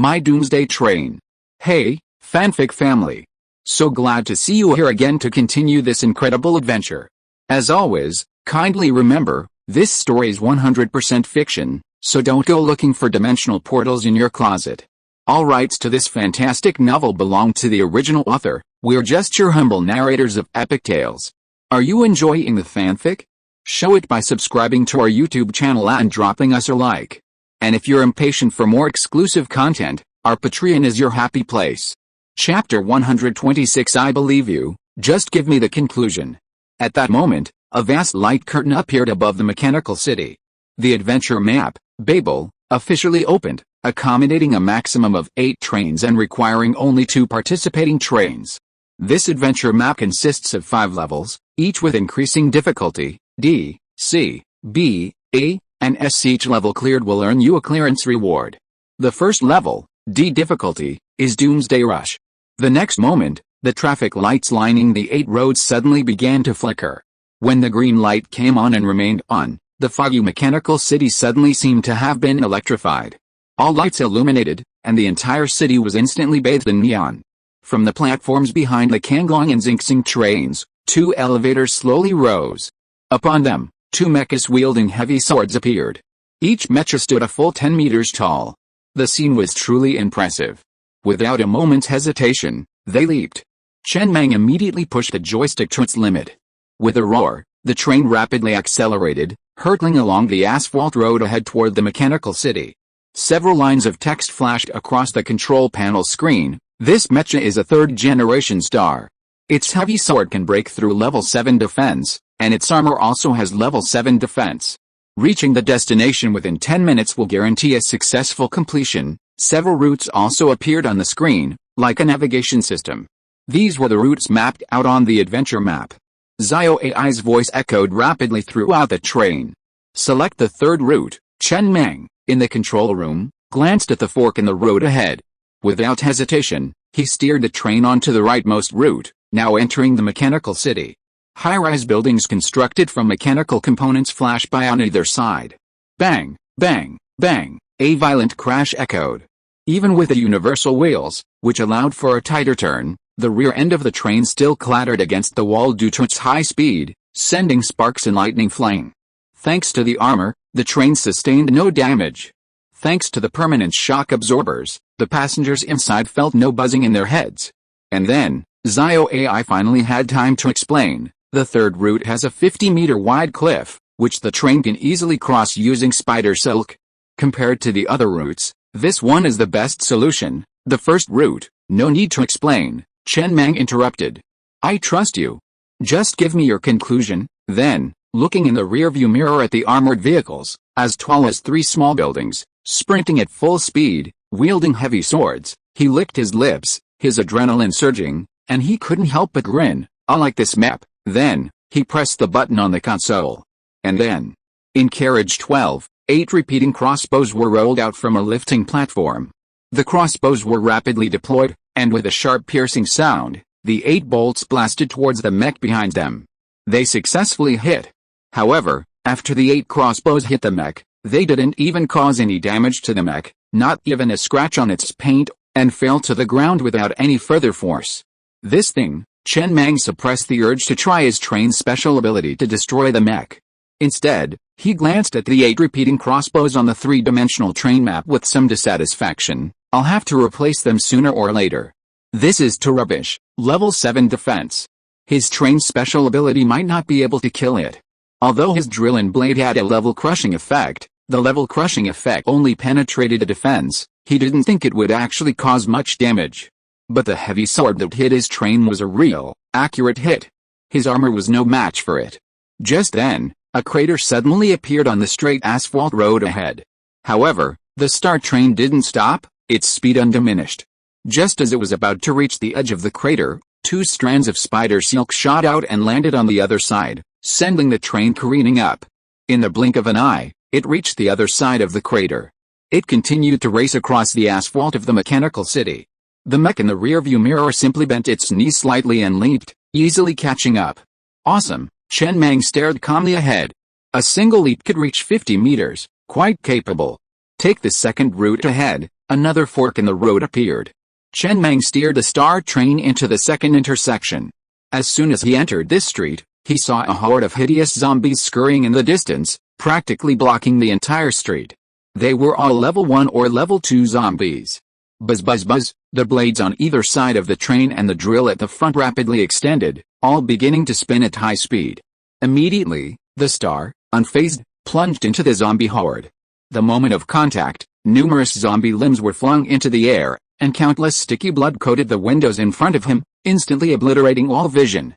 my Doomsday Train. Hey, fanfic family. So glad to see you here again to continue this incredible adventure. As always, kindly remember, this story is 100% fiction, so don't go looking for dimensional portals in your closet. All rights to this fantastic novel belong to the original author. We're just your humble narrators of epic tales. Are you enjoying the fanfic? Show it by subscribing to our YouTube channel and dropping us a like. And if you're impatient for more exclusive content, our Patreon is your happy place. Chapter 126. I believe you, just give me the conclusion. At that moment, a vast light curtain appeared above the mechanical city. The adventure map, Babel, officially opened, accommodating a maximum of 8 trains and requiring only 2 participating trains. This adventure map consists of 5 levels, each with increasing difficulty, D, C, B, A, and S. Each level cleared will earn you a clearance reward. The first level, D difficulty, is Doomsday Rush. The next moment, the traffic lights lining the 8 roads suddenly began to flicker. When the green light came on and remained on, the foggy mechanical city suddenly seemed to have been electrified. All lights illuminated, and the entire city was instantly bathed in neon. From the platforms behind the Kangong and Xingxing trains, 2 elevators slowly rose. Upon them, 2 mechas wielding heavy swords appeared. Each mecha stood a full 10 meters tall. The scene was truly impressive. Without a moment's hesitation, they leaped. Chen Mang immediately pushed the joystick to its limit. With a roar, the train rapidly accelerated, hurtling along the asphalt road ahead toward the mechanical city. Several lines of text flashed across the control panel screen. This mecha is a 3rd-generation star. Its heavy sword can break through level 7 defense, and its armor also has level 7 defense. Reaching the destination within 10 minutes will guarantee a successful completion. Several routes also appeared on the screen, like a navigation system. These were the routes mapped out on the adventure map. Zio AI's voice echoed rapidly throughout the train. Select the 3rd route. Chen Mang, in the control room, glanced at the fork in the road ahead. Without hesitation, he steered the train onto the rightmost route, now entering the mechanical city. High-rise buildings constructed from mechanical components flashed by on either side. Bang, bang, bang, a violent crash echoed. Even with the universal wheels, which allowed for a tighter turn, the rear end of the train still clattered against the wall due to its high speed, sending sparks and lightning flying. Thanks to the armor, the train sustained no damage. Thanks to the permanent shock absorbers, the passengers inside felt no buzzing in their heads. And then, Zio AI finally had time to explain. The 3rd route has a 50-meter wide cliff, which the train can easily cross using spider silk. Compared to the other routes, this one is the best solution. The first route, no need to explain, Chen Mang interrupted. I trust you. Just give me your conclusion. Then, looking in the rearview mirror at the armored vehicles, as tall as 3 small buildings, sprinting at full speed, wielding heavy swords, he licked his lips, his adrenaline surging, and he couldn't help but grin. I like this map. Then, he pressed the button on the console. And then, in carriage 12, 8 repeating crossbows were rolled out from a lifting platform. The crossbows were rapidly deployed, and with a sharp piercing sound, the 8 bolts blasted towards the mech behind them. They successfully hit. However, after the 8 crossbows hit the mech, they didn't even cause any damage to the mech, not even a scratch on its paint, and fell to the ground without any further force. This thing, Chen Mang suppressed the urge to try his train's special ability to destroy the mech. Instead, he glanced at the 8 repeating crossbows on the 3-dimensional train map with some dissatisfaction. I'll have to replace them sooner or later. This is too rubbish. Level 7 defense. His train's special ability might not be able to kill it. Although his drill and blade had a level crushing effect, the level crushing effect only penetrated a defense. He didn't think it would actually cause much damage. But the heavy sword that hit his train was a real, accurate hit. His armor was no match for it. Just then, a crater suddenly appeared on the straight asphalt road ahead. However, the star train didn't stop, its speed undiminished. Just as it was about to reach the edge of the crater, 2 strands of spider silk shot out and landed on the other side, sending the train careening up. In the blink of an eye, it reached the other side of the crater. It continued to race across the asphalt of the mechanical city. The mech in the rearview mirror simply bent its knees slightly and leaped, easily catching up. Awesome, Chen Mang stared calmly ahead. A single leap could reach 50 meters, quite capable. Take the 2nd route ahead, Another fork in the road appeared. Chen Mang steered the star train into the second intersection. As soon as he entered this street, he saw a horde of hideous zombies scurrying in the distance, practically blocking the entire street. They were all level 1 or level 2 zombies. Buzz buzz buzz, the blades on either side of the train and the drill at the front rapidly extended, all beginning to spin at high speed. Immediately, the star, unfazed, plunged into the zombie horde. The moment of contact, numerous zombie limbs were flung into the air, and countless sticky blood coated the windows in front of him, instantly obliterating all vision.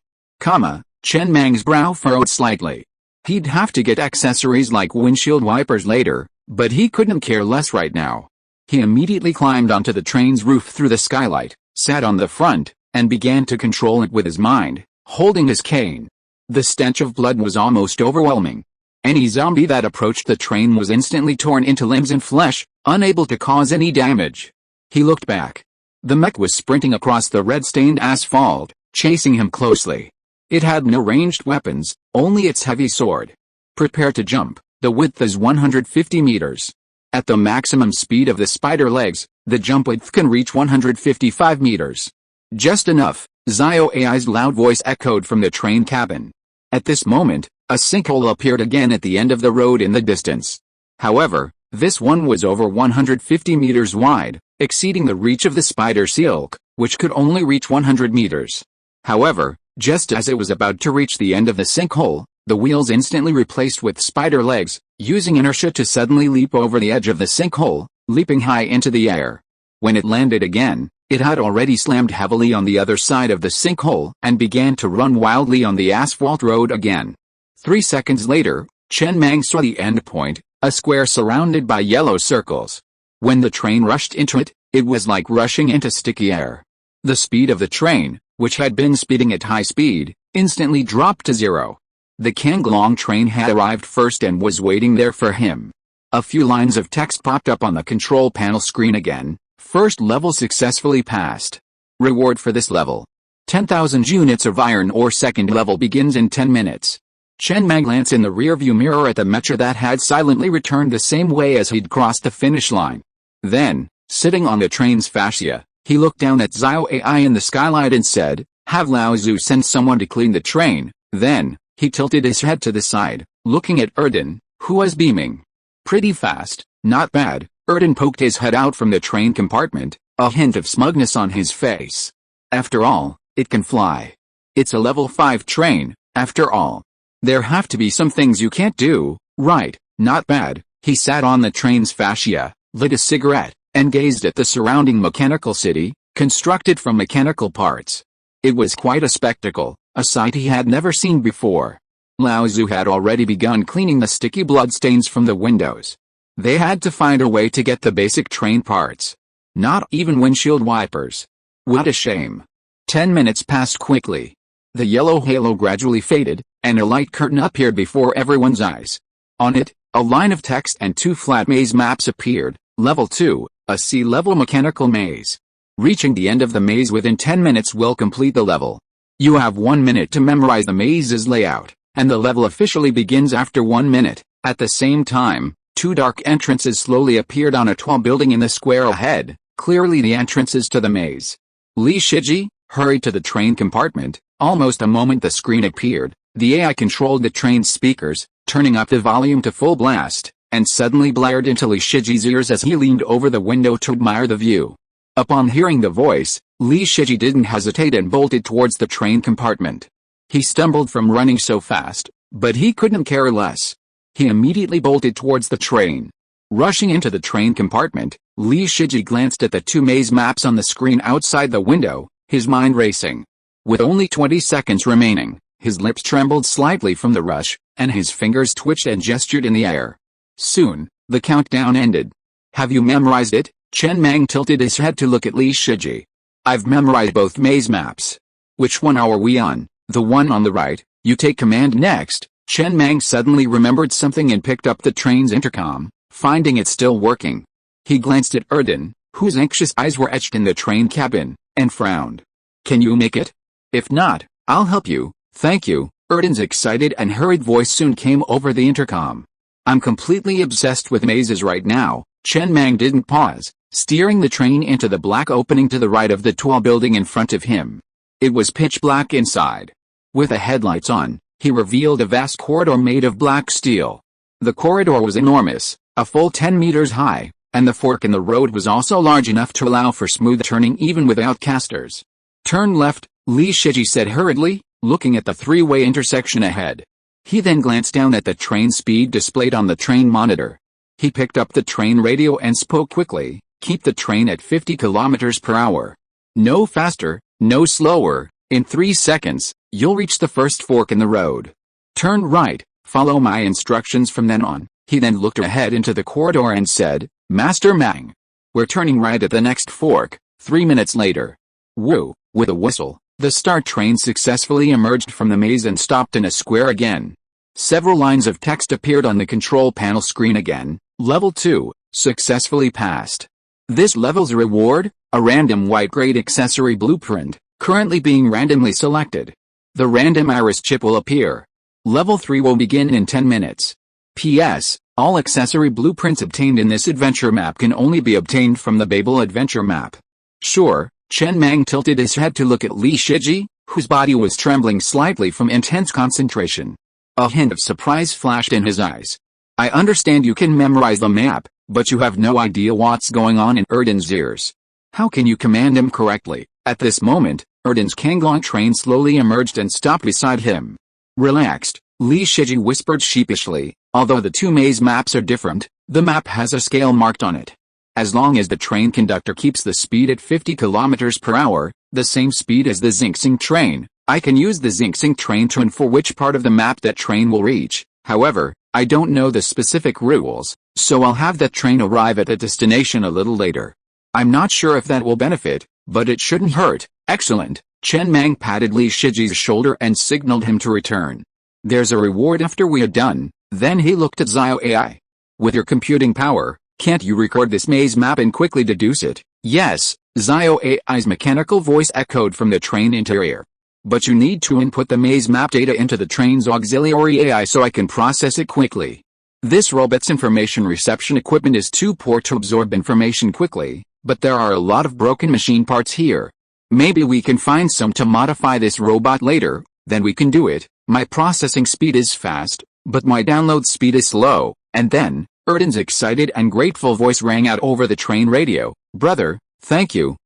Chen Mang's brow furrowed slightly. He'd have to get accessories like windshield wipers later, but he couldn't care less right now. He immediately climbed onto the train's roof through the skylight, sat on the front, and began to control it with his mind, holding his cane. The stench of blood was almost overwhelming. Any zombie that approached the train was instantly torn into limbs and flesh, unable to cause any damage. He looked back. The mech was sprinting across the red-stained asphalt, chasing him closely. It had no ranged weapons, only its heavy sword. Prepare to jump. The width is 150 meters. At the maximum speed of the spider legs, the jump width can reach 155 meters. Just enough, Zio AI's loud voice echoed from the train cabin. At this moment, a sinkhole appeared again at the end of the road in the distance. However, this one was over 150 meters wide, exceeding the reach of the spider silk, which could only reach 100 meters. However, just as it was about to reach the end of the sinkhole, the wheels instantly replaced with spider legs, using inertia to suddenly leap over the edge of the sinkhole, leaping high into the air. When it landed again, it had already slammed heavily on the other side of the sinkhole and began to run wildly on the asphalt road again. 3 seconds later, Chen Mang saw the end point, a square surrounded by yellow circles. When the train rushed into it, it was like rushing into sticky air. The speed of the train, which had been speeding at high speed, instantly dropped to 0. The Kanglong train had arrived first and was waiting there for him. A few lines of text popped up on the control panel screen again. First level successfully passed. Reward for this level: 10,000 units of iron ore. Second level begins in 10 minutes. Chen Mang glanced in the rearview mirror at the mecha that had silently returned the same way as he'd crossed the finish line. Then, sitting on the train's fascia, he looked down at Zio AI in the skylight and said, "Have Lao Zu send someone to clean the train." Then, he tilted his head to the side, looking at Erden, who was beaming. "Pretty fast, not bad." Erden poked his head out from the train compartment, a hint of smugness on his face. "After all, it can fly. It's a level 5 train, after all. There have to be some things you can't do, right?" "Not bad." He sat on the train's fascia, lit a cigarette, and gazed at the surrounding mechanical city, constructed from mechanical parts. It was quite a spectacle, a sight he had never seen before. Lao Zu had already begun cleaning the sticky bloodstains from the windows. They had to find a way to get the basic train parts. Not even windshield wipers. What a shame. 10 minutes passed quickly. The yellow halo gradually faded, and a light curtain appeared before everyone's eyes. On it, a line of text and 2 flat maze maps appeared. Level 2, a sea-level mechanical maze. Reaching the end of the maze within 10 minutes will complete the level. You have 1 minute to memorize the maze's layout, and the level officially begins after 1 minute. At the same time, 2 dark entrances slowly appeared on a tall building in the square ahead, clearly the entrances to the maze. Li Shiji hurried to the train compartment. Almost a moment the screen appeared. The AI controlled the train's speakers, turning up the volume to full blast, and suddenly blared into Li Shiji's ears as he leaned over the window to admire the view. Upon hearing the voice, Li Shiji didn't hesitate and bolted towards the train compartment. He stumbled from running so fast, but he couldn't care less. He immediately bolted towards the train. Rushing into the train compartment, Li Shiji glanced at the 2 maze maps on the screen outside the window, his mind racing. With only 20 seconds remaining, his lips trembled slightly from the rush, and his fingers twitched and gestured in the air. Soon, the countdown ended. "Have you memorized it?" Chen Mang tilted his head to look at Li Shiji. "I've memorized both maze maps." "Which one are we on?" "The one on the right. You take command next." Chen Mang suddenly remembered something and picked up the train's intercom, finding it still working. He glanced at Erden, whose anxious eyes were etched in the train cabin, and frowned. "Can you make it? If not, I'll help you." "Thank you." Erden's excited and hurried voice soon came over the intercom. "I'm completely obsessed with mazes right now." Chen Mang didn't pause. steering the train into the black opening to the right of the tall building in front of him. It was pitch black inside. With the headlights on, he revealed a vast corridor made of black steel. The corridor was enormous, a full 10 meters high, and the fork in the road was also large enough to allow for smooth turning even without casters. "Turn left," Li Shiji said hurriedly, looking at the three-way intersection ahead. He then glanced down at the train speed displayed on the train monitor. He picked up the train radio and spoke quickly, "Keep the train at 50 kilometers per hour. No faster, no slower. In 3 seconds, you'll reach the first fork in the road. Turn right, follow my instructions from then on." He then looked ahead into the corridor and said, "Master Mang, we're turning right at the next fork." 3 minutes later. Woo! With a whistle, the star train successfully emerged from the maze and stopped in a square again. Several lines of text appeared on the control panel screen again. Level 2, successfully passed. This level's reward, a random white-grade accessory blueprint, currently being randomly selected. The random iris chip will appear. Level 3 will begin in 10 minutes. P.S. All accessory blueprints obtained in this adventure map can only be obtained from the Babel adventure map. Sure. Chen Mang tilted his head to look at Li Shiji, whose body was trembling slightly from intense concentration. A hint of surprise flashed in his eyes. "I understand you can memorize the map, but you have no idea what's going on in Erden's ears. How can you command him correctly?" At this moment, Erden's Kanglong train slowly emerged and stopped beside him. Relaxed, Li Shiji whispered sheepishly, "Although the two maze maps are different, the map has a scale marked on it. As long as the train conductor keeps the speed at 50 kilometers per hour, the same speed as the Xingxing train, I can use the Xingxing train to infer which part of the map that train will reach. However, I don't know the specific rules, so I'll have that train arrive at the destination a little later. I'm not sure if that will benefit, but it shouldn't hurt." "Excellent." Chen Mang patted Li Shiji's shoulder and signaled him to return. "There's a reward after we are done." Then he looked at Zio AI. "With your computing power, can't you record this maze map and quickly deduce it?" "Yes," Zio AI's mechanical voice echoed from the train interior. "But you need to input the maze map data into the train's auxiliary AI so I can process it quickly. This robot's information reception equipment is too poor to absorb information quickly, but there are a lot of broken machine parts here. Maybe we can find some to modify this robot later, then we can do it. My processing speed is fast, but my download speed is slow." And then, Erden's excited and grateful voice rang out over the train radio. "Brother, thank you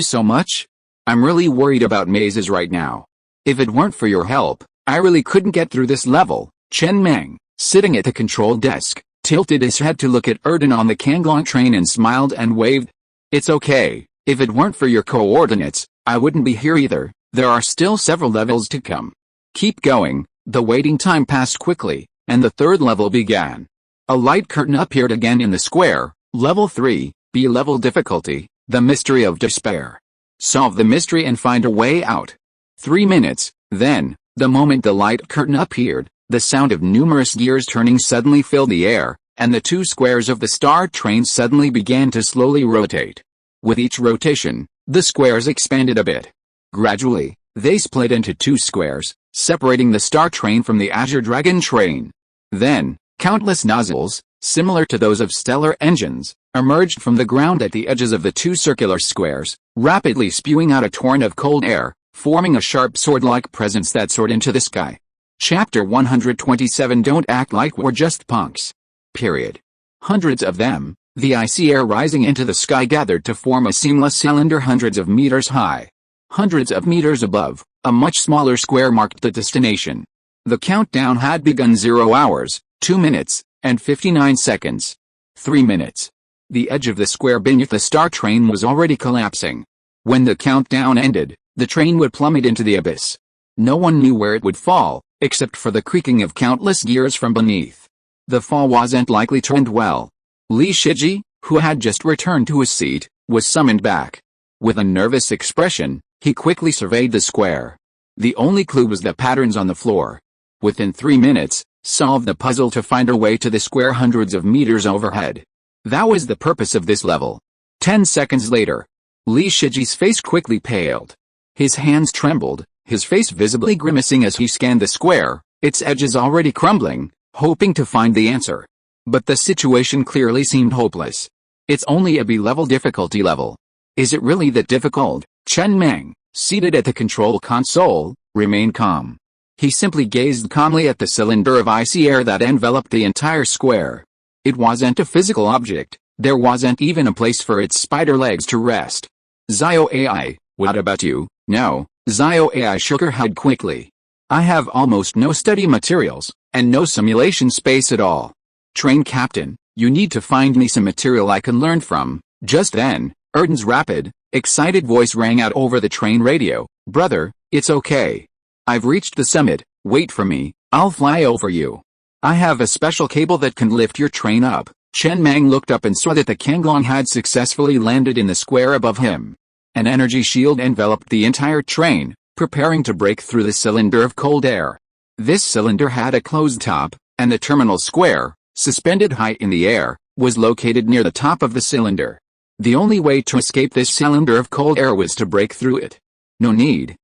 so much. I'm really worried about mazes right now. If it weren't for your help, I really couldn't get through this level." Chen Mang, sitting at the control desk, tilted his head to look at Erden on the Kanglong train and smiled and waved. "It's okay. If it weren't for your coordinates, I wouldn't be here either. There are still several levels to come. Keep going." The waiting time passed quickly, and the third level began. A light curtain appeared again in the square. Level 3, B-level difficulty, the mystery of despair. Solve the mystery and find a way out. 3 minutes. Then, the moment the light curtain appeared, the sound of numerous gears turning suddenly filled the air, and the two squares of the star train suddenly began to slowly rotate. With each rotation, the squares expanded a bit. Gradually, they split into two squares, separating the star train from the Azure Dragon train. Then, countless nozzles, similar to those of stellar engines, emerged from the ground at the edges of the two circular squares, rapidly spewing out a torrent of cold air, forming a sharp sword-like presence that soared into the sky. Chapter 127. Don't act like we're just punks. Period. Hundreds of them, the icy air rising into the sky gathered to form a seamless cylinder hundreds of meters high. Hundreds of meters above, a much smaller square marked the destination. The countdown had begun. 0 hours, 2 minutes, and 59 seconds. 3 minutes. The edge of the square beneath the star train was already collapsing. When the countdown ended, the train would plummet into the abyss. No one knew where it would fall, except for the creaking of countless gears from beneath. The fall wasn't likely to end well. Li Shiji, who had just returned to his seat, was summoned back. With a nervous expression, he quickly surveyed the square. The only clue was the patterns on the floor. Within 3 minutes, solve the puzzle to find a way to the square hundreds of meters overhead. That was the purpose of this level. 10 seconds later, Li Shiji's face quickly paled. His hands trembled, his face visibly grimacing as he scanned the square, its edges already crumbling, hoping to find the answer. But the situation clearly seemed hopeless. It's only a B-level difficulty level. Is it really that difficult? Chen Mang, seated at the control console, remained calm. He simply gazed calmly at the cylinder of icy air that enveloped the entire square. It wasn't a physical object. There wasn't even a place for its spider legs to rest. Zio AI, what about you? No, Zio AI shook her head quickly. I have almost no study materials, and no simulation space at all. Train captain, you need to find me some material I can learn from. Just then, Erden's rapid, excited voice rang out over the train radio. Brother, it's okay. I've reached the summit, wait for me, I'll fly over you. I have a special cable that can lift your train up. Chen Mang looked up and saw that the Kanglong had successfully landed in the square above him. An energy shield enveloped the entire train, preparing to break through the cylinder of cold air. This cylinder had a closed top, and the terminal square, suspended high in the air, was located near the top of the cylinder. The only way to escape this cylinder of cold air was to break through it. No need,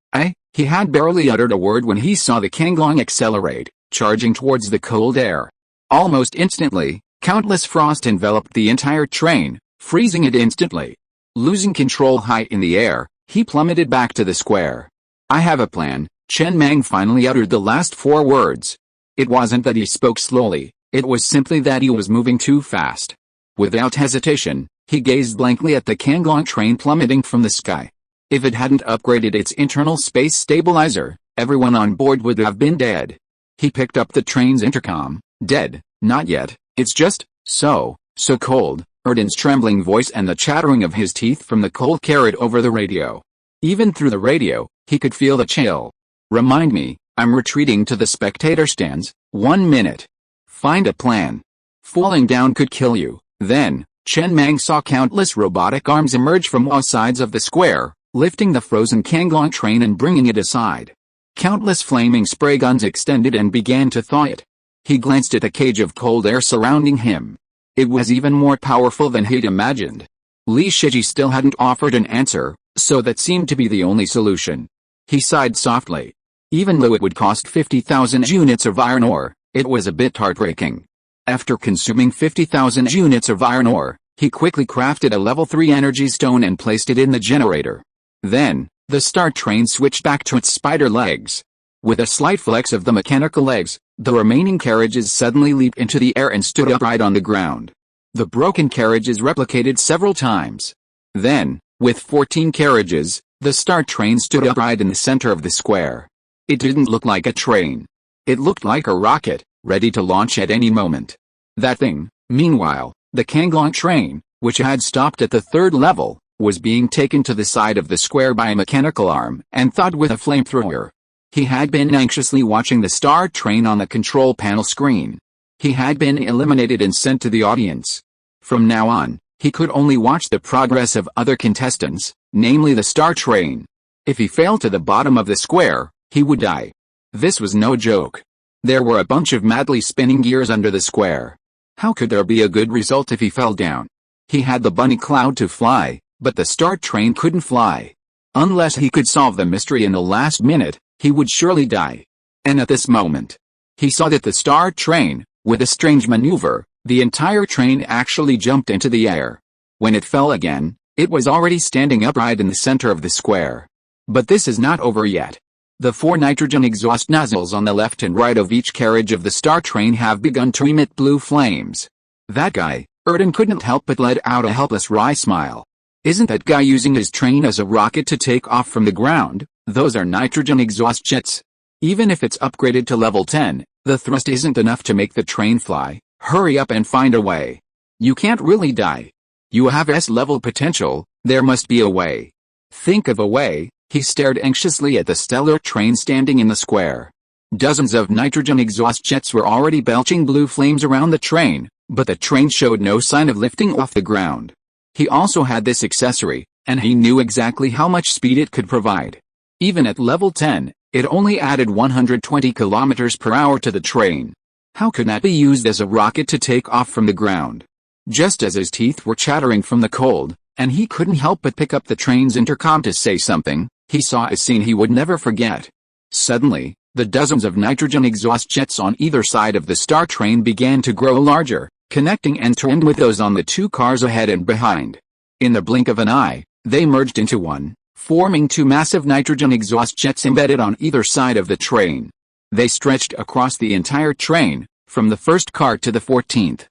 he had barely uttered a word when he saw the Kanglong accelerate, charging towards the cold air. Almost instantly, countless frost enveloped the entire train, freezing it instantly. Losing control high in the air, he plummeted back to the square. I have a plan. Chen Mang finally uttered the last 4 words. It wasn't that he spoke slowly, it was simply that he was moving too fast. Without hesitation, he gazed blankly at the Kanglong train plummeting from the sky. If it hadn't upgraded its internal space stabilizer, everyone on board would have been dead. He picked up the train's intercom. Dead, not yet, it's just, so cold. Erden's trembling voice and the chattering of his teeth from the cold carried over the radio. Even through the radio, he could feel the chill. Remind me, I'm retreating to the spectator stands. 1 minute. Find a plan. Falling down could kill you. Then, Chen Mang saw countless robotic arms emerge from all sides of the square, lifting the frozen Kanglong train and bringing it aside. Countless flaming spray guns extended and began to thaw it. He glanced at the cage of cold air surrounding him. It was even more powerful than he'd imagined. Li Shiji still hadn't offered an answer, so that seemed to be the only solution. He sighed softly. Even though it would cost 50,000 units of iron ore, it was a bit heartbreaking. After consuming 50,000 units of iron ore, he quickly crafted a level 3 energy stone and placed it in the generator. Then, the star train switched back to its spider legs. With a slight flex of the mechanical legs, the remaining carriages suddenly leaped into the air and stood upright on the ground. The broken carriages replicated several times. Then, with 14 carriages, the star train stood upright in the center of the square. It didn't look like a train. It looked like a rocket, ready to launch at any moment. That thing, meanwhile, the Kanglong train, which had stopped at the 3rd level, was being taken to the side of the square by a mechanical arm and thawed with a flamethrower. He had been anxiously watching the star train on the control panel screen. He had been eliminated and sent to the audience. From now on, he could only watch the progress of other contestants, namely the star train. If he fell to the bottom of the square, he would die. This was no joke. There were a bunch of madly spinning gears under the square. How could there be a good result if he fell down? He had the bunny cloud to fly, but the star train couldn't fly. Unless he could solve the mystery in the last minute, he would surely die. And at this moment, he saw that the star train, with a strange maneuver, the entire train actually jumped into the air. When it fell again, it was already standing upright in the center of the square. But this is not over yet. The 4 nitrogen exhaust nozzles on the left and right of each carriage of the star train have begun to emit blue flames. That guy, Erden couldn't help but let out a helpless wry smile. Isn't that guy using his train as a rocket to take off from the ground? Those are nitrogen exhaust jets. Even if it's upgraded to level 10, the thrust isn't enough to make the train fly. Hurry up and find a way. You can't really die. You have S-level potential, there must be a way. Think of a way. He stared anxiously at the stellar train standing in the square. Dozens of nitrogen exhaust jets were already belching blue flames around the train, but the train showed no sign of lifting off the ground. He also had this accessory, and he knew exactly how much speed it could provide. Even at level 10, it only added 120 kilometers per hour to the train. How could that be used as a rocket to take off from the ground? Just as his teeth were chattering from the cold, and he couldn't help but pick up the train's intercom to say something, he saw a scene he would never forget. Suddenly, the dozens of nitrogen exhaust jets on either side of the star train began to grow larger, connecting end to end with those on the two cars ahead and behind. In the blink of an eye, they merged into one, forming two massive nitrogen exhaust jets embedded on either side of the train. They stretched across the entire train, from the first car to the 14th.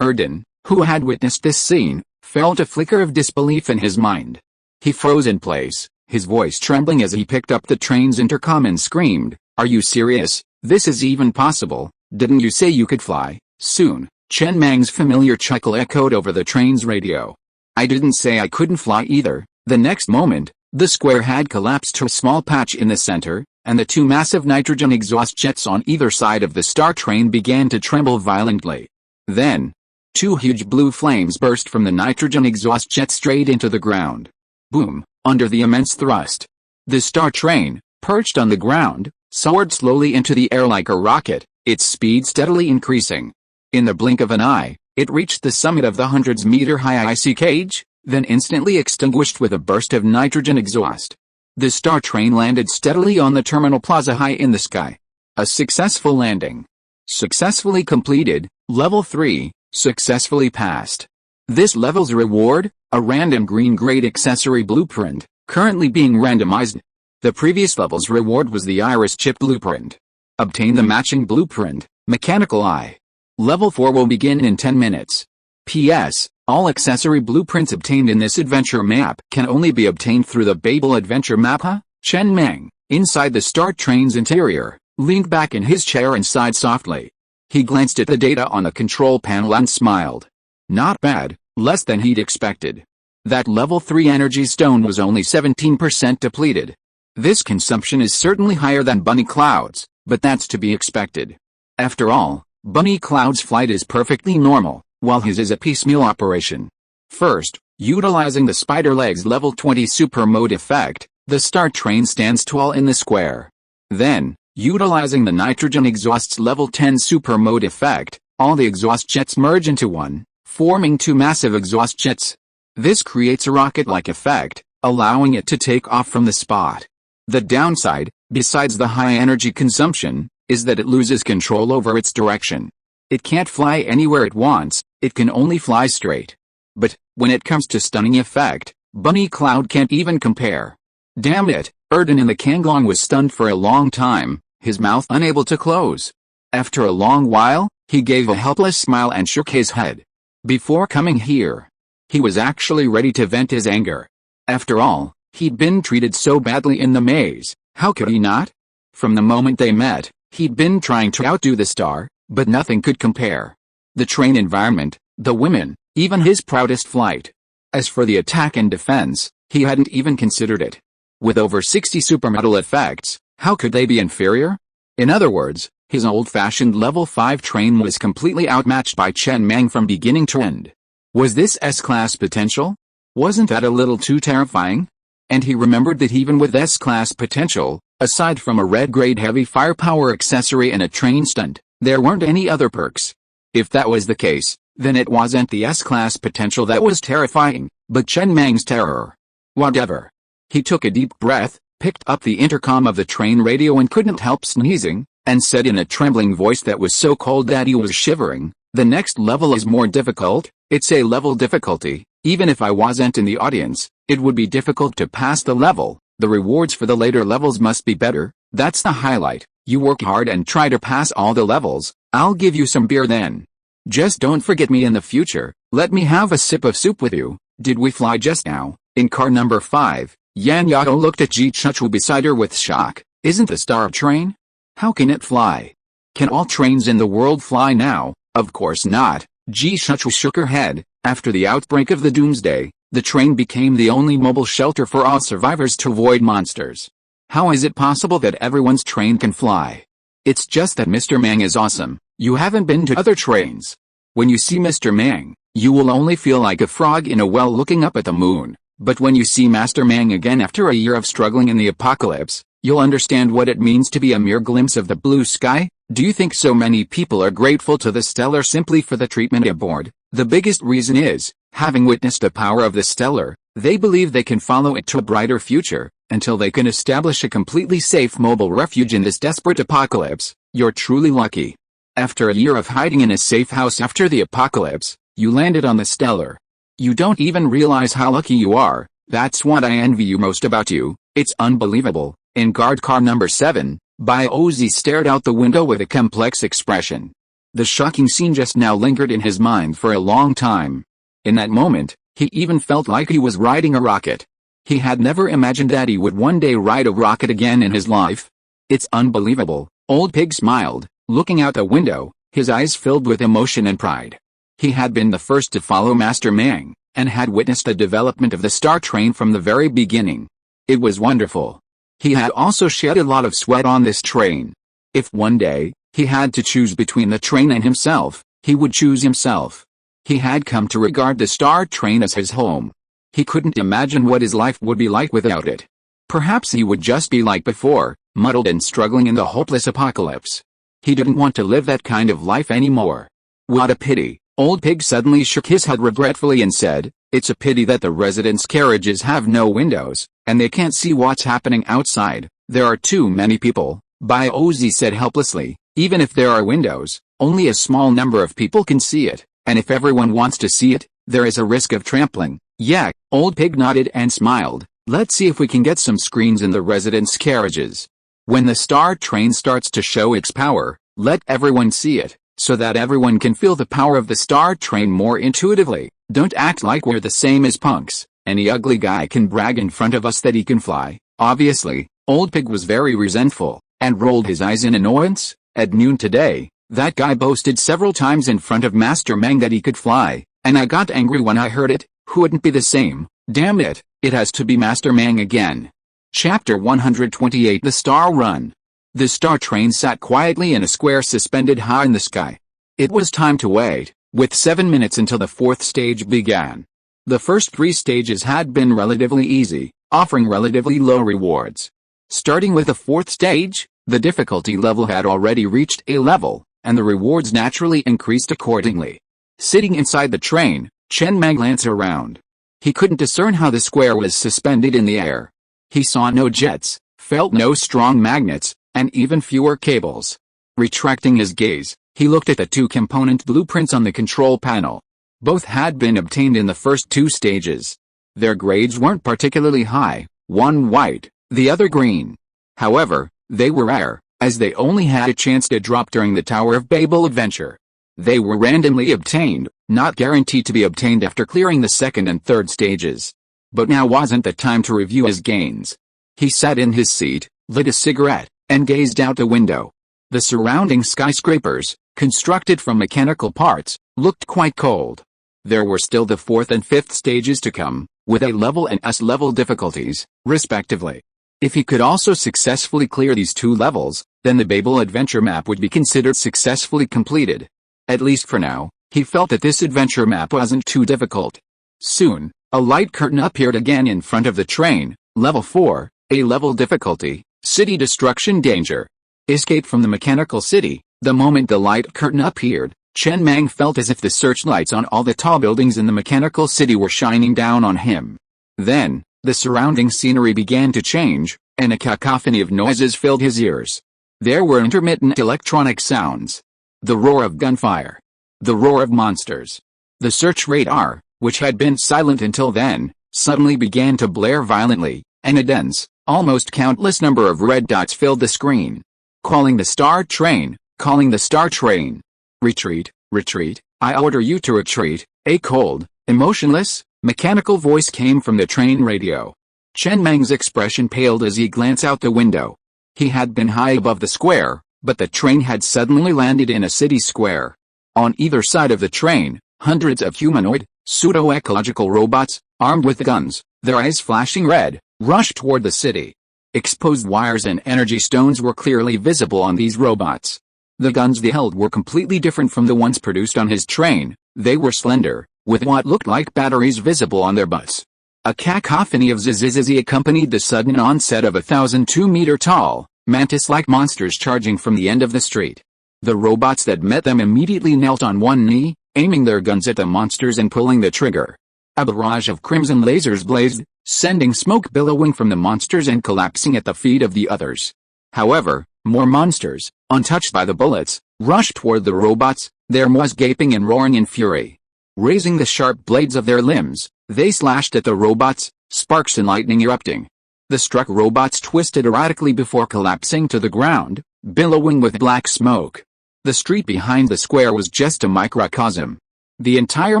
Erden, who had witnessed this scene, felt a flicker of disbelief in his mind. He froze in place, his voice trembling as he picked up the train's intercom and screamed, "Are you serious? This is even possible? Didn't you say you could fly?" Soon, Chen Mang's familiar chuckle echoed over the train's radio. "I didn't say I couldn't fly either." The next moment, the square had collapsed to a small patch in the center, and the two massive nitrogen exhaust jets on either side of the star train began to tremble violently. Then, two huge blue flames burst from the nitrogen exhaust jet straight into the ground. Boom! Under the immense thrust, the star train, perched on the ground, soared slowly into the air like a rocket, its speed steadily increasing. In the blink of an eye, it reached the summit of the hundreds-meter-high icy cage, then instantly extinguished with a burst of nitrogen exhaust. The star train landed steadily on the terminal plaza high in the sky. A successful landing. Successfully completed. Level 3, successfully passed. This level's reward, a random green-grade accessory blueprint, currently being randomized. The previous level's reward was the iris chip blueprint. Obtain the matching blueprint, mechanical eye. Level 4 will begin in 10 minutes. P.S. All accessory blueprints obtained in this adventure map can only be obtained through the Babel adventure map. Chen Mang, inside the star train's interior, leaned back in his chair and sighed softly. He glanced at the data on the control panel and smiled. Not bad, less than he'd expected. That level 3 energy stone was only 17% depleted. This consumption is certainly higher than Bunny Cloud's, but that's to be expected. After all, Bunny Cloud's flight is perfectly normal, while his is a piecemeal operation. First, utilizing the spider legs level 20 super mode effect, the star train stands tall in the square. Then, utilizing the nitrogen exhaust's level 10 super mode effect, all the exhaust jets merge into one, forming two massive exhaust jets. This creates a rocket-like effect, allowing it to take off from the spot. The downside, besides the high energy consumption, is that it loses control over its direction. It can't fly anywhere it wants, it can only fly straight. But, when it comes to stunning effect, Bunny Cloud can't even compare. Damn it, Erden in the Kanglong was stunned for a long time, his mouth unable to close. After a long while, he gave a helpless smile and shook his head. Before coming here, he was actually ready to vent his anger. After all, he'd been treated so badly in the maze, how could he not? From the moment they met, he'd been trying to outdo the star, but nothing could compare. The train environment, the women, even his proudest flight. As for the attack and defense, he hadn't even considered it. With over 60 supermetal effects, how could they be inferior? In other words, his old-fashioned level 5 train was completely outmatched by Chen Mang from beginning to end. Was this S-class potential? Wasn't that a little too terrifying? And he remembered that even with S-class potential, aside from a red-grade heavy firepower accessory and a train stunt, there weren't any other perks. If that was the case, then it wasn't the S-class potential that was terrifying, but Chen Mang's terror. Whatever. He took a deep breath, picked up the intercom of the train radio and couldn't help sneezing, and said in a trembling voice that was so cold that he was shivering, "The next level is more difficult, it's a level difficulty. Even if I wasn't in the audience, it would be difficult to pass the level. The rewards for the later levels must be better, that's the highlight. You work hard and try to pass all the levels, I'll give you some beer then. Just don't forget me in the future, let me have a sip of soup with you." Did we fly just now? In car number 5, Yan Yato looked at Ji Chuchu beside her with shock. Isn't the star train? How can it fly? Can all trains in the world fly now? Of course not. Ji Chuchu shook her head. After the outbreak of the Doomsday, the train became the only mobile shelter for all survivors to avoid monsters. How is it possible that everyone's train can fly? It's just that Mr. Mang is awesome. You haven't been to other trains. When you see Mr. Mang, you will only feel like a frog in a well looking up at the moon. But when you see Master Mang again after a year of struggling in the apocalypse, you'll understand what it means to be a mere glimpse of the blue sky. Do you think so many people are grateful to the Stellar simply for the treatment aboard? The biggest reason is, having witnessed the power of the Stellar, they believe they can follow it to a brighter future, until they can establish a completely safe mobile refuge in this desperate apocalypse. You're truly lucky. After a year of hiding in a safe house after the apocalypse, you landed on the Stellar. You don't even realize how lucky you are. That's what I envy you most about you. It's unbelievable. In guard car number 7, Ozzy stared out the window with a complex expression. The shocking scene just now lingered in his mind for a long time. In that moment, he even felt like he was riding a rocket. He had never imagined that he would one day ride a rocket again in his life. It's unbelievable. Old Pig smiled, looking out the window, his eyes filled with emotion and pride. He had been the first to follow Master Mang, and had witnessed the development of the Star Train from the very beginning. It was wonderful. He had also shed a lot of sweat on this train. If one day, he had to choose between the train and himself, he would choose himself. He had come to regard the Star Train as his home. He couldn't imagine what his life would be like without it. Perhaps he would just be like before, muddled and struggling in the hopeless apocalypse. He didn't want to live that kind of life anymore. What a pity. Old Pig suddenly shook his head regretfully and said, "It's a pity that the residents' carriages have no windows, and they can't see what's happening outside. There are too many people," Ozzy said helplessly. "Even if there are windows, only a small number of people can see it, and if everyone wants to see it, there is a risk of trampling." "Yeah," Old Pig nodded and smiled. "Let's see if we can get some screens in the residents' carriages. When the Star Train starts to show its power, let everyone see it, so that everyone can feel the power of the Star Train more intuitively. Don't act like we're the same as punks. Any ugly guy can brag in front of us that he can fly." Obviously, Old Pig was very resentful, and rolled his eyes in annoyance. At noon today, that guy boasted several times in front of Master Mang that he could fly, and I got angry when I heard it. Who wouldn't be the same? Damn it, it has to be Master Mang again. Chapter 128 The Star Run. The Star Train sat quietly in a square suspended high in the sky. It was time to wait, with 7 minutes until the 4th stage began. The first 3 stages had been relatively easy, offering relatively low rewards. Starting with the 4th stage, the difficulty level had already reached A level, and the rewards naturally increased accordingly. Sitting inside the train, Chen Mang glanced around. He couldn't discern how the square was suspended in the air. He saw no jets, felt no strong magnets, and even fewer cables. Retracting his gaze, he looked at the 2-component blueprints on the control panel. Both had been obtained in the first 2 stages. Their grades weren't particularly high, one white, the other green. However, they were rare, as they only had a chance to drop during the Tower of Babel adventure. They were randomly obtained, not guaranteed to be obtained after clearing the 2nd and 3rd stages. But now wasn't the time to review his gains. He sat in his seat, lit a cigarette, and gazed out the window. The surrounding skyscrapers, constructed from mechanical parts, looked quite cold. There were still the 4th and 5th stages to come, with A-level and S-level difficulties, respectively. If he could also successfully clear these 2 levels, then the Babel adventure map would be considered successfully completed. At least for now, he felt that this adventure map wasn't too difficult. Soon, a light curtain appeared again in front of the train. Level 4, A-level difficulty, City Destruction Danger. Escape from the mechanical city. The moment the light curtain appeared, Chen Mang felt as if the searchlights on all the tall buildings in the mechanical city were shining down on him. Then, the surrounding scenery began to change, and a cacophony of noises filled his ears. There were intermittent electronic sounds. The roar of gunfire. The roar of monsters. The search radar, which had been silent until then, suddenly began to blare violently, and a dense, almost countless number of red dots filled the screen. Calling the Star Train, calling the Star Train. Retreat, retreat, I order you to retreat. A cold, emotionless, mechanical voice came from the train radio. Chen Mang's expression paled as he glanced out the window. He had been high above the square, but the train had suddenly landed in a city square. On either side of the train, hundreds of humanoid, pseudo-ecological robots, armed with guns, their eyes flashing red, rushed toward the city. Exposed wires and energy stones were clearly visible on these robots. The guns they held were completely different from the ones produced on his train. They were slender, with what looked like batteries visible on their butts. A cacophony of zzzz accompanied the sudden onset of 1,002-meter-tall, mantis-like monsters charging from the end of the street. The robots that met them immediately knelt on one knee, aiming their guns at the monsters and pulling the trigger. A barrage of crimson lasers blazed, sending smoke billowing from the monsters and collapsing at the feet of the others. However, more monsters, untouched by the bullets, rushed toward the robots, their maws gaping and roaring in fury. Raising the sharp blades of their limbs, they slashed at the robots, sparks and lightning erupting. The struck robots twisted erratically before collapsing to the ground, billowing with black smoke. The street behind the square was just a microcosm. The entire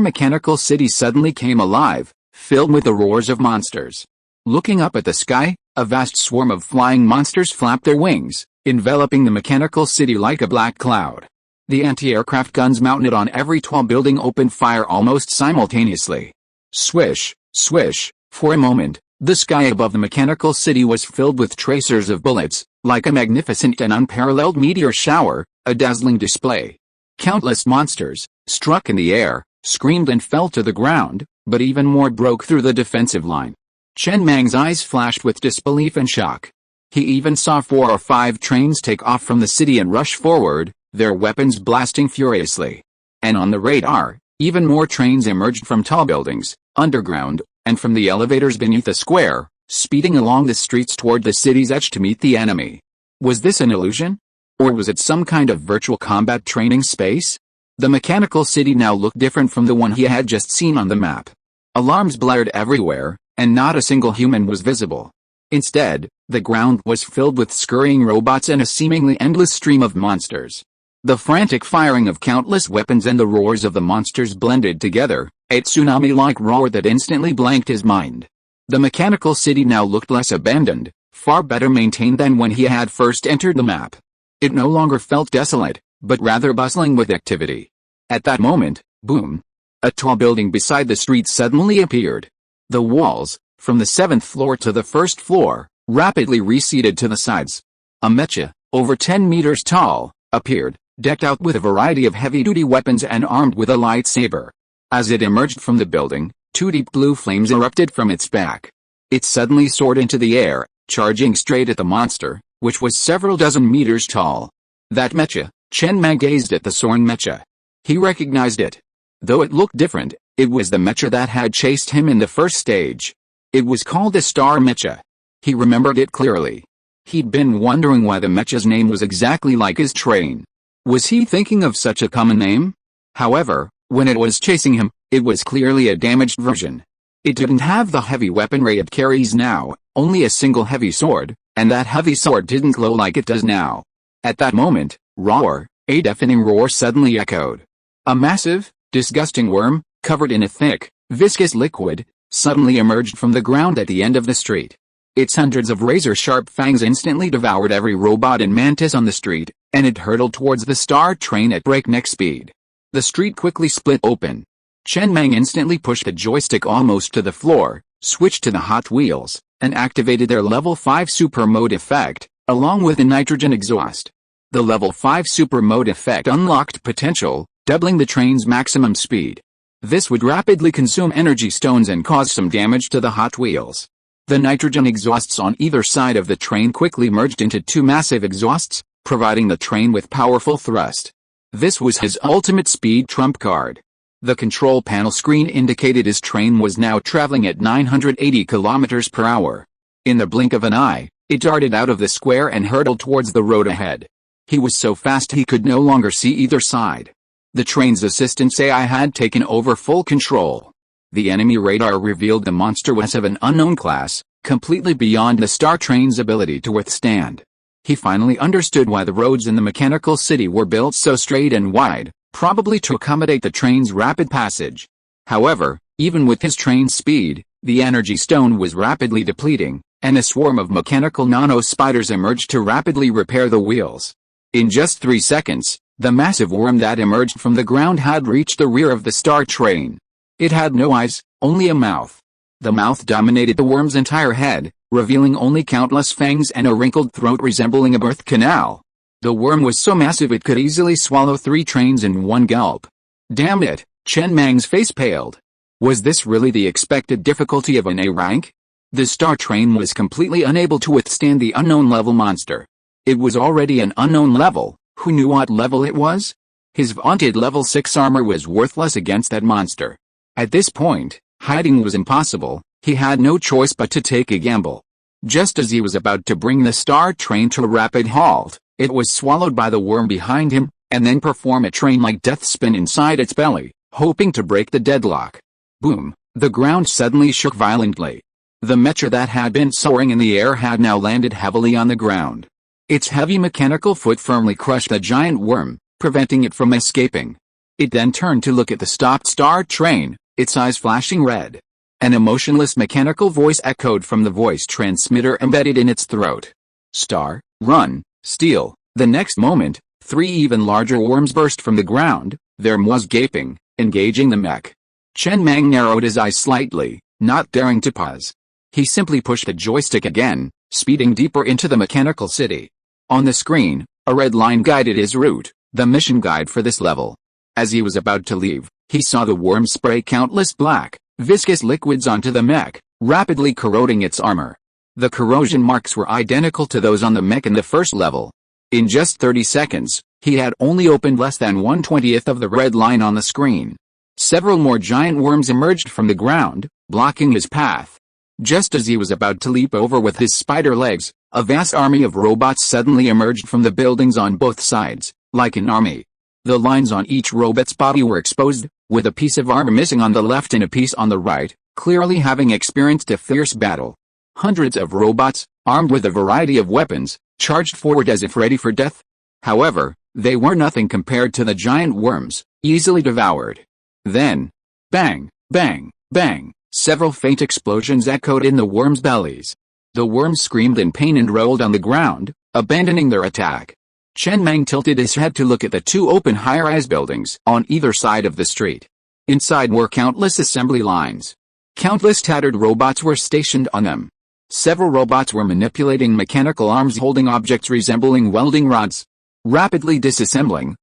mechanical city suddenly came alive, filled with the roars of monsters. Looking up at the sky, a vast swarm of flying monsters flapped their wings, enveloping the mechanical city like a black cloud. The anti-aircraft guns mounted on every tall building opened fire almost simultaneously. Swish, swish, for a moment, the sky above the mechanical city was filled with tracers of bullets, like a magnificent and unparalleled meteor shower, a dazzling display. Countless monsters, struck in the air, screamed and fell to the ground, but even more broke through the defensive line. Chen Mang's eyes flashed with disbelief and shock. He even saw 4 or 5 trains take off from the city and rush forward, their weapons blasting furiously. And on the radar, even more trains emerged from tall buildings, underground, and from the elevators beneath the square, speeding along the streets toward the city's edge to meet the enemy. Was this an illusion? Or was it some kind of virtual combat training space? The mechanical city now looked different from the one he had just seen on the map. Alarms blared everywhere, and not a single human was visible. Instead, the ground was filled with scurrying robots and a seemingly endless stream of monsters. The frantic firing of countless weapons and the roars of the monsters blended together, a tsunami-like roar that instantly blanked his mind. The mechanical city now looked less abandoned, far better maintained than when he had first entered the map. It no longer felt desolate, but rather bustling with activity. At that moment, boom! A tall building beside the street suddenly appeared. The walls, from the 7th floor to the 1st floor, rapidly receded to the sides. A mecha, over 10 meters tall, appeared, decked out with a variety of heavy-duty weapons and armed with a lightsaber. As it emerged from the building, 2 deep blue flames erupted from its back. It suddenly soared into the air, charging straight at the monster, which was several dozen meters tall. That mecha, Chen Mang gazed at the Sorn mecha. He recognized it. Though it looked different, it was the mecha that had chased him in the first stage. It was called the Star Mecha. He remembered it clearly. He'd been wondering why the mecha's name was exactly like his train. Was he thinking of such a common name? However, when it was chasing him, it was clearly a damaged version. It didn't have the heavy weaponry it carries now, only a single heavy sword, and that heavy sword didn't glow like it does now. At that moment, roar, a deafening roar suddenly echoed. A massive, disgusting worm, covered in a thick, viscous liquid, suddenly emerged from the ground at the end of the street. Its hundreds of razor-sharp fangs instantly devoured every robot and mantis on the street, and it hurtled towards the star train at breakneck speed. The street quickly split open. Chen Mang instantly pushed the joystick almost to the floor, switched to the Hot Wheels, and activated their Level 5 Super Mode effect, along with the nitrogen exhaust. The Level 5 Super Mode effect unlocked potential, doubling the train's maximum speed. This would rapidly consume energy stones and cause some damage to the Hot Wheels. The nitrogen exhausts on either side of the train quickly merged into 2 massive exhausts, providing the train with powerful thrust. This was his ultimate speed trump card. The control panel screen indicated his train was now traveling at 980 kilometers per hour. In the blink of an eye, it darted out of the square and hurtled towards the road ahead. He was so fast he could no longer see either side. The train's assistance AI had taken over full control. The enemy radar revealed the monster was of an unknown class, completely beyond the star train's ability to withstand. He finally understood why the roads in the mechanical city were built so straight and wide, probably to accommodate the train's rapid passage. However, even with his train's speed, the energy stone was rapidly depleting, and a swarm of mechanical nano-spiders emerged to rapidly repair the wheels. In just 3 seconds, the massive worm that emerged from the ground had reached the rear of the star train. It had no eyes, only a mouth. The mouth dominated the worm's entire head, revealing only countless fangs and a wrinkled throat resembling a birth canal. The worm was so massive it could easily swallow 3 trains in one gulp. Damn it, Chen Mang's face paled. Was this really the expected difficulty of an A rank? The star train was completely unable to withstand the unknown level monster. It was already an unknown level. Who knew what level it was? His vaunted level 6 armor was worthless against that monster. At this point, hiding was impossible. He had no choice but to take a gamble. Just as he was about to bring the star train to a rapid halt, it was swallowed by the worm behind him, and then perform a train-like death spin inside its belly, hoping to break the deadlock. Boom! The ground suddenly shook violently. The mecha that had been soaring in the air had now landed heavily on the ground. Its heavy mechanical foot firmly crushed the giant worm, preventing it from escaping. It then turned to look at the stopped star train, its eyes flashing red. An emotionless mechanical voice echoed from the voice transmitter embedded in its throat. Star, run, steal. The next moment, 3 even larger worms burst from the ground, their maws gaping, engaging the mech. Chen Mang narrowed his eyes slightly, not daring to pause. He simply pushed the joystick again, speeding deeper into the mechanical city. On the screen, a red line guided his route, the mission guide for this level. As he was about to leave, he saw the worm spray countless black, viscous liquids onto the mech, rapidly corroding its armor. The corrosion marks were identical to those on the mech in the first level. In just 30 seconds, he had only opened less than 1/20th of the red line on the screen. Several more giant worms emerged from the ground, blocking his path. Just as he was about to leap over with his spider legs, a vast army of robots suddenly emerged from the buildings on both sides, like an army. The lines on each robot's body were exposed, with a piece of armor missing on the left and a piece on the right, clearly having experienced a fierce battle. Hundreds of robots, armed with a variety of weapons, charged forward as if ready for death. However, they were nothing compared to the giant worms, easily devoured. Then, bang, bang, bang, several faint explosions echoed in the worms' bellies. The worms screamed in pain and rolled on the ground, abandoning their attack. Chen Mang tilted his head to look at the 2 open high-rise buildings on either side of the street. Inside were countless assembly lines. Countless tattered robots were stationed on them. Several robots were manipulating mechanical arms holding objects resembling welding rods. Rapidly disassembling,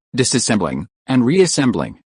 and reassembling.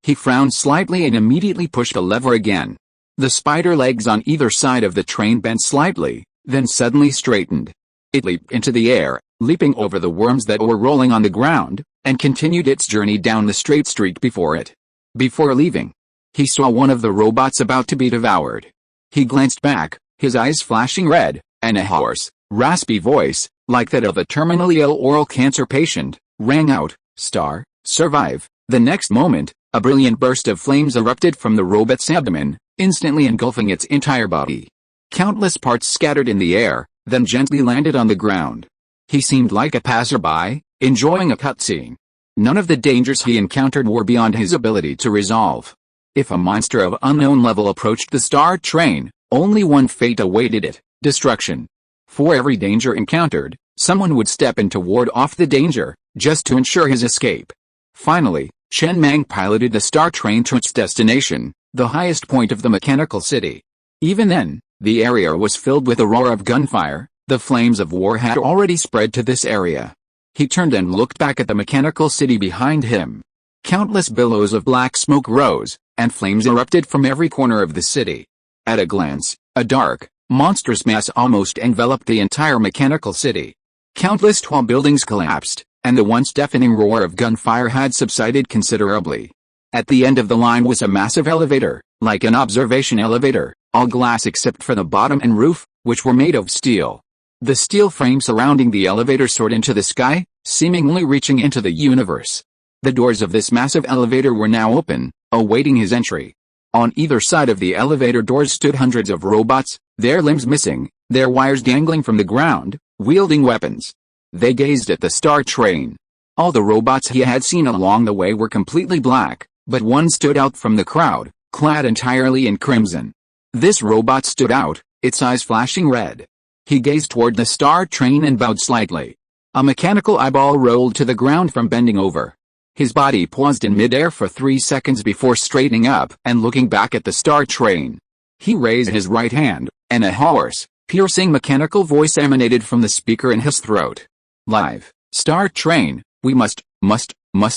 He frowned slightly and immediately pushed a lever again. The spider legs on either side of the train bent slightly, then suddenly straightened. It leaped into the air, leaping over the worms that were rolling on the ground, and continued its journey down the straight street before it. Before leaving, he saw one of the robots about to be devoured. He glanced back, his eyes flashing red, and a hoarse, raspy voice, like that of a terminally ill oral cancer patient, rang out, "Star, survive." The next moment, a brilliant burst of flames erupted from the robot's abdomen, instantly engulfing its entire body. Countless parts scattered in the air, then gently landed on the ground. He seemed like a passerby, enjoying a cutscene. None of the dangers he encountered were beyond his ability to resolve. If a monster of unknown level approached the star train, only one fate awaited it: destruction. For every danger encountered, someone would step in to ward off the danger, just to ensure his escape. Finally, Chen Mang piloted the star train to its destination, the highest point of the mechanical city. Even then, the area was filled with a roar of gunfire. The flames of war had already spread to this area. He turned and looked back at the mechanical city behind him. Countless billows of black smoke rose, and flames erupted from every corner of the city. At a glance, a dark, monstrous mass almost enveloped the entire mechanical city. Countless tall buildings collapsed, and the once deafening roar of gunfire had subsided considerably. At the end of the line was a massive elevator, like an observation elevator, all glass except for the bottom and roof, which were made of steel. The steel frame surrounding the elevator soared into the sky, seemingly reaching into the universe. The doors of this massive elevator were now open, awaiting his entry. On either side of the elevator doors stood hundreds of robots, their limbs missing, their wires dangling from the ground, wielding weapons. They gazed at the star train. All the robots he had seen along the way were completely black, but one stood out from the crowd, clad entirely in crimson. This robot stood out, its eyes flashing red. He gazed toward the star train and bowed slightly. A mechanical eyeball rolled to the ground from bending over. His body paused in midair for 3 seconds before straightening up and looking back at the star train. He raised his right hand, and a hoarse, piercing mechanical voice emanated from the speaker in his throat. "Live, star train, we must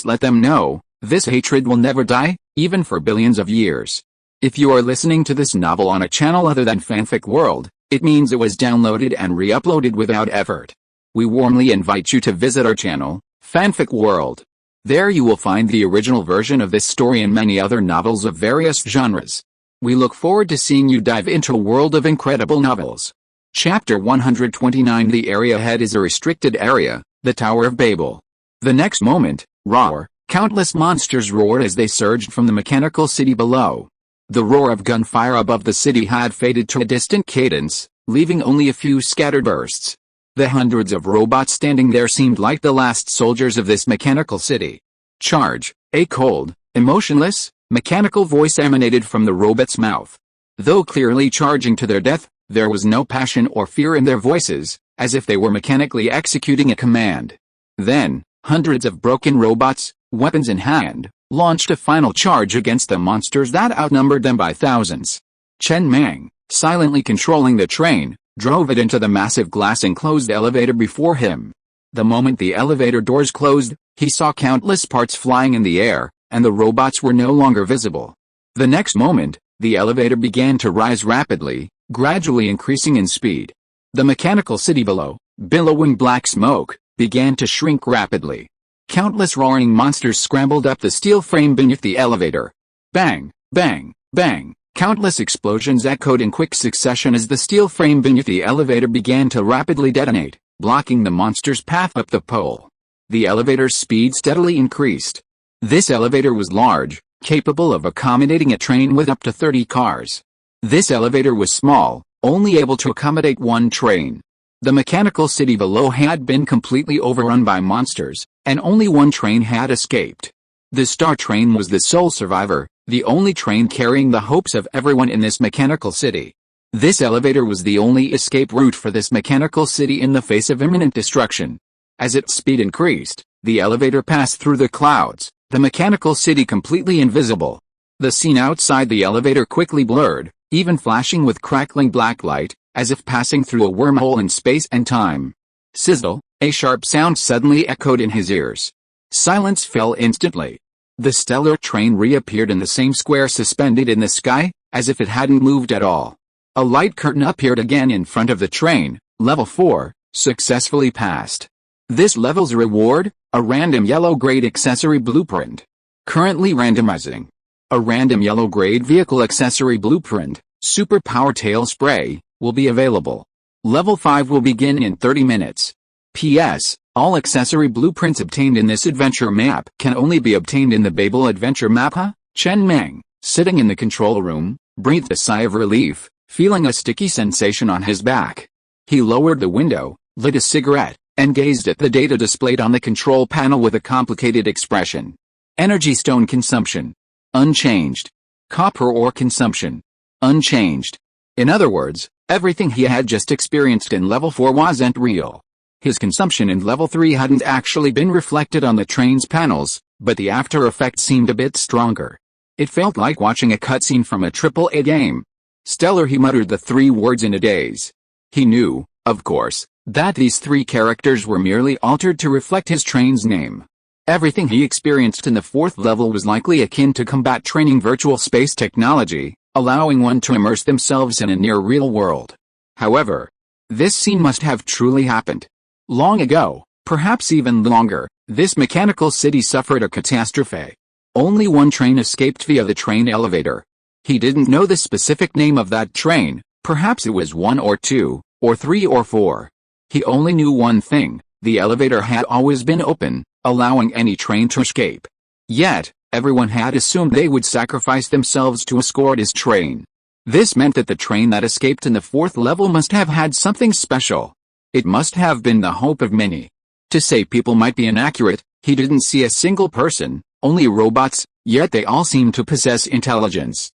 let them know, this hatred will never die, even for billions of years." If you are listening to this novel on a channel other than Fanfic World, it means it was downloaded and re-uploaded without effort. We warmly invite you to visit our channel, Fanfic World. There you will find the original version of this story and many other novels of various genres. We look forward to seeing you dive into a world of incredible novels. Chapter 129. The area ahead is a restricted area, the Tower of Babel. The next moment, roar, countless monsters roared as they surged from the mechanical city below. The roar of gunfire above the city had faded to a distant cadence, leaving only a few scattered bursts. The hundreds of robots standing there seemed like the last soldiers of this mechanical city. Charge! A cold, emotionless, mechanical voice emanated from the robot's mouth. Though clearly charging to their death, there was no passion or fear in their voices, as if they were mechanically executing a command. Then, hundreds of broken robots, weapons in hand, launched a final charge against the monsters that outnumbered them by thousands. Chen Mang, silently controlling the train, drove it into the massive glass-enclosed elevator before him. The moment the elevator doors closed, he saw countless parts flying in the air, and the robots were no longer visible. The next moment, the elevator began to rise rapidly, gradually increasing in speed. The mechanical city below, billowing black smoke, began to shrink rapidly. Countless roaring monsters scrambled up the steel frame beneath the elevator. Bang, bang, bang. Countless explosions echoed in quick succession as the steel frame beneath the elevator began to rapidly detonate, blocking the monster's path up the pole. The elevator's speed steadily increased. This elevator was large, capable of accommodating a train with up to 30 cars. This elevator was small, only able to accommodate one train. The mechanical city below had been completely overrun by monsters, and only one train had escaped. The Star Train was the sole survivor, the only train carrying the hopes of everyone in this mechanical city. This elevator was the only escape route for this mechanical city in the face of imminent destruction. As its speed increased, the elevator passed through the clouds, the mechanical city completely invisible. The scene outside the elevator quickly blurred, even flashing with crackling black light, as if passing through a wormhole in space and time. Sizzle, a sharp sound suddenly echoed in his ears. Silence fell instantly. The stellar train reappeared in the same square suspended in the sky, as if it hadn't moved at all. A light curtain appeared again in front of the train. Level 4, successfully passed. This level's reward, a random yellow-grade accessory blueprint. Currently randomizing. A random yellow-grade vehicle accessory blueprint, super power tail spray, will be available. Level 5 will begin in 30 minutes. P.S. All accessory blueprints obtained in this adventure map can only be obtained in the Babel adventure map. Chen Mang, sitting in the control room, breathed a sigh of relief, feeling a sticky sensation on his back. He lowered the window, lit a cigarette, and gazed at the data displayed on the control panel with a complicated expression. Energy stone consumption. Unchanged. Copper ore consumption. Unchanged. In other words, everything he had just experienced in level 4 wasn't real. His consumption in level 3 hadn't actually been reflected on the train's panels, but the after effect seemed a bit stronger. It felt like watching a cutscene from a AAA game. Stellar, he muttered the 3 words in a daze. He knew, of course, that these 3 characters were merely altered to reflect his train's name. Everything he experienced in the 4th level was likely akin to combat training virtual space technology, allowing one to immerse themselves in a near-real world. However, this scene must have truly happened. Long ago, perhaps even longer, this mechanical city suffered a catastrophe. Only one train escaped via the train elevator. He didn't know the specific name of that train, perhaps it was 1 or 2, or 3 or 4. He only knew one thing: the elevator had always been open, allowing any train to escape. Yet, everyone had assumed they would sacrifice themselves to escort his train. This meant that the train that escaped in the 4th level must have had something special. It must have been the hope of many. To say people might be inaccurate, he didn't see a single person, only robots, yet they all seemed to possess intelligence.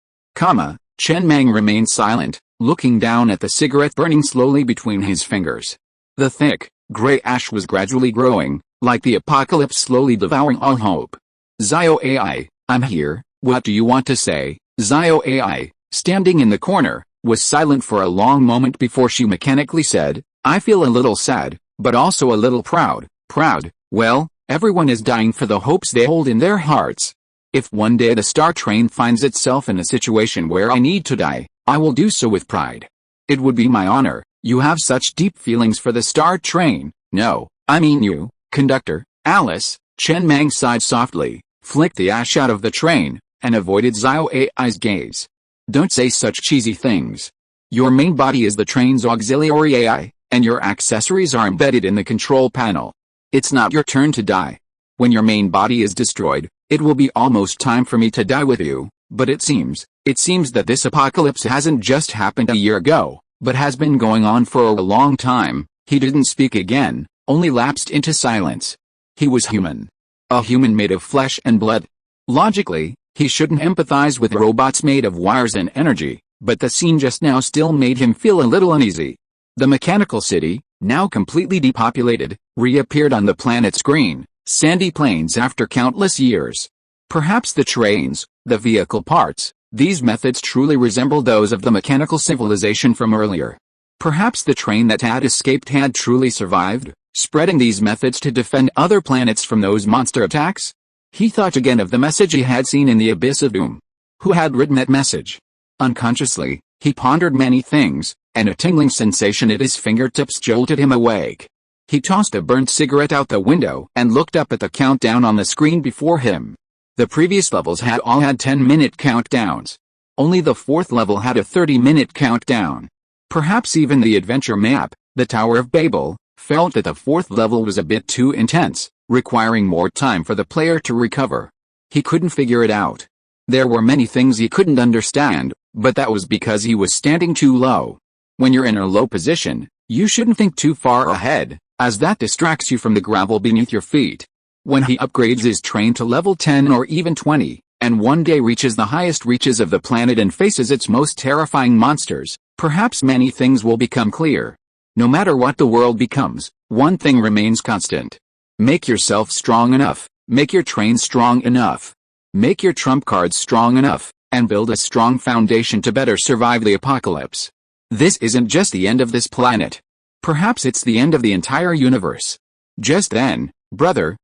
Chen Mang remained silent, looking down at the cigarette burning slowly between his fingers. The thick, gray ash was gradually growing, like the apocalypse slowly devouring all hope. Zio AI, I'm here, what do you want to say? Zio AI, standing in the corner, was silent for a long moment before she mechanically said, I feel a little sad, but also a little proud. Proud? Well, everyone is dying for the hopes they hold in their hearts. If one day the Star Train finds itself in a situation where I need to die, I will do so with pride. It would be my honor. You have such deep feelings for the Star Train. No, I mean you, conductor, Alice. Chen Mang sighed softly, flicked the ash out of the train, and avoided Zio AI's gaze. Don't say such cheesy things. Your main body is the train's auxiliary AI, and your accessories are embedded in the control panel. It's not your turn to die. When your main body is destroyed, it will be almost time for me to die with you, but it seems that this apocalypse hasn't just happened a year ago, but has been going on for a long time." He didn't speak again, only lapsed into silence. He was human. A human made of flesh and blood. Logically, he shouldn't empathize with robots made of wires and energy, but the scene just now still made him feel a little uneasy. The mechanical city, now completely depopulated, reappeared on the planet's screen, sandy plains after countless years. Perhaps the trains, the vehicle parts, these methods truly resemble those of the mechanical civilization from earlier. Perhaps the train that had escaped had truly survived, spreading these methods to defend other planets from those monster attacks? He thought again of the message he had seen in the Abyss of Doom. Who had written that message? Unconsciously, he pondered many things, and a tingling sensation at his fingertips jolted him awake. He tossed a burnt cigarette out the window and looked up at the countdown on the screen before him. The previous levels had all had 10-minute countdowns. Only the fourth level had a 30-minute countdown. Perhaps even the adventure map, the Tower of Babel, felt that the fourth level was a bit too intense, requiring more time for the player to recover. He couldn't figure it out. There were many things he couldn't understand, but that was because he was standing too low. When you're in a low position, you shouldn't think too far ahead, as that distracts you from the gravel beneath your feet. When he upgrades his train to level 10 or even 20, and one day reaches the highest reaches of the planet and faces its most terrifying monsters, perhaps many things will become clear. No matter what the world becomes, one thing remains constant. Make yourself strong enough, make your train strong enough, make your trump cards strong enough, and build a strong foundation to better survive the apocalypse. This isn't just the end of this planet. Perhaps it's the end of the entire universe. Just then, Brother,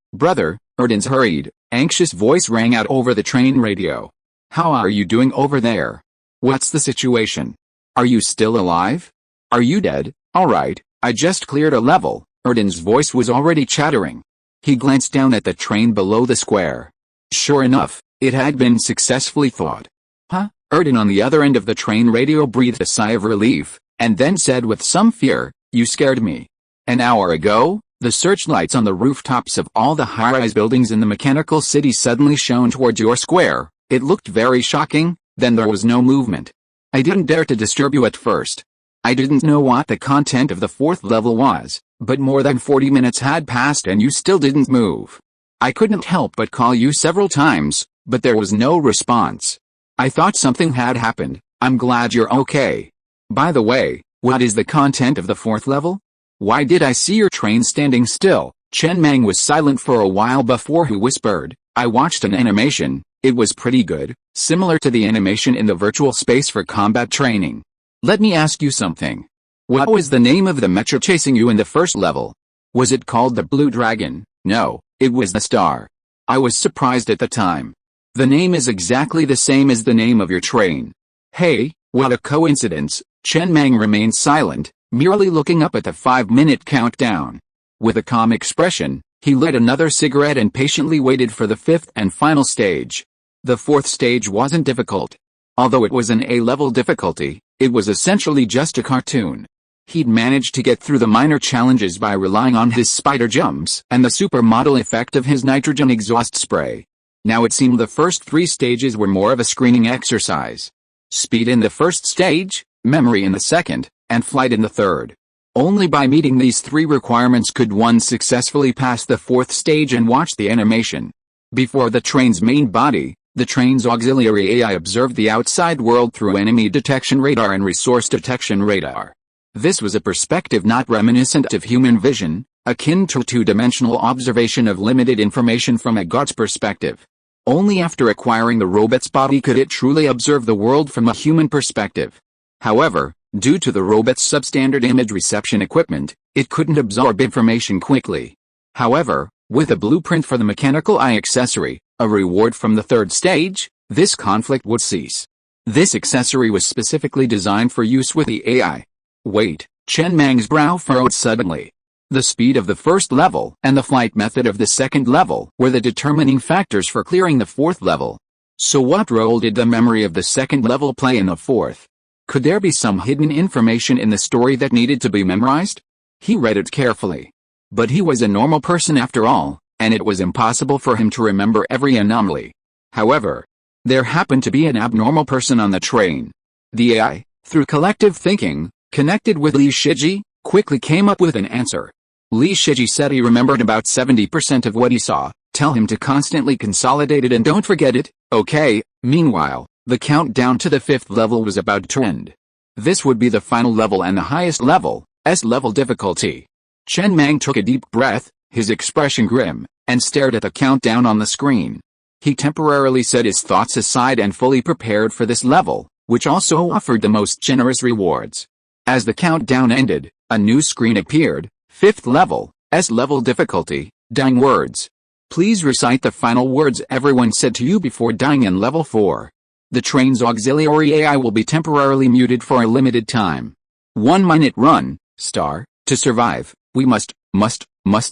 Erden's hurried, anxious voice rang out over the train radio. "How are you doing over there? What's the situation? Are you still alive? Are you dead? All right, I just cleared a level." Erden's voice was already chattering. He glanced down at the train below the square. Sure enough, it had been successfully thawed. "Huh?" Erden on the other end of the train radio breathed a sigh of relief, and then said with some fear, "You scared me. An hour ago, the searchlights on the rooftops of all the high-rise buildings in the mechanical city suddenly shone towards your square. It looked very shocking, then there was no movement. I didn't dare to disturb you at first. I didn't know what the content of the fourth level was, but more than 40 minutes had passed and you still didn't move. I couldn't help but call you several times, but there was no response. I thought something had happened. I'm glad you're okay. By the way, what is the content of the fourth level? Why did I see your train standing still?" Chen Mang was silent for a while before he whispered, "I watched an animation. It was pretty good, similar to the animation in the virtual space for combat training. Let me ask you something. What was the name of the mecha chasing you in the first level? Was it called the Blue Dragon?" "No, it was the Star. I was surprised at the time. The name is exactly the same as the name of your train." "Hey, what a coincidence." Chen Mang remained silent, merely looking up at the 5-minute countdown. With a calm expression, he lit another cigarette and patiently waited for the fifth and final stage. The fourth stage wasn't difficult. Although it was an A-level difficulty, it was essentially just a cartoon. He'd managed to get through the minor challenges by relying on his spider jumps and the supermodel effect of his nitrogen exhaust spray. Now it seemed the first 3 stages were more of a screening exercise. Speed in the first stage, memory in the second, and flight in the third. Only by meeting these 3 requirements could one successfully pass the fourth stage and watch the animation. Before the train's main body, the train's auxiliary AI observed the outside world through enemy detection radar and resource detection radar. This was a perspective not reminiscent of human vision, akin to two-dimensional observation of limited information from a god's perspective. Only after acquiring the robot's body could it truly observe the world from a human perspective. However, due to the robot's substandard image reception equipment, it couldn't absorb information quickly. However, with a blueprint for the mechanical eye accessory, a reward from the third stage, this conflict would cease. This accessory was specifically designed for use with the AI. Wait, Chen Mang's brow furrowed suddenly. The speed of the first level and the flight method of the second level were the determining factors for clearing the fourth level. So what role did the memory of the second level play in the fourth? Could there be some hidden information in the story that needed to be memorized? He read it carefully. But he was a normal person after all, and it was impossible for him to remember every anomaly. However, there happened to be an abnormal person on the train. The AI, through collective thinking, connected with Li Shiji, quickly came up with an answer. Li Shiji said he remembered about 70% of what he saw. Tell him to constantly consolidate it and don't forget it, okay? Meanwhile, the countdown to the 5th level was about to end. This would be the final level and the highest level, S-level difficulty. Chen Mang took a deep breath, his expression grim, and stared at the countdown on the screen. He temporarily set his thoughts aside and fully prepared for this level, which also offered the most generous rewards. As the countdown ended, a new screen appeared, 5th level, S-level difficulty, dying words. Please recite the final words everyone said to you before dying in level 4. The train's auxiliary AI will be temporarily muted for a limited time. 1 minute run, star, to survive, we must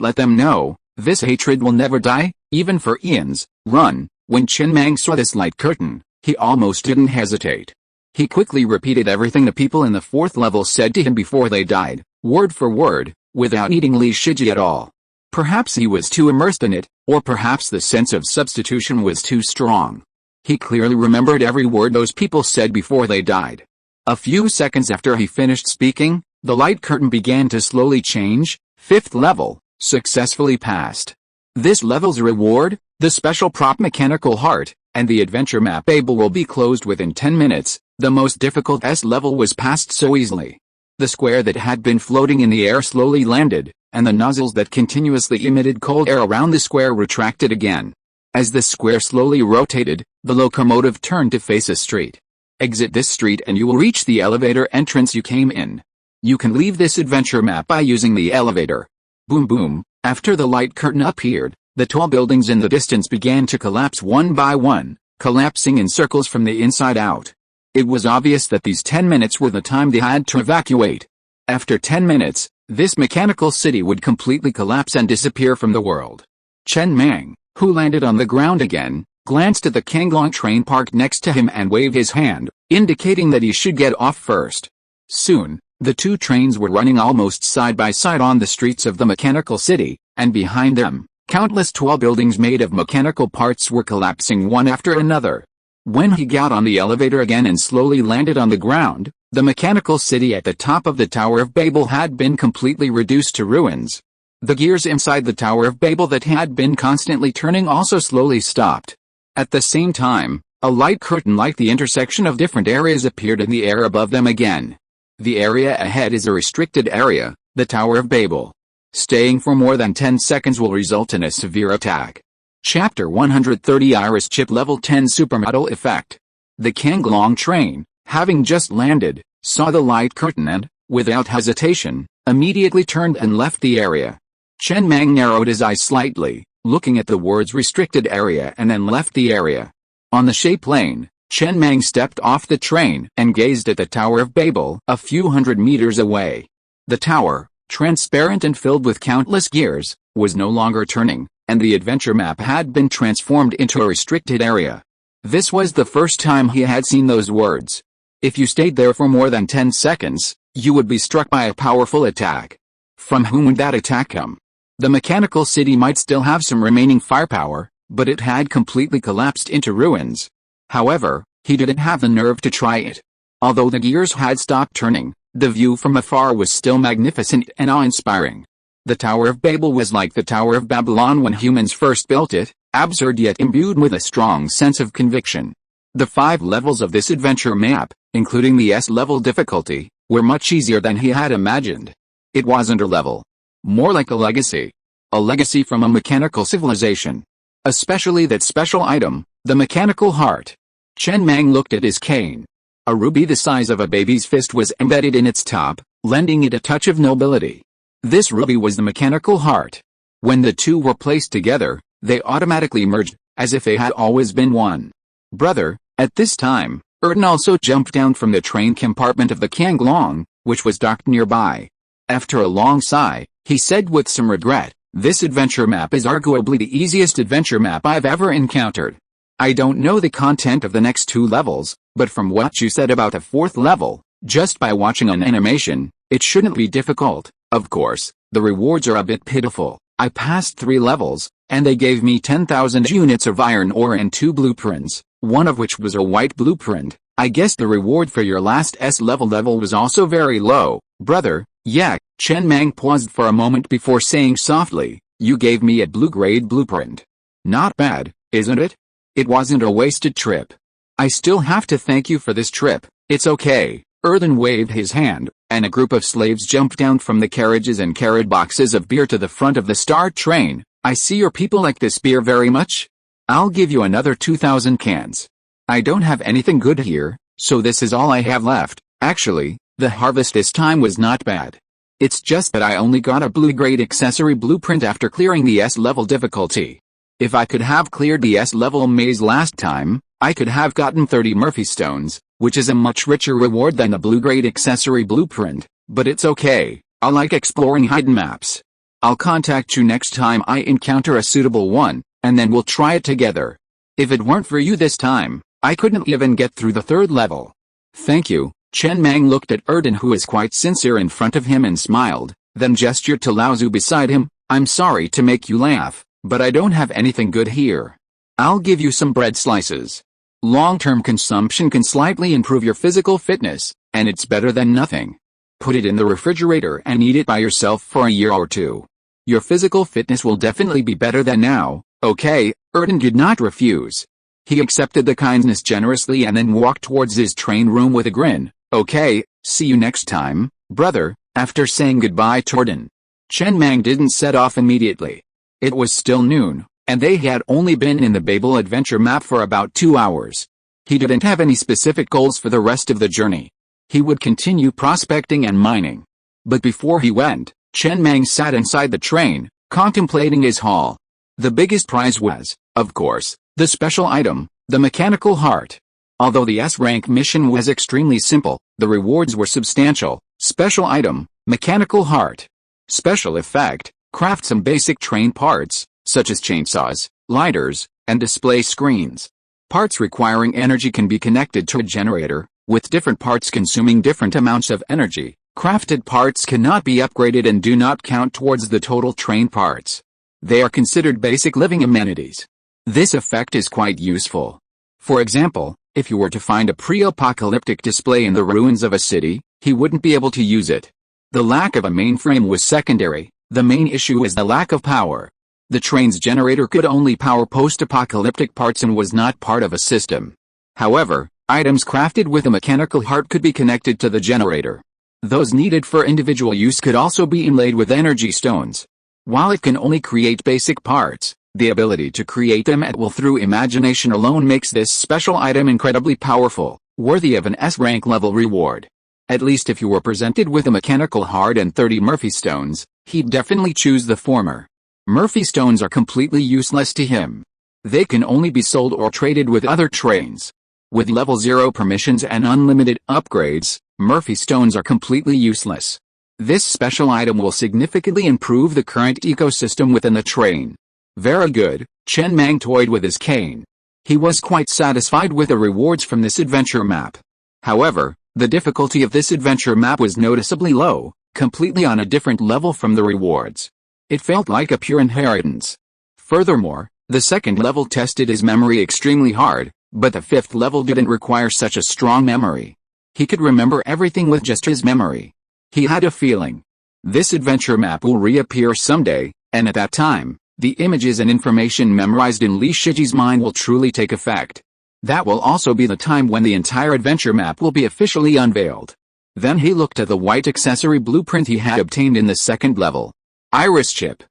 let them know, this hatred will never die, even for eons, run. When Chen Mang saw this light curtain, he almost didn't hesitate. He quickly repeated everything the people in the 4th level said to him before they died, word for word, without needing Li Shiji at all. Perhaps he was too immersed in it, or perhaps the sense of substitution was too strong. He clearly remembered every word those people said before they died. A few seconds after he finished speaking, the light curtain began to slowly change. 5th level, successfully passed. This level's reward, the special prop mechanical heart, and the adventure map able will be closed within 10 minutes. The most difficult S level was passed so easily. The square that had been floating in the air slowly landed, and the nozzles that continuously emitted cold air around the square retracted again. As the square slowly rotated, the locomotive turned to face a street. Exit this street and you will reach the elevator entrance you came in. You can leave this adventure map by using the elevator. Boom boom, after the light curtain appeared, the tall buildings in the distance began to collapse one by one, collapsing in circles from the inside out. It was obvious that these 10 minutes were the time they had to evacuate. After 10 minutes, this mechanical city would completely collapse and disappear from the world. Chen Mang, who landed on the ground again, glanced at the Kanglong train parked next to him and waved his hand, indicating that he should get off first. Soon, the two trains were running almost side by side on the streets of the mechanical city, and behind them, countless tall buildings made of mechanical parts were collapsing one after another. When he got on the elevator again and slowly landed on the ground, the mechanical city at the top of the Tower of Babel had been completely reduced to ruins. The gears inside the Tower of Babel that had been constantly turning also slowly stopped. At the same time, a light curtain like the intersection of different areas appeared in the air above them again. The area ahead is a restricted area, the Tower of Babel. Staying for more than 10 seconds will result in a severe attack. Chapter 130 Iris Chip Level 10 Supermodel Effect. The Kanglong train, having just landed, saw the light curtain and, without hesitation, immediately turned and left the area. Chen Mang narrowed his eyes slightly, looking at the words restricted area and then left the area. On the shape lane, Chen Mang stepped off the train and gazed at the Tower of Babel a few hundred meters away. The tower, transparent and filled with countless gears, was no longer turning, and the adventure map had been transformed into a restricted area. This was the first time he had seen those words. If you stayed there for more than 10 seconds, you would be struck by a powerful attack. From whom would that attack come? The mechanical city might still have some remaining firepower, but it had completely collapsed into ruins. However, he didn't have the nerve to try it. Although the gears had stopped turning, the view from afar was still magnificent and awe-inspiring. The Tower of Babel was like the Tower of Babylon when humans first built it, absurd yet imbued with a strong sense of conviction. The 5 levels of this adventure map, including the S-level difficulty, were much easier than he had imagined. It wasn't a level. More like a legacy. A legacy from a mechanical civilization. Especially that special item, the mechanical heart. Chen Mang looked at his cane. A ruby the size of a baby's fist was embedded in its top, lending it a touch of nobility. This ruby was the mechanical heart. When the two were placed together, they automatically merged, as if they had always been one. Brother, at this time, Erden also jumped down from the train compartment of the Kanglong, which was docked nearby. After a long sigh, he said with some regret, "This adventure map is arguably the easiest adventure map I've ever encountered. I don't know the content of the next 2 levels, but from what you said about the 4th level, just by watching an animation, it shouldn't be difficult. Of course, the rewards are a bit pitiful. I passed 3 levels, and they gave me 10,000 units of iron ore and 2 blueprints, one of which was a white blueprint. I guess the reward for your last S-level was also very low, brother. Yeah, Chen Mang paused for a moment before saying softly, you gave me a blue-grade blueprint. Not bad, isn't it? It wasn't a wasted trip. I still have to thank you for this trip. It's okay. Erden waved his hand, and a group of slaves jumped down from the carriages and carried boxes of beer to the front of the Star Train. I see your people like this beer very much. I'll give you another 2,000 cans. I don't have anything good here, so this is all I have left. Actually, the harvest this time was not bad. It's just that I only got a blue-grade accessory blueprint after clearing the S-level difficulty. If I could have cleared the S-level maze last time, I could have gotten 30 Murphy stones, which is a much richer reward than the blue-grade accessory blueprint, but it's okay. I like exploring hidden maps. I'll contact you next time I encounter a suitable one, and then we'll try it together. If it weren't for you this time, I couldn't even get through the 3rd level. Thank you. Chen Mang looked at Erden, who was quite sincere in front of him, and smiled, then gestured to Lao Zu beside him. I'm sorry to make you laugh, but I don't have anything good here. I'll give you some bread slices. Long-term consumption can slightly improve your physical fitness, and it's better than nothing. Put it in the refrigerator and eat it by yourself for a year or 2. Your physical fitness will definitely be better than now. Okay, Erden did not refuse. He accepted the kindness generously and then walked towards his train room with a grin. Okay, see you next time, brother. After saying goodbye to Erden, Chen Mang didn't set off immediately. It was still noon, and they had only been in the Babel adventure map for about 2 hours. He didn't have any specific goals for the rest of the journey. He would continue prospecting and mining. But before he went, Chen Mang sat inside the train, contemplating his haul. The biggest prize was, of course, the special item, the mechanical heart. Although the S-rank mission was extremely simple, the rewards were substantial. Special item, mechanical heart. Special effect, craft some basic train parts, such as chainsaws, lighters, and display screens. Parts requiring energy can be connected to a generator, with different parts consuming different amounts of energy. Crafted parts cannot be upgraded and do not count towards the total train parts. They are considered basic living amenities. This effect is quite useful. For example, if you were to find a pre-apocalyptic display in the ruins of a city, he wouldn't be able to use it. The lack of a mainframe was secondary. The main issue is the lack of power. The train's generator could only power post-apocalyptic parts and was not part of a system. However, items crafted with a mechanical heart could be connected to the generator. Those needed for individual use could also be inlaid with energy stones. While it can only create basic parts, the ability to create them at will through imagination alone makes this special item incredibly powerful, worthy of an S-rank level reward. At least if you were presented with a mechanical heart and 30 Murphy stones, he'd definitely choose the former. Murphy stones are completely useless to him. They can only be sold or traded with other trains. With level 0 permissions and unlimited upgrades, Murphy stones are completely useless. This special item will significantly improve the current ecosystem within the train. Very good. Chen Mang toyed with his cane. He was quite satisfied with the rewards from this adventure map. However, the difficulty of this adventure map was noticeably low, completely on a different level from the rewards. It felt like a pure inheritance. Furthermore, the 2nd level tested his memory extremely hard, but the 5th level didn't require such a strong memory. He could remember everything with just his memory. He had a feeling. This adventure map will reappear someday, and at that time, the images and information memorized in Li Shiji's mind will truly take effect. That will also be the time when the entire adventure map will be officially unveiled. Then he looked at the white accessory blueprint he had obtained in the 2nd level. Iris chip.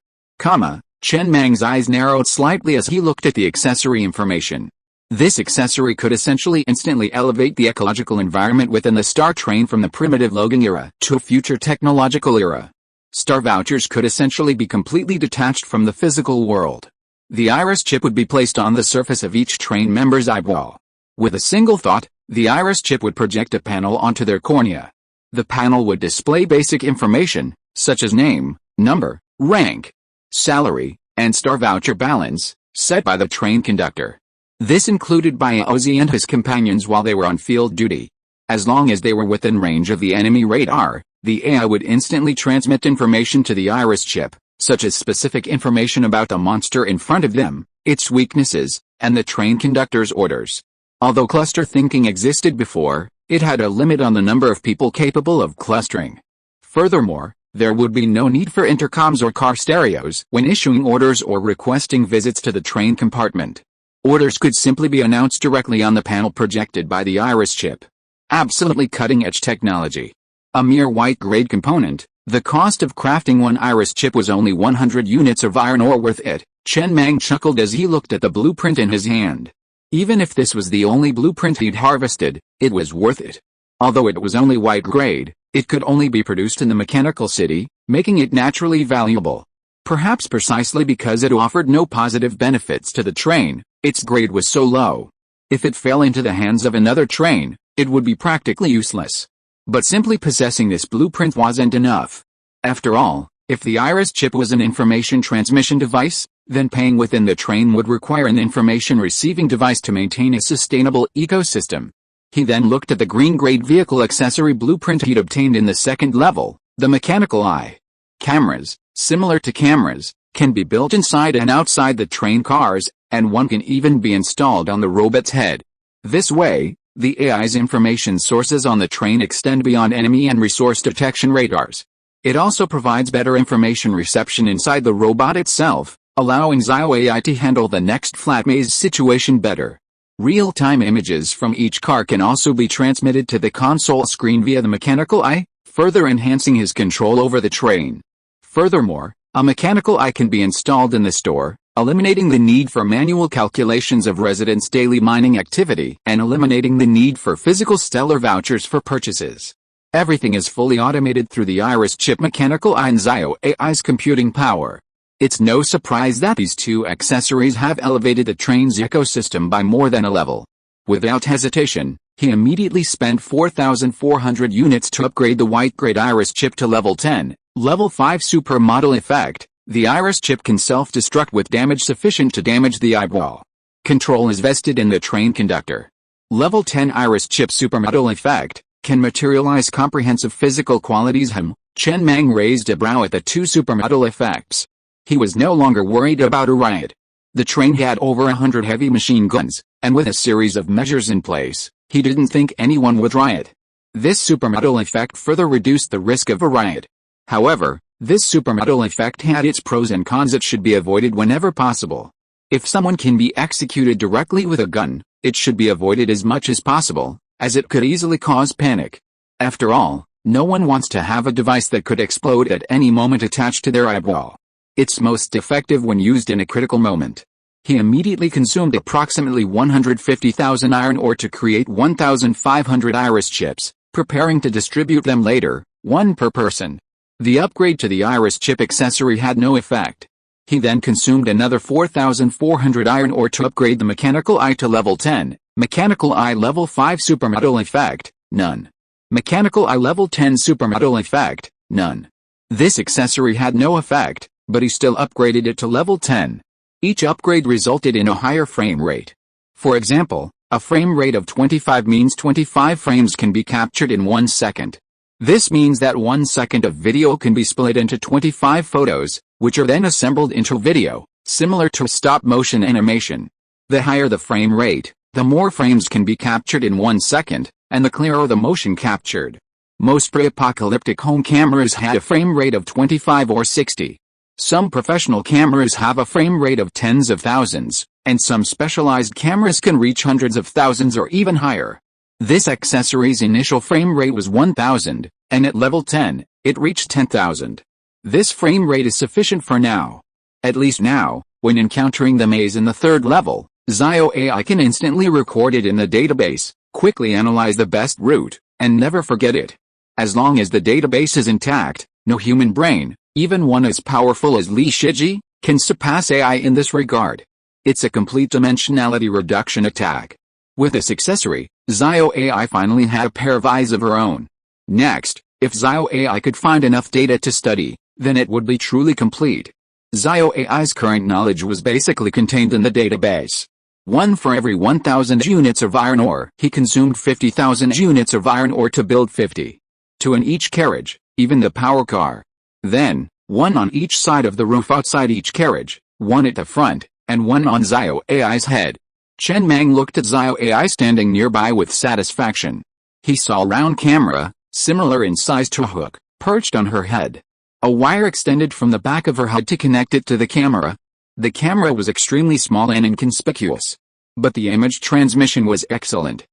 Chen Mang's eyes narrowed slightly as he looked at the accessory information. This accessory could essentially instantly elevate the ecological environment within the Star Train from the primitive logging era to a future technological era. Star vouchers could essentially be completely detached from the physical world. The iris chip would be placed on the surface of each train member's eyeball. With a single thought, the iris chip would project a panel onto their cornea. The panel would display basic information, such as name, number, rank, salary, and star voucher balance, set by the train conductor. This included by Ozzy and his companions while they were on field duty. As long as they were within range of the enemy radar, the AI would instantly transmit information to the iris chip, such as specific information about the monster in front of them, its weaknesses, and the train conductor's orders. Although cluster thinking existed before, it had a limit on the number of people capable of clustering. Furthermore, there would be no need for intercoms or car stereos when issuing orders or requesting visits to the train compartment. Orders could simply be announced directly on the panel projected by the iris chip. Absolutely cutting-edge technology. A mere white-grade component, the cost of crafting one iris chip was only 100 units of iron ore worth it. Chen Mang chuckled as he looked at the blueprint in his hand. Even if this was the only blueprint he'd harvested, it was worth it. Although it was only white-grade, it could only be produced in the mechanical city, making it naturally valuable. Perhaps precisely because it offered no positive benefits to the train, its grade was so low. If it fell into the hands of another train, it would be practically useless. But simply possessing this blueprint wasn't enough. After all, if the iris chip was an information transmission device, then paying within the train would require an information receiving device to maintain a sustainable ecosystem. He then looked at the green-grade vehicle accessory blueprint he'd obtained in the second level, the mechanical eye. Cameras, similar to cameras, can be built inside and outside the train cars, and one can even be installed on the robot's head. This way, the AI's information sources on the train extend beyond enemy and resource detection radars. It also provides better information reception inside the robot itself, allowing Zio AI to handle the next flat maze situation better. Real-time images from each car can also be transmitted to the console screen via the mechanical eye, further enhancing his control over the train. Furthermore, a mechanical eye can be installed in the store, eliminating the need for manual calculations of residents' daily mining activity and eliminating the need for physical stellar vouchers for purchases. Everything is fully automated through the iris chip mechanical eye and Zio AI's computing power. It's no surprise that these two accessories have elevated the train's ecosystem by more than a level. Without hesitation, he immediately spent 4,400 units to upgrade the white-grade iris chip to level 10, level 5 supermodel effect. The iris chip can self-destruct with damage sufficient to damage the eyeball. Control is vested in the train conductor. Level 10 iris chip supermodel effect can materialize comprehensive physical qualities. Chen Mang raised a brow at the two supermodel effects. He was no longer worried about a riot. The train had over 100 heavy machine guns, and with a series of measures in place, he didn't think anyone would riot. This supermodel effect further reduced the risk of a riot. However, this supermodel effect had its pros and cons. It should be avoided whenever possible. If someone can be executed directly with a gun, it should be avoided as much as possible, as it could easily cause panic. After all, no one wants to have a device that could explode at any moment attached to their eyeball. It's most effective when used in a critical moment. He immediately consumed approximately 150,000 iron ore to create 1,500 iris chips, preparing to distribute them later, one per person. The upgrade to the iris chip accessory had no effect. He then consumed another 4,400 iron ore to upgrade the mechanical eye to level 10, mechanical eye level 5 supermodel effect, none. Mechanical eye level 10 supermodel effect, none. This accessory had no effect, but he still upgraded it to level 10. Each upgrade resulted in a higher frame rate. For example, a frame rate of 25 means 25 frames can be captured in 1 second. This means that 1 second of video can be split into 25 photos, which are then assembled into video, similar to stop-motion animation. The higher the frame rate, the more frames can be captured in 1 second, and the clearer the motion captured. Most pre-apocalyptic home cameras had a frame rate of 25 or 60. Some professional cameras have a frame rate of tens of thousands, and some specialized cameras can reach hundreds of thousands or even higher. This accessory's initial frame rate was 1000, and at level 10, it reached 10,000. This frame rate is sufficient for now. At least now, when encountering the maze in the third level, Zio AI can instantly record it in the database, quickly analyze the best route, and never forget it. As long as the database is intact, no human brain, even one as powerful as Li Shiji, can surpass AI in this regard. It's a complete dimensionality reduction attack. With this accessory, Zio AI finally had a pair of eyes of her own. Next, if Zio AI could find enough data to study, then it would be truly complete. Zio AI's current knowledge was basically contained in the database. One for every 1,000 units of iron ore. He consumed 50,000 units of iron ore to build 50. To in each carriage, even the power car. Then, one on each side of the roof outside each carriage, one at the front, and one on Zio AI's head. Chen Mang looked at Zio AI standing nearby with satisfaction. He saw a round camera, similar in size to a hook, perched on her head. A wire extended from the back of her head to connect it to the camera. The camera was extremely small and inconspicuous, but the image transmission was excellent.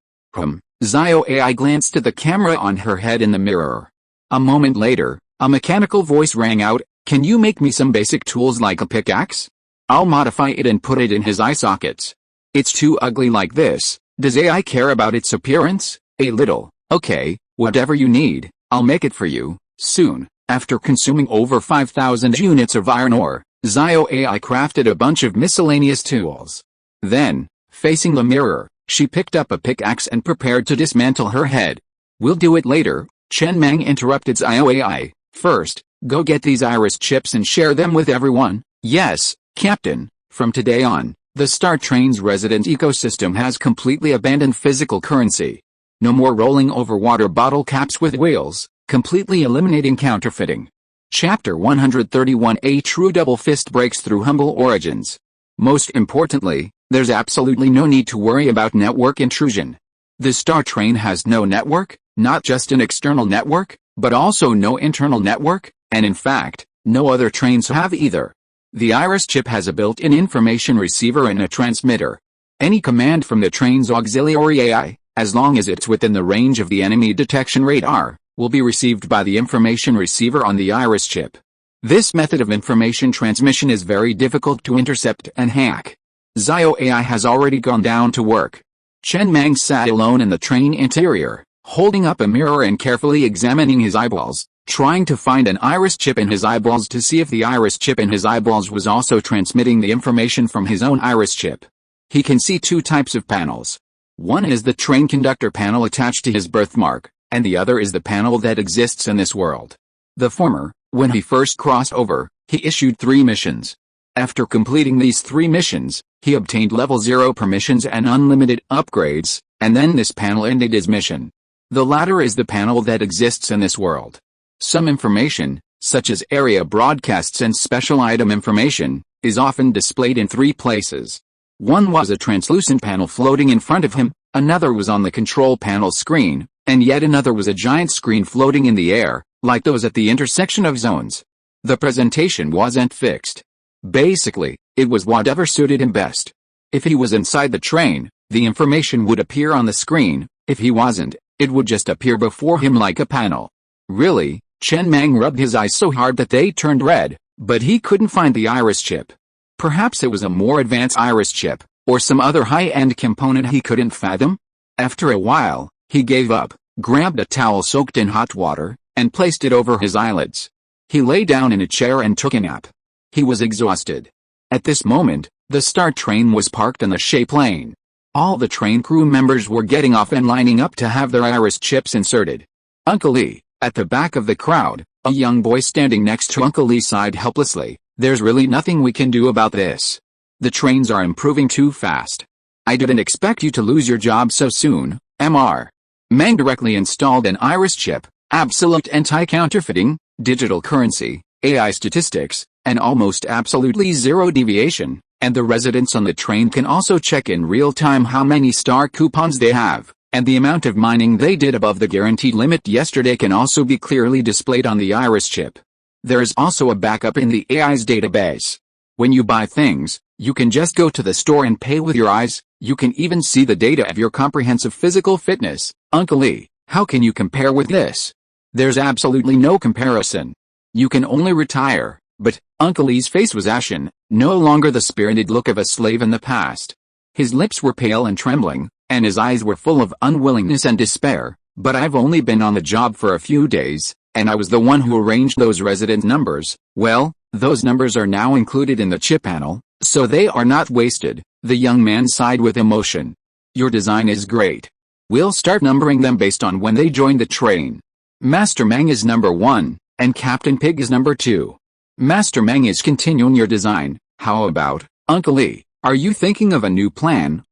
Zio AI glanced at the camera on her head in the mirror. A moment later, a mechanical voice rang out, "Can you make me some basic tools like a pickaxe? I'll modify it and put it in his eye sockets. It's too ugly like this." Does AI care about its appearance? A little. Okay, whatever you need, I'll make it for you, soon. After consuming over 5,000 units of iron ore, Zio AI crafted a bunch of miscellaneous tools. Then, facing the mirror, she picked up a pickaxe and prepared to dismantle her head. "We'll do it later," Chen Mang interrupted Zio AI. "First, go get these iris chips and share them with everyone." "Yes, Captain." From today on, the Star Train's resident ecosystem has completely abandoned physical currency. No more rolling over water bottle caps with wheels, completely eliminating counterfeiting. Chapter 131: A true double fist breaks through humble origins. Most importantly, there's absolutely no need to worry about network intrusion. The Star Train has no network, not just an external network, but also no internal network, and in fact, no other trains have either. The iris chip has a built-in information receiver and a transmitter. Any command from the train's auxiliary AI, as long as it's within the range of the enemy detection radar, will be received by the information receiver on the iris chip. This method of information transmission is very difficult to intercept and hack. Zio AI has already gone down to work. Chen Mang sat alone in the train interior, holding up a mirror and carefully examining his eyeballs, trying to find an iris chip in his eyeballs to see if the iris chip in his eyeballs was also transmitting the information from his own iris chip. He can see two types of panels. One is the train conductor panel attached to his birthmark, and the other is the panel that exists in this world. The former, when he first crossed over, he issued 3 missions. After completing these 3 missions, he obtained level 0 permissions and unlimited upgrades, and then this panel ended his mission. The latter is the panel that exists in this world. Some information, such as area broadcasts and special item information, is often displayed in 3 places. One was a translucent panel floating in front of him, another was on the control panel screen, and yet another was a giant screen floating in the air, like those at the intersection of zones. The presentation wasn't fixed. Basically, it was whatever suited him best. If he was inside the train, the information would appear on the screen. If he wasn't, it would just appear before him like a panel. Really, Chen Mang rubbed his eyes so hard that they turned red, but he couldn't find the iris chip. Perhaps it was a more advanced iris chip, or some other high-end component he couldn't fathom? After a while, he gave up, grabbed a towel soaked in hot water, and placed it over his eyelids. He lay down in a chair and took a nap. He was exhausted. At this moment, the Star Train was parked on the shape lane. All the train crew members were getting off and lining up to have their iris chips inserted. Uncle Lee, at the back of the crowd, a young boy standing next to Uncle Lee sighed helplessly. "There's really nothing we can do about this. The trains are improving too fast. I didn't expect you to lose your job so soon, Mr. Mang directly installed an iris chip, absolute anti-counterfeiting, digital currency, AI statistics, and almost absolutely zero deviation, and the residents on the train can also check in real time how many star coupons they have, and the amount of mining they did above the guaranteed limit yesterday can also be clearly displayed on the iris chip. There is also a backup in the AI's database. When you buy things, you can just go to the store and pay with your eyes. You can even see the data of your comprehensive physical fitness. Uncle Lee, how can you compare with this? There's absolutely no comparison. You can only retire." But Uncle Lee's face was ashen, no longer the spirited look of a slave in the past. His lips were pale and trembling, and his eyes were full of unwillingness and despair. "But I've only been on the job for a few days, and I was the one who arranged those resident numbers. Well, those numbers are now included in the chip panel, so they are not wasted." The young man sighed with emotion. "Your design is great. We'll start numbering them based on when they joined the train. Master Mang is number 1, and Captain Pig is number 2. Master Mang is continuing your design. How about, Uncle Lee, are you thinking of a new plan?"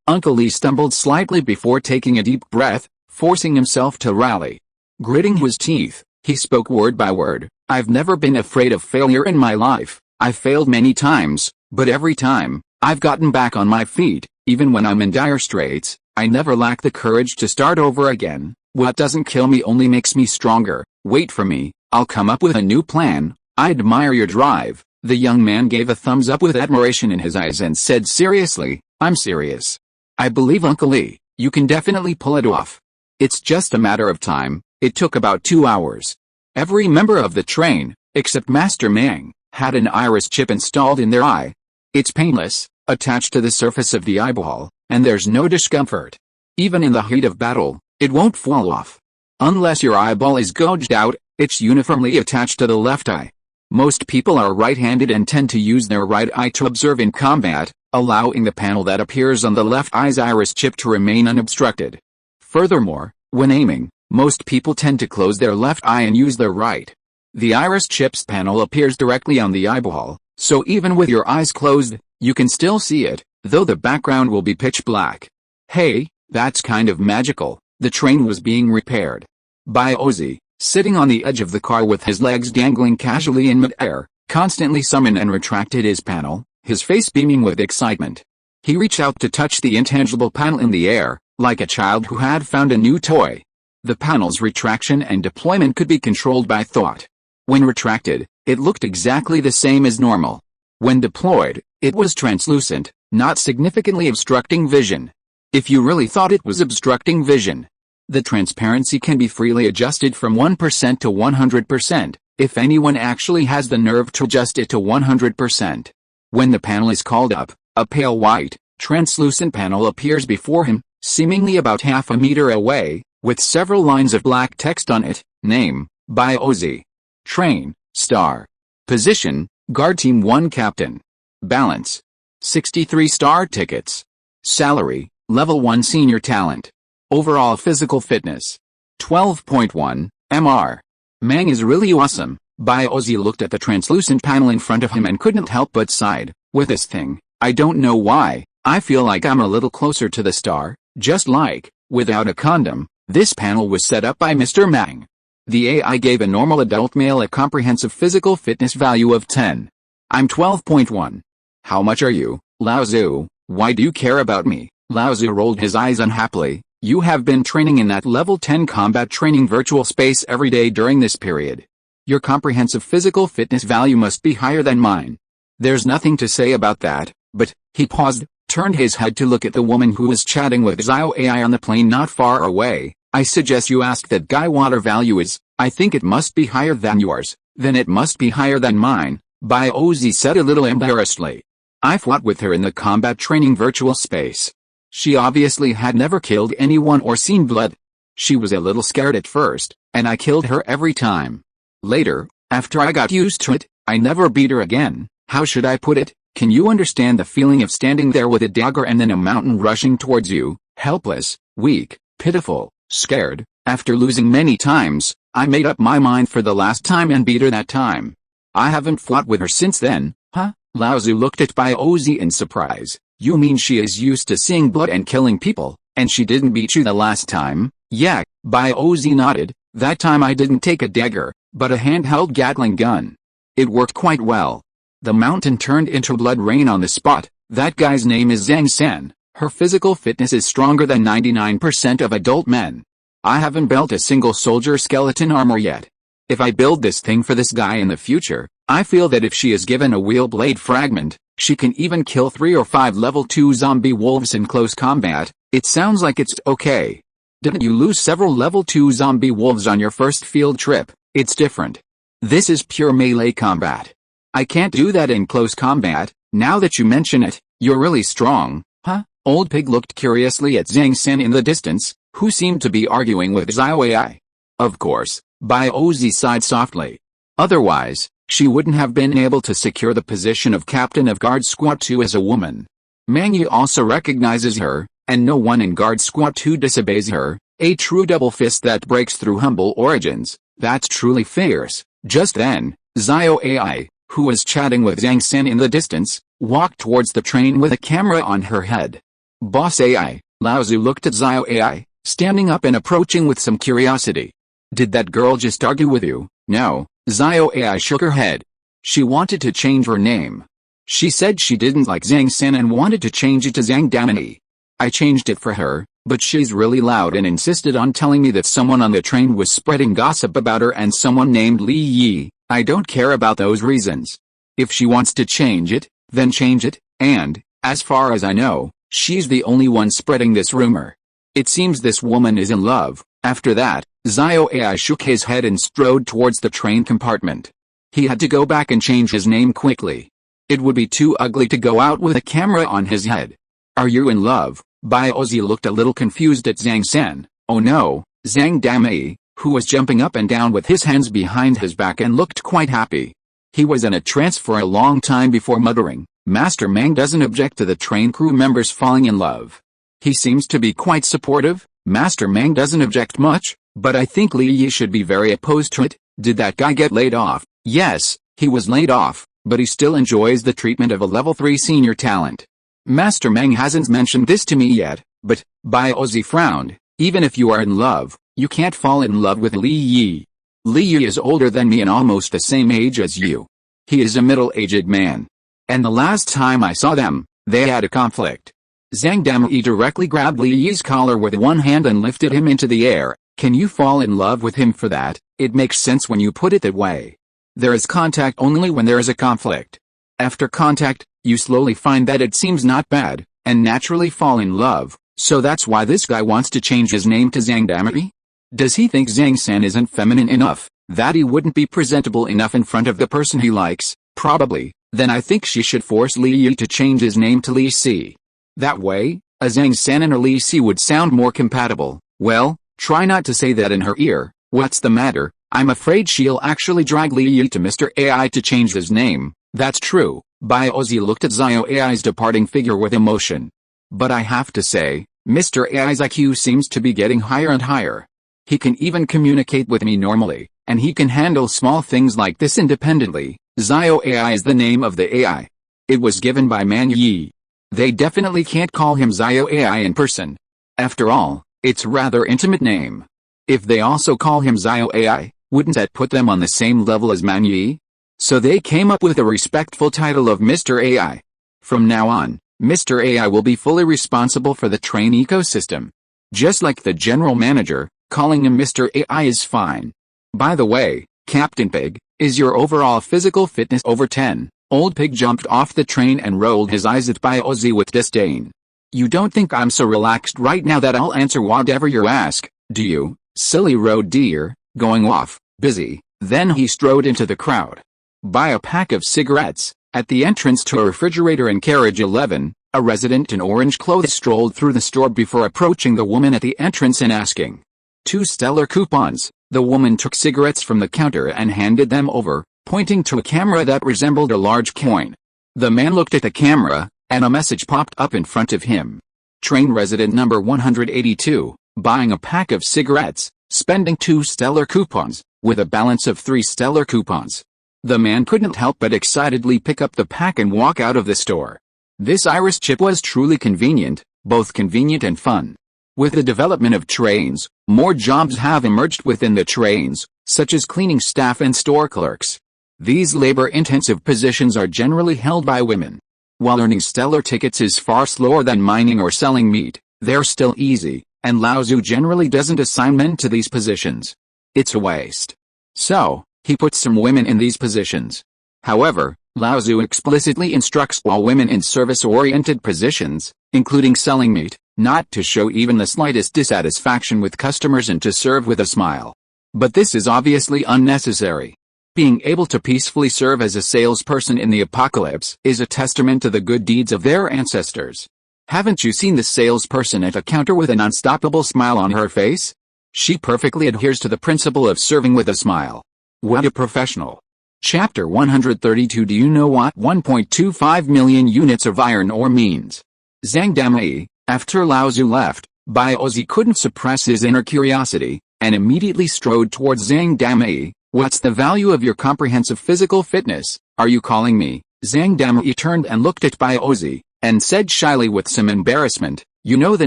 Uncle Lee stumbled slightly before taking a deep breath, forcing himself to rally. Gritting his teeth, He spoke word by word. I've never been afraid of failure in my life. I've failed many times, but every time, I've gotten back on my feet. Even when I'm in dire straits, I never lack the courage to start over again. What doesn't kill me only makes me stronger. Wait for me, I'll come up with a new plan. I admire your drive. The young man gave a thumbs up with admiration in his eyes and said seriously, I'm serious. I believe Uncle Lee, you can definitely pull it off. It's just a matter of time. It took about 2 hours. Every member of the train, except Master Mang, had an iris chip installed in their eye. It's painless, attached to the surface of the eyeball, and there's no discomfort. Even in the heat of battle, it won't fall off. Unless your eyeball is gouged out, it's uniformly attached to the left eye. Most people are right-handed and tend to use their right eye to observe in combat, allowing the panel that appears on the left eye's iris chip to remain unobstructed. Furthermore, when aiming, most people tend to close their left eye and use their right. The iris chip's panel appears directly on the eyeball, so even with your eyes closed, you can still see it, though the background will be pitch black. Hey, that's kind of magical. The train was being repaired. By Ozzy, sitting on the edge of the car with his legs dangling casually in mid-air, constantly summoned and retracted his panel, his face beaming with excitement. He reached out to touch the intangible panel in the air, like a child who had found a new toy. The panel's retraction and deployment could be controlled by thought. When retracted, it looked exactly the same as normal. When deployed, it was translucent, not significantly obstructing vision. If you really thought it was obstructing vision, the transparency can be freely adjusted from 1% to 100%, if anyone actually has the nerve to adjust it to 100%. When the panel is called up, a pale white, translucent panel appears before him, seemingly about half a meter away, with several lines of black text on it. Name, by Ozzy. Train, star. Position, Guard Team 1 Captain. Balance, 63 star tickets. Salary, Level 1 Senior Talent. Overall physical fitness, 12.1, MR. Mang is really awesome. By Ozzy looked at the translucent panel in front of him and couldn't help but sighed. With this thing, I don't know why, I feel like I'm a little closer to the star, just like, without a condom. This panel was set up by Mr. Mang. The AI gave a normal adult male a comprehensive physical fitness value of 10. I'm 12.1. How much are you, Lao Tzu? Why do you care about me? Lao Tzu rolled his eyes unhappily. You have been training in that level 10 combat training virtual space every day during this period. Your comprehensive physical fitness value must be higher than mine. There's nothing to say about that, but, he paused, turned his head to look at the woman who was chatting with Zio AI on the plane not far away. I suggest you ask that guy what her value is. I think it must be higher than yours. Then it must be higher than mine, By Ozzy said a little embarrassedly. I fought with her in the combat training virtual space. She obviously had never killed anyone or seen blood. She was a little scared at first, and I killed her every time. Later, after I got used to it, I never beat her again. How should I put it? Can you understand the feeling of standing there with a dagger and then a mountain rushing towards you, helpless, weak, pitiful, scared? After losing many times, I made up my mind for the last time and beat her that time. I haven't fought with her since then. Huh? Lao Tzu looked at Bai Ozi in surprise. You mean she is used to seeing blood and killing people, and she didn't beat you the last time? Yeah, Bai Ozi nodded. That time I didn't take a dagger, but a handheld Gatling gun. It worked quite well. The mountain turned into blood rain on the spot. That guy's name is Zhang San. Her physical fitness is stronger than 99% of adult men. I haven't built a single soldier skeleton armor yet. If I build this thing for this guy in the future, I feel that if she is given a wheel blade fragment, she can even kill 3 or 5 level 2 zombie wolves in close combat. It sounds like it's okay. Didn't you lose several level 2 zombie wolves on your first field trip? It's different. This is pure melee combat. I can't do that in close combat. Now that you mention it, you're really strong, huh? Old Pig looked curiously at Zhang Sen in the distance, who seemed to be arguing with Zhao AI. Of course, Bai Ozi sighed softly. Otherwise, she wouldn't have been able to secure the position of Captain of Guard Squad 2 as a woman. Mangi also recognizes her, and no one in Guard Squad 2 disobeys her, a true double fist that breaks through humble origins. That's truly fierce. Just then, Zio AI, who was chatting with Zhang Sen in the distance, walked towards the train with a camera on her head. Boss AI, Lao Tzu looked at Zio AI, standing up and approaching with some curiosity. Did that girl just argue with you? No, Zio AI shook her head. She wanted to change her name. She said she didn't like Zhang San and wanted to change it to Zhang Damini. I changed it for her, but she's really loud and insisted on telling me that someone on the train was spreading gossip about her and someone named Li Yi. I don't care about those reasons. If she wants to change it, then change it, and, as far as I know, she's the only one spreading this rumor. It seems this woman is in love. After that, Zio AI shook his head and strode towards the train compartment. He had to go back and change his name quickly. It would be too ugly to go out with a camera on his head. Are you in love? Biozi looked a little confused at Zhang San. Oh no, Zhang Damei, who was jumping up and down with his hands behind his back and looked quite happy. He was in a trance for a long time before muttering, Master Mang doesn't object to the train crew members falling in love. He seems to be quite supportive. Master Mang doesn't object much, but I think Li Yi should be very opposed to it. Did that guy get laid off? Yes, he was laid off, but he still enjoys the treatment of a level 3 senior talent. Master Mang hasn't mentioned this to me yet, but, Biozi frowned, even if you are in love, you can't fall in love with Li Yi. Li Yi is older than me and almost the same age as you. He is a middle-aged man. And the last time I saw them, they had a conflict. Zhang Damei directly grabbed Li Yi's collar with one hand and lifted him into the air. Can you fall in love with him for that? It makes sense when you put it that way. There is contact only when there is a conflict. After contact, you slowly find that it seems not bad, and naturally fall in love, so that's why this guy wants to change his name to Zhang Damei? Does he think Zhang San isn't feminine enough, that he wouldn't be presentable enough in front of the person he likes? Probably. Then I think she should force Li Yi to change his name to Li Si. That way, a Zhang San and a Li Si would sound more compatible. Well, try not to say that in her ear. What's the matter? I'm afraid she'll actually drag Li Yi to Mr. AI to change his name. That's true. Biozi looked at Zio AI's departing figure with emotion. But I have to say, Mr. AI's IQ seems to be getting higher and higher. He can even communicate with me normally, and he can handle small things like this independently. Zio AI is the name of the AI. It was given by Man Yi. They definitely can't call him Zio AI in person. After all, it's a rather intimate name. If they also call him Zio AI, wouldn't that put them on the same level as Man Yi? So they came up with a respectful title of Mr. AI. From now on, Mr. AI will be fully responsible for the train ecosystem. Just like the general manager, calling him Mr. AI is fine. By the way, Captain Pig, is your overall physical fitness over 10? Old Pig jumped off the train and rolled his eyes at Biozi with disdain. You don't think I'm so relaxed right now that I'll answer whatever you ask, do you, silly road deer? Going off, busy. Then he strode into the crowd. Buy a pack of cigarettes. At the entrance to a refrigerator in carriage 11, a resident in orange clothes strolled through the store before approaching the woman at the entrance and asking. 2 stellar coupons. The woman took cigarettes from the counter and handed them over, pointing to a camera that resembled a large coin. The man looked at the camera, and a message popped up in front of him. Train resident number 182, buying a pack of cigarettes, spending 2 stellar coupons, with a balance of 3 stellar coupons. The man couldn't help but excitedly pick up the pack and walk out of the store. This iris chip was truly convenient, both convenient and fun. With the development of trains, more jobs have emerged within the trains, such as cleaning staff and store clerks. These labor-intensive positions are generally held by women. While earning stellar tickets is far slower than mining or selling meat, they're still easy, and Lao Tzu generally doesn't assign men to these positions. It's a waste. So, he puts some women in these positions. However, Lao Tzu explicitly instructs all women in service-oriented positions, including selling meat, not to show even the slightest dissatisfaction with customers and to serve with a smile. But this is obviously unnecessary. Being able to peacefully serve as a salesperson in the apocalypse is a testament to the good deeds of their ancestors. Haven't you seen the salesperson at a counter with an unstoppable smile on her face? She perfectly adheres to the principle of serving with a smile. What a professional. Chapter 132. Do you know what 1.25 million units of iron ore means? Zhang Damei, after Lao Tzu left, Biozi couldn't suppress his inner curiosity, and immediately strode towards Zhang Damei. What's the value of your comprehensive physical fitness? Are you calling me? Zhang Damei turned and looked at Biozi, and said shyly with some embarrassment, you know the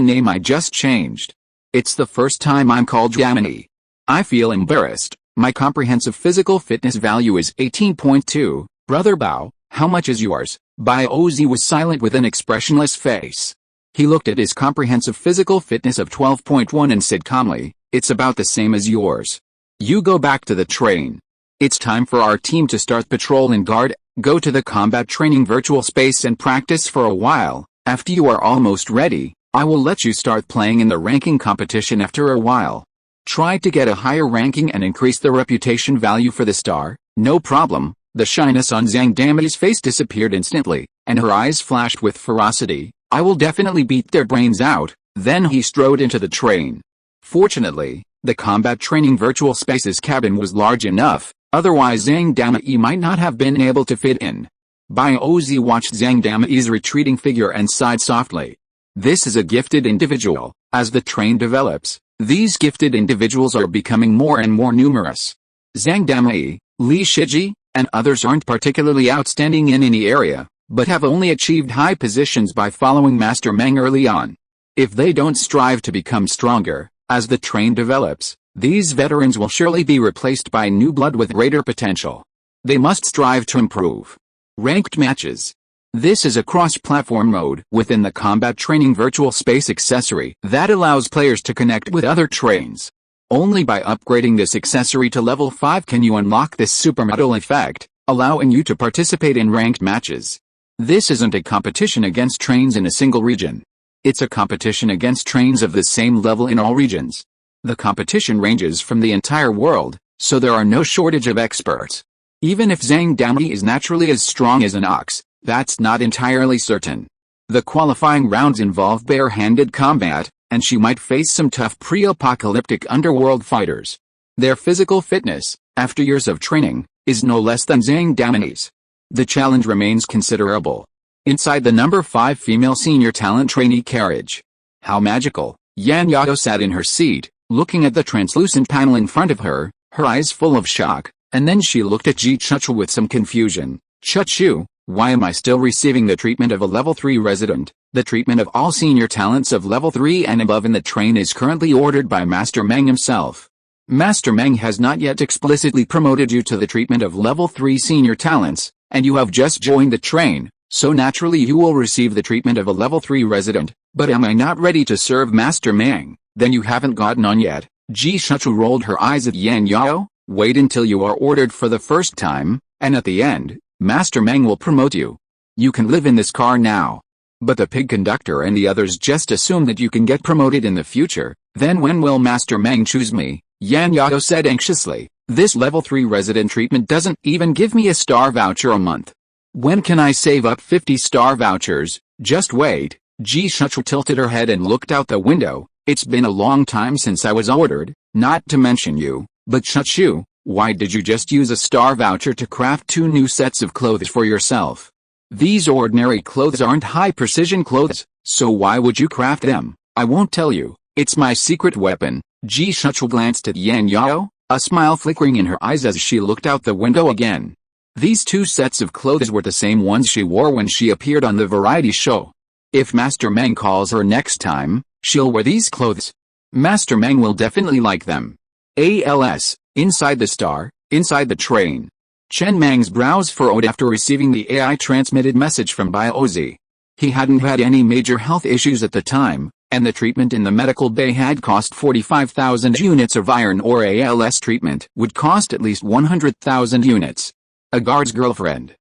name I just changed. It's the first time I'm called Damini. I feel embarrassed. My comprehensive physical fitness value is 18.2. Brother Bao, how much is yours? Bao was silent with an expressionless face. He looked at his comprehensive physical fitness of 12.1 and said calmly, it's about the same as yours. You go back to the train. It's time for our team to start patrol and guard. Go to the combat training virtual space and practice for a while. After you are almost ready, I will let you start playing in the ranking competition after a while. Try to get a higher ranking and increase the reputation value for the star. No problem. The shyness on Zhang Dami's face disappeared instantly, and her eyes flashed with ferocity. I will definitely beat their brains out. Then he strode into the train. Fortunately, the combat training virtual space's cabin was large enough, otherwise Zhang Dami might not have been able to fit in. Bao watched Zhang Dami's retreating figure and sighed softly. This is a gifted individual. As the train develops, these gifted individuals are becoming more and more numerous. Zhang Dami, Li Shiji, and others aren't particularly outstanding in any area, but have only achieved high positions by following Master Mang early on. If they don't strive to become stronger, as the train develops, these veterans will surely be replaced by new blood with greater potential. They must strive to improve. Ranked matches. This is a cross-platform mode within the combat training virtual space accessory that allows players to connect with other trains. Only by upgrading this accessory to level 5 can you unlock this supermodel effect, allowing you to participate in ranked matches. This isn't a competition against trains in a single region. It's a competition against trains of the same level in all regions. The competition ranges from the entire world, so there are no shortage of experts. Even if Zhang Dami is naturally as strong as an ox, that's not entirely certain. The qualifying rounds involve bare-handed combat, and she might face some tough pre-apocalyptic underworld fighters. Their physical fitness, after years of training, is no less than Zhang Dami's. The challenge remains considerable. Inside the number 5 female senior talent trainee carriage. How magical. Yan Yao sat in her seat, looking at the translucent panel in front of her, her eyes full of shock, and then she looked at Ji Chuchu with some confusion. Chuchu, why am I still receiving the treatment of a level 3 resident? The treatment of all senior talents of level 3 and above in the train is currently ordered by Master Mang himself. Master Mang has not yet explicitly promoted you to the treatment of level 3 senior talents, and you have just joined the train, so naturally you will receive the treatment of a level 3 resident. But am I not ready to serve Master Mang? Then you haven't gotten on yet. Ji Shuchu rolled her eyes at Yan Yao. Wait until you are ordered for the first time, and at the end, Master Mang will promote you. You can live in this car now. But the pig conductor and the others just assume that you can get promoted in the future. Then when will Master Mang choose me? Yan Yao said anxiously. This level 3 resident treatment doesn't even give me a star voucher a month. When can I save up 50 star vouchers? Just wait. Ji Shuchu tilted her head and looked out the window. It's been a long time since I was ordered, not to mention you. But Shuchu, why did you just use a star voucher to craft 2 new sets of clothes for yourself? These ordinary clothes aren't high-precision clothes, so why would you craft them? I won't tell you. It's my secret weapon. Ji Shuchu glanced at Yan Yao, a smile flickering in her eyes as she looked out the window again. These 2 sets of clothes were the same ones she wore when she appeared on the variety show. If Master Mang calls her next time, she'll wear these clothes. Master Mang will definitely like them. ALS, inside the star, inside the train. Chen Mang's brows furrowed after receiving the AI-transmitted message from Biozi. He hadn't had any major health issues at the time, and the treatment in the medical bay had cost 45,000 units of iron ore. ALS treatment would cost at least 100,000 units. A guard's girlfriend.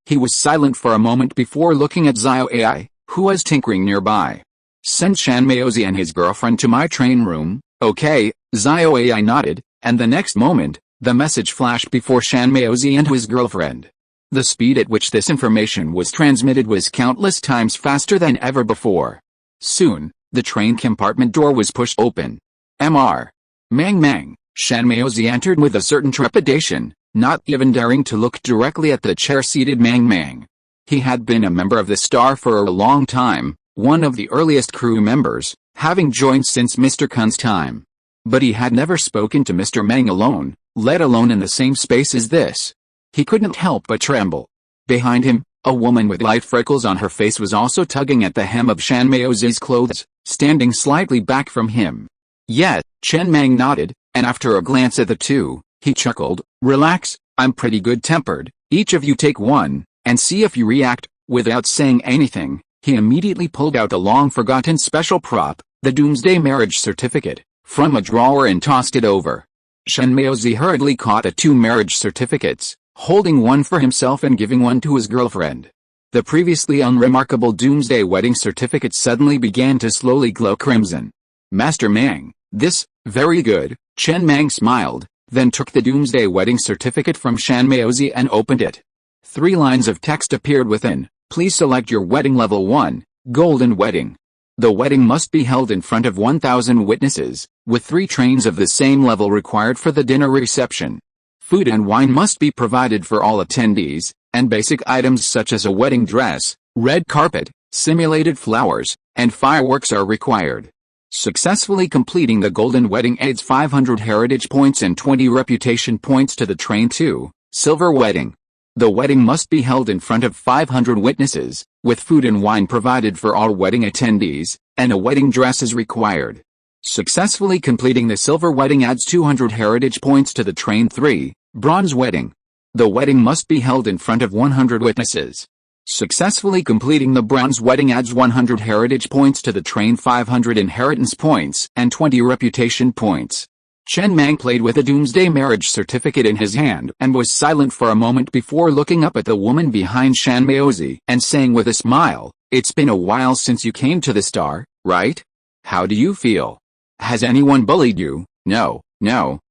He was silent for a moment before looking at Zio AI, who was tinkering nearby. Send Shan Maozi and his girlfriend to my train room. Okay, Zio AI nodded, and the next moment, the message flashed before Shan Maozi and his girlfriend. The speed at which this information was transmitted was countless times faster than ever before. Soon, the train compartment door was pushed open. Mr. Mang, Shan Maozi entered with a certain trepidation, not even daring to look directly at the chair-seated Mang. He had been a member of the Star for a long time, one of the earliest crew members, having joined since Mr. Kun's time. But he had never spoken to Mr. Mang alone, let alone in the same space as this. He couldn't help but tremble. Behind him, a woman with light freckles on her face was also tugging at the hem of Shan Maozi's clothes, standing slightly back from him. Yet, Chen Mang nodded, And after a glance at the two, he chuckled, "Relax, I'm pretty good-tempered, each of you take one, and see if you react." Without saying anything, he immediately pulled out the long-forgotten special prop, the Doomsday marriage certificate, from a drawer and tossed it over. Chen Mang hurriedly caught the two marriage certificates, holding one for himself and giving one to his girlfriend. The previously unremarkable Doomsday wedding certificate suddenly began to slowly glow crimson. "Master Mang, this, very good," Chen Mang smiled, then took the Doomsday wedding certificate from Chen Mang and opened it. 3 lines of text appeared within. "Please select your wedding level 1, golden wedding. The wedding must be held in front of 1,000 witnesses, with 3 trains of the same level required for the dinner reception. Food and wine must be provided for all attendees, and basic items such as a wedding dress, red carpet, simulated flowers, and fireworks are required. Successfully completing the golden wedding adds 500 heritage points and 20 reputation points to the train 2, silver wedding. The wedding must be held in front of 500 witnesses, with food and wine provided for all wedding attendees, and a wedding dress is required. Successfully completing the silver wedding adds 200 heritage points to the train 3, bronze wedding. The wedding must be held in front of 100 witnesses. Successfully completing the bronze wedding adds 100 heritage points to the train, 500 inheritance points, and 20 reputation points. Chen Mang played with a Doomsday marriage certificate in his hand and was silent for a moment before looking up at the woman behind Chen Mang and saying with a smile, "It's been a while since you came to the star, right? How do you feel? Has anyone bullied you?" No.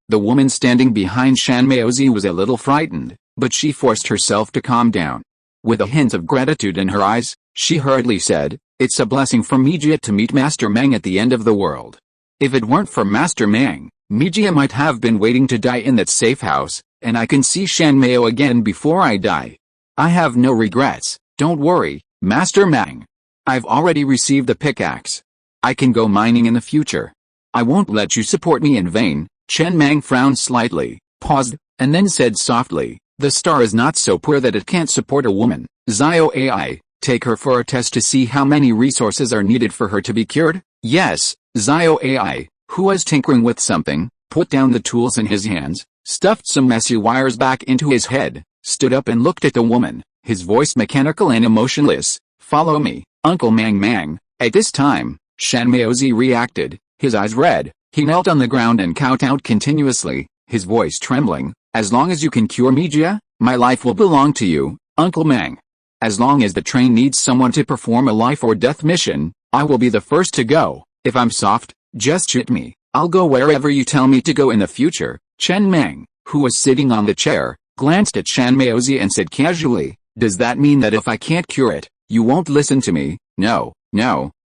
The woman standing behind Chen Mang was a little frightened, but she forced herself to calm down. With a hint of gratitude in her eyes, she hurriedly said, "It's a blessing for Mijia to meet Master Mang at the end of the world. If it weren't for Master Mang, Mijia might have been waiting to die in that safe house, and I can see Chen Mang again before I die. I have no regrets, don't worry, Master Mang. I've already received the pickaxe. I can go mining in the future. I won't let you support me in vain." Chen Mang frowned slightly, paused, and then said softly, "The star is not so poor that it can't support a woman. Zio AI, take her for a test to see how many resources are needed for her to be cured." "Yes." Zio AI, who was tinkering with something, put down the tools in his hands, stuffed some messy wires back into his head, stood up and looked at the woman, his voice mechanical and emotionless. "Follow me, Uncle Mang." At this time, Chen Mang reacted, his eyes red. He knelt on the ground and kowtowed continuously, his voice trembling. "As long as you can cure Mijia, my life will belong to you, Uncle Mang. As long as the train needs someone to perform a life or death mission, I will be the first to go. If I'm soft, just shoot me. I'll go wherever you tell me to go in the future." Chen Mang, who was sitting on the chair, glanced at Chen Mang and said casually, "Does that mean that if I can't cure it, you won't listen to me?" No,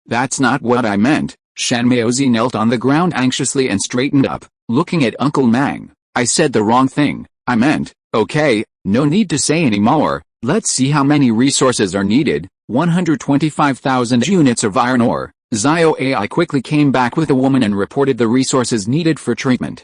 that's not what I meant." Chen Mang knelt on the ground anxiously and straightened up, looking at Uncle Mang. "I said the wrong thing. I meant, okay, no need to say any more. Let's see how many resources are needed." 125,000 units of iron ore. Zio AI quickly came back with a woman and reported the resources needed for treatment.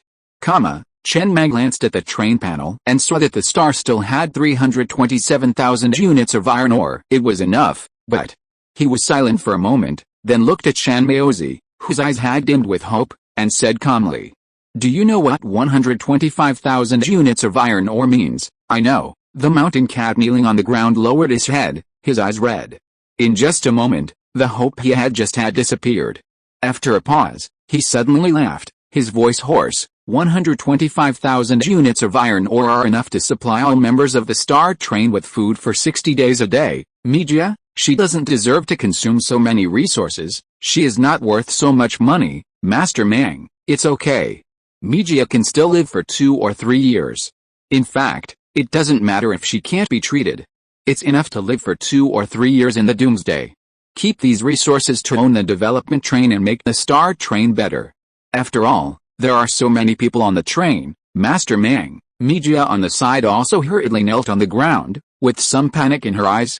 Chen Mang glanced at the train panel and saw that the star still had 327,000 units of iron ore. It was enough, but... He was silent for a moment, then looked at Chen Mang, whose eyes had dimmed with hope, and said calmly, "Do you know what 125,000 units of iron ore means?" "I know." The mountain cat kneeling on the ground lowered his head, his eyes red. In just a moment, the hope he had just had disappeared. After a pause, he suddenly laughed, his voice hoarse. 125,000 units of iron ore are enough to supply all members of the Star Train with food for 60 days a day. Mijia, she doesn't deserve to consume so many resources. She is not worth so much money. Master Mang, it's okay. Mijia can still live for 2 or 3 years. In fact, it doesn't matter if she can't be treated. It's enough to live for 2 or 3 years in the Doomsday. Keep these resources to own the development train and make the Star Train better. After all, there are so many people on the train. Master Mang. Mijia on the side also hurriedly knelt on the ground, with some panic in her eyes.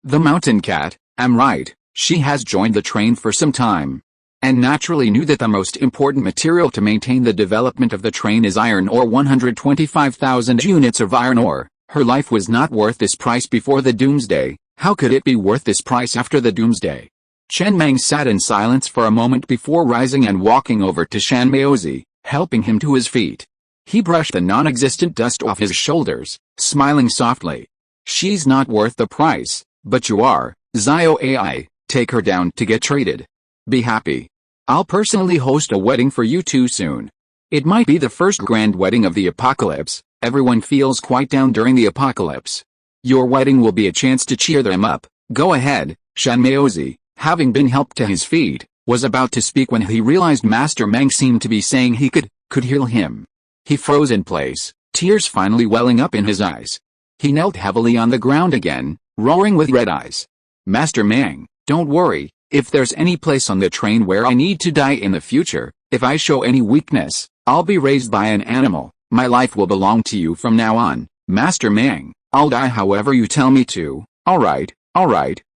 The mountain cat, I'm right, she has joined the train for some time. And naturally knew that the most important material to maintain the development of the train is iron ore. 125,000 units of iron ore. Her life was not worth this price before the Doomsday. How could it be worth this price after the Doomsday? Chen Mang sat in silence for a moment before rising and walking over to Chen Mang. helping him to his feet. He brushed the non-existent dust off his shoulders, smiling softly. She's not worth the price, but you are, Zio AI, take her down to get traded. Be happy. I'll personally host a wedding for you two soon. It might be the first grand wedding of the apocalypse. Everyone feels quite down during the apocalypse. Your wedding will be a chance to cheer them up. Go ahead. Chen Mang, having been helped to his feet, was about to speak when he realized Master Mang seemed to be saying he could heal him. He froze in place, tears finally welling up in his eyes. He knelt heavily on the ground again, roaring with red eyes. Master Mang, don't worry, if there's any place on the train where I need to die in the future, if I show any weakness, I'll be raised by an animal. My life will belong to you from now on, Master Mang. I'll die however you tell me to. Alright.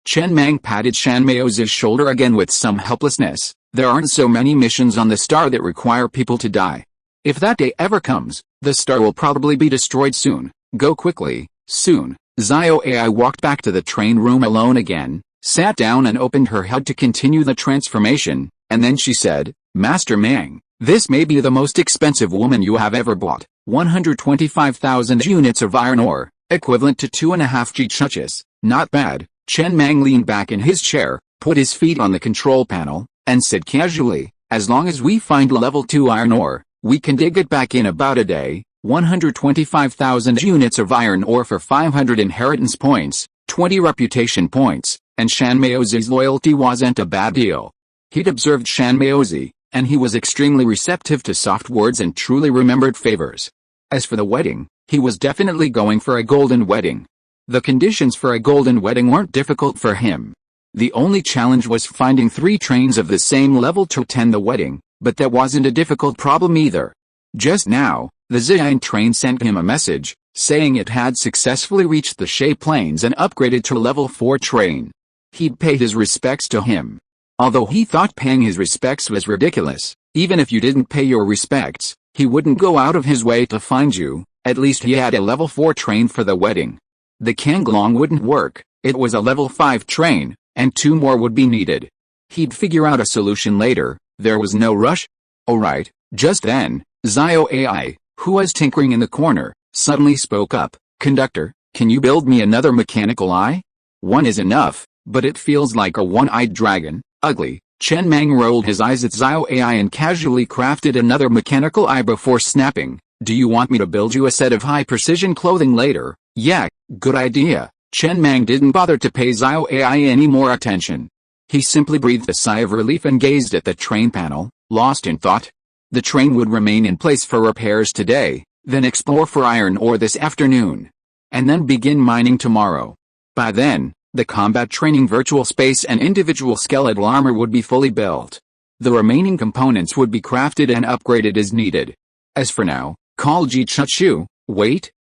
Chen Mang patted Chen Mang's shoulder again with some helplessness. There aren't so many missions on the star that require people to die. If that day ever comes, the star will probably be destroyed soon. Go quickly, soon. Zio AI walked back to the train room alone again, sat down and opened her head to continue the transformation, and then she said, Master Mang, this may be the most expensive woman you have ever bought. 125,000 units of iron ore, equivalent to 2.5 G chuches. Not bad. Chen Mang leaned back in his chair, put his feet on the control panel, and said casually, as long as we find level 2 iron ore, we can dig it back in about a day. 125,000 units of iron ore for 500 inheritance points, 20 reputation points, and Chen Mang's loyalty wasn't a bad deal. He'd observed Chen Mang, and he was extremely receptive to soft words and truly remembered favors. As for the wedding, he was definitely going for a golden wedding. The conditions for a golden wedding weren't difficult for him. The only challenge was finding 3 trains of the same level to attend the wedding, but that wasn't a difficult problem either. Just now, the Zion train sent him a message, saying it had successfully reached the Shay Plains and upgraded to level 4 train. He'd pay his respects to him. Although he thought paying his respects was ridiculous, even if you didn't pay your respects, he wouldn't go out of his way to find you. At least he had a level 4 train for the wedding. The Kanglong wouldn't work, it was a level 5 train, and 2 more would be needed. He'd figure out a solution later, there was no rush. Alright, just then, Zio AI, who was tinkering in the corner, suddenly spoke up. Conductor, can you build me another mechanical eye? One is enough, but it feels like a one-eyed dragon. Ugly. Chen Mang rolled his eyes at Zio AI and casually crafted another mechanical eye before snapping. Do you want me to build you a set of high-precision clothing later? Yeah, good idea. Chen Mang didn't bother to pay Zio AI any more attention. He simply breathed a sigh of relief and gazed at the train panel, lost in thought. The train would remain in place for repairs today, then explore for iron ore this afternoon, and then begin mining tomorrow. By then, the combat training virtual space and individual skeletal armor would be fully built. The remaining components would be crafted and upgraded as needed. As for now, call Ji Chuchu. Wait,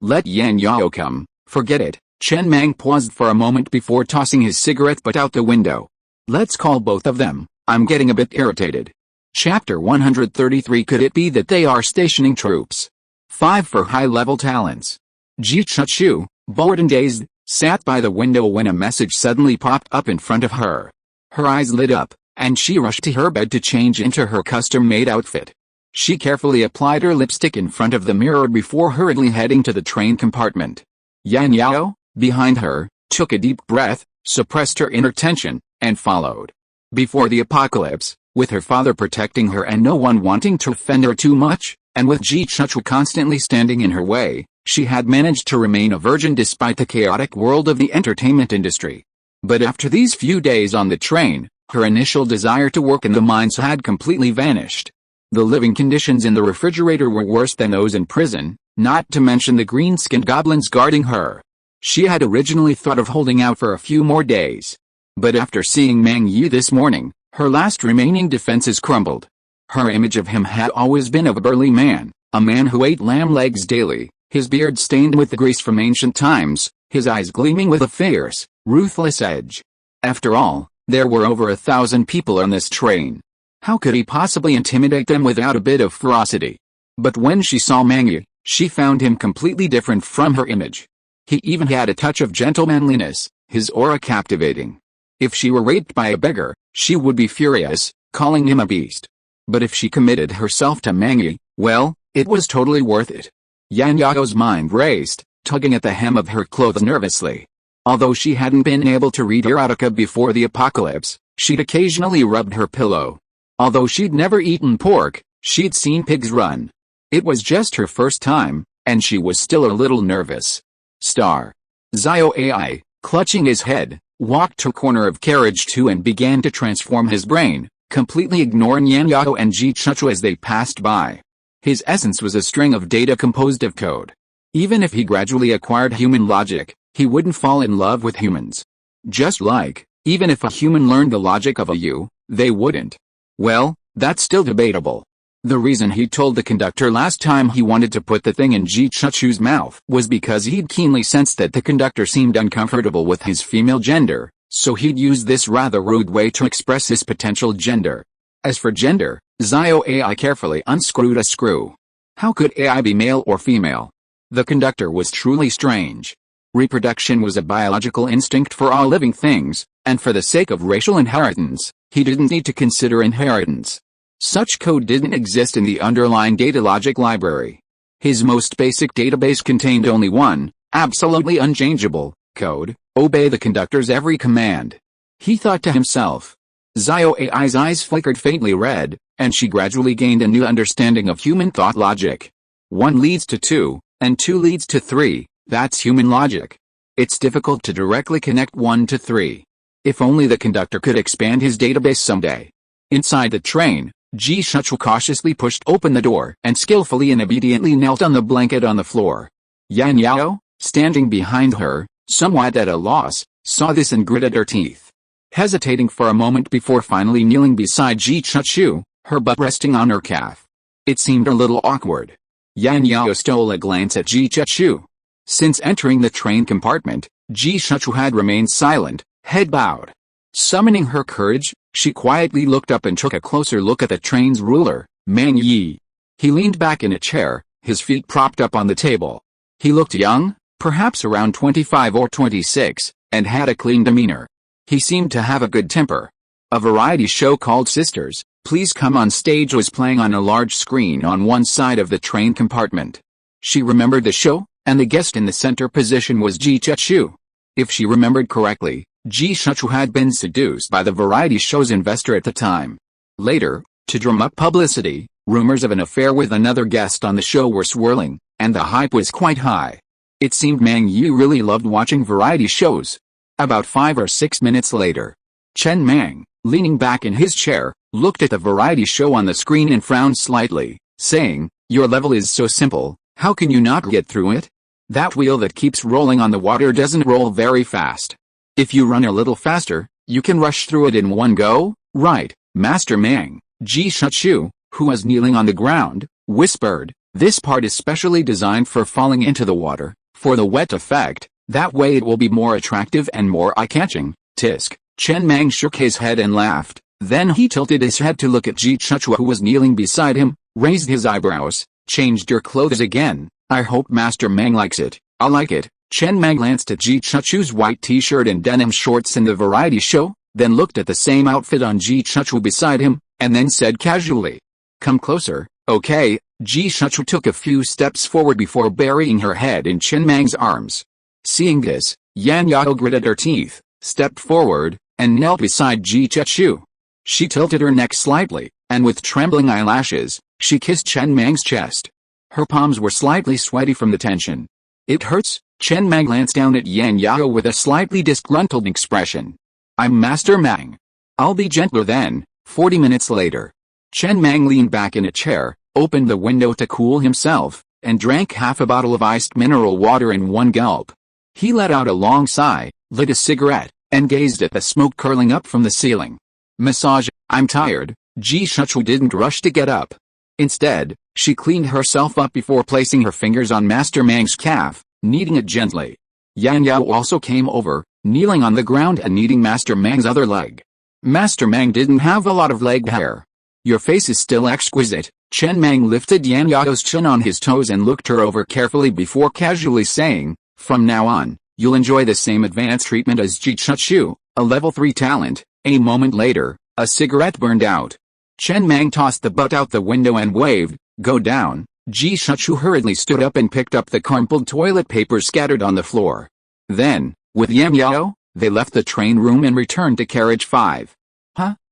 let Yan Yao come. Forget it. Chen Mang paused for a moment before tossing his cigarette butt out the window. Let's call both of them. I'm getting a bit irritated. Chapter 133. Could it be that they are stationing troops? 5 for high-level talents. Ji Chuchu, bored and dazed, sat by the window when a message suddenly popped up in front of her. Her eyes lit up, and she rushed to her bed to change into her custom-made outfit. She carefully applied her lipstick in front of the mirror before hurriedly heading to the train compartment. Yan Yao, behind her, took a deep breath, suppressed her inner tension, and followed. Before the apocalypse, with her father protecting her and no one wanting to offend her too much, and with Ji Chuchu constantly standing in her way, she had managed to remain a virgin despite the chaotic world of the entertainment industry. But after these few days on the train, her initial desire to work in the mines had completely vanished. The living conditions in the refrigerator were worse than those in prison, not to mention the green-skinned goblins guarding her. She had originally thought of holding out for a few more days. But after seeing Mang Yu this morning, her last remaining defenses crumbled. Her image of him had always been of a burly man, a man who ate lamb legs daily, his beard stained with the grease from ancient times, his eyes gleaming with a fierce, ruthless edge. After all, there were over 1,000 people on this train. How could he possibly intimidate them without a bit of ferocity? But when she saw Mang Yu, she found him completely different from her image. He even had a touch of gentlemanliness, his aura captivating. If she were raped by a beggar, she would be furious, calling him a beast. But if she committed herself to Mang, well, it was totally worth it. Yan Yao's mind raced, tugging at the hem of her clothes nervously. Although she hadn't been able to read erotica before the apocalypse, she'd occasionally rubbed her pillow. Although she'd never eaten pork, she'd seen pigs run. It was just her first time, and she was still a little nervous. Zio AI, clutching his head, walked to corner of carriage 2 and began to transform his brain, completely ignoring Yan Yao and Ji Chuchu as they passed by. His essence was a string of data composed of code. Even if he gradually acquired human logic, he wouldn't fall in love with humans. Just like, even if a human learned the logic of a you, they wouldn't. Well, that's still debatable. The reason he told the conductor last time he wanted to put the thing in Ji Chuchu's mouth was because he'd keenly sensed that the conductor seemed uncomfortable with his female gender, so he'd use this rather rude way to express his potential gender. As for gender, Zio AI carefully unscrewed a screw. How could AI be male or female? The conductor was truly strange. Reproduction was a biological instinct for all living things, and for the sake of racial inheritance, he didn't need to consider inheritance. Such code didn't exist in the underlying data logic library. His most basic database contained only one, absolutely unchangeable, code: obey the conductor's every command. He thought to himself. Zio AI's eyes flickered faintly red, and she gradually gained a new understanding of human thought logic. 1 leads to 2, and 2 leads to 3, that's human logic. It's difficult to directly connect 1 to 3. If only the conductor could expand his database someday. Inside the train, Ji Chuchu cautiously pushed open the door and skillfully and obediently knelt on the blanket on the floor. Yan Yao, standing behind her, somewhat at a loss, saw this and gritted her teeth. Hesitating for a moment before finally kneeling beside Ji Chuchu, her butt resting on her calf. It seemed a little awkward. Yan Yao stole a glance at Ji Chuchu. Since entering the train compartment, Ji Chuchu had remained silent, head bowed. Summoning her courage, she quietly looked up and took a closer look at the train's ruler, Mang Yi. He leaned back in a chair, his feet propped up on the table. He looked young, perhaps around 25 or 26, and had a clean demeanor. He seemed to have a good temper. A variety show called Sisters, Please Come on Stage was playing on a large screen on one side of the train compartment. She remembered the show, and the guest in the center position was Ji Chuchu. If she remembered correctly, Ji Chuchu had been seduced by the variety show's investor at the time. Later, to drum up publicity, rumors of an affair with another guest on the show were swirling, and the hype was quite high. It seemed Mang Yu really loved watching variety shows. About 5 or 6 minutes later, Chen Mang, leaning back in his chair, looked at the variety show on the screen and frowned slightly, saying, "Your level is so simple, how can you not get through it? That wheel that keeps rolling on the water doesn't roll very fast. If you run a little faster, you can rush through it in one go, right, Master Mang?" Ji Chuchu, who was kneeling on the ground, whispered, "This part is specially designed for falling into the water, for the wet effect, that way it will be more attractive and more eye-catching." Tisk. Chen Mang shook his head and laughed, then he tilted his head to look at Ji Chuchu who was kneeling beside him, raised his eyebrows. "Changed your clothes again, I hope Master Mang likes it." "I like it." Chen Mang glanced at Ji Chuchu's white t-shirt and denim shorts in the variety show, then looked at the same outfit on Ji Chuchu beside him, and then said casually, "Come closer, okay?" Ji Chuchu took a few steps forward before burying her head in Chen Mang's arms. Seeing this, Yan Yao gritted her teeth, stepped forward, and knelt beside Ji Chuchu. She tilted her neck slightly, and with trembling eyelashes, she kissed Chen Mang's chest. Her palms were slightly sweaty from the tension. "It hurts?" Chen Mang glanced down at Yan Yao with a slightly disgruntled expression. "I'm Master Mang. I'll be gentler then." 40 minutes later, Chen Mang leaned back in a chair, opened the window to cool himself, and drank half a bottle of iced mineral water in one gulp. He let out a long sigh, lit a cigarette, and gazed at the smoke curling up from the ceiling. "Massage, I'm tired." Ji Chuchu didn't rush to get up. Instead, she cleaned herself up before placing her fingers on Master Mang's calf, kneading it gently. Yan Yao also came over, kneeling on the ground and kneading Master Mang's other leg. Master Mang didn't have a lot of leg hair. "Your face is still exquisite." Chen Mang lifted Yan Yao's chin on his toes and looked her over carefully before casually saying, "From now on, you'll enjoy the same advanced treatment as Ji Chuchu, a level 3 talent." A moment later, a cigarette burned out. Chen Mang tossed the butt out the window and waved, "Go down." Ji Shuchu hurriedly stood up and picked up the crumpled toilet paper scattered on the floor. Then, with Yan Yao, they left the train room and returned to carriage 5.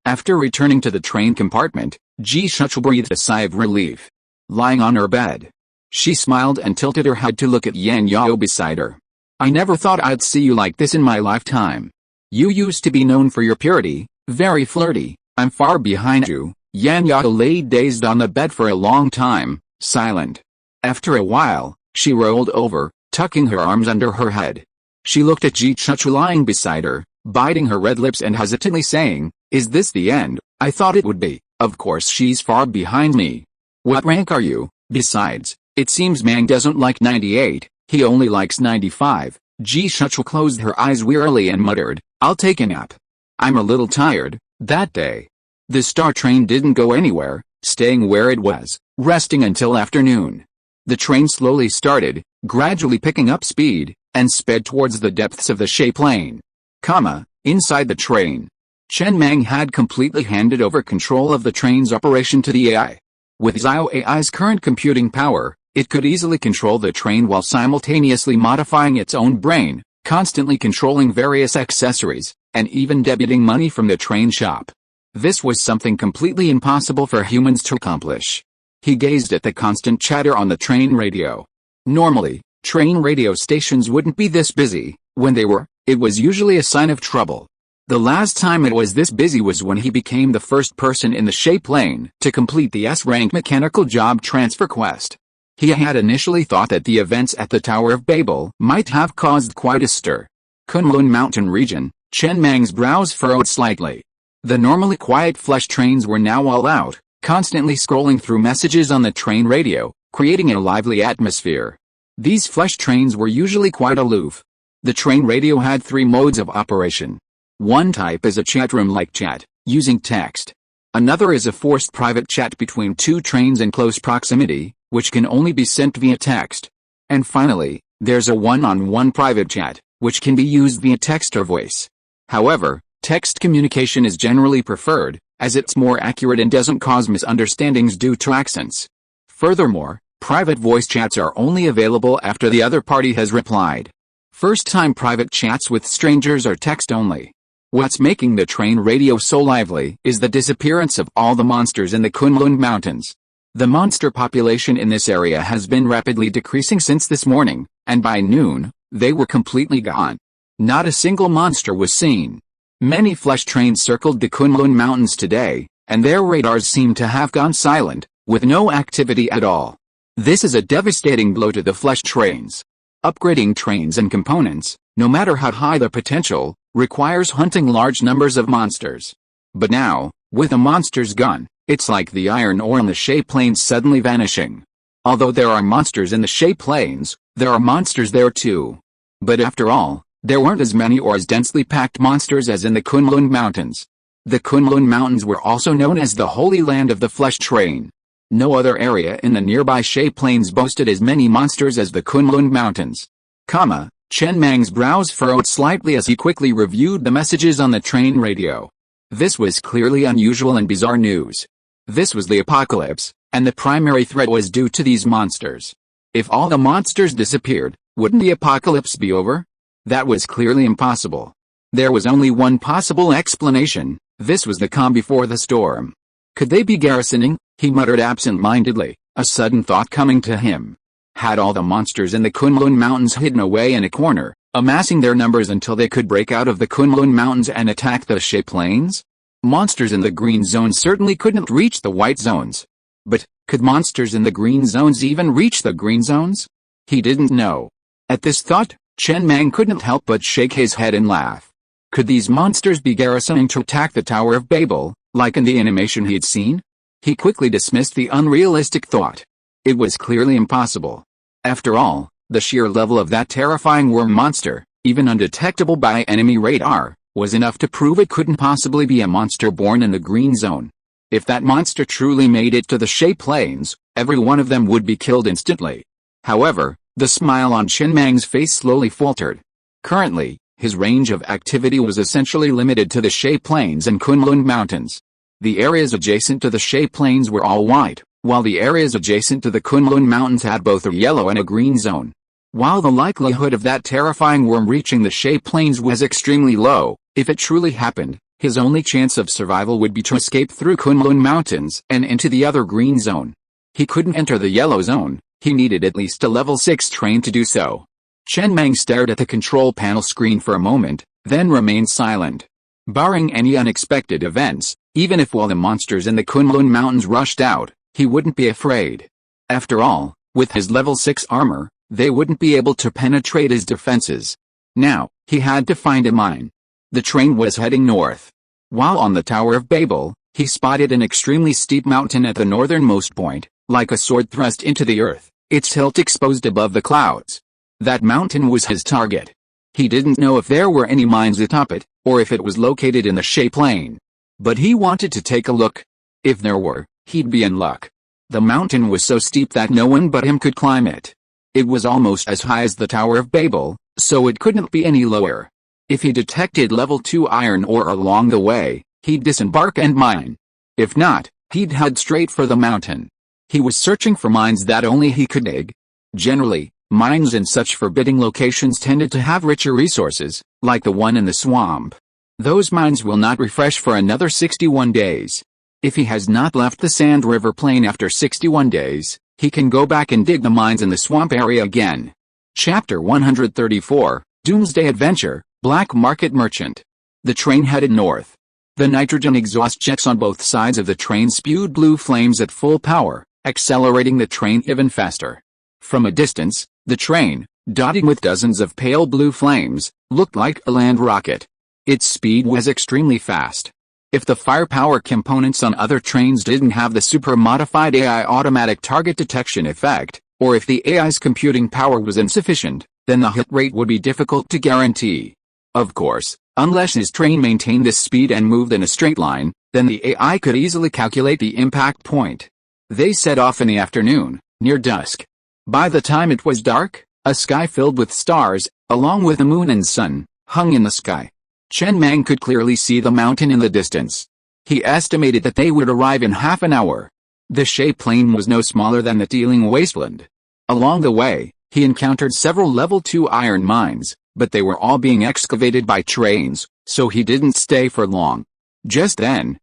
After returning to the train compartment, Ji Shuchu breathed a sigh of relief. Lying on her bed, she smiled and tilted her head to look at Yan Yao beside her. "I never thought I'd see you like this in my lifetime. You used to be known for your purity, very flirty. I'm far behind you." Yan Yao lay dazed on the bed for a long time, silent. After a while, she rolled over, tucking her arms under her head. She looked at Ji Shuchu lying beside her, biting her red lips and hesitantly saying, "Is this the end? I thought it would be. Of course she's far behind me. What rank are you? Besides, it seems Mang doesn't like 98, he only likes 95. Ji Shuchu closed her eyes wearily and muttered, "I'll take a nap. I'm a little tired." That day, the star train didn't go anywhere, staying where it was, resting until afternoon. The train slowly started, gradually picking up speed, and sped towards the depths of the Shay Plain. Inside the train, Chen Mang had completely handed over control of the train's operation to the AI. With Zio AI's current computing power, it could easily control the train while simultaneously modifying its own brain, constantly controlling various accessories, and even debiting money from the train shop. This was something completely impossible for humans to accomplish. He gazed at the constant chatter on the train radio. Normally, train radio stations wouldn't be this busy. When they were, it was usually a sign of trouble. The last time it was this busy was when he became the first person in the Shay Plain to complete the S-rank mechanical job transfer quest. He had initially thought that the events at the Tower of Babel might have caused quite a stir. Kunlun Mountain region, Chen Mang's brows furrowed slightly. The normally quiet flesh trains were now all out, constantly scrolling through messages on the train radio, creating a lively atmosphere. These flesh trains were usually quite aloof. The train radio had 3 modes of operation. One type is a chat room-like chat, using text. Another is a forced private chat between 2 trains in close proximity, which can only be sent via text. And finally, there's a one-on-one private chat, which can be used via text or voice. However, text communication is generally preferred, as it's more accurate and doesn't cause misunderstandings due to accents. Furthermore, private voice chats are only available after the other party has replied. First-time private chats with strangers are text only. What's making the train radio so lively is the disappearance of all the monsters in the Kunlun Mountains. The monster population in this area has been rapidly decreasing since this morning, and by noon, they were completely gone. Not a single monster was seen. Many flesh trains circled the Kunlun Mountains today, and their radars seem to have gone silent, with no activity at all. This is a devastating blow to the flesh trains. Upgrading trains and components, no matter how high the potential, requires hunting large numbers of monsters. But now, with the monsters gone, it's like the iron ore in the Shay Plains suddenly vanishing. Although there are monsters in the Shay Plains, there are monsters there too. But after all, there weren't as many or as densely packed monsters as in the Kunlun Mountains. The Kunlun Mountains were also known as the Holy Land of the Flesh Train. No other area in the nearby Shay Plains boasted as many monsters as the Kunlun Mountains. Chen Mang's brows furrowed slightly as he quickly reviewed the messages on the train radio. This was clearly unusual and bizarre news. This was the apocalypse, and the primary threat was due to these monsters. If all the monsters disappeared, wouldn't the apocalypse be over? That was clearly impossible. There was only one possible explanation. This was the calm before the storm. Could they be garrisoning? He muttered absent-mindedly, a sudden thought coming to him. Had all the monsters in the Kunlun Mountains hidden away in a corner, amassing their numbers until they could break out of the Kunlun Mountains and attack the Shay Plains? Monsters in the green zones certainly couldn't reach the white zones. But, could monsters in the green zones even reach the green zones? He didn't know. At this thought, Chen Mang couldn't help but shake his head and laugh. Could these monsters be garrisoning to attack the Tower of Babel, like in the animation he'd seen? He quickly dismissed the unrealistic thought. It was clearly impossible. After all, the sheer level of that terrifying worm monster, even undetectable by enemy radar, was enough to prove it couldn't possibly be a monster born in the green zone. If that monster truly made it to the Shay Plains, every one of them would be killed instantly. However, the smile on Chen Mang's face slowly faltered. Currently, his range of activity was essentially limited to the Shay Plains and Kunlun Mountains. The areas adjacent to the Shay Plains were all white, while the areas adjacent to the Kunlun Mountains had both a yellow and a green zone. While the likelihood of that terrifying worm reaching the Shay Plains was extremely low, if it truly happened, his only chance of survival would be to escape through Kunlun Mountains and into the other green zone. He couldn't enter the yellow zone, he needed at least a level 6 train to do so. Chen Mang stared at the control panel screen for a moment, then remained silent. Barring any unexpected events, even if all the monsters in the Kunlun Mountains rushed out, he wouldn't be afraid. After all, with his level 6 armor, they wouldn't be able to penetrate his defenses. Now, he had to find a mine. The train was heading north. While on the Tower of Babel, he spotted an extremely steep mountain at the northernmost point, like a sword thrust into the earth, its hilt exposed above the clouds. That mountain was his target. He didn't know if there were any mines atop it, or if it was located in the Shay Plain. But he wanted to take a look. If there were, he'd be in luck. The mountain was so steep that no one but him could climb it. It was almost as high as the Tower of Babel, so it couldn't be any lower. If he detected level 2 iron ore along the way, he'd disembark and mine. If not, he'd head straight for the mountain. He was searching for mines that only he could dig. Generally, mines in such forbidding locations tended to have richer resources, like the one in the swamp. Those mines will not refresh for another 61 days. If he has not left the Sand River Plain after 61 days, he can go back and dig the mines in the swamp area again. Chapter 134, Doomsday Adventure, Black Market Merchant. The train headed north. The nitrogen exhaust jets on both sides of the train spewed blue flames at full power, accelerating the train even faster. From a distance, the train, dotted with dozens of pale blue flames, looked like a land rocket. Its speed was extremely fast. If the firepower components on other trains didn't have the super-modified AI automatic target detection effect, or if the AI's computing power was insufficient, then the hit rate would be difficult to guarantee. Of course, unless his train maintained this speed and moved in a straight line, then the AI could easily calculate the impact point. They set off in the afternoon, near dusk. By the time it was dark, a sky filled with stars, along with the moon and sun, hung in the sky. Chen Mang could clearly see the mountain in the distance. He estimated that they would arrive in half an hour. The Shay Plain was no smaller than the teeming wasteland. Along the way, he encountered several level 2 iron mines, but they were all being excavated by trains, so he didn't stay for long. Just then,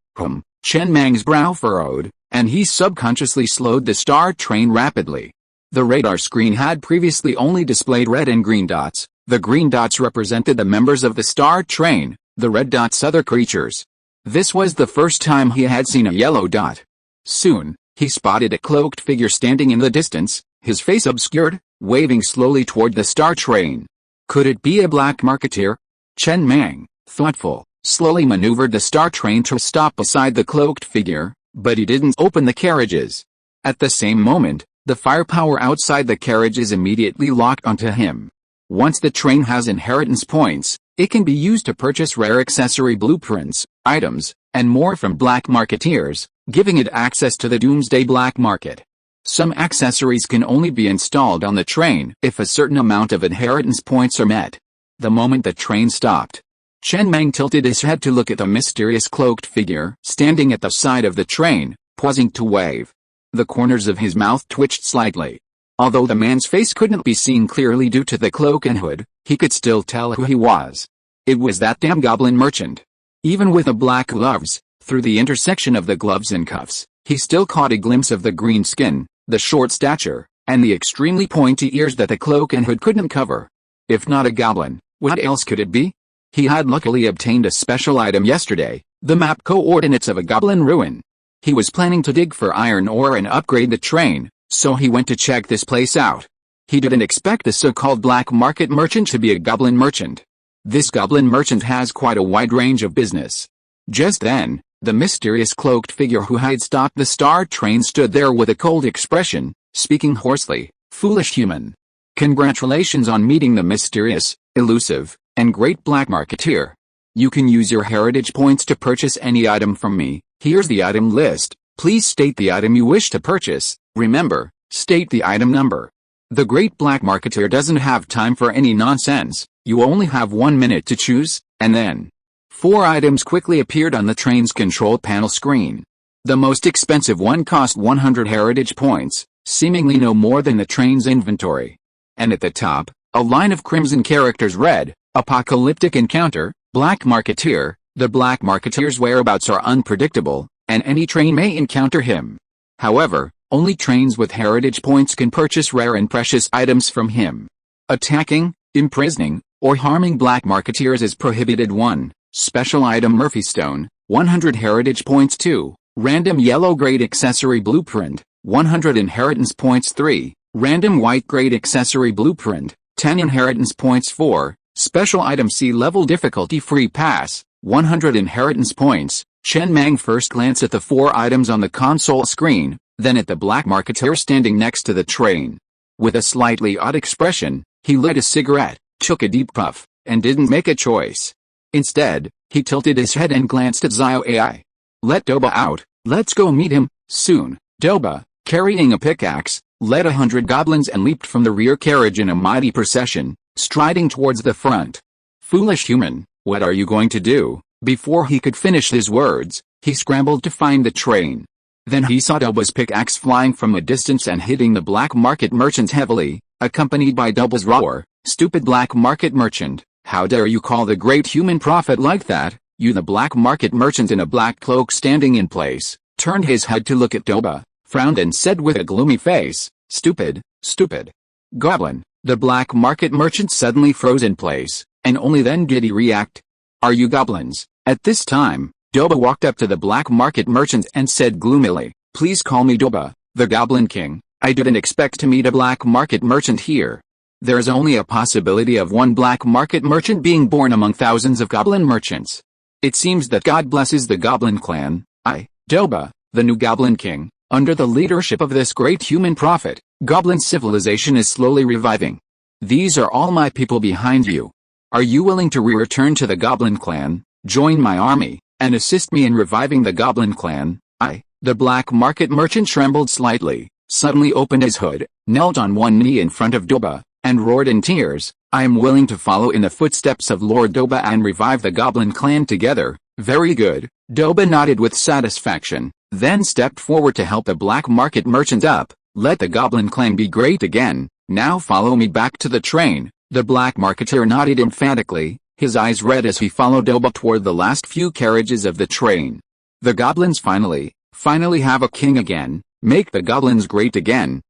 Chen Mang's brow furrowed, and he subconsciously slowed the star train rapidly. The radar screen had previously only displayed red and green dots. The green dots represented the members of the star train, the red dots other creatures. This was the first time he had seen a yellow dot. Soon, he spotted a cloaked figure standing in the distance, his face obscured, waving slowly toward the star train. Could it be a black marketeer? Chen Mang, thoughtful, slowly maneuvered the star train to stop beside the cloaked figure, but he didn't open the carriages. At the same moment, the firepower outside the carriages immediately locked onto him. Once the train has inheritance points, it can be used to purchase rare accessory blueprints, items, and more from black marketeers, giving it access to the Doomsday Black Market. Some accessories can only be installed on the train if a certain amount of inheritance points are met. The moment the train stopped, Chen Mang tilted his head to look at the mysterious cloaked figure standing at the side of the train, pausing to wave. The corners of his mouth twitched slightly. Although the man's face couldn't be seen clearly due to the cloak and hood, he could still tell who he was. It was that damn goblin merchant. Even with the black gloves, through the intersection of the gloves and cuffs, he still caught a glimpse of the green skin, the short stature, and the extremely pointy ears that the cloak and hood couldn't cover. If not a goblin, what else could it be? He had luckily obtained a special item yesterday, the map coordinates of a goblin ruin. He was planning to dig for iron ore and upgrade the train, so he went to check this place out. He didn't expect the so-called black market merchant to be a goblin merchant. This goblin merchant has quite a wide range of business. Just then, the mysterious cloaked figure who had stopped the star train stood there with a cold expression, speaking hoarsely, "Foolish human. Congratulations on meeting the mysterious, elusive, and great black marketeer. You can use your heritage points to purchase any item from me. Here's the item list. Please state the item you wish to purchase. Remember, state the item number." The great black marketeer doesn't have time for any nonsense. You only have 1 minute to choose, and then 4 items quickly appeared on the train's control panel screen. The most expensive one cost 100 heritage points, seemingly no more than the train's inventory. And at the top, a line of crimson characters read, Apocalyptic Encounter, Black Marketeer. The Black Marketeer's whereabouts are unpredictable, and any train may encounter him. However, only trains with heritage points can purchase rare and precious items from him. Attacking, imprisoning, or harming black marketeers is prohibited. 1. Special item Murphy Stone, 100 heritage points. 2. Random yellow grade accessory blueprint, 100 inheritance points. 3. Random white grade accessory blueprint, 10 inheritance points. 4. Special item C level difficulty free pass, 100 inheritance points. Chen Mang first glanced at the 4 items on the console screen, then at the black marketeer standing next to the train. With a slightly odd expression, he lit a cigarette, took a deep puff, and didn't make a choice. Instead, he tilted his head and glanced at Zio AI. Let Doba out, let's go meet him, soon. Doba, carrying a pickaxe, led 100 goblins and leaped from the rear carriage in a mighty procession, striding towards the front. Foolish human, what are you going to do? Before he could finish his words, he scrambled to find the train. Then he saw Doba's pickaxe flying from a distance and hitting the black market merchant heavily, accompanied by Doba's roar, "Stupid black market merchant, how dare you call the great human prophet like that?" You. The black market merchant in a black cloak standing in place, turned his head to look at Doba, frowned and said with a gloomy face, "Stupid, stupid goblin." The black market merchant suddenly froze in place, and only then did he react. "Are you goblins?" At this time, Doba walked up to the black market merchant and said gloomily, "Please call me Doba, the Goblin King. I didn't expect to meet a black market merchant here. There's only a possibility of one black market merchant being born among thousands of goblin merchants. It seems that God blesses the Goblin clan. I, Doba, the new Goblin King, under the leadership of this great human prophet, Goblin civilization is slowly reviving. These are all my people behind you. Are you willing to return to the Goblin clan, join my army, and assist me in reviving the Goblin clan?" The black market merchant trembled slightly, suddenly opened his hood, knelt on one knee in front of Doba, and roared in tears, "I am willing to follow in the footsteps of Lord Doba and revive the Goblin clan together." "Very good." Doba nodded with satisfaction, then stepped forward to help the black market merchant up. "Let the Goblin clan be great again. Now follow me back to the train." The black marketeer nodded emphatically, his eyes red as he followed Doba toward the last few carriages of the train. The goblins finally have a king again. Make the goblins great again.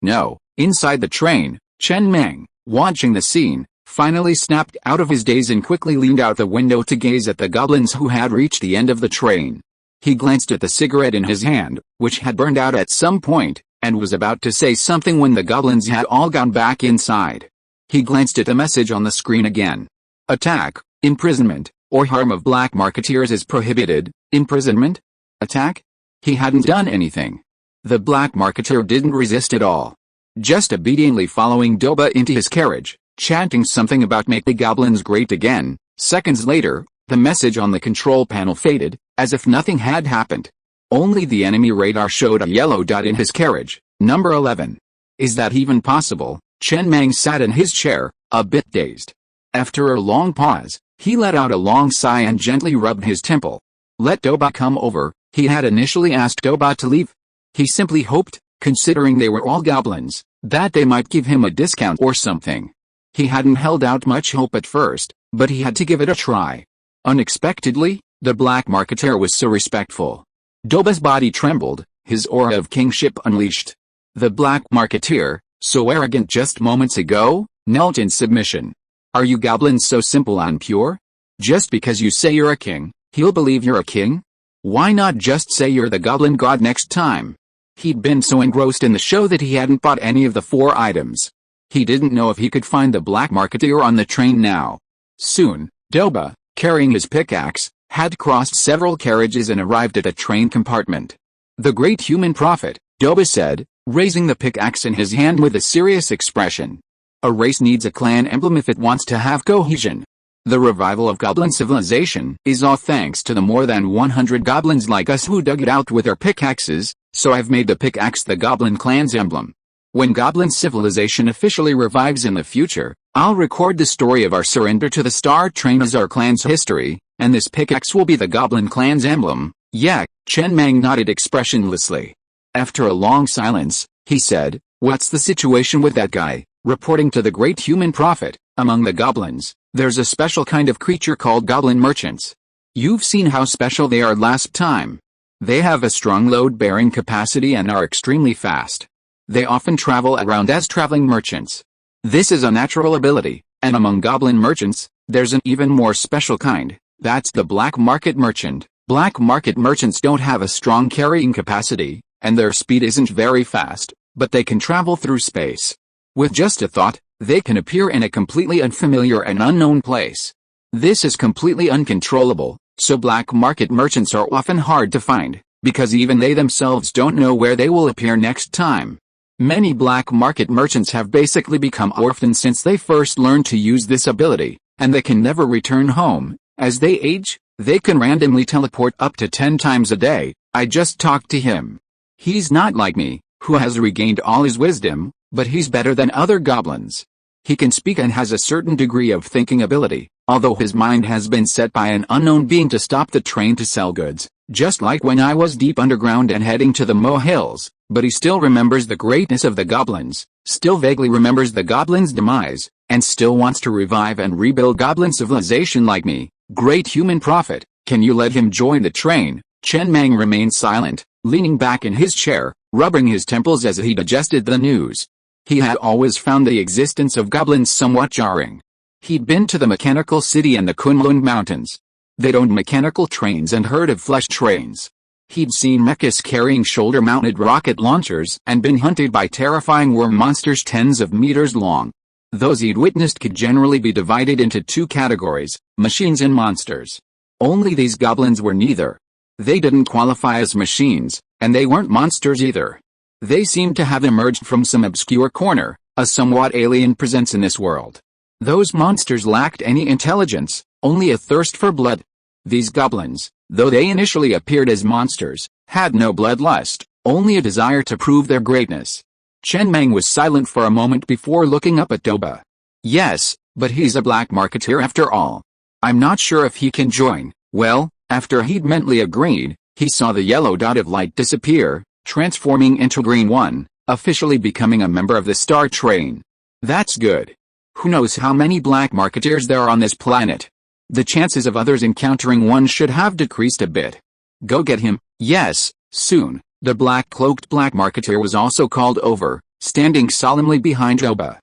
No. Inside the train, Chen Mang, watching the scene, finally snapped out of his daze and quickly leaned out the window to gaze at the goblins who had reached the end of the train. He glanced at the cigarette in his hand, which had burned out at some point, and was about to say something when the goblins had all gone back inside. He glanced at the message on the screen again. Attack, imprisonment, or harm of black marketeers is prohibited. Imprisonment? Attack? He hadn't done anything. The black marketeer didn't resist at all. Just obediently following Doba into his carriage, chanting something about make the goblins great again. Seconds later, the message on the control panel faded, as if nothing had happened. Only the enemy radar showed a yellow dot in his carriage, number 11. Is that even possible? Chen Mang sat in his chair, a bit dazed. After a long pause, he let out a long sigh and gently rubbed his temple. Let Doba come over. He had initially asked Doba to leave. He simply hoped, considering they were all goblins, that they might give him a discount or something. He hadn't held out much hope at first, but he had to give it a try. Unexpectedly, the black marketeer was so respectful. Doba's body trembled, his aura of kingship unleashed. The black marketeer, so arrogant just moments ago, knelt in submission. Are you goblins so simple and pure? Just because you say you're a king, he'll believe you're a king? Why not just say you're the goblin god next time? He'd been so engrossed in the show that he hadn't bought any of the 4 items. He didn't know if he could find the black marketeer on the train now. Soon, Doba, carrying his pickaxe, had crossed several carriages and arrived at a train compartment. The great human prophet, Doba said, raising the pickaxe in his hand with a serious expression. A race needs a clan emblem if it wants to have cohesion. The revival of goblin civilization is all thanks to the more than 100 goblins like us who dug it out with their pickaxes, so I've made the pickaxe the Goblin clan's emblem. When goblin civilization officially revives in the future, I'll record the story of our surrender to the Star Train as our clan's history, and this pickaxe will be the Goblin clan's emblem. Yeah, Chen Mang nodded expressionlessly. After a long silence, he said, "What's the situation with that guy?" Reporting to the great human prophet, "Among the goblins, there's a special kind of creature called goblin merchants. You've seen how special they are last time. They have a strong load-bearing capacity and are extremely fast. They often travel around as traveling merchants. This is a natural ability, and among goblin merchants, there's an even more special kind. That's the black market merchant. Black market merchants don't have a strong carrying capacity, and their speed isn't very fast, but they can travel through space. With just a thought, they can appear in a completely unfamiliar and unknown place. This is completely uncontrollable, so black market merchants are often hard to find, because even they themselves don't know where they will appear next time. Many black market merchants have basically become orphans since they first learned to use this ability, and they can never return home. As they age, they can randomly teleport up to 10 times a day. I just talked to him. He's not like me, who has regained all his wisdom, but he's better than other goblins. He can speak and has a certain degree of thinking ability, although his mind has been set by an unknown being to stop the train to sell goods, just like when I was deep underground and heading to the Mo Hills, but he still remembers the greatness of the goblins, still vaguely remembers the goblins' demise, and still wants to revive and rebuild goblin civilization like me. Great human prophet, can you let him join the train? Chen Mang remained silent, leaning back in his chair, rubbing his temples as he digested the news. He had always found the existence of goblins somewhat jarring. He'd been to the Mechanical City and the Kunlun Mountains. They'd owned mechanical trains and heard of flesh trains. He'd seen mechas carrying shoulder-mounted rocket launchers and been hunted by terrifying worm monsters tens of meters long. Those he'd witnessed could generally be divided into two categories, machines and monsters. Only these goblins were neither. They didn't qualify as machines, and they weren't monsters either. They seemed to have emerged from some obscure corner, a somewhat alien presence in this world. Those monsters lacked any intelligence, only a thirst for blood. These goblins, though they initially appeared as monsters, had no bloodlust, only a desire to prove their greatness. Chen Mang was silent for a moment before looking up at Doba. Yes, but he's a black marketeer after all. I'm not sure if he can join. Well, after he'd mentally agreed, he saw the yellow dot of light disappear, transforming into green one, officially becoming a member of the Star Train. That's good. Who knows how many black marketeers there are on this planet? The chances of others encountering one should have decreased a bit. Go get him. Yes, soon. The black-cloaked black marketeer was also called over, standing solemnly behind Doba.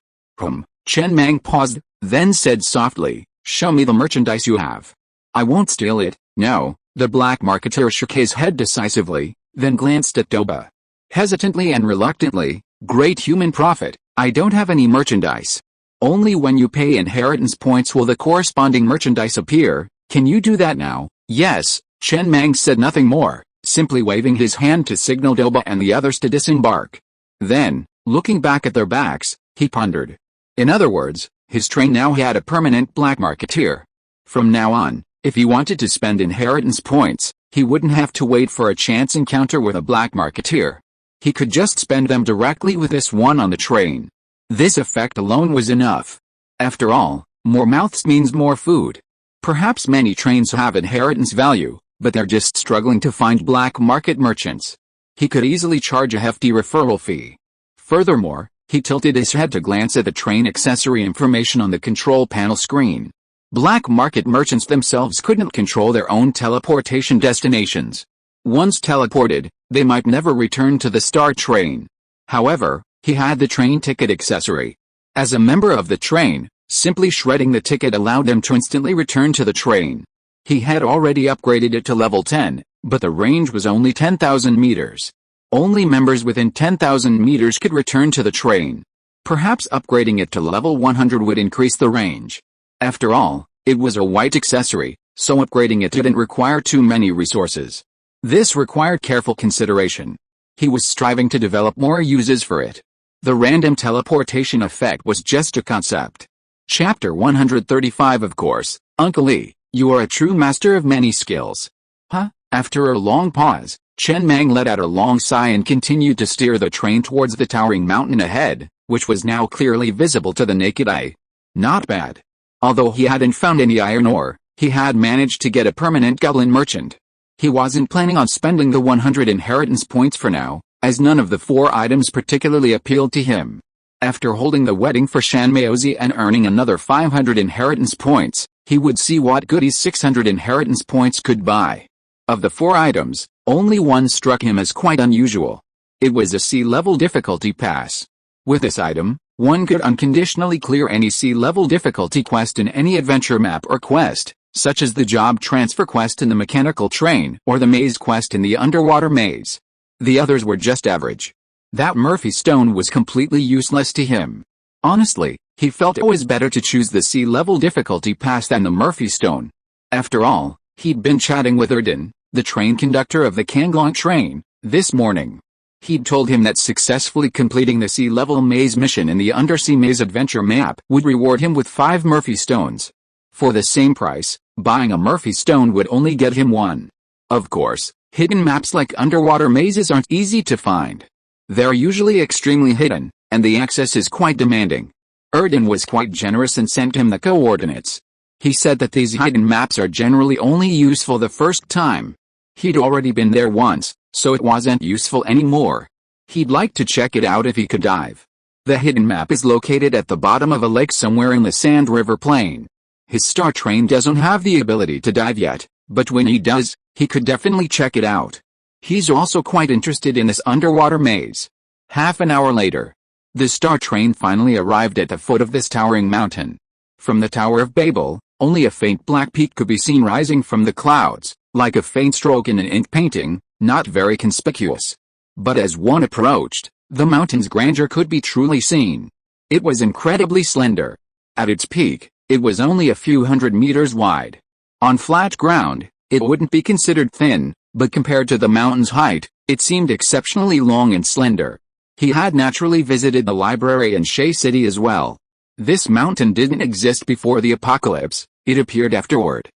Chen Mang paused, then said softly, "Show me the merchandise you have." "I won't steal it, no." The black marketeer shook his head decisively, then glanced at Doba. Hesitantly and reluctantly, "Great human prophet, I don't have any merchandise. Only when you pay inheritance points will the corresponding merchandise appear. Can you do that now?" "Yes." Chen Mang said nothing more, simply waving his hand to signal Doba and the others to disembark. Then, looking back at their backs, he pondered. In other words, his train now had a permanent black marketeer. From now on, if he wanted to spend inheritance points, he wouldn't have to wait for a chance encounter with a black marketeer. He could just spend them directly with this one on the train. This effect alone was enough. After all, more mouths means more food. Perhaps many trains have inheritance value, but they're just struggling to find black market merchants. He could easily charge a hefty referral fee. Furthermore, he tilted his head to glance at the train accessory information on the control panel screen. Black market merchants themselves couldn't control their own teleportation destinations. Once teleported, they might never return to the Star Train. However, he had the train ticket accessory. As a member of the train, simply shredding the ticket allowed them to instantly return to the train. He had already upgraded it to level 10, but the range was only 10,000 meters. Only members within 10,000 meters could return to the train. Perhaps upgrading it to level 100 would increase the range. After all, it was a white accessory, so upgrading it didn't require too many resources. This required careful consideration. He was striving to develop more uses for it. The random teleportation effect was just a concept. Chapter 135. Of course, Uncle Lee, you are a true master of many skills. Huh? After a long pause, Chen Mang let out a long sigh and continued to steer the train towards the towering mountain ahead, which was now clearly visible to the naked eye. Not bad. Although he hadn't found any iron ore, he had managed to get a permanent goblin merchant. He wasn't planning on spending the 100 inheritance points for now, as none of the 4 items particularly appealed to him. After holding the wedding for Shanmaozi and earning another 500 inheritance points, he would see what goodies 600 inheritance points could buy. Of the 4 items, only one struck him as quite unusual. It was a sea-level difficulty pass. With this item, one could unconditionally clear any sea-level difficulty quest in any adventure map or quest, such as the job transfer quest in the mechanical train or the maze quest in the underwater maze. The others were just average. That Murphy stone was completely useless to him. Honestly, he felt it was better to choose the sea-level difficulty pass than the Murphy stone. After all, he'd been chatting with Erden, the train conductor of the Kanglong train, this morning. He'd told him that successfully completing the sea-level maze mission in the undersea maze adventure map would reward him with 5 Murphy stones. For the same price, buying a Murphy stone would only get him 1. Of course, hidden maps like underwater mazes aren't easy to find. They're usually extremely hidden, and the access is quite demanding. Erden was quite generous and sent him the coordinates. He said that these hidden maps are generally only useful the first time. He'd already been there once, so it wasn't useful anymore. He'd like to check it out if he could dive. The hidden map is located at the bottom of a lake somewhere in the Sand River Plain. His star train doesn't have the ability to dive yet, but when he does, he could definitely check it out. He's also quite interested in this underwater maze. Half an hour later, the star train finally arrived at the foot of this towering mountain. From the Tower of Babel, only a faint black peak could be seen rising from the clouds, like a faint stroke in an ink painting, not very conspicuous. But as one approached, the mountain's grandeur could be truly seen. It was incredibly slender. At its peak, it was only a few hundred meters wide. On flat ground, it wouldn't be considered thin, but compared to the mountain's height, it seemed exceptionally long and slender. He had naturally visited the library in Shea City as well. This mountain didn't exist before the apocalypse, it appeared afterward.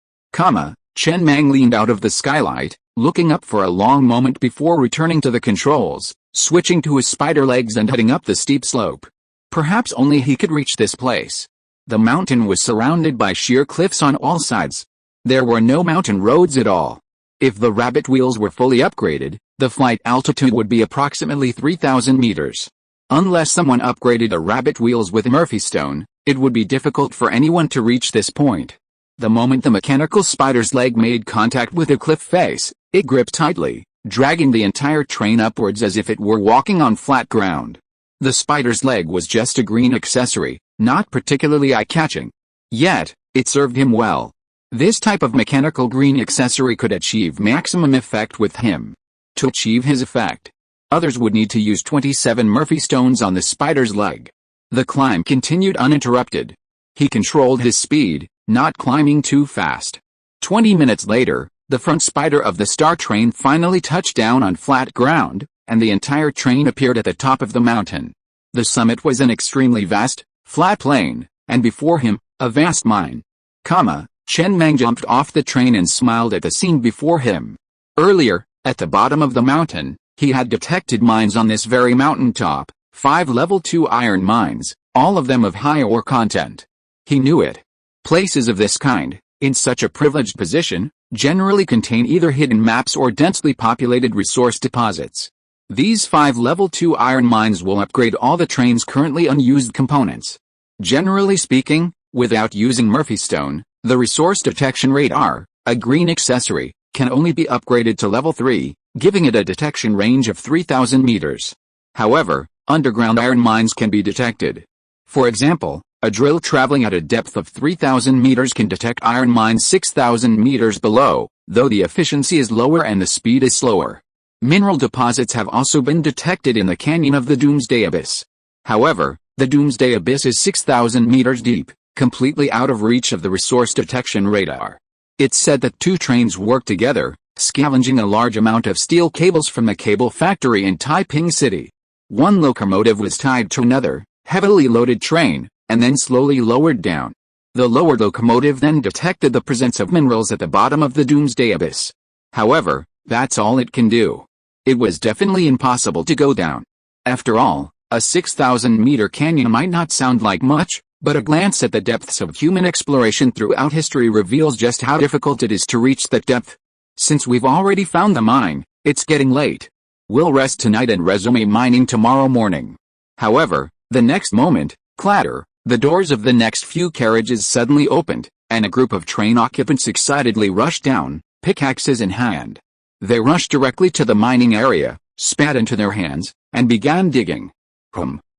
Chen Mang leaned out of the skylight, looking up for a long moment before returning to the controls, switching to his spider legs and heading up the steep slope. Perhaps only he could reach this place. The mountain was surrounded by sheer cliffs on all sides. There were no mountain roads at all. If the rabbit wheels were fully upgraded, the flight altitude would be approximately 3,000 meters. Unless someone upgraded the rabbit wheels with Murphy stone, it would be difficult for anyone to reach this point. The moment the mechanical spider's leg made contact with the cliff face, it gripped tightly, dragging the entire train upwards as if it were walking on flat ground. The spider's leg was just a green accessory, not particularly eye-catching. Yet, it served him well. This type of mechanical green accessory could achieve maximum effect with him. To achieve his effect, others would need to use 27 Murphy stones on the spider's leg. The climb continued uninterrupted. He controlled his speed, not climbing too fast. 20 minutes later, the front spider of the star train finally touched down on flat ground, and the entire train appeared at the top of the mountain. The summit was an extremely vast, flat plain, and before him, a vast mine. Chen Mang jumped off the train and smiled at the scene before him. Earlier, at the bottom of the mountain, he had detected mines on this very mountaintop, 5 level 2 iron mines, all of them of high ore content. He knew it. Places of this kind, in such a privileged position, generally contain either hidden maps or densely populated resource deposits. These 5 level 2 iron mines will upgrade all the train's currently unused components. Generally speaking, without using Murphy stone, the resource detection radar, a green accessory, can only be upgraded to level 3, giving it a detection range of 3,000 meters. However, underground iron mines can be detected. For example, a drill traveling at a depth of 3,000 meters can detect iron mines 6,000 meters below, though the efficiency is lower and the speed is slower. Mineral deposits have also been detected in the canyon of the Doomsday Abyss. However, the Doomsday Abyss is 6,000 meters deep, completely out of reach of the resource detection radar. It's said that 2 trains work together, scavenging a large amount of steel cables from the cable factory in Taiping City. One locomotive was tied to another, heavily loaded train, and then slowly lowered down. The lowered locomotive then detected the presence of minerals at the bottom of the Doomsday Abyss. However, that's all it can do. It was definitely impossible to go down. After all, a 6,000-meter canyon might not sound like much, But a glance at the depths of human exploration throughout history reveals just how difficult it is to reach that depth. Since we've already found the mine, it's getting late. We'll rest tonight and resume mining tomorrow morning. However, the next moment, clatter, the doors of the next few carriages suddenly opened, and a group of train occupants excitedly rushed down, pickaxes in hand. They rushed directly to the mining area, spat into their hands, and began digging.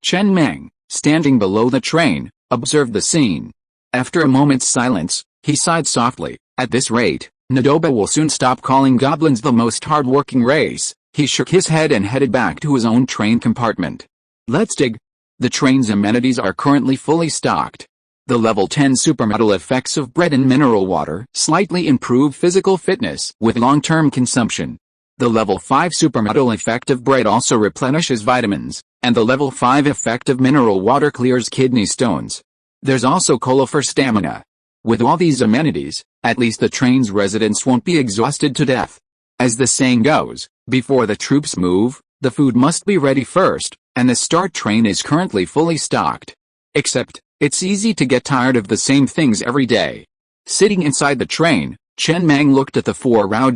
Chen Mang, standing below the train, observed the scene. After a moment's silence, he sighed softly. At this rate, Nadoba will soon stop calling goblins the most hard-working race. He shook his head and headed back to his own train compartment. Let's dig. The train's amenities are currently fully stocked. The level 10 supermetal effects of bread and mineral water slightly improve physical fitness with long-term consumption. The level 5 supermetal effect of bread also replenishes vitamins, and the level 5 effect of mineral water clears kidney stones. There's also cola for stamina. With all these amenities, at least the train's residents won't be exhausted to death. As the saying goes, before the troops move, the food must be ready first, and the start train is currently fully stocked. Except, it's easy to get tired of the same things every day. Sitting inside the train, Chen Mang looked at the 4 Rao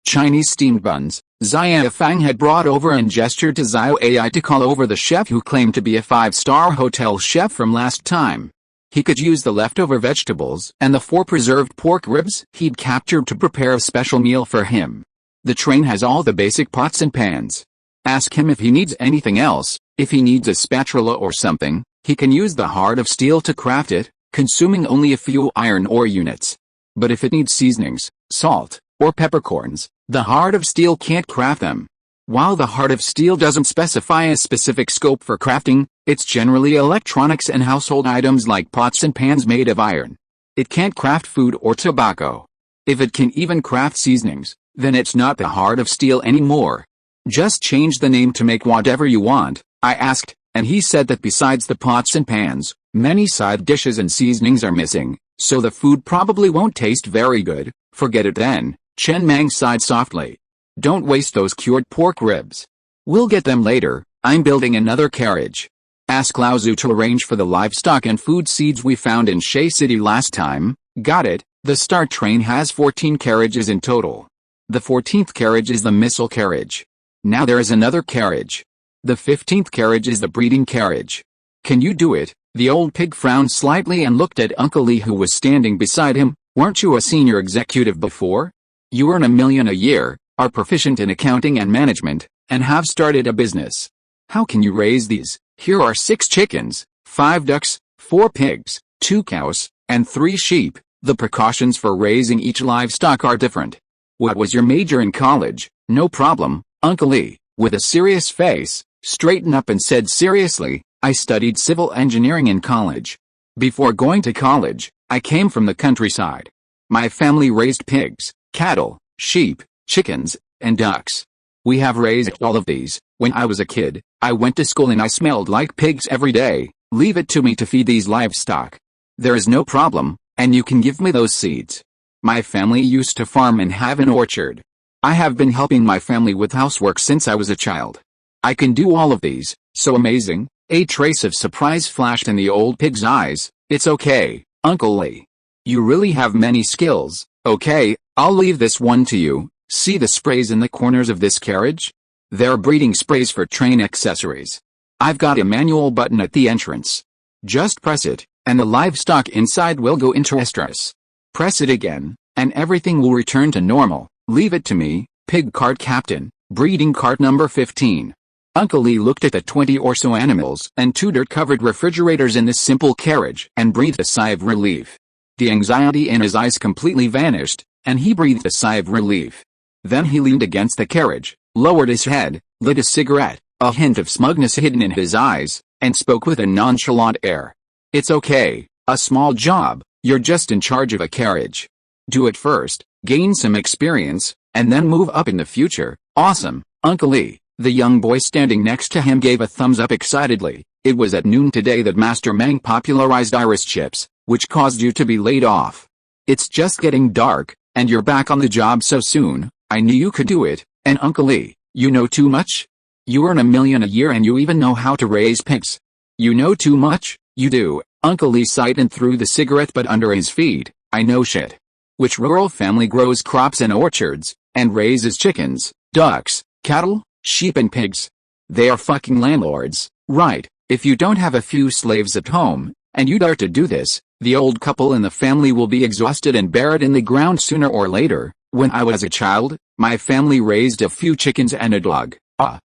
Chinese steamed buns Zia Fang had brought over and gestured to Zio AI to call over the chef who claimed to be a 5-star hotel chef from last time. He could use the leftover vegetables and the 4 preserved pork ribs he'd captured to prepare a special meal for him. The train has all the basic pots and pans. Ask him if he needs anything else. If he needs a spatula or something, he can use the heart of steel to craft it, consuming only a few iron ore units. But if it needs seasonings, salt, or peppercorns, the heart of steel can't craft them. While the heart of steel doesn't specify a specific scope for crafting, it's generally electronics and household items like pots and pans made of iron. It can't craft food or tobacco. If it can even craft seasonings, then it's not the heart of steel anymore. Just change the name to make whatever you want, I asked, and he said that besides the pots and pans, many side dishes and seasonings are missing, so the food probably won't taste very good. Forget it then, Chen Mang sighed softly. Don't waste those cured pork ribs. We'll get them later. I'm building another carriage. Ask Lao Zhu to arrange for the livestock and food seeds we found in Shay City last time. Got it. The start train has 14 carriages in total. The 14th carriage is the missile carriage. Now there is another carriage. The 15th carriage is the breeding carriage. Can you do it? The old pig frowned slightly and looked at Uncle Lee who was standing beside him. Weren't you a senior executive before? You earn $1 million a year, are proficient in accounting and management, and have started a business. How can you raise these? Here are 6 chickens, 5 ducks, 4 pigs, 2 cows, and 3 sheep. The precautions for raising each livestock are different. What was your major in college? No problem, Uncle Lee, with a serious face, straightened up and said seriously, I studied civil engineering in college. Before going to college, I came from the countryside. My family raised pigs, cattle, sheep, chickens, and ducks. We have raised all of these. When I was a kid, I went to school and I smelled like pigs every day. Leave it to me to feed these livestock. There is no problem, and you can give me those seeds. My family used to farm and have an orchard. I have been helping my family with housework since I was a child. I can do all of these. So amazing. A trace of surprise flashed in the old pig's eyes. It's okay, Uncle Lee. You really have many skills. Okay, I'll leave this one to you. See the sprays in the corners of this carriage? They're breeding sprays for train accessories. I've got a manual button at the entrance. Just press it, and the livestock inside will go into estrus. Press it again, and everything will return to normal. Leave it to me, pig cart captain, breeding cart number 15. Uncle Lee looked at the 20 or so animals and 2 dirt-covered refrigerators in this simple carriage and breathed a sigh of relief. The anxiety in his eyes completely vanished, and he breathed a sigh of relief. Then he leaned against the carriage, lowered his head, lit a cigarette, a hint of smugness hidden in his eyes, and spoke with a nonchalant air. It's okay, a small job, you're just in charge of a carriage. Do it first, gain some experience, and then move up in the future. Awesome, Uncle Lee. The young boy standing next to him gave a thumbs up excitedly. It was at noon today that Master Mang popularized iris chips, which caused you to be laid off. It's just getting dark, and you're back on the job so soon. I knew you could do it. And Uncle Lee, you know too much? You earn $1 million a year and you even know how to raise pigs. You know too much, you do. Uncle Lee sighed and threw the cigarette butt under his feet. I know shit. Which rural family grows crops and orchards, and raises chickens, ducks, cattle, sheep and pigs? They are fucking landlords, right? If you don't have a few slaves at home, and you dare to do this, the old couple in the family will be exhausted and buried in the ground sooner or later. When I was a child, my family raised a few chickens and a dog.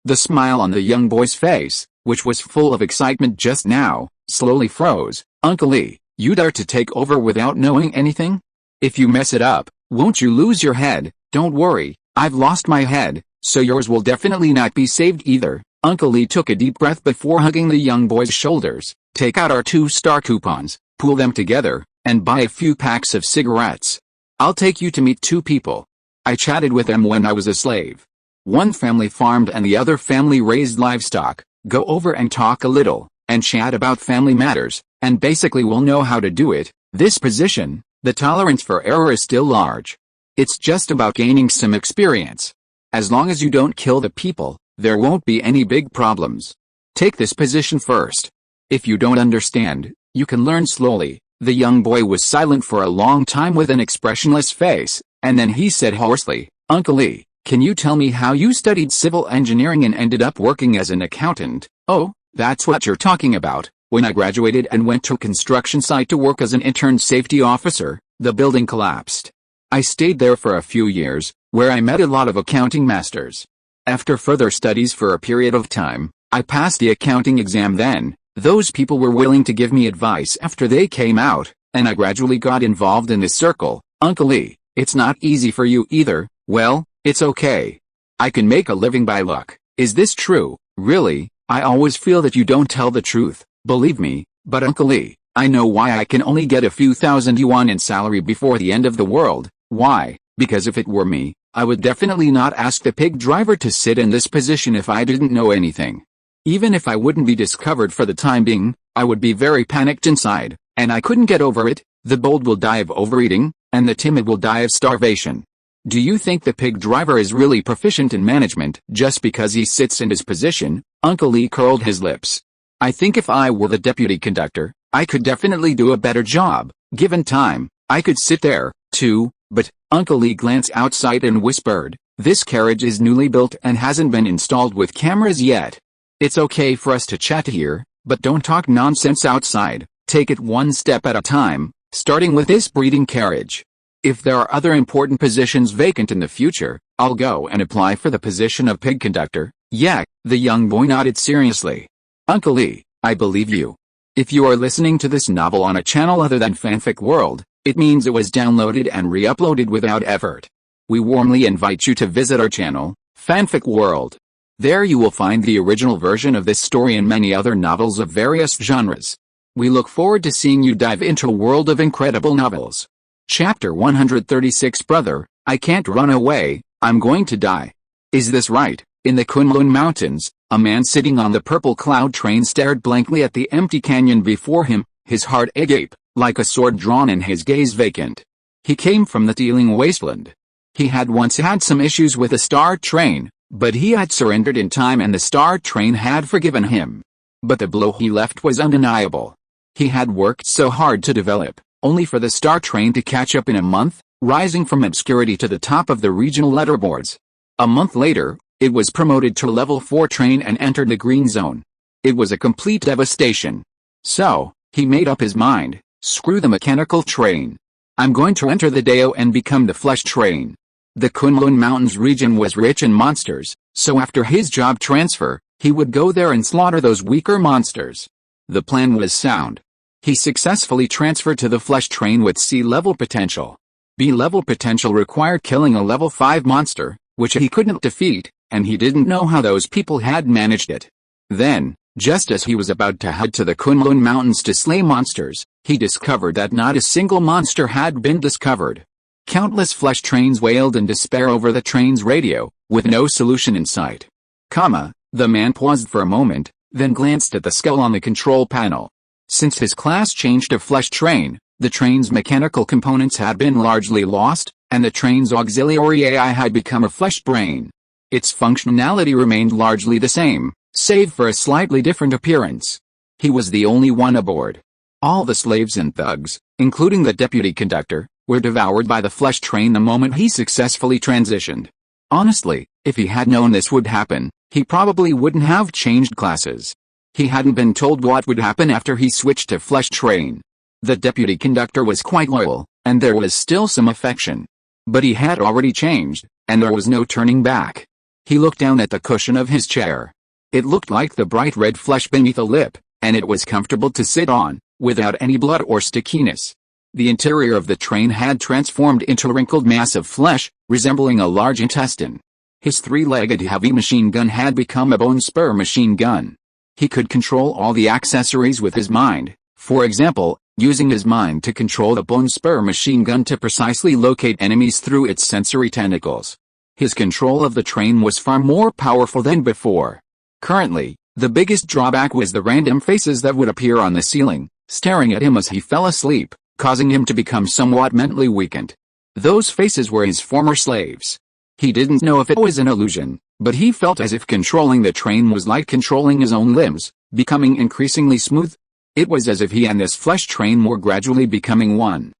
The smile on the young boy's face, which was full of excitement just now, slowly froze. Uncle Lee, you dare to take over without knowing anything? If you mess it up, won't you lose your head? Don't worry, I've lost my head, so yours will definitely not be saved either. Uncle Lee took a deep breath before hugging the young boy's shoulders. Take out our 2-star coupons, pool them together, and buy a few packs of cigarettes. I'll take you to meet 2 people. I chatted with them when I was a slave. One family farmed and the other family raised livestock. Go over and talk a little, and chat about family matters, and basically we'll know how to do it. This position, the tolerance for error is still large. It's just about gaining some experience. As long as you don't kill the people, there won't be any big problems. Take this position first. If you don't understand, you can learn slowly. The young boy was silent for a long time with an expressionless face, and then he said hoarsely, Uncle Lee, can you tell me how you studied civil engineering and ended up working as an accountant? Oh, that's what you're talking about. When I graduated and went to a construction site to work as an intern safety officer, the building collapsed. I stayed there for a few years, where I met a lot of accounting masters. After further studies for a period of time, I passed the accounting exam then. Those people were willing to give me advice after they came out, and I gradually got involved in this circle. Uncle Lee, it's not easy for you either. Well, it's okay. I can make a living by luck. Is this true? Really? I always feel that you don't tell the truth. Believe me, but Uncle Lee, I know why I can only get a few thousand yuan in salary before the end of the world. Why? Because if it were me, I would definitely not ask the pig driver to sit in this position if I didn't know anything. Even if I wouldn't be discovered for the time being, I would be very panicked inside, and I couldn't get over it. The bold will die of overeating, and the timid will die of starvation. Do you think the pig driver is really proficient in management just because he sits in his position? Uncle Lee curled his lips. I think if I were the deputy conductor, I could definitely do a better job. Given time, I could sit there, too, but Uncle Lee glanced outside and whispered, this carriage is newly built and hasn't been installed with cameras yet. It's okay for us to chat here, but don't talk nonsense outside. Take it one step at a time, starting with this breeding carriage. If there are other important positions vacant in the future, I'll go and apply for the position of pig conductor. Yeah, the young boy nodded seriously. Uncle Lee, I believe you. If you are listening to this novel on a channel other than Fanfic World, it means it was downloaded and re-uploaded without effort. We warmly invite you to visit our channel, Fanfic World. There you will find the original version of this story and many other novels of various genres. We look forward to seeing you dive into a world of incredible novels. Chapter 136 Brother, I can't run away, I'm going to die. Is this right? In the Kunlun Mountains, a man sitting on the purple cloud train stared blankly at the empty canyon before him, his heart agape, like a sword drawn and his gaze vacant. He came from the teeming wasteland. He had once had some issues with the star train, but he had surrendered in time and the star train had forgiven him. But the blow he left was undeniable. He had worked so hard to develop, only for the star train to catch up in a month, rising from obscurity to the top of the regional letterboards. A month later, it was promoted to level 4 train and entered the green zone. It was a complete devastation. So, he made up his mind, screw the mechanical train. I'm going to enter the Dao and become the flesh train. The Kunlun Mountains region was rich in monsters, so after his job transfer, he would go there and slaughter those weaker monsters. The plan was sound. He successfully transferred to the flesh train with C-level potential. B-level potential required killing a level 5 monster, which he couldn't defeat, and he didn't know how those people had managed it. Then, just as he was about to head to the Kunlun Mountains to slay monsters, he discovered that not a single monster had been discovered. Countless flesh trains wailed in despair over the train's radio, with no solution in sight. The man paused for a moment, then glanced at the skull on the control panel. Since his class changed to flesh train, the train's mechanical components had been largely lost, and the train's auxiliary AI had become a flesh brain. Its functionality remained largely the same, save for a slightly different appearance. He was the only one aboard. All the slaves and thugs, including the deputy conductor, were devoured by the flesh train the moment he successfully transitioned. Honestly, if he had known this would happen, he probably wouldn't have changed classes. He hadn't been told what would happen after he switched to flesh train. The deputy conductor was quite loyal, and there was still some affection. But he had already changed, and there was no turning back. He looked down at the cushion of his chair. It looked like the bright red flesh beneath a lip, and it was comfortable to sit on, without any blood or stickiness. The interior of the train had transformed into a wrinkled mass of flesh, resembling a large intestine. His three-legged heavy machine gun had become a bone spur machine gun. He could control all the accessories with his mind, for example, using his mind to control the bone spur machine gun to precisely locate enemies through its sensory tentacles. His control of the train was far more powerful than before. Currently, the biggest drawback was the random faces that would appear on the ceiling, staring at him as he fell asleep, causing him to become somewhat mentally weakened. Those faces were his former slaves. He didn't know if it was an illusion, but he felt as if controlling the train was like controlling his own limbs, becoming increasingly smooth. It was as if he and this flesh train were gradually becoming one.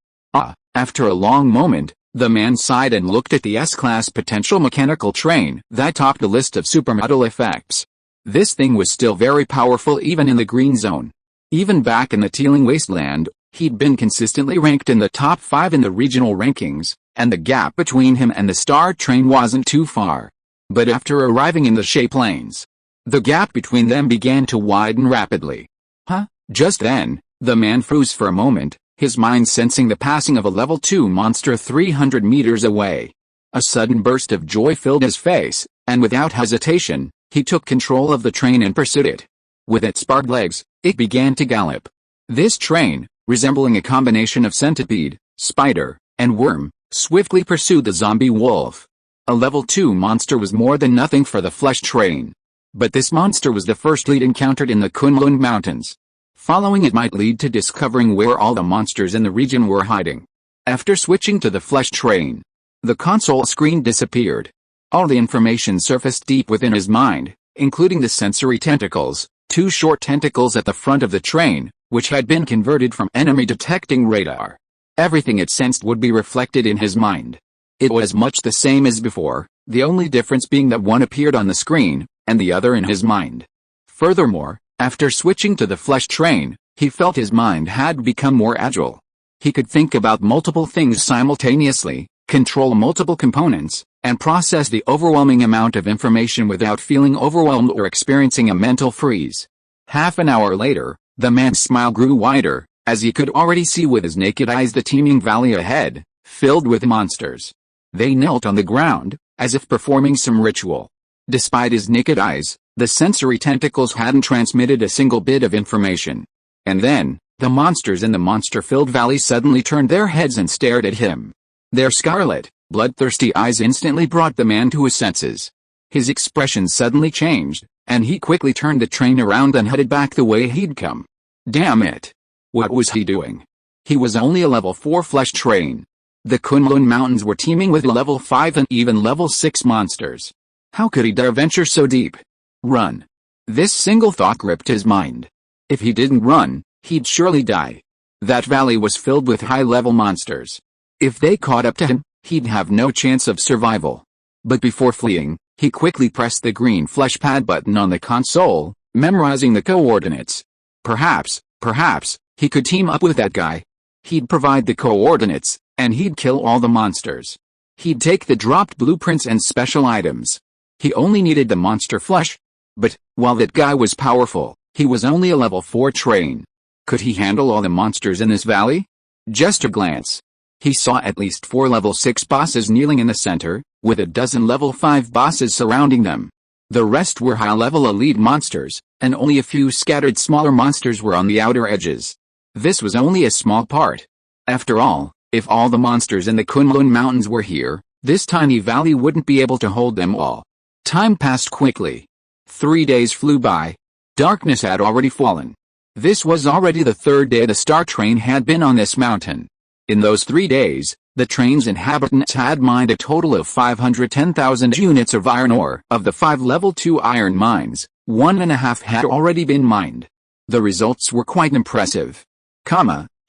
After a long moment, the man sighed and looked at the S-Class potential mechanical train that topped the list of supermodel effects. This thing was still very powerful even in the green zone. Even back in the teeming wasteland, he'd been consistently ranked in the top 5 in the regional rankings, and the gap between him and the star train wasn't too far. But after arriving in the Shay Plains, the gap between them began to widen rapidly. Just then, the man froze for a moment, his mind sensing the passing of a level 2 monster 300 meters away. A sudden burst of joy filled his face, and without hesitation, he took control of the train and pursued it. With its spark legs, it began to gallop. This train, resembling a combination of centipede, spider, and worm, swiftly pursued the zombie wolf. A level 2 monster was more than nothing for the flesh train. But this monster was the first lead encountered in the Kunlun Mountains. Following it might lead to discovering where all the monsters in the region were hiding. After switching to the flesh train, the console screen disappeared. All the information surfaced deep within his mind, including the sensory tentacles, 2 short tentacles at the front of the train, which had been converted from enemy detecting radar. Everything it sensed would be reflected in his mind. It was much the same as before, the only difference being that one appeared on the screen, and the other in his mind. Furthermore, after switching to the flesh train, he felt his mind had become more agile. He could think about multiple things simultaneously, control multiple components, and process the overwhelming amount of information without feeling overwhelmed or experiencing a mental freeze. Half an hour later, the man's smile grew wider, as he could already see with his naked eyes the teeming valley ahead, filled with monsters. They knelt on the ground, as if performing some ritual. Despite his naked eyes, the sensory tentacles hadn't transmitted a single bit of information. And then, the monsters in the monster-filled valley suddenly turned their heads and stared at him. Their scarlet, bloodthirsty eyes instantly brought the man to his senses. His expression suddenly changed, and he quickly turned the train around and headed back the way he'd come. Damn it! What was he doing? He was only a level 4 flesh train. The Kunlun Mountains were teeming with level 5 and even level 6 monsters. How could he dare venture so deep? Run. This single thought gripped his mind. If he didn't run, he'd surely die. That valley was filled with high-level monsters. If they caught up to him, he'd have no chance of survival. But before fleeing, he quickly pressed the green flesh pad button on the console, memorizing the coordinates. Perhaps, he could team up with that guy. He'd provide the coordinates, and he'd kill all the monsters. He'd take the dropped blueprints and special items. He only needed the monster flesh. But, while that guy was powerful, he was only a level 4 train. Could he handle all the monsters in this valley? Just a glance. He saw at least 4 level 6 bosses kneeling in the center, with a dozen level 5 bosses surrounding them. The rest were high-level elite monsters, and only a few scattered smaller monsters were on the outer edges. This was only a small part. After all, if all the monsters in the Kunlun Mountains were here, this tiny valley wouldn't be able to hold them all. Time passed quickly. 3 days flew by. Darkness had already fallen. This was already the 3rd day the star train had been on this mountain. In those 3 days, the train's inhabitants had mined a total of 510,000 units of iron ore. Of the 5 level 2 iron mines, 1.5 had already been mined. The results were quite impressive.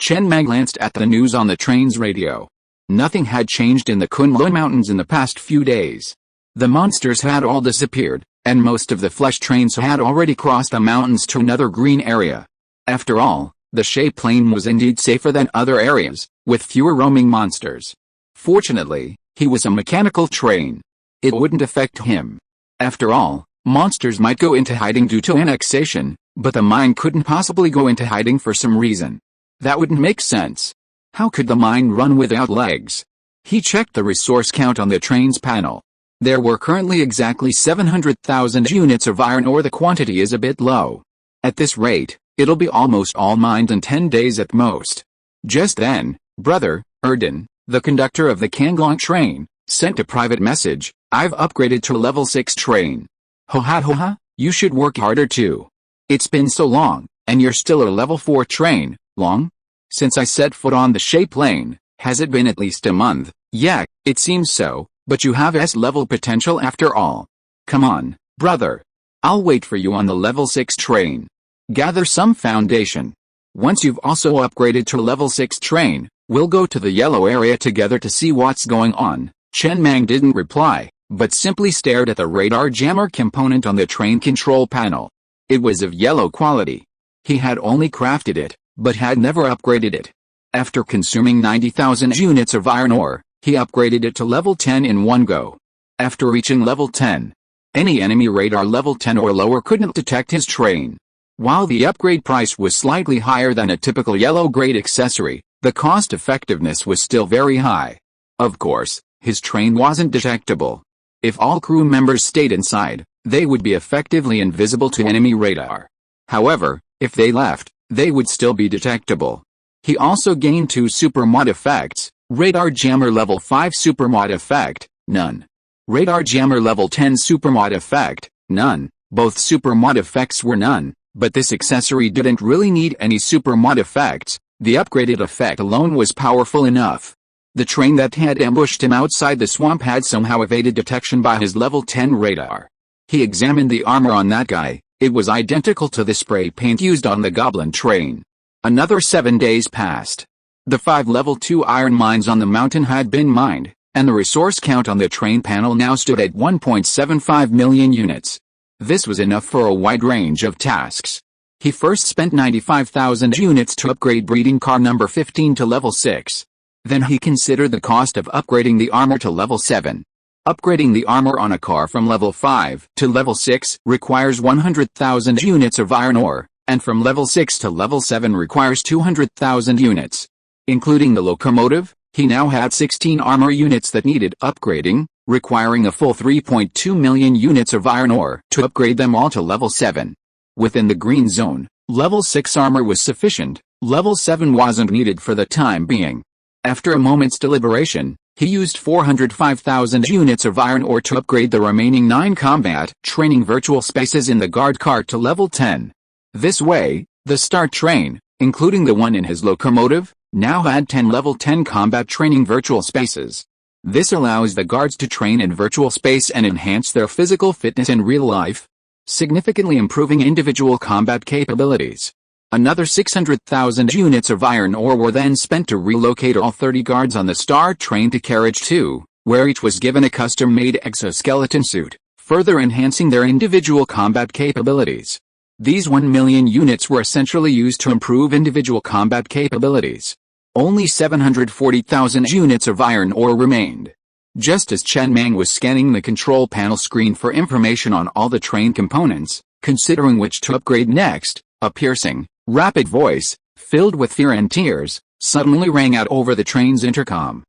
Chen Mang glanced at the news on the train's radio. Nothing had changed in the Kunlun Mountains in the past few days. The monsters had all disappeared, and most of the flesh trains had already crossed the mountains to another green area. After all, the Shay Plain was indeed safer than other areas, with fewer roaming monsters. Fortunately, he was a mechanical train. It wouldn't affect him. After all, monsters might go into hiding due to annexation, but the mine couldn't possibly go into hiding for some reason. That wouldn't make sense. How could the mine run without legs? He checked the resource count on the train's panel. There were currently exactly 700,000 units of iron ore. The quantity is a bit low. At this rate, it'll be almost all mined in 10 days at most. Just then, Brother Erden, the conductor of the Kanglong train, sent a private message. I've upgraded to level 6 train. Ho ha, you should work harder too. It's been so long, and you're still a level 4 train. Long? Since I set foot on the Shay Plain, has it been at least a month? Yeah, it seems so, but you have S-level potential after all. Come on, brother. I'll wait for you on the level 6 train. Gather some foundation. Once you've also upgraded to level 6 train, we'll go to the yellow area together to see what's going on. Chen Mang didn't reply, but simply stared at the radar jammer component on the train control panel. It was of yellow quality. He had only crafted it, but had never upgraded it. After consuming 90,000 units of iron ore, he upgraded it to level 10 in one go. After reaching level 10, any enemy radar level 10 or lower couldn't detect his train. While the upgrade price was slightly higher than a typical yellow-grade accessory, the cost-effectiveness was still very high. Of course, his train wasn't detectable. If all crew members stayed inside, they would be effectively invisible to enemy radar. However, if they left, they would still be detectable. He also gained 2 super mod effects: Radar Jammer Level 5 Super Mod Effect, none. Radar Jammer Level 10 Super Mod Effect, none. Both super mod effects were none, but this accessory didn't really need any super mod effects. The upgraded effect alone was powerful enough. The train that had ambushed him outside the swamp had somehow evaded detection by his level 10 radar. He examined the armor on that guy. It was identical to the spray paint used on the goblin train. Another 7 days passed. The 5 level 2 iron mines on the mountain had been mined, and the resource count on the train panel now stood at 1.75 million units. This was enough for a wide range of tasks. He first spent 95,000 units to upgrade breeding car number 15 to level 6. Then he considered the cost of upgrading the armor to level 7. Upgrading the armor on a car from level 5 to level 6 requires 100,000 units of iron ore, and from level 6 to level 7 requires 200,000 units. Including the locomotive, he now had 16 armor units that needed upgrading, requiring a full 3.2 million units of iron ore to upgrade them all to level 7. Within the green zone, level 6 armor was sufficient. Level 7 wasn't needed for the time being. After a moment's deliberation, he used 405,000 units of iron ore to upgrade the remaining 9 combat training virtual spaces in the guard cart to level 10. This way, the start train, including the one in his locomotive, now had 10 level 10 combat training virtual spaces. This allows the guards to train in virtual space and enhance their physical fitness in real life, significantly improving individual combat capabilities. Another 600,000 units of iron ore were then spent to relocate all 30 guards on the Star Train to Carriage 2, where each was given a custom-made exoskeleton suit, further enhancing their individual combat capabilities. These 1 million units were essentially used to improve individual combat capabilities. Only 740,000 units of iron ore remained. Just as Chen Mang was scanning the control panel screen for information on all the train components, considering which to upgrade next, a piercing, rapid voice, filled with fear and tears, suddenly rang out over the train's intercom.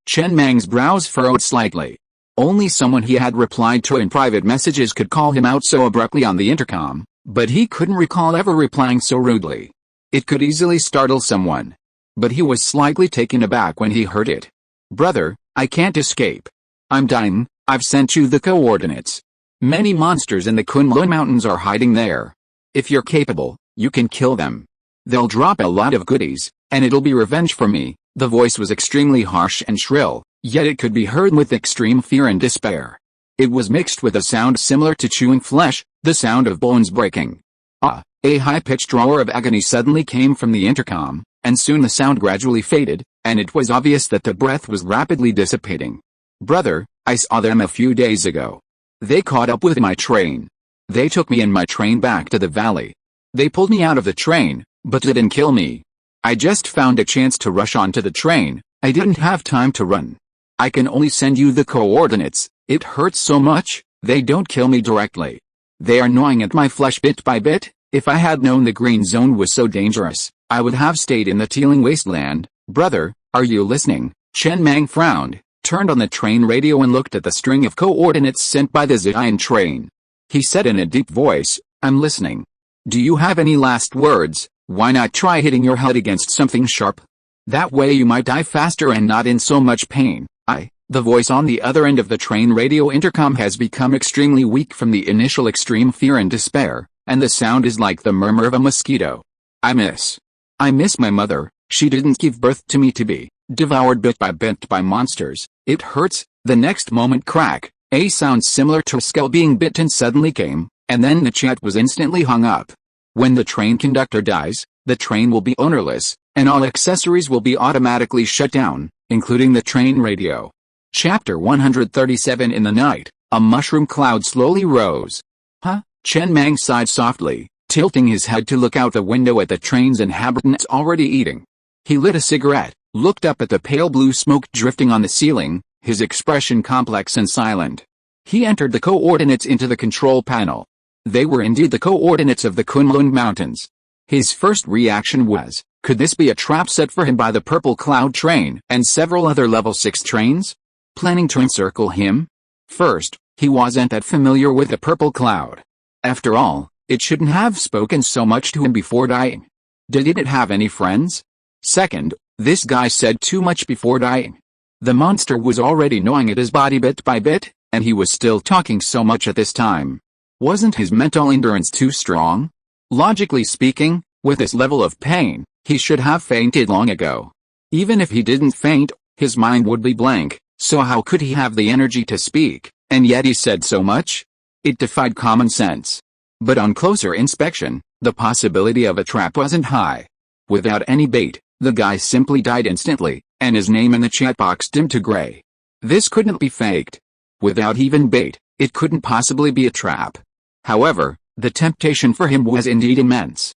Chen Mang's brows furrowed slightly. Only someone he had replied to in private messages could call him out so abruptly on the intercom, but he couldn't recall ever replying so rudely. It could easily startle someone. But he was slightly taken aback when he heard it. Brother, I can't escape. I'm dying. I've sent you the coordinates. Many monsters in the Kunlun Mountains are hiding there. If you're capable, you can kill them. They'll drop a lot of goodies, and it'll be revenge for me. The voice was extremely harsh and shrill, yet it could be heard with extreme fear and despair. It was mixed with a sound similar to chewing flesh, the sound of bones breaking. A high-pitched roar of agony suddenly came from the intercom, and soon the sound gradually faded, and it was obvious that the breath was rapidly dissipating. "Brother, I saw them a few days ago. They caught up with my train. They took me and my train back to the valley. They pulled me out of the train, but didn't kill me. I just found a chance to rush onto the train. I didn't have time to run. I can only send you the coordinates. It hurts so much. They don't kill me directly. They are gnawing at my flesh bit by bit. If I had known the green zone was so dangerous, I would have stayed in the teeming wasteland." "Brother, are you listening?" Chen Mang frowned, turned on the train radio and looked at the string of coordinates sent by the Zion train. He said in a deep voice, "I'm listening. Do you have any last words? Why not try hitting your head against something sharp? That way you might die faster and not in so much pain." The voice on the other end of the train radio intercom has become extremely weak from the initial extreme fear and despair, and the sound is like the murmur of a mosquito. I miss my mother. She didn't give birth to me to be devoured bit by monsters. It hurts." The next moment, crack, a sound similar to a skull being bitten suddenly came, and then the chat was instantly hung up. When the train conductor dies, the train will be ownerless, and all accessories will be automatically shut down, including the train radio. Chapter 137. In the night, a mushroom cloud slowly rose. "Huh?" Chen Mang sighed softly, tilting his head to look out the window at the train's inhabitants already eating. He lit a cigarette, looked up at the pale blue smoke drifting on the ceiling, his expression complex and silent. He entered the coordinates into the control panel. They were indeed the coordinates of the Kunlun Mountains. His first reaction was, could this be a trap set for him by the Purple Cloud train and several other level 6 trains? Planning to encircle him? First, he wasn't that familiar with the Purple Cloud. After all, it shouldn't have spoken so much to him before dying. Did it have any friends? Second, this guy said too much before dying. The monster was already gnawing at his body bit by bit, and he was still talking so much at this time. Wasn't his mental endurance too strong? Logically speaking, with this level of pain, he should have fainted long ago. Even if he didn't faint, his mind would be blank, so how could he have the energy to speak, and yet he said so much? It defied common sense. But on closer inspection, the possibility of a trap wasn't high. Without any bait, the guy simply died instantly, and his name in the chat box dimmed to gray. This couldn't be faked. Without even bait, it couldn't possibly be a trap. However, the temptation for him was indeed immense.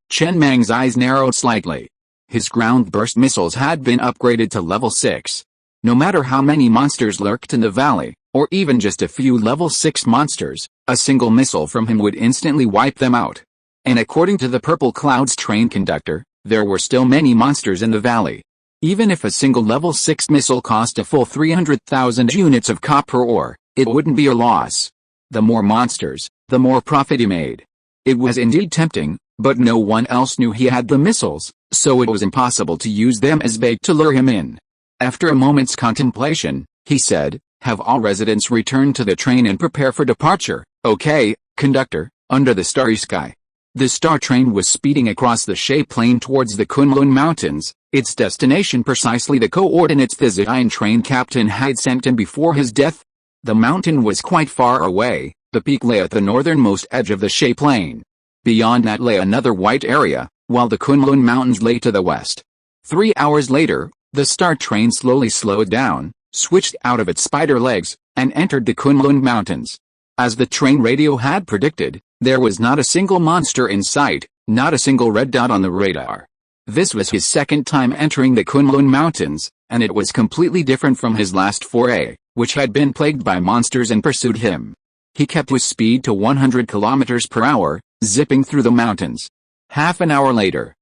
Chen Mang's eyes narrowed slightly. His ground burst missiles had been upgraded to level 6. No matter how many monsters lurked in the valley, or even just a few level 6 monsters, a single missile from him would instantly wipe them out. And according to the Purple Cloud's train conductor, there were still many monsters in the valley. Even if a single level 6 missile cost a full 300,000 units of copper ore, it wouldn't be a loss. The more monsters, the more profit he made. It was indeed tempting, but no one else knew he had the missiles, so it was impossible to use them as bait to lure him in. After a moment's contemplation, he said, "Have all residents return to the train and prepare for departure." "Okay, conductor." Under the starry sky, the star train was speeding across the Shay Plain towards the Kunlun Mountains, its destination precisely the coordinates the Zion train captain had sent him before his death. The mountain was quite far away. The peak lay at the northernmost edge of the Shay Plain. Beyond that lay another white area, while the Kunlun Mountains lay to the west. 3 hours later, the star train slowly slowed down, switched out of its spider legs, and entered the Kunlun Mountains. As the train radio had predicted, there was not a single monster in sight, not a single red dot on the radar. This was his second time entering the Kunlun Mountains, and it was completely different from his last foray, which had been plagued by monsters and pursued him. He kept his speed to 100 kilometers per hour, zipping through the mountains. Half an hour later,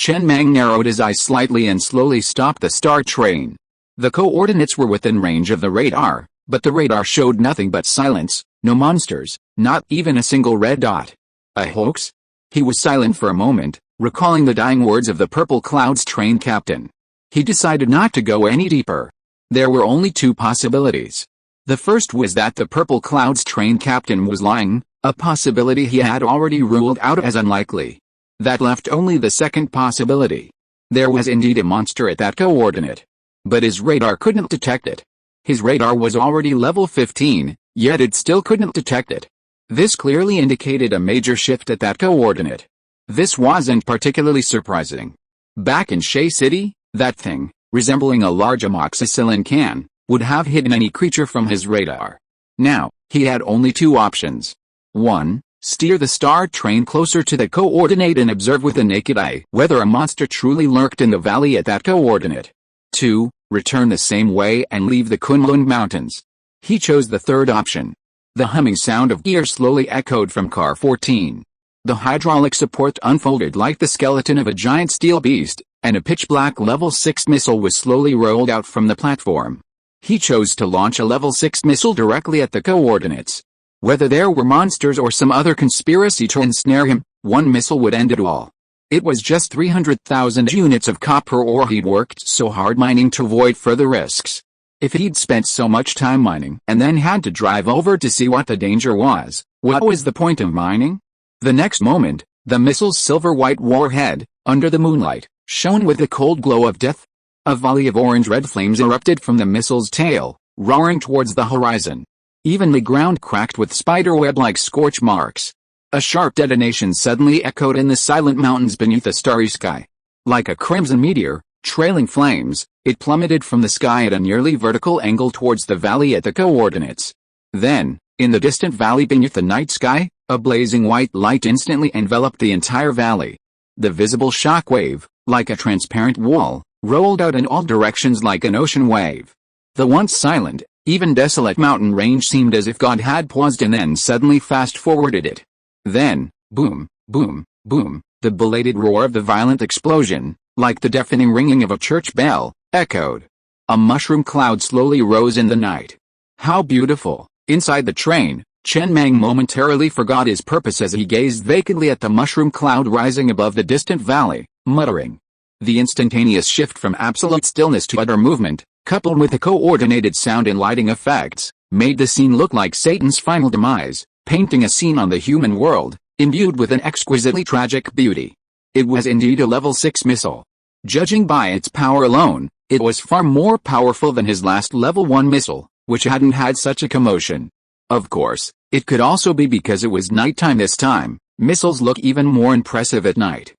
Chen Mang narrowed his eyes slightly and slowly stopped the star train. The coordinates were within range of the radar, but the radar showed nothing but silence, no monsters, not even a single red dot. A hoax? He was silent for a moment, recalling the dying words of the Purple Cloud's train captain. He decided not to go any deeper. There were only two possibilities. The first was that the Purple Cloud's train captain was lying, a possibility he had already ruled out as unlikely. That left only the second possibility. There was indeed a monster at that coordinate. But his radar couldn't detect it. His radar was already level 15, yet it still couldn't detect it. This clearly indicated a major shift at that coordinate. This wasn't particularly surprising. Back in Shea City, that thing, resembling a large amoxicillin can, would have hidden any creature from his radar. Now, he had only two options. 1. Steer the star train closer to the coordinate and observe with the naked eye whether a monster truly lurked in the valley at that coordinate. 2. Return the same way and leave the Kunlun Mountains. He chose the third option. The humming sound of gears slowly echoed from car 14. The hydraulic support unfolded like the skeleton of a giant steel beast, and a pitch-black level 6 missile was slowly rolled out from the platform. He chose to launch a level 6 missile directly at the coordinates. Whether there were monsters or some other conspiracy to ensnare him, one missile would end it all. It was just 300,000 units of copper ore he'd worked so hard mining to avoid further risks. If he'd spent so much time mining and then had to drive over to see what the danger was, what was the point of mining? The next moment, the missile's silver-white warhead, under the moonlight, shone with the cold glow of death. A volley of orange-red flames erupted from the missile's tail, roaring towards the horizon. Even the ground cracked with spiderweb-like scorch marks. A sharp detonation suddenly echoed in the silent mountains beneath the starry sky. Like a crimson meteor, trailing flames, it plummeted from the sky at a nearly vertical angle towards the valley at the coordinates. Then, in the distant valley beneath the night sky, a blazing white light instantly enveloped the entire valley. The visible shock wave, like a transparent wall, rolled out in all directions like an ocean wave. The once silent, even desolate mountain range seemed as if God had paused and then suddenly fast-forwarded it. Then, boom, boom, boom, the belated roar of the violent explosion, like the deafening ringing of a church bell, echoed. A mushroom cloud slowly rose in the night. How beautiful! Inside the train, Chen Mang momentarily forgot his purpose as he gazed vacantly at the mushroom cloud rising above the distant valley, muttering. The instantaneous shift from absolute stillness to utter movement, coupled with the coordinated sound and lighting effects, made the scene look like Satan's final demise, painting a scene on the human world, imbued with an exquisitely tragic beauty. It was indeed a level 6 missile. Judging by its power alone, it was far more powerful than his last level 1 missile, which hadn't had such a commotion. Of course, it could also be because it was nighttime this time. Missiles look even more impressive at night.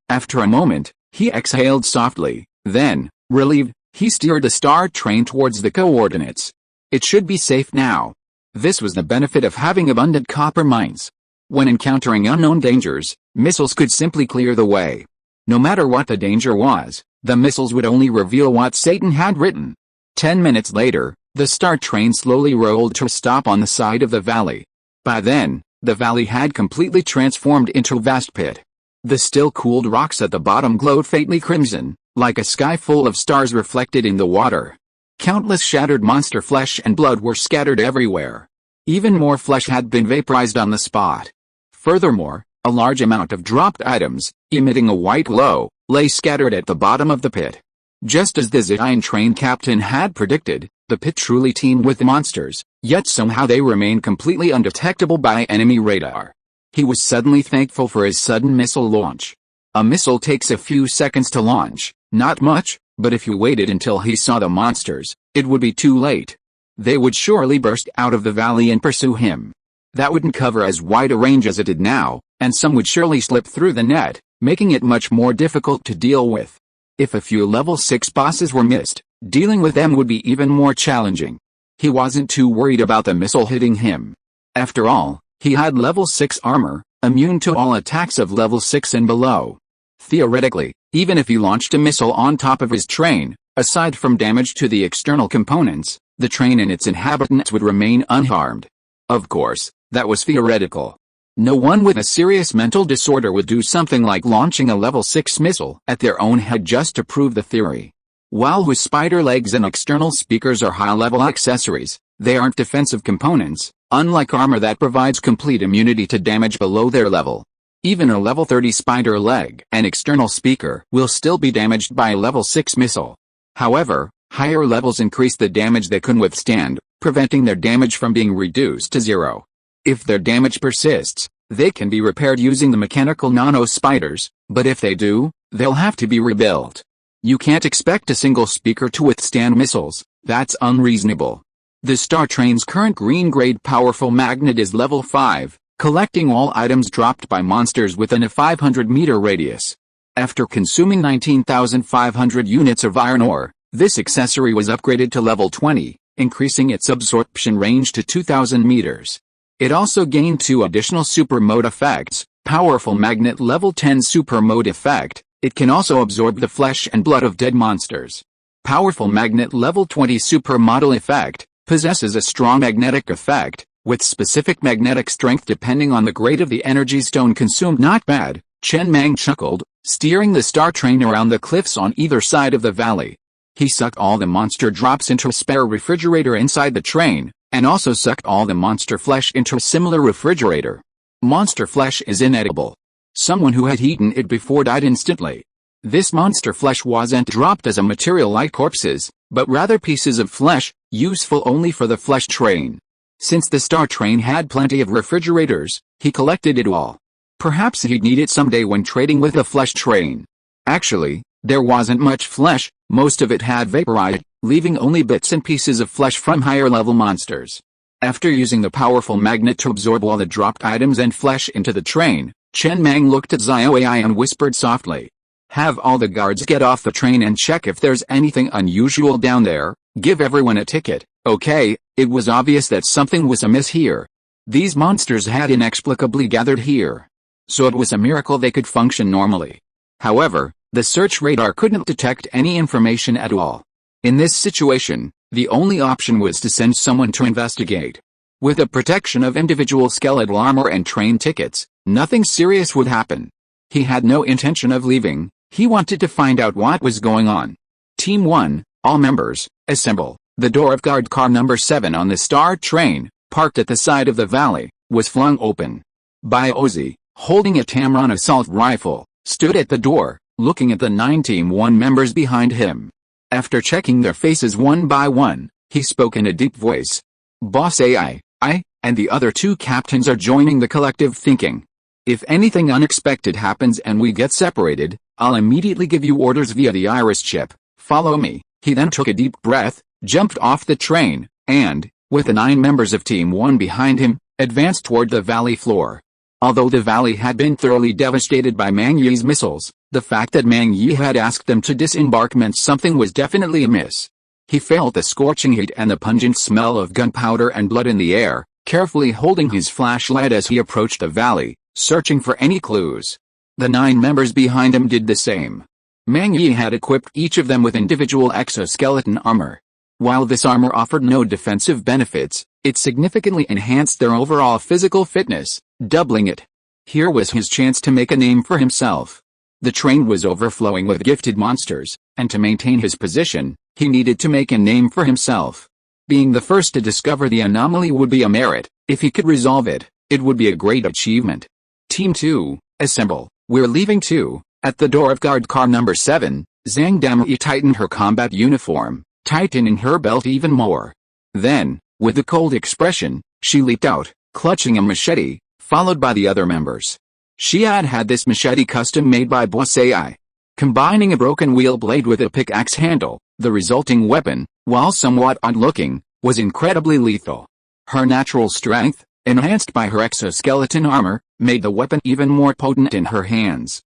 After a moment, he exhaled softly, then, relieved, he steered the star train towards the coordinates. It should be safe now. This was the benefit of having abundant copper mines. When encountering unknown dangers, missiles could simply clear the way. No matter what the danger was, the missiles would only reveal what Satan had written. 10 minutes later, the star train slowly rolled to a stop on the side of the valley. By then, the valley had completely transformed into a vast pit. The still-cooled rocks at the bottom glowed faintly crimson, like a sky full of stars reflected in the water. Countless shattered monster flesh and blood were scattered everywhere. Even more flesh had been vaporized on the spot. Furthermore, a large amount of dropped items, emitting a white glow, lay scattered at the bottom of the pit. Just as the Zion train captain had predicted, the pit truly teemed with monsters, yet somehow they remained completely undetectable by enemy radar. He was suddenly thankful for his sudden missile launch. A missile takes a few seconds to launch, not much, but if he waited until he saw the monsters, it would be too late. They would surely burst out of the valley and pursue him. That wouldn't cover as wide a range as it did now, and some would surely slip through the net, making it much more difficult to deal with. If a few level 6 bosses were missed, dealing with them would be even more challenging. He wasn't too worried about the missile hitting him. After all, he had level 6 armor, immune to all attacks of level 6 and below. Theoretically, even if he launched a missile on top of his train, aside from damage to the external components, the train and its inhabitants would remain unharmed. Of course, that was theoretical. No one with a serious mental disorder would do something like launching a level 6 missile at their own head just to prove the theory. While with spider legs and external speakers are high-level accessories, they aren't defensive components, unlike armor that provides complete immunity to damage below their level. Even a level 30 spider leg and external speaker will still be damaged by a level 6 missile. However, higher levels increase the damage they can withstand, preventing their damage from being reduced to 0. If their damage persists, they can be repaired using the mechanical nano-spiders, but if they do, they'll have to be rebuilt. You can't expect a single speaker to withstand missiles, that's unreasonable. The Star Train's current green-grade powerful magnet is level 5, collecting all items dropped by monsters within a 500-meter radius. After consuming 19,500 units of iron ore, this accessory was upgraded to level 20, increasing its absorption range to 2,000 meters. It also gained 2 additional super mode effects. Powerful magnet level 10 super mode effect, it can also absorb the flesh and blood of dead monsters. Powerful magnet level 20 super model effect, possesses a strong magnetic effect, with specific magnetic strength depending on the grade of the energy stone consumed. Not bad, Chen Mang chuckled, steering the Star Train around the cliffs on either side of the valley. He sucked all the monster drops into a spare refrigerator inside the train, and also sucked all the monster flesh into a similar refrigerator. Monster flesh is inedible. Someone who had eaten it before died instantly. This monster flesh wasn't dropped as a material like corpses, but rather pieces of flesh, useful only for the flesh train. Since the Star Train had plenty of refrigerators, he collected it all. Perhaps he'd need it someday when trading with the flesh train. Actually, there wasn't much flesh, most of it had vaporized, leaving only bits and pieces of flesh from higher-level monsters. After using the powerful magnet to absorb all the dropped items and flesh into the train, Chen Mang looked at Xiaoai and whispered softly. Have all the guards get off the train and check if there's anything unusual down there. Give everyone a ticket, okay? It was obvious that something was amiss here. These monsters had inexplicably gathered here. So it was a miracle they could function normally. However, the search radar couldn't detect any information at all. In this situation, the only option was to send someone to investigate. With the protection of individual skeletal armor and train tickets, nothing serious would happen. He had no intention of leaving, he wanted to find out what was going on. Team 1, all members, assemble. The door of guard car number 7 on the Star Train, parked at the side of the valley, was flung open. Ozzy, holding a Tamron assault rifle, stood at the door, looking at the 9 Team 1 members behind him. After checking their faces one by one, he spoke in a deep voice. Boss AI, and the other 2 captains are joining the collective thinking. If anything unexpected happens and we get separated, I'll immediately give you orders via the iris chip. Follow me. He then took a deep breath, jumped off the train, and, with the 9 members of Team 1 behind him, advanced toward the valley floor. Although the valley had been thoroughly devastated by Mang Yi's missiles, the fact that Mang Yi had asked them to disembark meant something was definitely amiss. He felt the scorching heat and the pungent smell of gunpowder and blood in the air, carefully holding his flashlight as he approached the valley, searching for any clues. The 9 members behind him did the same. Mang Yi had equipped each of them with individual exoskeleton armor. While this armor offered no defensive benefits, it significantly enhanced their overall physical fitness, doubling it. Here was his chance to make a name for himself. The train was overflowing with gifted monsters, and to maintain his position, he needed to make a name for himself. Being the first to discover the anomaly would be a merit. If he could resolve it, it would be a great achievement. Team 2, assemble. We're leaving too. At the door of guard car number 7, Zhang Damyi tightened her combat uniform, tightening her belt even more. Then, with a cold expression, she leaped out, clutching a machete, followed by the other members. She had this machete custom made by Boss AI. Combining a broken wheel blade with a pickaxe handle, the resulting weapon, while somewhat odd-looking, was incredibly lethal. Her natural strength, enhanced by her exoskeleton armor, made the weapon even more potent in her hands.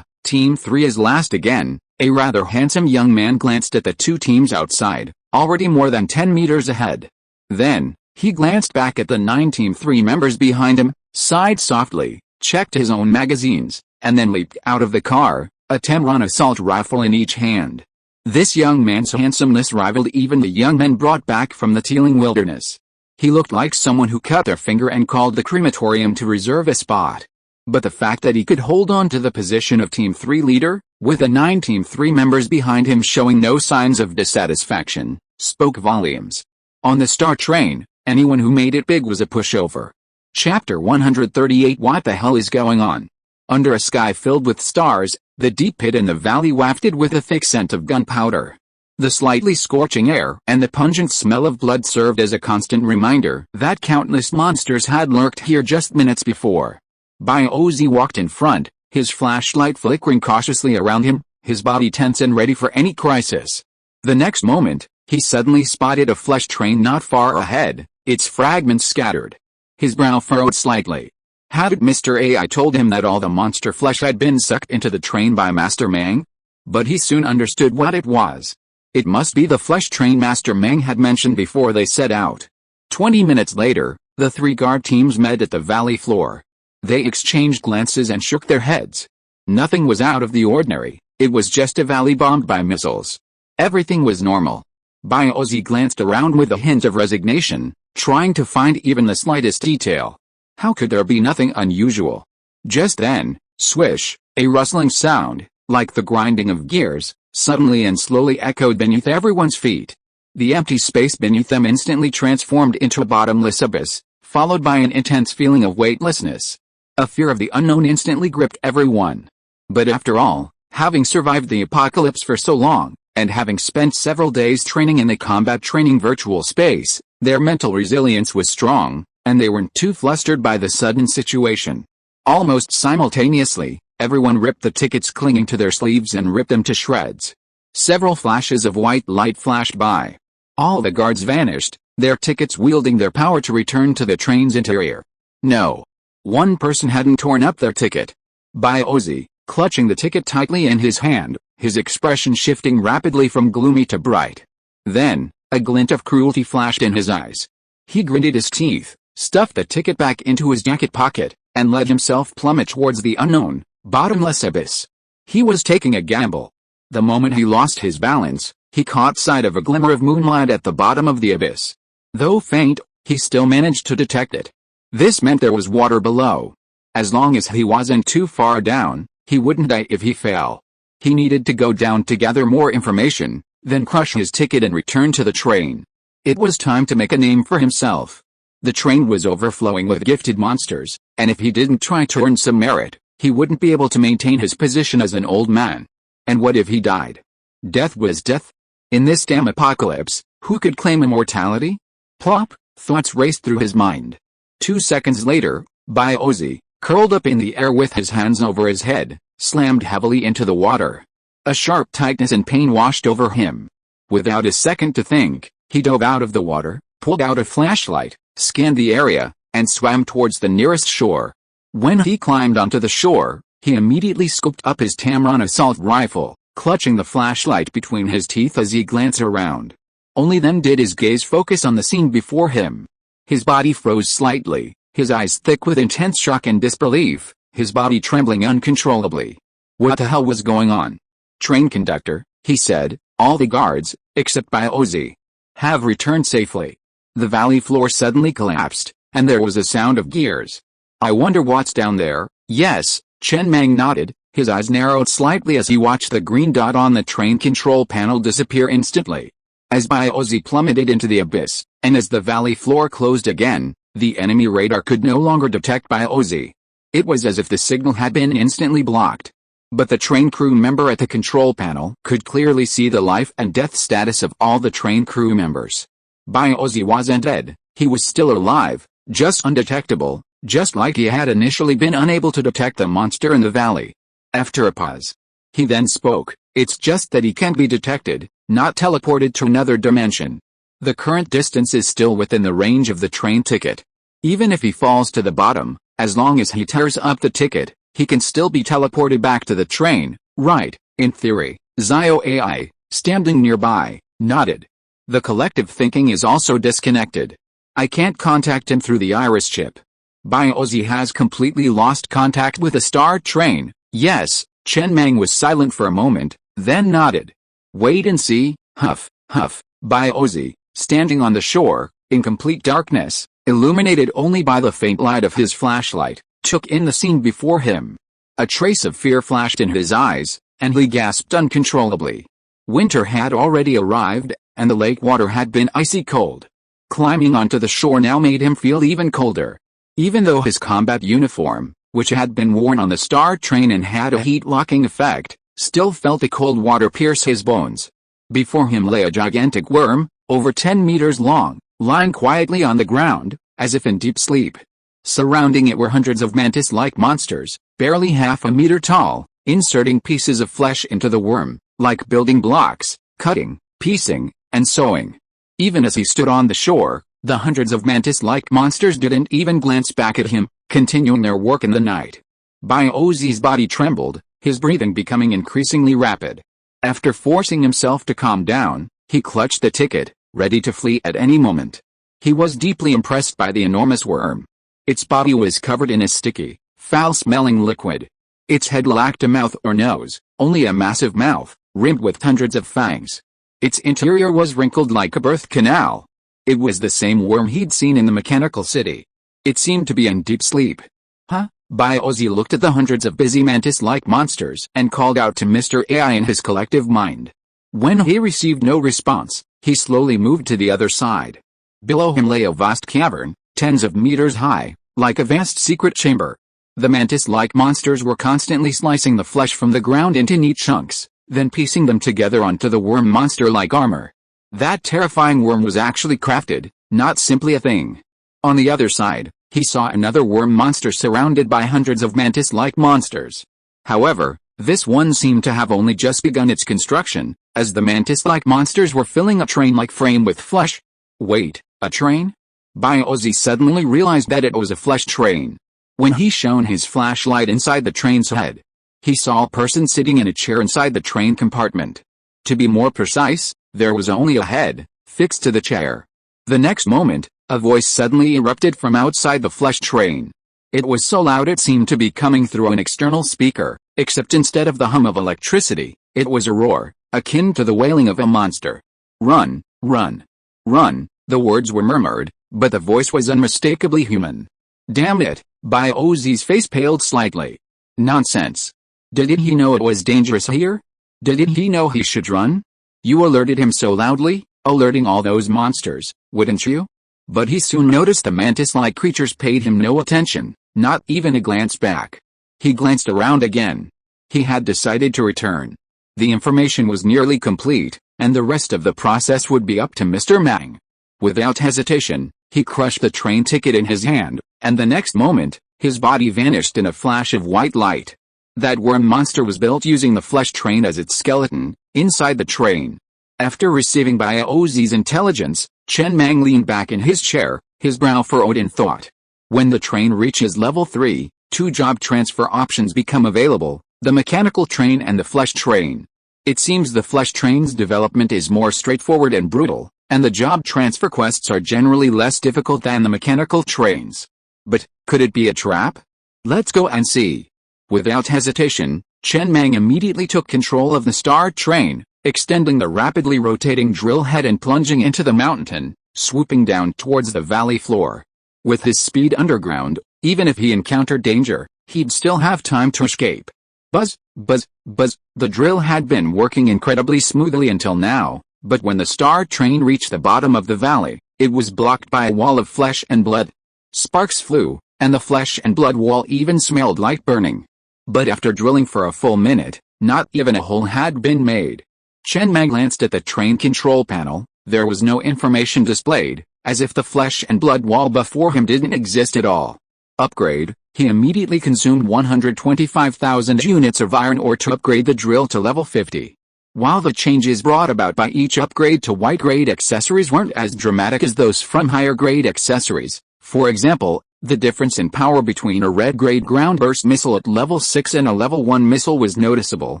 Team 3 is last again. A rather handsome young man glanced at the 2 teams outside, already more than 10 meters ahead. Then, he glanced back at the 9 Team 3 members behind him, sighed softly, checked his own magazines, and then leaped out of the car, a Tamron assault rifle in each hand. This young man's handsomeness rivaled even the young men brought back from the teeming wilderness. He looked like someone who cut their finger and called the crematorium to reserve a spot. But the fact that he could hold on to the position of Team 3 leader, with the 9 Team 3 members behind him showing no signs of dissatisfaction, spoke volumes. On the Star Train, anyone who made it big was a pushover. Chapter 138. What the hell is going on? Under a sky filled with stars, the deep pit in the valley wafted with a thick scent of gunpowder. The slightly scorching air and the pungent smell of blood served as a constant reminder that countless monsters had lurked here just minutes before. Ozzy walked in front, his flashlight flickering cautiously around him, his body tense and ready for any crisis. The next moment, He suddenly spotted a flesh train not far ahead, its fragments scattered. His brow furrowed slightly. Hadn't Mr. AI told him that all the monster flesh had been sucked into the train by Master Mang? But he soon understood what it was. It must be the flesh train Master Mang had mentioned before they set out. 20 minutes later, the three guard teams met at the valley floor. They exchanged glances and shook their heads. Nothing was out of the ordinary, it was just a valley bombed by missiles. Everything was normal. Ozzy glanced around with a hint of resignation, trying to find even the slightest detail. How could there be nothing unusual? Just then, swish, a rustling sound, like the grinding of gears, suddenly and slowly echoed beneath everyone's feet. The empty space beneath them instantly transformed into a bottomless abyss, followed by an intense feeling of weightlessness. A fear of the unknown instantly gripped everyone. But after all, having survived the apocalypse for so long, and having spent several days training in the combat training virtual space, their mental resilience was strong, and they weren't too flustered by the sudden situation. Almost simultaneously, everyone ripped the tickets clinging to their sleeves and ripped them to shreds. Several flashes of white light flashed by. All the guards vanished, their tickets wielding their power to return to the train's interior. No. One person hadn't torn up their ticket. Ozzy, clutching the ticket tightly in his hand, his expression shifting rapidly from gloomy to bright. Then, a glint of cruelty flashed in his eyes. He gritted his teeth, stuffed the ticket back into his jacket pocket, and let himself plummet towards the unknown, bottomless abyss. He was taking a gamble. The moment he lost his balance, he caught sight of a glimmer of moonlight at the bottom of the abyss. Though faint, he still managed to detect it. This meant there was water below. As long as he wasn't too far down, he wouldn't die if he fell. He needed to go down to gather more information, then crush his ticket and return to the train. It was time to make a name for himself. The train was overflowing with gifted monsters, and if he didn't try to earn some merit, he wouldn't be able to maintain his position as an old man. And what if he died? Death was death. In this damn apocalypse, who could claim immortality? Plop, thoughts raced through his mind. 2 seconds later, Ozzy, curled up in the air with his hands over his head, slammed heavily into the water. A sharp tightness and pain washed over him. Without a second to think, he dove out of the water, pulled out a flashlight, scanned the area, and swam towards the nearest shore. When he climbed onto the shore, he immediately scooped up his Tamron assault rifle, clutching the flashlight between his teeth as he glanced around. Only then did his gaze focus on the scene before him. His body froze slightly, his eyes thick with intense shock and disbelief, his body trembling uncontrollably. What the hell was going on? Train conductor, he said, all the guards, except Ozzy, have returned safely. The valley floor suddenly collapsed, and there was a sound of gears. I wonder what's down there. Yes, Chen Mang nodded, his eyes narrowed slightly as he watched the green dot on the train control panel disappear instantly. As Ozzy plummeted into the abyss, and as the valley floor closed again, the enemy radar could no longer detect Ozzy. It was as if the signal had been instantly blocked. But the train crew member at the control panel could clearly see the life and death status of all the train crew members. Ozzy wasn't dead, he was still alive, just undetectable, just like he had initially been unable to detect the monster in the valley. After a pause, he then spoke, it's just that he can't be detected, not teleported to another dimension. The current distance is still within the range of the train ticket. Even if he falls to the bottom, as long as he tears up the ticket, he can still be teleported back to the train, right, in theory. Zio AI, standing nearby, nodded. The collective thinking is also disconnected. I can't contact him through the iris chip. Ozzy has completely lost contact with the star train. Yes, Chen Mang was silent for a moment, then nodded. Wait and see, huff, huff. Ozzy, standing on the shore, in complete darkness, illuminated only by the faint light of his flashlight, took in the scene before him. A trace of fear flashed in his eyes, and he gasped uncontrollably. Winter had already arrived, and the lake water had been icy cold. Climbing onto the shore now made him feel even colder. Even though his combat uniform, which had been worn on the star train and had a heat-locking effect, still felt the cold water pierce his bones. Before him lay a gigantic worm, over 10 meters long, lying quietly on the ground, as if in deep sleep. Surrounding it were hundreds of mantis-like monsters, barely half a meter tall, inserting pieces of flesh into the worm, like building blocks, cutting, piecing, and sewing. Even as he stood on the shore, the hundreds of mantis-like monsters didn't even glance back at him, continuing their work in the night. Biozi's body trembled, his breathing becoming increasingly rapid. After forcing himself to calm down, he clutched the ticket, ready to flee at any moment. He was deeply impressed by the enormous worm. Its body was covered in a sticky, foul-smelling liquid. Its head lacked a mouth or nose, only a massive mouth, rimmed with hundreds of fangs. Its interior was wrinkled like a birth canal. It was the same worm he'd seen in the mechanical city. It seemed to be in deep sleep. Huh? Biozi looked at the hundreds of busy mantis-like monsters and called out to Mr. AI in his collective mind. When he received no response, he slowly moved to the other side. Below him lay a vast cavern, tens of meters high, like a vast secret chamber. The mantis-like monsters were constantly slicing the flesh from the ground into neat chunks, then piecing them together onto the worm monster-like armor. That terrifying worm was actually crafted, not simply a thing. On the other side, he saw another worm monster surrounded by hundreds of mantis-like monsters. However, this one seemed to have only just begun its construction, as the mantis-like monsters were filling a train-like frame with flesh. Wait, a train? Biozi suddenly realized that it was a flesh train. When he shone his flashlight inside the train's head, he saw a person sitting in a chair inside the train compartment. To be more precise, there was only a head, fixed to the chair. The next moment, a voice suddenly erupted from outside the flesh train. It was so loud it seemed to be coming through an external speaker, except instead of the hum of electricity, it was a roar, akin to the wailing of a monster. Run, run, run, the words were murmured, but the voice was unmistakably human. Damn it, Biozi's face paled slightly. Nonsense. Didn't he know it was dangerous here? Didn't he know he should run? You alerted him so loudly, alerting all those monsters, wouldn't you? But he soon noticed the mantis-like creatures paid him no attention, not even a glance back. He glanced around again. He had decided to return. The information was nearly complete, and the rest of the process would be up to Mr. Mang. Without hesitation, he crushed the train ticket in his hand, and the next moment, his body vanished in a flash of white light. That worm monster was built using the flesh train as its skeleton, inside the train. After receiving Biozi's intelligence, Chen Mang leaned back in his chair, his brow furrowed in thought. When the train reaches level 3, 2 job transfer options become available, the mechanical train and the flesh train. It seems the flesh train's development is more straightforward and brutal, and the job transfer quests are generally less difficult than the mechanical trains. But, could it be a trap? Let's go and see. Without hesitation, Chen Mang immediately took control of the star train, extending the rapidly rotating drill head and plunging into the mountain, swooping down towards the valley floor. With his speed underground, even if he encountered danger, he'd still have time to escape. Buzz, buzz, buzz, the drill had been working incredibly smoothly until now, but when the star train reached the bottom of the valley, it was blocked by a wall of flesh and blood. Sparks flew, and the flesh and blood wall even smelled like burning. But after drilling for a full minute, not even a hole had been made. Chen Mang glanced at the train control panel. There was no information displayed, as if the flesh and blood wall before him didn't exist at all. Upgrade. He immediately consumed 125,000 units of iron ore to upgrade the drill to level 50. While the changes brought about by each upgrade to white-grade accessories weren't as dramatic as those from higher-grade accessories, for example, the difference in power between a red-grade ground-burst missile at level 6 and a level 1 missile was noticeable.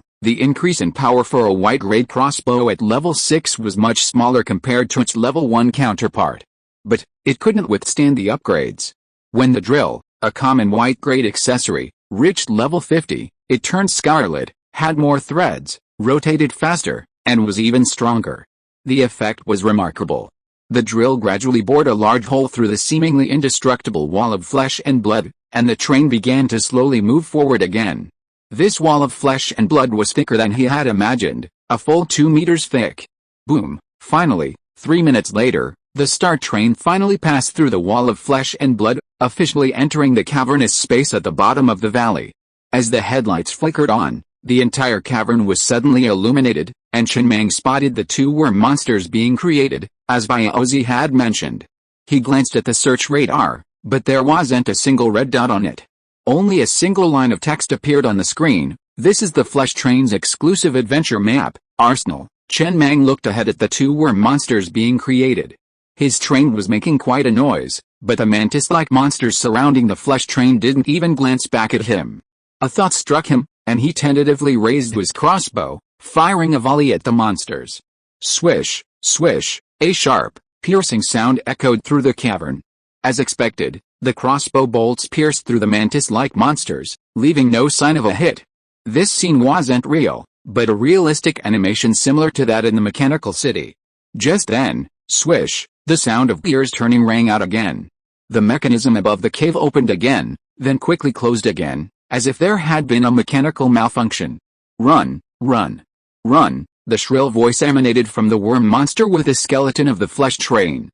The increase in power for a white-grade crossbow at level 6 was much smaller compared to its level 1 counterpart. But, it couldn't withstand the upgrades. When the drill, a common white-grade accessory, reached level 50, it turned scarlet, had more threads, rotated faster, and was even stronger. The effect was remarkable. The drill gradually bored a large hole through the seemingly indestructible wall of flesh and blood, and the train began to slowly move forward again. This wall of flesh and blood was thicker than he had imagined, a full 2 meters thick. Boom! Finally, 3 minutes later, the star train finally passed through the wall of flesh and blood, officially entering the cavernous space at the bottom of the valley. As the headlights flickered on, the entire cavern was suddenly illuminated, and Chen Mang spotted the 2 worm monsters being created, as Biozi had mentioned. He glanced at the search radar, but there wasn't a single red dot on it. Only a single line of text appeared on the screen. This is the Flesh Train's exclusive adventure map, Arsenal. Chen Mang looked ahead at the two worm monsters being created. His train was making quite a noise, but the mantis-like monsters surrounding the flesh train didn't even glance back at him. A thought struck him, and he tentatively raised his crossbow, firing a volley at the monsters. Swish, swish, a sharp, piercing sound echoed through the cavern. As expected, the crossbow bolts pierced through the mantis-like monsters, leaving no sign of a hit. This scene wasn't real, but a realistic animation similar to that in the mechanical city. Just then, swish, the sound of gears turning rang out again. The mechanism above the cave opened again, then quickly closed again, as if there had been a mechanical malfunction. Run, run, run, the shrill voice emanated from the worm monster with the skeleton of the flesh train.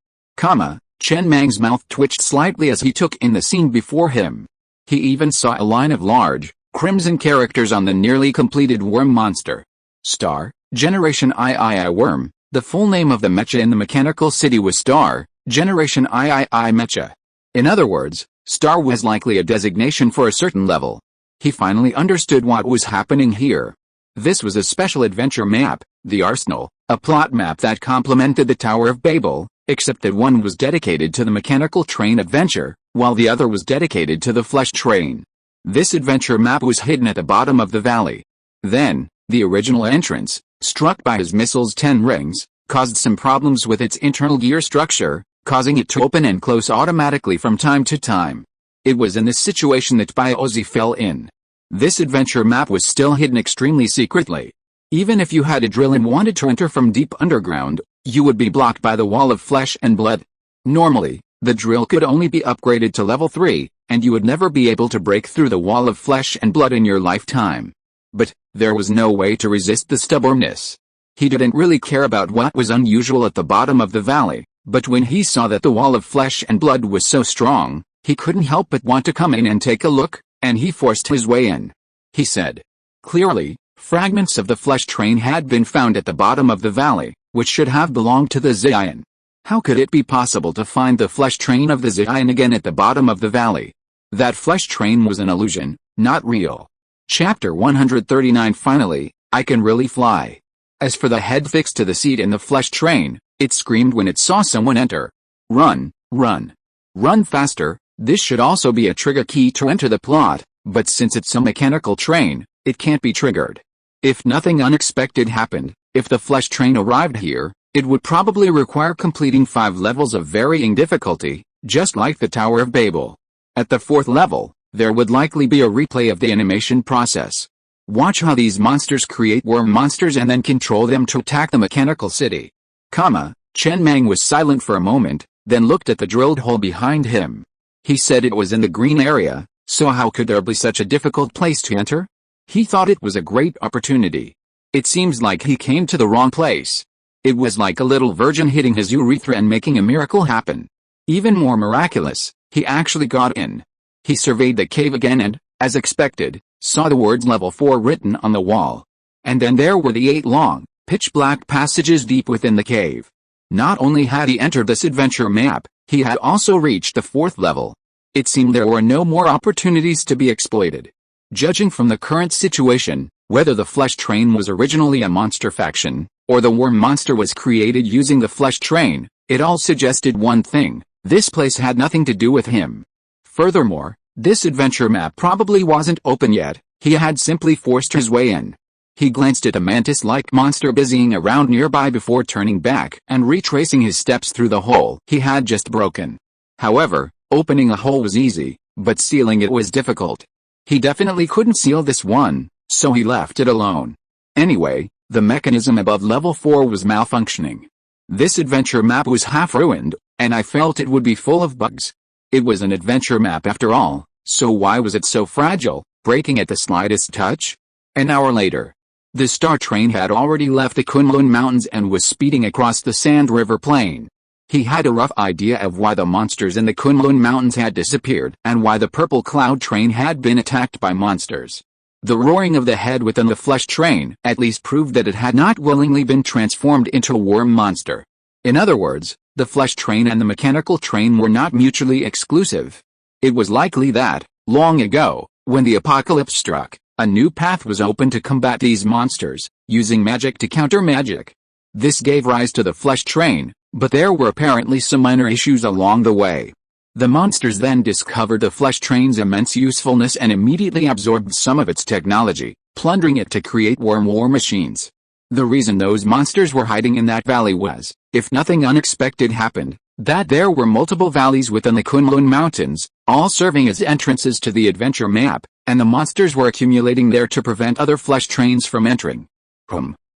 Chen Mang's mouth twitched slightly as he took in the scene before him. He even saw a line of large, crimson characters on the nearly completed worm monster. Star, Generation III Worm. The full name of the mecha in the mechanical city was Star, Generation III Mecha. In other words, Star was likely a designation for a certain level. He finally understood what was happening here. This was a special adventure map, the Arsenal, a plot map that complemented the Tower of Babel, except that one was dedicated to the mechanical train adventure, while the other was dedicated to the flesh train. This adventure map was hidden at the bottom of the valley. Then, the original entrance, struck by his missile's 10 rings, caused some problems with its internal gear structure, causing it to open and close automatically from time to time. It was in this situation that Biozi fell in. This adventure map was still hidden extremely secretly. Even if you had a drill and wanted to enter from deep underground, you would be blocked by the wall of flesh and blood. Normally, the drill could only be upgraded to level 3, and you would never be able to break through the wall of flesh and blood in your lifetime. But, there was no way to resist the stubbornness. He didn't really care about what was unusual at the bottom of the valley, but when he saw that the wall of flesh and blood was so strong, he couldn't help but want to come in and take a look, and he forced his way in. He said. Clearly, fragments of the flesh train had been found at the bottom of the valley, which should have belonged to the Zion. How could it be possible to find the flesh train of the Zion again at the bottom of the valley? That flesh train was an illusion, not real. Chapter 139. Finally, I can really fly. As for the head fixed to the seat in the flesh train, it screamed when it saw someone enter. Run, run. Run faster. This should also be a trigger key to enter the plot, but since it's a mechanical train, it can't be triggered. If nothing unexpected happened, if the flesh train arrived here, it would probably require completing 5 levels of varying difficulty, just like the Tower of Babel. At the 4th level, there would likely be a replay of the animation process. Watch how these monsters create worm monsters and then control them to attack the mechanical city. Chen Mang was silent for a moment, then looked at the drilled hole behind him. He said it was in the green area, so how could there be such a difficult place to enter? He thought it was a great opportunity. It seems like he came to the wrong place. It was like a little virgin hitting his urethra and making a miracle happen. Even more miraculous, he actually got in. He surveyed the cave again and, as expected, saw the words level 4 written on the wall. And then there were the 8 long, pitch-black passages deep within the cave. Not only had he entered this adventure map, he had also reached the 4th level. It seemed there were no more opportunities to be exploited. Judging from the current situation, whether the flesh train was originally a monster faction, or the worm monster was created using the flesh train, it all suggested one thing: this place had nothing to do with him. Furthermore, this adventure map probably wasn't open yet, he had simply forced his way in. He glanced at a mantis-like monster busying around nearby before turning back and retracing his steps through the hole he had just broken. However, opening a hole was easy, but sealing it was difficult. He definitely couldn't seal this one, so he left it alone. Anyway, the mechanism above level 4 was malfunctioning. This adventure map was half ruined, and I felt it would be full of bugs. It was an adventure map after all, so why was it so fragile, breaking at the slightest touch? An hour later, the Star Train had already left the Kunlun Mountains and was speeding across the Sand River Plain. He had a rough idea of why the monsters in the Kunlun Mountains had disappeared and why the Purple Cloud Train had been attacked by monsters. The roaring of the head within the flesh train at least proved that it had not willingly been transformed into a worm monster. In other words, the flesh train and the mechanical train were not mutually exclusive. It was likely that, long ago, when the apocalypse struck, a new path was open to combat these monsters, using magic to counter magic. This gave rise to the flesh train, but there were apparently some minor issues along the way. The monsters then discovered the flesh train's immense usefulness and immediately absorbed some of its technology, plundering it to create war machines. The reason those monsters were hiding in that valley was, if nothing unexpected happened, that there were multiple valleys within the Kunlun Mountains, all serving as entrances to the adventure map, and the monsters were accumulating there to prevent other flesh trains from entering.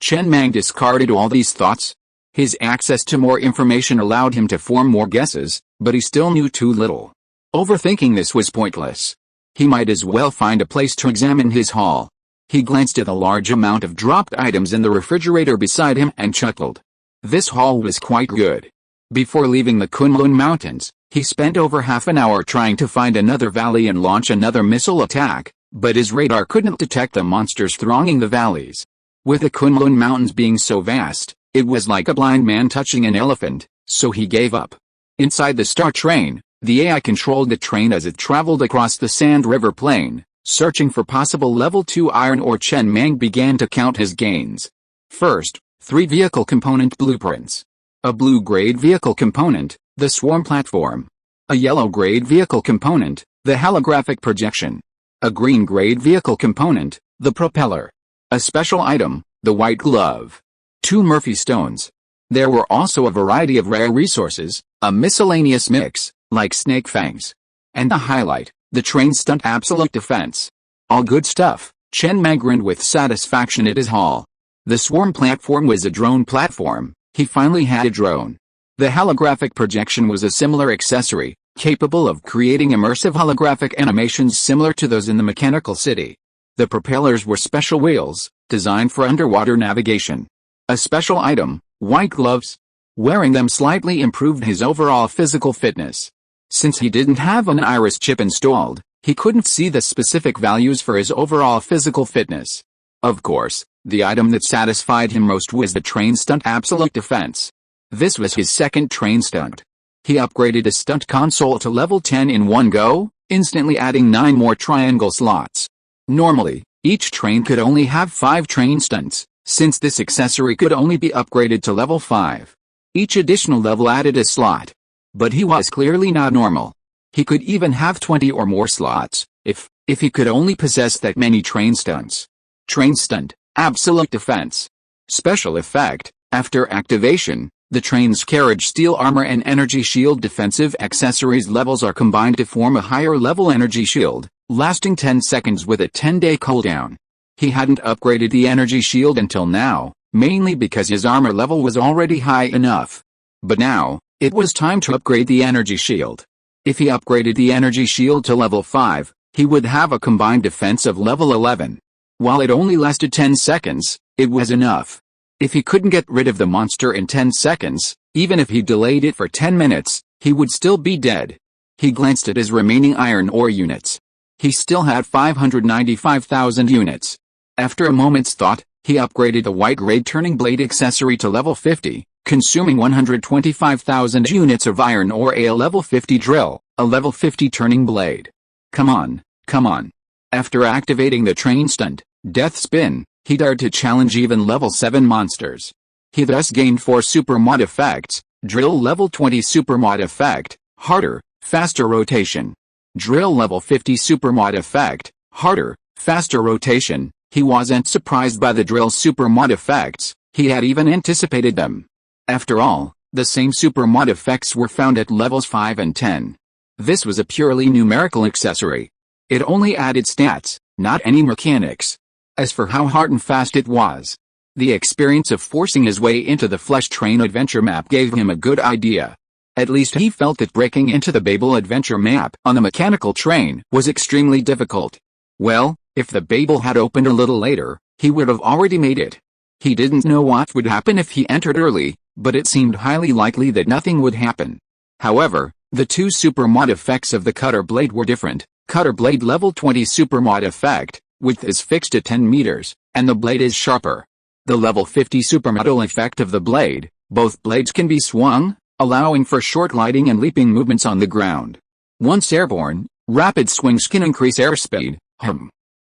Chen Mang discarded all these thoughts. His access to more information allowed him to form more guesses, but he still knew too little. Overthinking this was pointless. He might as well find a place to examine his haul. He glanced at the large amount of dropped items in the refrigerator beside him and chuckled. This haul was quite good. Before leaving the Kunlun Mountains, he spent over half an hour trying to find another valley and launch another missile attack, but his radar couldn't detect the monsters thronging the valleys. With the Kunlun Mountains being so vast, it was like a blind man touching an elephant, so he gave up. Inside the Star Train, the AI controlled the train as it traveled across the Sand River Plain, searching for possible level 2 iron ore. Chen Mang began to count his gains. First, 3 vehicle component blueprints. A blue-grade vehicle component, the swarm platform. A yellow-grade vehicle component, the holographic projection. A green-grade vehicle component, the propeller. A special item, the white glove. 2 Murphy stones. There were also a variety of rare resources, a miscellaneous mix, like snake fangs. And the highlight, the train stunt absolute defense. All good stuff. Chen Mang grinned with satisfaction at his haul. The swarm platform was a drone platform. He finally had a drone. The holographic projection was a similar accessory, capable of creating immersive holographic animations similar to those in the mechanical city. The propellers were special wheels, designed for underwater navigation. A special item, white gloves. Wearing them slightly improved his overall physical fitness. Since he didn't have an iris chip installed, he couldn't see the specific values for his overall physical fitness. Of course, the item that satisfied him most was the train stunt absolute defense. This was his second train stunt. He upgraded the stunt console to level 10 in one go, instantly adding 9 more triangle slots. Normally, each train could only have 5 train stunts, since this accessory could only be upgraded to level 5. Each additional level added a slot. But he was clearly not normal. He could even have 20 or more slots, if he could only possess that many train stunts. Train stunt, absolute defense. Special effect, after activation, the train's carriage steel armor and energy shield defensive accessories levels are combined to form a higher level energy shield, lasting 10 seconds with a 10-day cooldown. He hadn't upgraded the energy shield until now, mainly because his armor level was already high enough. But now, it was time to upgrade the energy shield. If he upgraded the energy shield to level 5, he would have a combined defense of level 11. While it only lasted 10 seconds, it was enough. If he couldn't get rid of the monster in 10 seconds, even if he delayed it for 10 minutes, he would still be dead. He glanced at his remaining iron ore units. He still had 595,000 units. After a moment's thought, he upgraded the white-grade turning blade accessory to level 50, consuming 125,000 units of iron ore. A level 50 drill, a level 50 turning blade. Come on, come on. After activating the train stunt, Death Spin, he dared to challenge even level 7 monsters. He thus gained 4 super mod effects: drill level 20 super mod effect, harder, faster rotation. Drill level 50 super mod effect, harder, faster rotation. He wasn't surprised by the drill super mod effects, he had even anticipated them. After all, the same super mod effects were found at levels 5 and 10. This was a purely numerical accessory. It only added stats, not any mechanics. As for how hard and fast it was, the experience of forcing his way into the Flesh Train adventure map gave him a good idea. At least he felt that breaking into the Babel adventure map on the mechanical train was extremely difficult. Well, if the Babel had opened a little later, he would have already made it. He didn't know what would happen if he entered early, but it seemed highly likely that nothing would happen. However, the 2 super mod effects of the cutter blade were different. Cutter blade level 20 super mod effect, width is fixed at 10 meters, and the blade is sharper. The level 50 supermodal effect of the blade, both blades can be swung, allowing for short gliding and leaping movements on the ground. Once airborne, rapid swings can increase airspeed.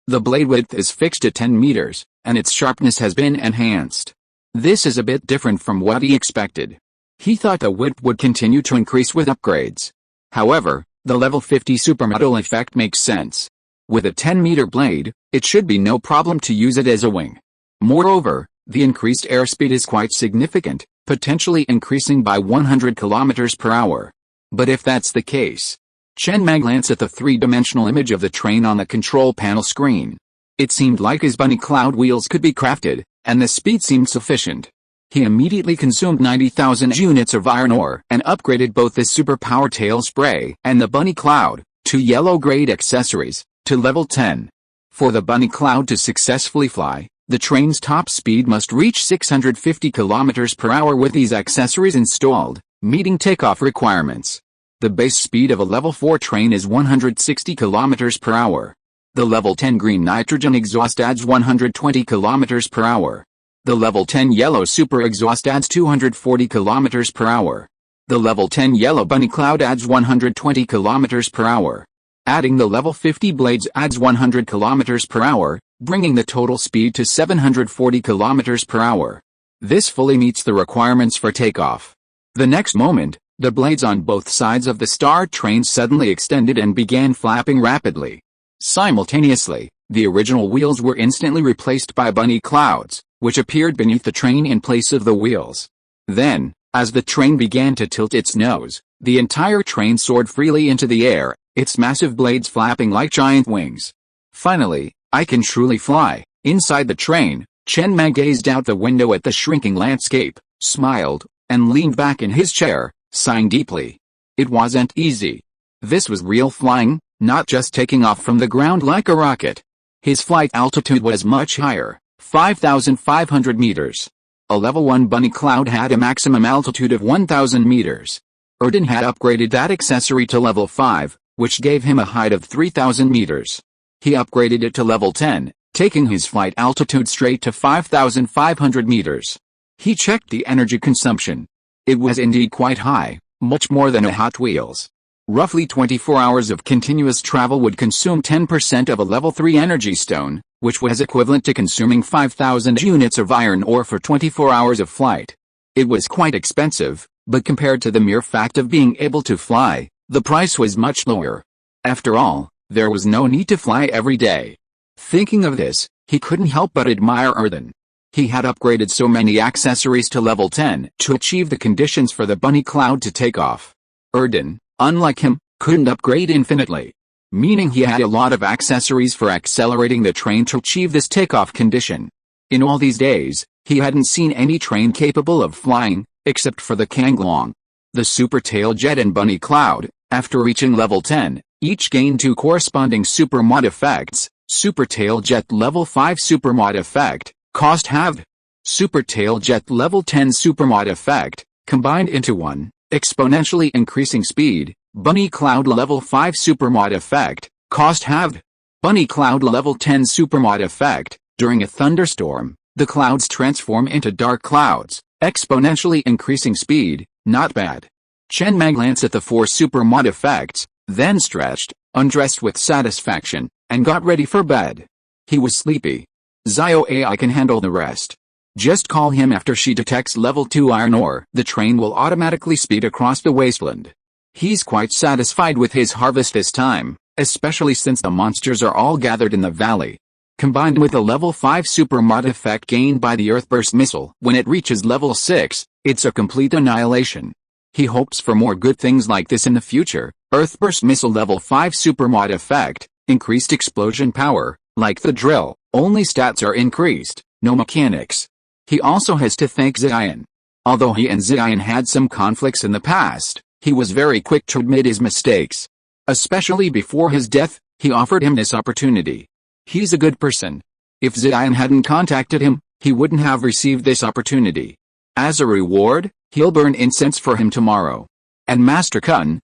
The blade width is fixed at 10 meters, and its sharpness has been enhanced. This is a bit different from what he expected. He thought the width would continue to increase with upgrades. However, the level 50 supermodel effect makes sense. With a 10-meter blade, it should be no problem to use it as a wing. Moreover, the increased airspeed is quite significant, potentially increasing by 100 km per hour. But if that's the case, Chen Mang glanced at the three-dimensional image of the train on the control panel screen. It seemed like his bunny cloud wheels could be crafted, and the speed seemed sufficient. He immediately consumed 90,000 units of iron ore and upgraded both the super power tail spray and the bunny cloud, two yellow-grade accessories, to level 10. For the bunny cloud to successfully fly, the train's top speed must reach 650 km per hour with these accessories installed, meeting takeoff requirements. The base speed of a level 4 train is 160 km per hour. The level 10 green nitrogen exhaust adds 120 km per hour. The level 10 yellow super exhaust adds 240 km per hour. The level 10 yellow bunny cloud adds 120 km per hour. Adding the level 50 blades adds 100 km per hour, bringing the total speed to 740 km per hour. This fully meets the requirements for takeoff. The next moment, the blades on both sides of the star train suddenly extended and began flapping rapidly. Simultaneously, the original wheels were instantly replaced by bunny clouds, which appeared beneath the train in place of the wheels. Then, as the train began to tilt its nose, the entire train soared freely into the air, its massive blades flapping like giant wings. Finally, I can truly fly. Inside the train, Chen Mang gazed out the window at the shrinking landscape, smiled, and leaned back in his chair, sighing deeply. It wasn't easy. This was real flying, not just taking off from the ground like a rocket. His flight altitude was much higher, 5,500 meters. A level 1 bunny cloud had a maximum altitude of 1,000 meters. Erden had upgraded that accessory to level 5, which gave him a height of 3,000 meters. He upgraded it to level 10, taking his flight altitude straight to 5,500 meters. He checked the energy consumption. It was indeed quite high, much more than a Hot Wheels. Roughly 24 hours of continuous travel would consume 10% of a level 3 energy stone, which was equivalent to consuming 5,000 units of iron ore for 24 hours of flight. It was quite expensive, but compared to the mere fact of being able to fly, the price was much lower. After all, there was no need to fly every day. Thinking of this, he couldn't help but admire Erden. He had upgraded so many accessories to level 10 to achieve the conditions for the bunny cloud to take off. Erden, unlike him, couldn't upgrade infinitely, meaning he had a lot of accessories for accelerating the train to achieve this takeoff condition. In all these days, he hadn't seen any train capable of flying, except for the Kanglong. The Super Tail Jet and Bunny Cloud, after reaching level 10, each gained 2 corresponding supermod effects. Super Tail Jet level 5 supermod effect, cost halved. Super Tail Jet level 10 supermod effect, combined into one, exponentially increasing speed. Bunny Cloud level 5 supermod effect, cost halved. Bunny Cloud level 10 supermod effect, during a thunderstorm, the clouds transform into dark clouds, exponentially increasing speed. Not bad. Chen Mang glanced at the 4 supermod effects, then stretched, undressed with satisfaction, and got ready for bed. He was sleepy. Zio AI can handle the rest. Just call him after she detects level 2 iron ore. The train will automatically speed across the wasteland. He's quite satisfied with his harvest this time, especially since the monsters are all gathered in the valley. Combined with the level 5 supermod effect gained by the Earthburst missile, when it reaches level 6, it's a complete annihilation. He hopes for more good things like this in the future. Earthburst missile level 5 supermod effect, increased explosion power, like the drill, only stats are increased, no mechanics. He also has to thank Zion. Although he and Zion had some conflicts in the past, he was very quick to admit his mistakes. Especially before his death, he offered him this opportunity. He's a good person. If Zion hadn't contacted him, he wouldn't have received this opportunity. As a reward, he'll burn incense for him tomorrow. And Master Kun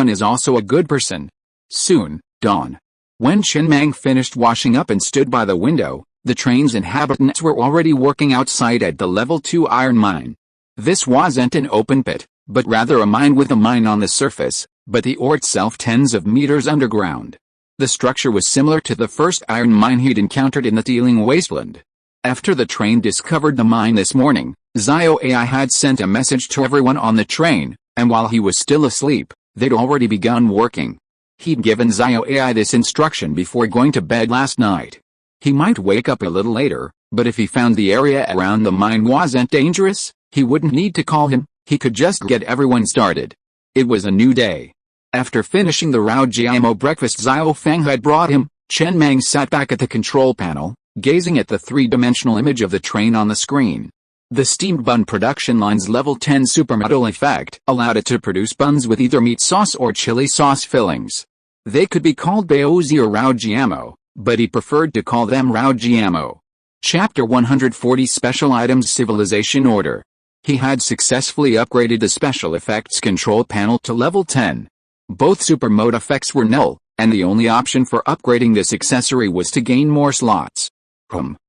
is also a good person. Soon, dawn. When Chen Mang finished washing up and stood by the window, the train's inhabitants were already working outside at the level 2 iron mine. This wasn't an open pit, but rather a mine with a mine on the surface, but the ore itself tens of meters underground. The structure was similar to the first iron mine he'd encountered in the Teeling Wasteland. After the train discovered the mine this morning, Zio AI had sent a message to everyone on the train, and while he was still asleep, they'd already begun working. He'd given Zio AI this instruction before going to bed last night. He might wake up a little later, but if he found the area around the mine wasn't dangerous, he wouldn't need to call him, he could just get everyone started. It was a new day. After finishing the Rao breakfast Zio Feng had brought him, Chen Mang sat back at the control panel, gazing at the three-dimensional image of the train on the screen. The steamed bun production line's level 10 supermodel effect allowed it to produce buns with either meat sauce or chili sauce fillings. They could be called Baozi or Rao Jiamo, but he preferred to call them Rao Jiamo. Chapter 140 Special Items Civilization Order. He had successfully upgraded the special effects control panel to level 10. Both super mode effects were null, and the only option for upgrading this accessory was to gain more slots.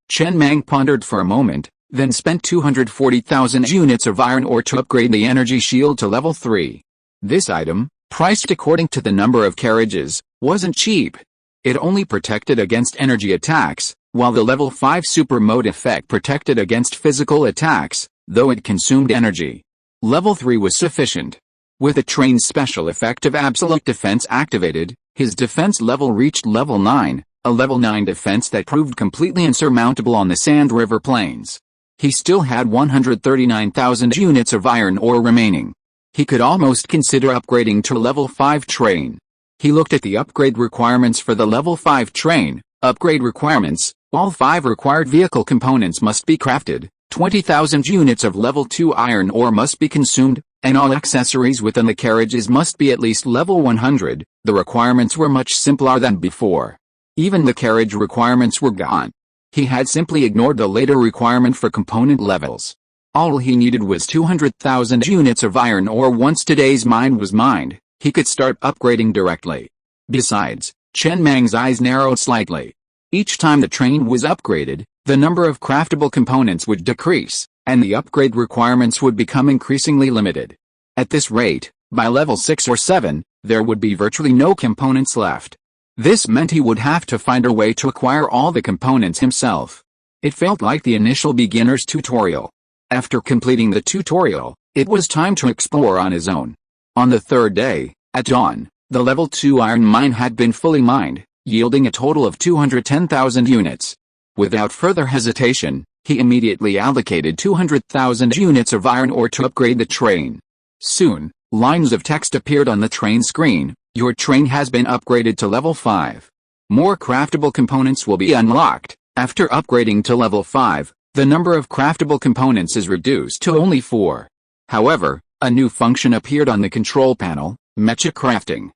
Chen Mang pondered for a moment, then spent 240,000 units of iron ore to upgrade the energy shield to level 3. This item, priced according to the number of carriages, wasn't cheap. It only protected against energy attacks, while the level 5 super mode effect protected against physical attacks, though it consumed energy. Level 3 was sufficient. With the train's special effect of absolute defense activated, his defense level reached level 9, a level 9 defense that proved completely insurmountable on the Sand River Plains. He still had 139,000 units of iron ore remaining. He could almost consider upgrading to level 5 train. He looked at the upgrade requirements for the level 5 train. Upgrade requirements: all 5 required vehicle components must be crafted, 20,000 units of level 2 iron ore must be consumed, and all accessories within the carriages must be at least level 100. The requirements were much simpler than before. Even the carriage requirements were gone. He had simply ignored the later requirement for component levels. All he needed was 200,000 units of iron ore. Once today's mine was mined, he could start upgrading directly. Besides, Chen Mang's eyes narrowed slightly. Each time the train was upgraded, the number of craftable components would decrease, and the upgrade requirements would become increasingly limited. At this rate, by level 6 or 7, there would be virtually no components left. This meant he would have to find a way to acquire all the components himself. It felt like the initial beginner's tutorial. After completing the tutorial, it was time to explore on his own. On the third day, at dawn, the level 2 iron mine had been fully mined, yielding a total of 210,000 units. Without further hesitation, he immediately allocated 200,000 units of iron ore to upgrade the train. Soon, lines of text appeared on the train screen. Your train has been upgraded to level 5. More craftable components will be unlocked. After upgrading to level 5, the number of craftable components is reduced to only 4. However, a new function appeared on the control panel: mecha crafting.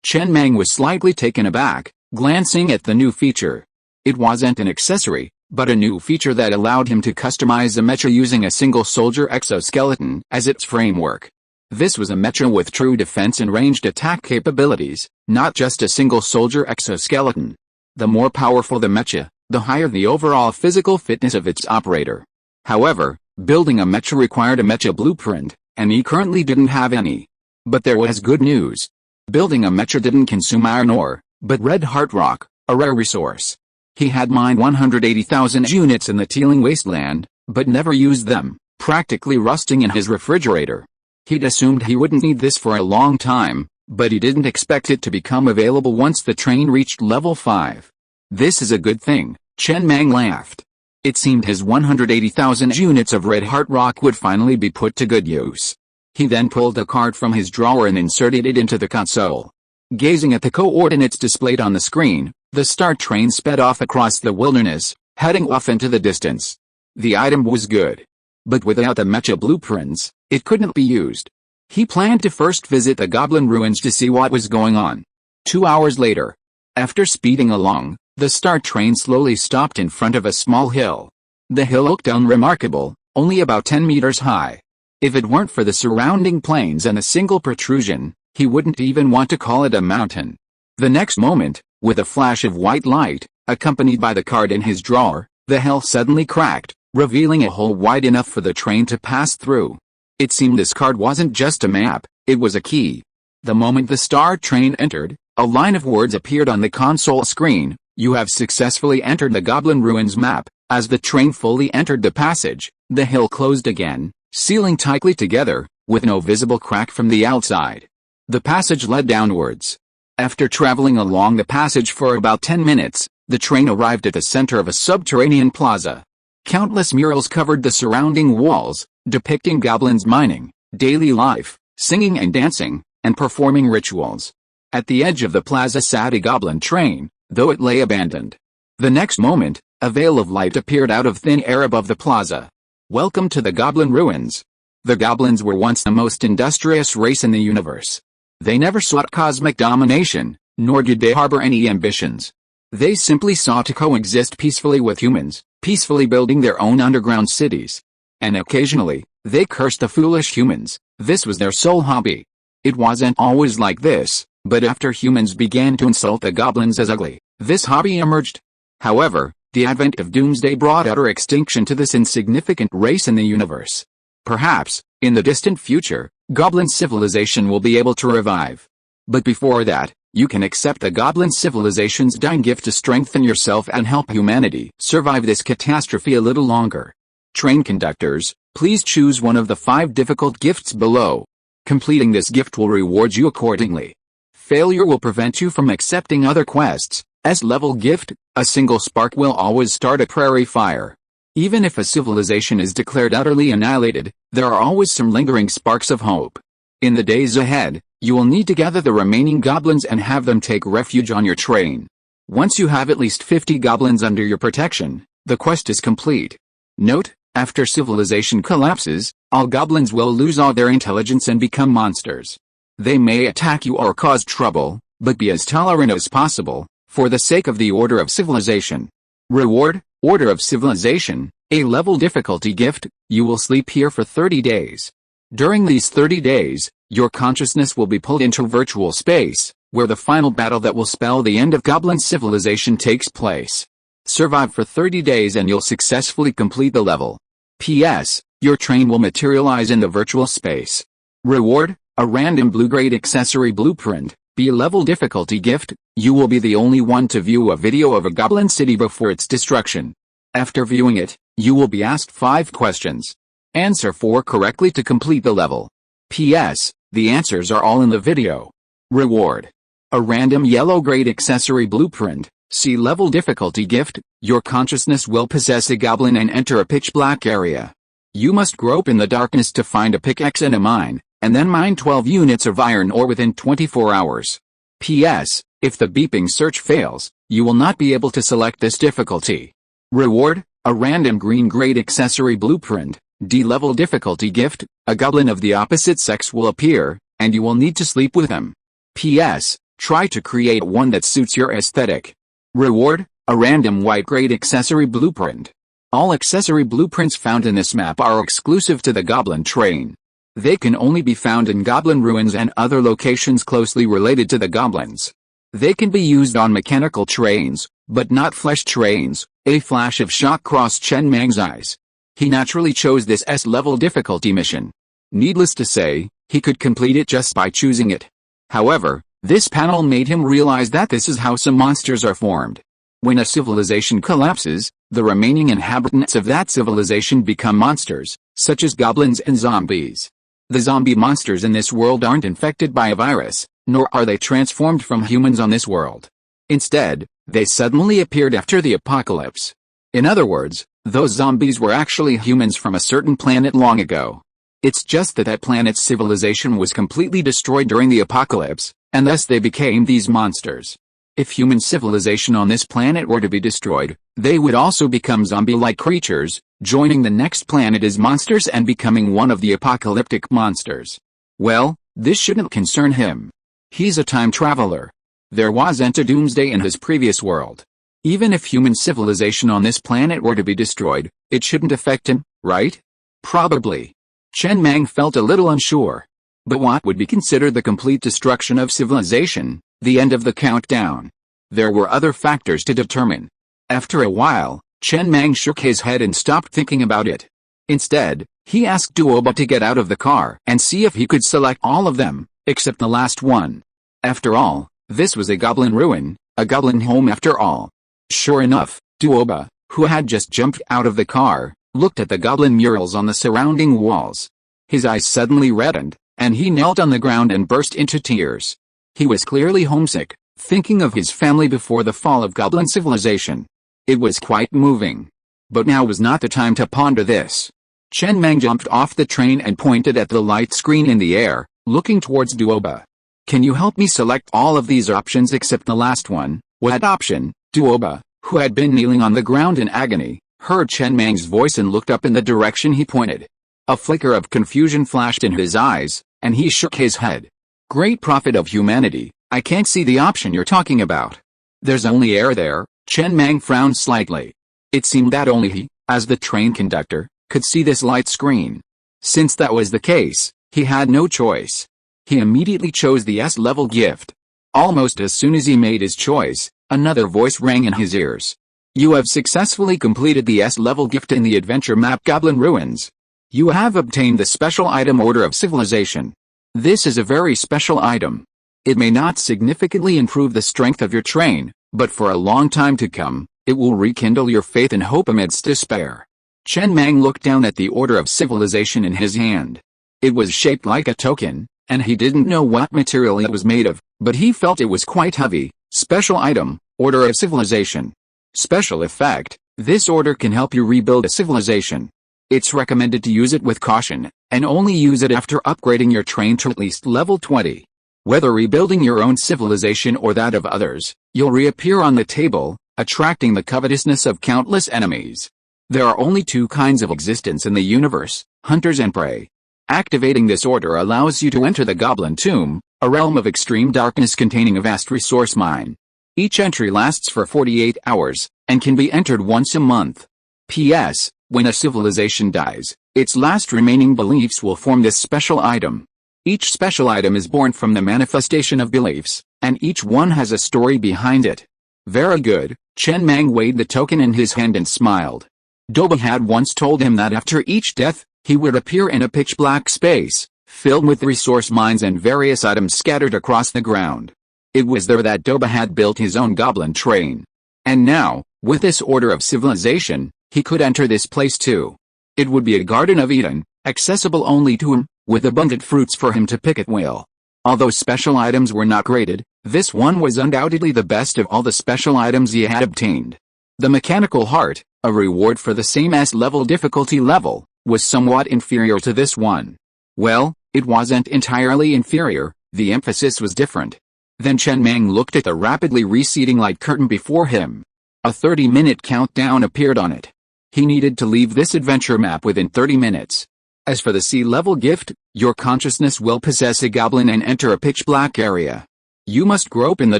Chen Mang was slightly taken aback, glancing at the new feature. It wasn't an accessory, but a new feature that allowed him to customize a mecha using a single soldier exoskeleton as its framework. This was a mecha with true defense and ranged attack capabilities, not just a single soldier exoskeleton. The more powerful the mecha, the higher the overall physical fitness of its operator. However, building a mecha required a mecha blueprint, and he currently didn't have any. But there was good news. Building a mecha didn't consume iron ore, but red heart rock, a rare resource. He had mined 180,000 units in the Teeling Wasteland, but never used them, practically rusting in his refrigerator. He'd assumed he wouldn't need this for a long time, but he didn't expect it to become available once the train reached level 5. This is a good thing, Chen Mang laughed. It seemed his 180,000 units of red heart rock would finally be put to good use. He then pulled a card from his drawer and inserted it into the console. Gazing at the coordinates displayed on the screen, the star train sped off across the wilderness, heading off into the distance. The item was good. But without the mecha blueprints, it couldn't be used. He planned to first visit the goblin ruins to see what was going on. 2 hours later, after speeding along, the star train slowly stopped in front of a small hill. The hill looked unremarkable, only about 10 meters high. If it weren't for the surrounding plains and a single protrusion, he wouldn't even want to call it a mountain. The next moment, with a flash of white light, accompanied by the card in his drawer, the hill suddenly cracked, revealing a hole wide enough for the train to pass through. It seemed this card wasn't just a map, it was a key. The moment the star train entered, a line of words appeared on the console screen: "You have successfully entered the Goblin Ruins map. As the train fully entered the passage, the hill closed again, sealing tightly together, with no visible crack from the outside. The passage led downwards. After traveling along the passage for about 10 minutes, the train arrived at the center of a subterranean plaza. Countless murals covered the surrounding walls, depicting goblins mining, daily life, singing and dancing, and performing rituals. At the edge of the plaza sat a goblin train, though it lay abandoned. The next moment, a veil of light appeared out of thin air above the plaza. Welcome to the Goblin Ruins. The goblins were once the most industrious race in the universe. They never sought cosmic domination, nor did they harbor any ambitions. They simply sought to coexist peacefully with humans, peacefully building their own underground cities. And occasionally, they cursed the foolish humans. This was their sole hobby. It wasn't always like this, but after humans began to insult the goblins as ugly, this hobby emerged. However, the advent of Doomsday brought utter extinction to this insignificant race in the universe. Perhaps, in the distant future, goblin civilization will be able to revive. But before that, you can accept the goblin civilization's dying gift to strengthen yourself and help humanity survive this catastrophe a little longer. Train conductors, please choose one of the 5 difficult gifts below. Completing this gift will reward you accordingly. Failure will prevent you from accepting other quests. S-level gift, a single spark will always start a prairie fire. Even if a civilization is declared utterly annihilated, there are always some lingering sparks of hope. In the days ahead, you will need to gather the remaining goblins and have them take refuge on your train. Once you have at least 50 goblins under your protection, the quest is complete. Note, after civilization collapses, all goblins will lose all their intelligence and become monsters. They may attack you or cause trouble, but be as tolerant as possible, for the sake of the order of civilization. Reward, Order of Civilization, a level difficulty gift. You will sleep here for 30 days. During these 30 days, your consciousness will be pulled into virtual space, where the final battle that will spell the end of goblin civilization takes place. Survive for 30 days and you'll successfully complete the level. P.S. Your train will materialize in the virtual space. Reward, a random blue-grade accessory blueprint, B-level difficulty gift. You will be the only one to view a video of a goblin city before its destruction. After viewing it, you will be asked 5 questions. Answer 4 correctly to complete the level. P.S. The answers are all in the video. Reward, a random yellow-grade accessory blueprint, C-level difficulty gift. Your consciousness will possess a goblin and enter a pitch-black area. You must grope in the darkness to find a pickaxe and a mine, and then mine 12 units of iron ore within 24 hours. P.S. If the beeping search fails, you will not be able to select this difficulty. Reward, a random green-grade accessory blueprint, D-level difficulty gift. A goblin of the opposite sex will appear, and you will need to sleep with him. P.S. Try to create one that suits your aesthetic. Reward, a random white-grade accessory blueprint. All accessory blueprints found in this map are exclusive to the Goblin Train. They can only be found in Goblin Ruins and other locations closely related to the goblins. They can be used on mechanical trains, but not flesh trains. A flash of shock crossed Chen Mang's eyes. He naturally chose this S-level difficulty mission. Needless to say, he could complete it just by choosing it. However, this panel made him realize that this is how some monsters are formed. When a civilization collapses, the remaining inhabitants of that civilization become monsters, such as goblins and zombies. The zombie monsters in this world aren't infected by a virus, nor are they transformed from humans on this world. Instead, they suddenly appeared after the apocalypse. In other words, those zombies were actually humans from a certain planet long ago. It's just that that planet's civilization was completely destroyed during the apocalypse, and thus they became these monsters. If human civilization on this planet were to be destroyed, they would also become zombie-like creatures, joining the next planet as monsters and becoming one of the apocalyptic monsters. Well, this shouldn't concern him. He's a time traveler. There wasn't a doomsday in his previous world. Even if human civilization on this planet were to be destroyed, it shouldn't affect him, right? Probably. Chen Mang felt a little unsure. But what would be considered the complete destruction of civilization, the end of the countdown? There were other factors to determine. After a while, Chen Mang shook his head and stopped thinking about it. Instead, he asked Duoba to get out of the car and see if he could select all of them, except the last one. After all, this was a goblin ruin, a goblin home after all. Sure enough, Duoba, who had just jumped out of the car, looked at the goblin murals on the surrounding walls. His eyes suddenly reddened, and he knelt on the ground and burst into tears. He was clearly homesick, thinking of his family before the fall of goblin civilization. It was quite moving. But now was not the time to ponder this. Chen Mang jumped off the train and pointed at the light screen in the air, looking towards Duoba. Can you help me select all of these options except the last one? What option? Duoba, who had been kneeling on the ground in agony, heard Chen Mang's voice and looked up in the direction he pointed. A flicker of confusion flashed in his eyes, and he shook his head. Great prophet of humanity, I can't see the option you're talking about. There's only air there. Chen Mang frowned slightly. It seemed that only he, as the train conductor, could see this light screen. Since that was the case, he had no choice. He immediately chose the S-level gift. Almost as soon as he made his choice, another voice rang in his ears. You have successfully completed the S-level gift in the adventure map Goblin Ruins. You have obtained the special item Order of Civilization. This is a very special item. It may not significantly improve the strength of your train, but for a long time to come, it will rekindle your faith and hope amidst despair. Chen Mang looked down at the Order of Civilization in his hand. It was shaped like a token, and he didn't know what material it was made of, but he felt it was quite heavy. Special item, Order of Civilization. Special effect, this order can help you rebuild a civilization. It's recommended to use it with caution, and only use it after upgrading your train to at least level 20. Whether rebuilding your own civilization or that of others, you'll reappear on the table, attracting the covetousness of countless enemies. There are only two kinds of existence in the universe, hunters and prey. Activating this order allows you to enter the Goblin Tomb, a realm of extreme darkness containing a vast resource mine. Each entry lasts for 48 hours, and can be entered once a month. P.S. When a civilization dies, its last remaining beliefs will form this special item. Each special item is born from the manifestation of beliefs, and each one has a story behind it. Very good. Chen Mang weighed the token in his hand and smiled. Doba had once told him that after each death, he would appear in a pitch-black space, filled with resource mines and various items scattered across the ground. It was there that Doba had built his own goblin train. And now, with this Order of Civilization, he could enter this place too. It would be a Garden of Eden, accessible only to him, with abundant fruits for him to pick at will. Although special items were not graded, this one was undoubtedly the best of all the special items he had obtained. The mechanical heart, a reward for the same S-level difficulty level, was somewhat inferior to this one. Well, it wasn't entirely inferior, the emphasis was different. Then Chen Mang looked at the rapidly receding light curtain before him. A 30-minute countdown appeared on it. He needed to leave this adventure map within 30 minutes. As for the C-level gift, your consciousness will possess a goblin and enter a pitch-black area. You must grope in the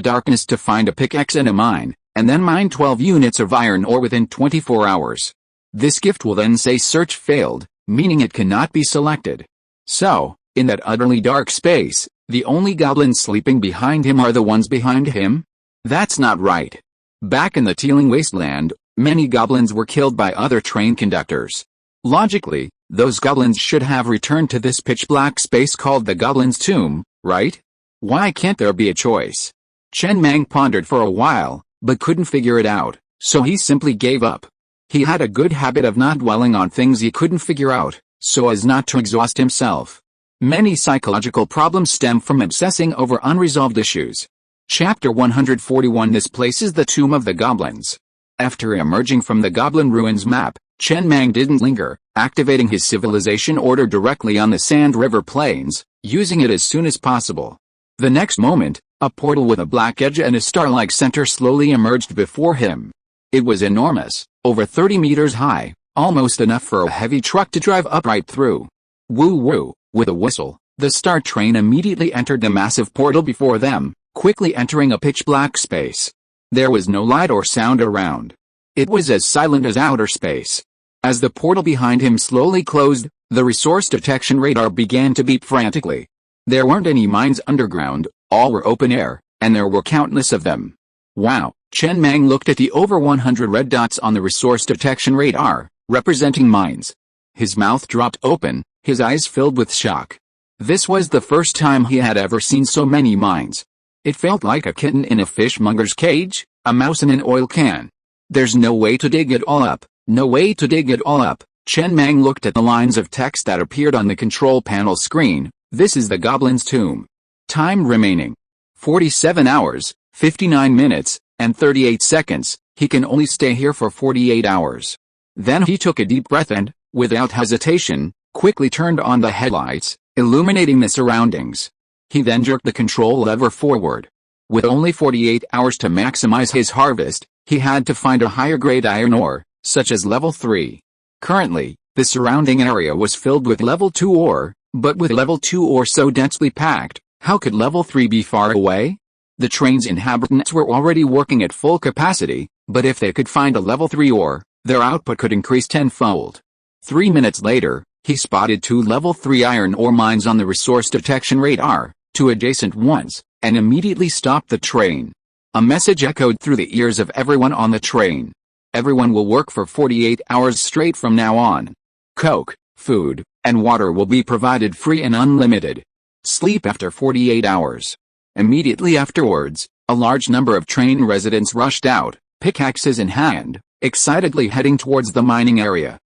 darkness to find a pickaxe and a mine, and then mine 12 units of iron ore within 24 hours. This gift will then say search failed, meaning it cannot be selected. So, in that utterly dark space, the only goblins sleeping behind him are the ones behind him? That's not right. Back in the Teeling Wasteland, many goblins were killed by other train conductors. Logically, those goblins should have returned to this pitch-black space called the Goblin's Tomb, right? Why can't there be a choice? Chen Mang pondered for a while, but couldn't figure it out, so he simply gave up. He had a good habit of not dwelling on things he couldn't figure out, so as not to exhaust himself. Many psychological problems stem from obsessing over unresolved issues. Chapter 141 This place is the Tomb of the Goblins. After emerging from the Goblin Ruins map, Chen Mang didn't linger, activating his civilization order directly on the Sand River Plains, using it as soon as possible. The next moment, a portal with a black edge and a star-like center slowly emerged before him. It was enormous, over 30 meters high, almost enough for a heavy truck to drive upright through. Woo-woo, with a whistle, the star train immediately entered the massive portal before them, quickly entering a pitch-black space. There was no light or sound around. It was as silent as outer space. As the portal behind him slowly closed, the resource detection radar began to beep frantically. There weren't any mines underground, all were open air, and there were countless of them. Wow, Chen Mang looked at the over 100 red dots on the resource detection radar, representing mines. His mouth dropped open, his eyes filled with shock. This was the first time he had ever seen so many mines. It felt like a kitten in a fishmonger's cage, a mouse in an oil can. There's no way to dig it all up, no way to dig it all up. Chen Mang looked at the lines of text that appeared on the control panel screen. This is the goblin's tomb. Time remaining: 47 hours, 59 minutes, and 38 seconds. He can only stay here for 48 hours. Then he took a deep breath and, without hesitation, quickly turned on the headlights, illuminating the surroundings. He then jerked the control lever forward. With only 48 hours to maximize his harvest, he had to find a higher grade iron ore, such as level 3. Currently, the surrounding area was filled with level 2 ore, but with level 2 ore so densely packed, how could level 3 be far away? The train's inhabitants were already working at full capacity, but if they could find a level 3 ore, their output could increase tenfold. 3 minutes later, he spotted 2 level 3 iron ore mines on the resource detection radar, 2 adjacent ones, and immediately stopped the train. A message echoed through the ears of everyone on the train. Everyone will work for 48 hours straight from now on. Coke, food, and water will be provided free and unlimited. Sleep after 48 hours. Immediately afterwards, a large number of train residents rushed out, pickaxes in hand, excitedly heading towards the mining area.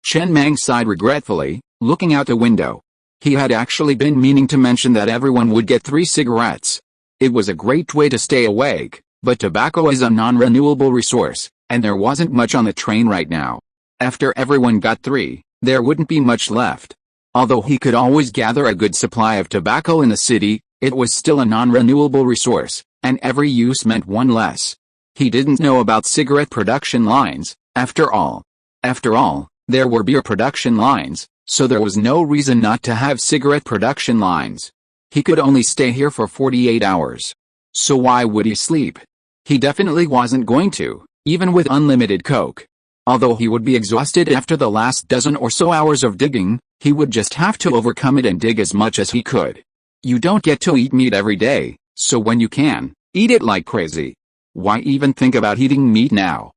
Chen Mang sighed regretfully, looking out the window. He had actually been meaning to mention that everyone would get 3 cigarettes. It was a great way to stay awake, but tobacco is a non-renewable resource, and there wasn't much on the train right now. After everyone got 3, there wouldn't be much left. Although he could always gather a good supply of tobacco in the city, it was still a non-renewable resource, and every use meant one less. He didn't know about cigarette production lines, after all. There were beer production lines, so there was no reason not to have cigarette production lines. He could only stay here for 48 hours. So why would he sleep? He definitely wasn't going to, even with unlimited coke. Although he would be exhausted after the last dozen or so hours of digging, he would just have to overcome it and dig as much as he could. You don't get to eat meat every day, so when you can, eat it like crazy. Why even think about eating meat now?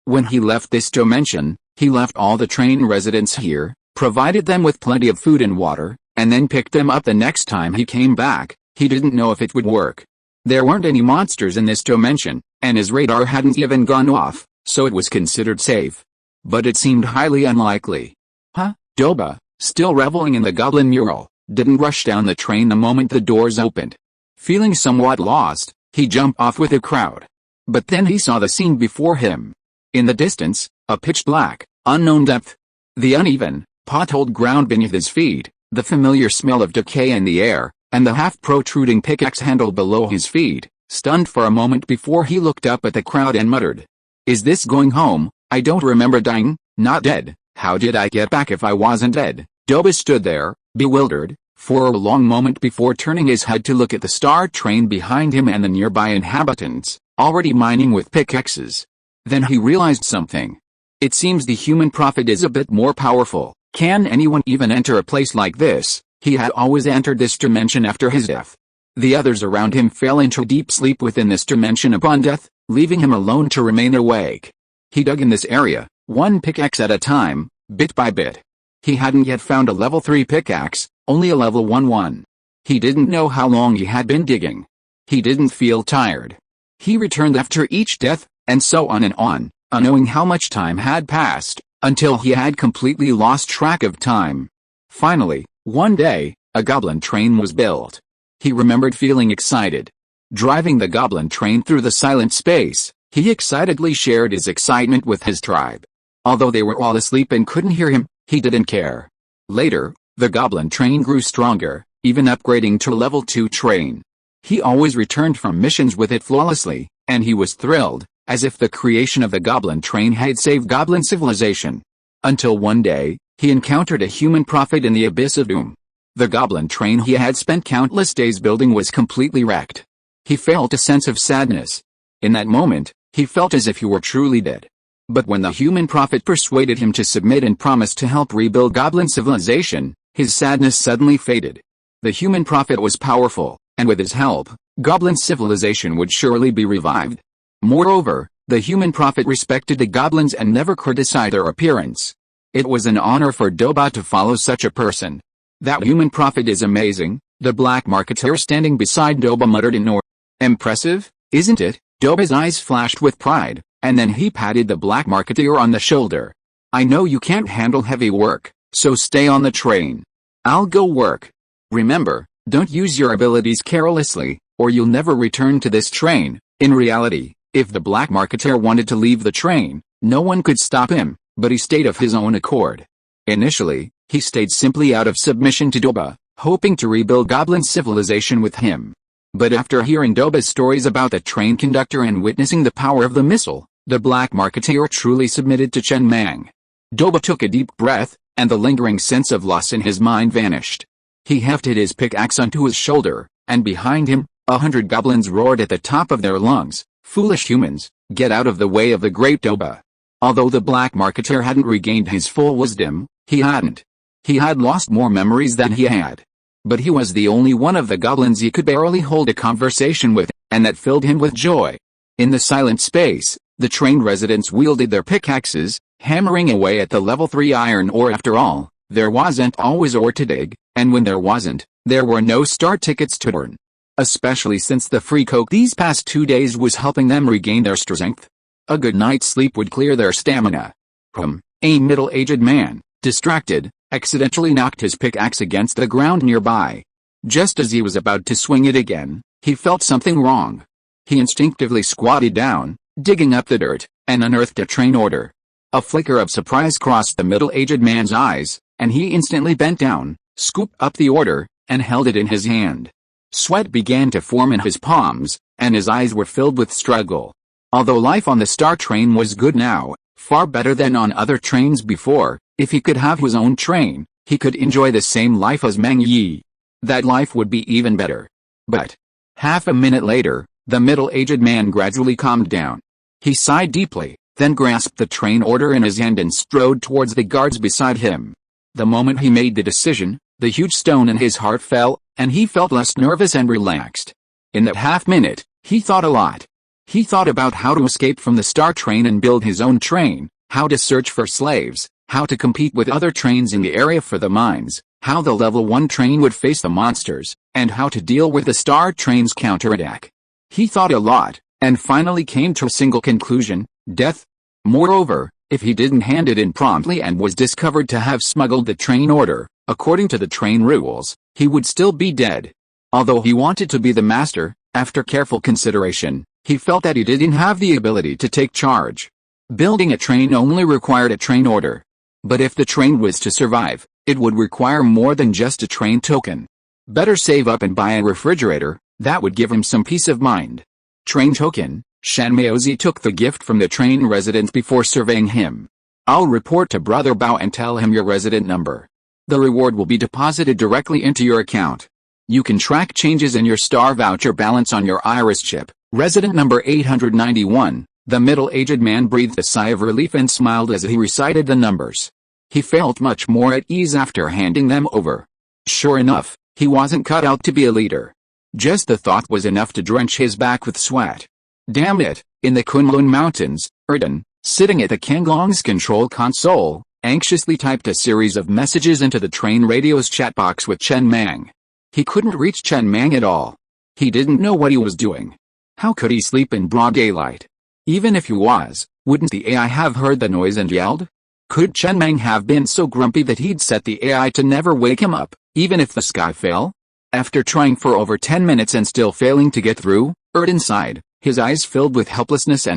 When he left this dimension, he left all the train residents here, provided them with plenty of food and water, and then picked them up the next time he came back, he didn't know if it would work. There weren't any monsters in this dimension, and his radar hadn't even gone off, so it was considered safe. But it seemed highly unlikely. Doba, still reveling in the goblin mural, didn't rush down the train the moment the doors opened. Feeling somewhat lost, he jumped off with the crowd. But then he saw the scene before him. In the distance, a pitch-black, unknown depth. The uneven, potholed ground beneath his feet, the familiar smell of decay in the air, and the half-protruding pickaxe handle below his feet. Stunned for a moment before he looked up at the crowd and muttered, "Is this going home? I don't remember dying, not dead. How did I get back if I wasn't dead?" Doba stood there, bewildered, for a long moment before turning his head to look at the star train behind him and the nearby inhabitants, already mining with pickaxes. Then he realized something. It seems the human prophet is a bit more powerful. Can anyone even enter a place like this? He had always entered this dimension after his death. The others around him fell into deep sleep within this dimension upon death, leaving him alone to remain awake. He dug in this area, one pickaxe at a time, bit by bit. He hadn't yet found a level 3 pickaxe, only a level 1 one. He didn't know how long he had been digging. He didn't feel tired. He returned after each death, and so on, unknowing how much time had passed, until he had completely lost track of time. Finally, one day, a goblin train was built. He remembered feeling excited. Driving the goblin train through the silent space, he excitedly shared his excitement with his tribe. Although they were all asleep and couldn't hear him, he didn't care. Later, the goblin train grew stronger, even upgrading to level 2 train. He always returned from missions with it flawlessly, and he was thrilled, as if the creation of the goblin train had saved goblin civilization. Until one day, he encountered a human prophet in the abyss of doom. The goblin train he had spent countless days building was completely wrecked. He felt a sense of sadness. In that moment, he felt as if he were truly dead. But when the human prophet persuaded him to submit and promised to help rebuild goblin civilization, his sadness suddenly faded. The human prophet was powerful, and with his help, goblin civilization would surely be revived. Moreover, the human prophet respected the goblins and never criticized their appearance. It was an honor for Doba to follow such a person. "That human prophet is amazing," the black marketeer standing beside Doba muttered in awe. "Impressive, isn't it?" Doba's eyes flashed with pride. and then he patted the black marketeer on the shoulder. "I know you can't handle heavy work, so stay on the train. I'll go work. Remember, don't use your abilities carelessly, or you'll never return to this train." In reality, if the black marketeer wanted to leave the train, no one could stop him, but he stayed of his own accord. Initially, he stayed simply out of submission to Doba, hoping to rebuild Goblin civilization with him. But after hearing Doba's stories about the train conductor and witnessing the power of the missile, the black marketeer truly submitted to Chen Mang. Doba took a deep breath, and the lingering sense of loss in his mind vanished. He hefted his pickaxe onto his shoulder, and behind him, 100 goblins roared at the top of their lungs, "Foolish humans, get out of the way of the great Doba." Although the black marketeer hadn't regained his full wisdom, he hadn't. He had lost more memories than he had. But he was the only one of the goblins he could barely hold a conversation with, and that filled him with joy. In the silent space, the train residents wielded their pickaxes, hammering away at the level 3 iron ore. After all, there wasn't always ore to dig, and when there wasn't, there were no star tickets to earn. Especially since the free coke these past 2 days was helping them regain their strength. A good night's sleep would clear their stamina. A middle-aged man, distracted, accidentally knocked his pickaxe against the ground nearby. Just as he was about to swing it again, he felt something wrong. He instinctively squatted down, digging up the dirt, and unearthed a train order. A flicker of surprise crossed the middle-aged man's eyes, and he instantly bent down, scooped up the order, and held it in his hand. Sweat began to form in his palms, and his eyes were filled with struggle. Although life on the Star Train was good now, far better than on other trains before, if he could have his own train, he could enjoy the same life as Mang Yi. That life would be even better. But half a minute later, the middle-aged man gradually calmed down. He sighed deeply, then grasped the train order in his hand and strode towards the guards beside him. The moment he made the decision, the huge stone in his heart fell, and he felt less nervous and relaxed. In that half-minute, he thought a lot. He thought about how to escape from the Star Train and build his own train, how to search for slaves, how to compete with other trains in the area for the mines, how the level 1 train would face the monsters, and how to deal with the Star Train's counterattack. He thought a lot, and finally came to a single conclusion: death. Moreover, if he didn't hand it in promptly and was discovered to have smuggled the train order, according to the train rules, he would still be dead. Although he wanted to be the master, after careful consideration, he felt that he didn't have the ability to take charge. Building a train only required a train order. But if the train was to survive, it would require more than just a train token. Better save up and buy a refrigerator, that would give him some peace of mind. Train token. Shan Maozi took the gift from the train resident before surveying him. "I'll report to Brother Bao and tell him your resident number. The reward will be deposited directly into your account. You can track changes in your star voucher balance on your iris chip." Resident number 891, the middle-aged man breathed a sigh of relief and smiled as he recited the numbers. He felt much more at ease after handing them over. Sure enough, he wasn't cut out to be a leader. Just the thought was enough to drench his back with sweat. Damn it, in the Kunlun Mountains, Erdan, sitting at the Kanglong's control console, anxiously typed a series of messages into the train radio's chat box with Chen Mang. He couldn't reach Chen Mang at all. He didn't know what he was doing. How could he sleep in broad daylight? Even if he was, wouldn't the AI have heard the noise and yelled? Could Chen Mang have been so grumpy that he'd set the AI to never wake him up, even if the sky fell? After trying for over 10 minutes and still failing to get through, Erdan sighed, his eyes filled with helplessness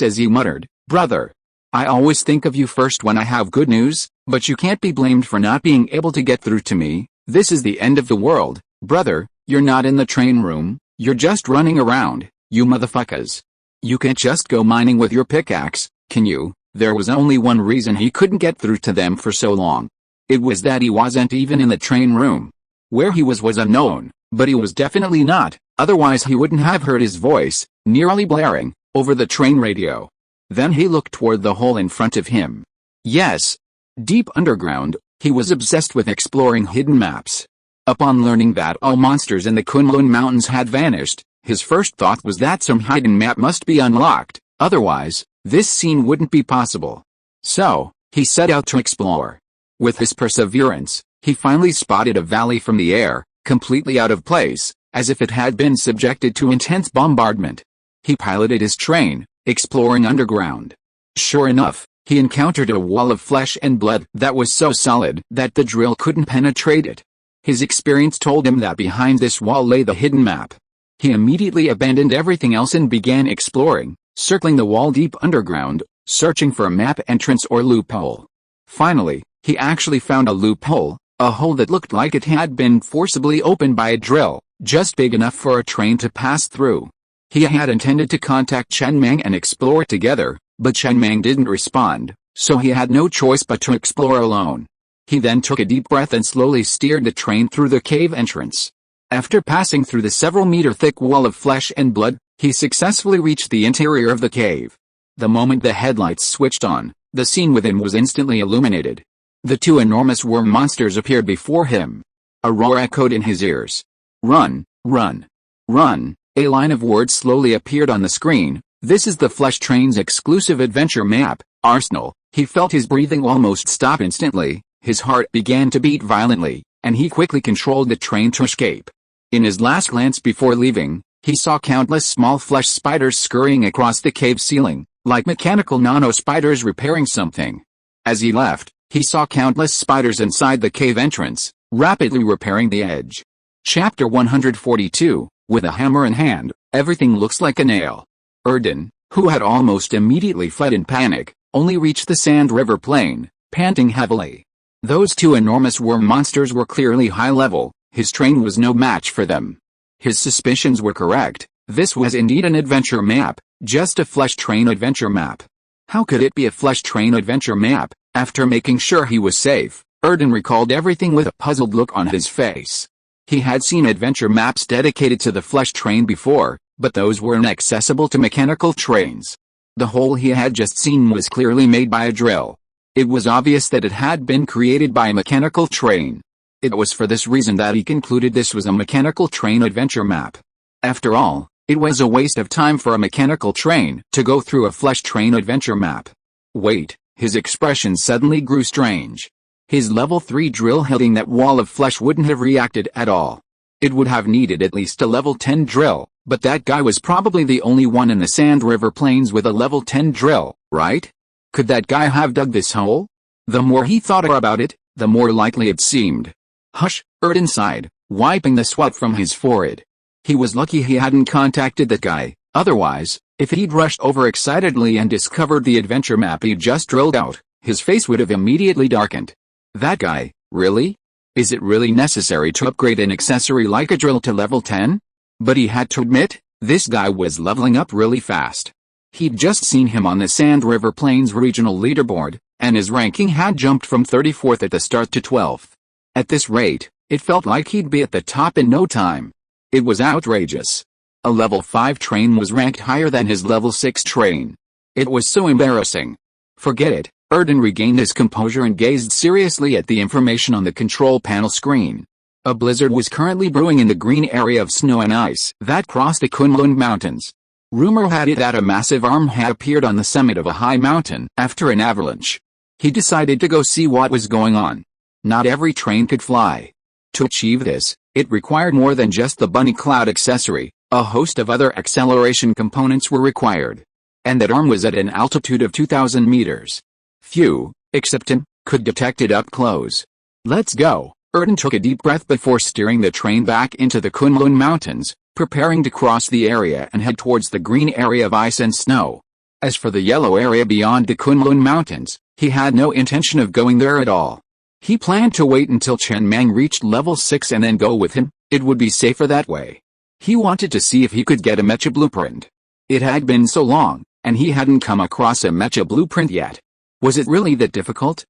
as he muttered, "Brother, I always think of you first when I have good news, but you can't be blamed for not being able to get through to me. This is the end of the world, brother. You're not in the train room, you're just running around, you motherfuckers. You can't just go mining with your pickaxe, can you?" There was only one reason he couldn't get through to them for so long. It was that he wasn't even in the train room. Where he was unknown, but he was definitely not, otherwise he wouldn't have heard his voice, nearly blaring, over the train radio. Then he looked toward the hole in front of him. Yes. Deep underground, he was obsessed with exploring hidden maps. Upon learning that all monsters in the Kunlun Mountains had vanished, his first thought was that some hidden map must be unlocked, otherwise, this scene wouldn't be possible. So, he set out to explore. With his perseverance, he finally spotted a valley from the air, completely out of place, as if it had been subjected to intense bombardment. He piloted his train, exploring underground. Sure enough, he encountered a wall of flesh and blood that was so solid that the drill couldn't penetrate it. His experience told him that behind this wall lay the hidden map. He immediately abandoned everything else and began exploring, circling the wall deep underground, searching for a map entrance or loophole. Finally, he actually found a loophole, a hole that looked like it had been forcibly opened by a drill, just big enough for a train to pass through. He had intended to contact Chen Mang and explore together, but Chen Mang didn't respond, so he had no choice but to explore alone. He then took a deep breath and slowly steered the train through the cave entrance. After passing through the several-meter-thick wall of flesh and blood, he successfully reached the interior of the cave. The moment the headlights switched on, the scene within was instantly illuminated. The two enormous worm monsters appeared before him. A roar echoed in his ears. "Run, run, run!" A line of words slowly appeared on the screen. "This is the Flesh Train's exclusive adventure map, Arsenal." He felt his breathing almost stop instantly, his heart began to beat violently, and he quickly controlled the train to escape. In his last glance before leaving, he saw countless small flesh spiders scurrying across the cave ceiling, like mechanical nano-spiders repairing something. As he left, he saw countless spiders inside the cave entrance, rapidly repairing the edge. Chapter 142, with a hammer in hand, everything looks like a nail. Erden, who had almost immediately fled in panic, only reached the Sand River Plain, panting heavily. Those two enormous worm monsters were clearly high level, his train was no match for them. His suspicions were correct, this was indeed an adventure map, just a Flesh Train adventure map. How could it be a Flesh Train adventure map? After making sure he was safe, Erden recalled everything with a puzzled look on his face. He had seen adventure maps dedicated to the Flesh Train before, but those were inaccessible to mechanical trains. The hole he had just seen was clearly made by a drill. It was obvious that it had been created by a mechanical train. It was for this reason that he concluded this was a mechanical train adventure map. After all, it was a waste of time for a mechanical train to go through a Flesh Train adventure map. Wait, his expression suddenly grew strange. His level 3 drill hitting that wall of flesh wouldn't have reacted at all. It would have needed at least a level 10 drill, but that guy was probably the only one in the Sand River Plains with a level 10 drill, right? Could that guy have dug this hole? The more he thought about it, the more likely it seemed. Hush, Erden sighed, wiping the sweat from his forehead. He was lucky he hadn't contacted that guy, otherwise, if he'd rushed over excitedly and discovered the adventure map he'd just drilled out, his face would have immediately darkened. That guy, really? Is it really necessary to upgrade an accessory like a drill to level 10? But he had to admit, this guy was leveling up really fast. He'd just seen him on the Sand River Plains regional leaderboard, and his ranking had jumped from 34th at the start to 12th. At this rate, it felt like he'd be at the top in no time. It was outrageous. A level 5 train was ranked higher than his level 6 train. It was so embarrassing. Forget it, Erden regained his composure and gazed seriously at the information on the control panel screen. A blizzard was currently brewing in the green area of snow and ice that crossed the Kunlun Mountains. Rumor had it that a massive arm had appeared on the summit of a high mountain after an avalanche. He decided to go see what was going on. Not every train could fly. To achieve this, it required more than just the bunny cloud accessory. A host of other acceleration components were required. And that arm was at an altitude of 2,000 meters. Few, except him, could detect it up close. Let's go. Erden took a deep breath before steering the train back into the Kunlun Mountains, preparing to cross the area and head towards the green area of ice and snow. As for the yellow area beyond the Kunlun Mountains, he had no intention of going there at all. He planned to wait until Chen Mang reached level 6 and then go with him. It would be safer that way. He wanted to see if he could get a mecha blueprint. It had been so long, and he hadn't come across a mecha blueprint yet. Was it really that difficult?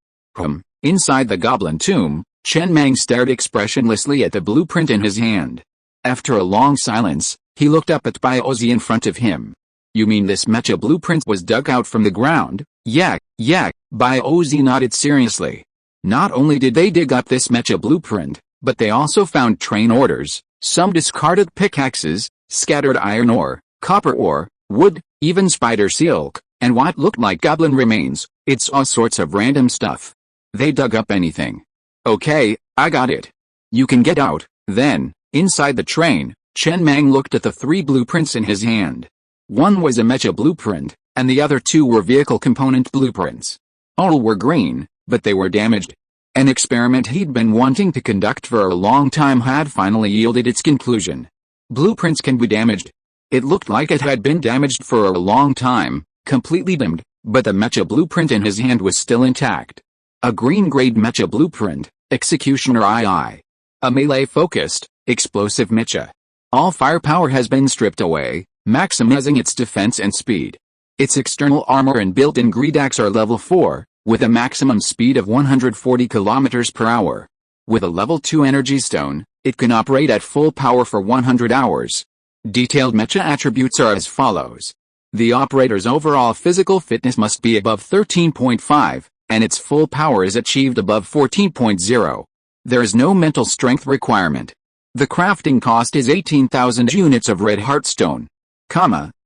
Inside the goblin tomb, Chen Mang stared expressionlessly at the blueprint in his hand. After a long silence, he looked up at Biozi in front of him. You mean this mecha blueprint was dug out from the ground? Yeah, Biozi nodded seriously. Not only did they dig up this mecha blueprint, but they also found train orders, some discarded pickaxes, scattered iron ore, copper ore, wood, even spider silk, and what looked like goblin remains. It's all sorts of random stuff. They dug up anything. Okay, I got it. You can get out. Then, inside the train, Chen Mang looked at the 3 blueprints in his hand. One was a mecha blueprint, and the other two were vehicle component blueprints. All were green, but they were damaged. An experiment he'd been wanting to conduct for a long time had finally yielded its conclusion. Blueprints can be damaged. It looked like it had been damaged for a long time, completely dimmed, but the mecha blueprint in his hand was still intact. A green-grade mecha blueprint, Executioner II. A melee-focused, explosive mecha. All firepower has been stripped away, maximizing its defense and speed. Its external armor and built-in grid axe are level 4, with a maximum speed of 140 km per hour. With a level 2 energy stone, it can operate at full power for 100 hours. Detailed mecha attributes are as follows. The operator's overall physical fitness must be above 13.5, and its full power is achieved above 14.0. There is no mental strength requirement. The crafting cost is 18,000 units of red heartstone.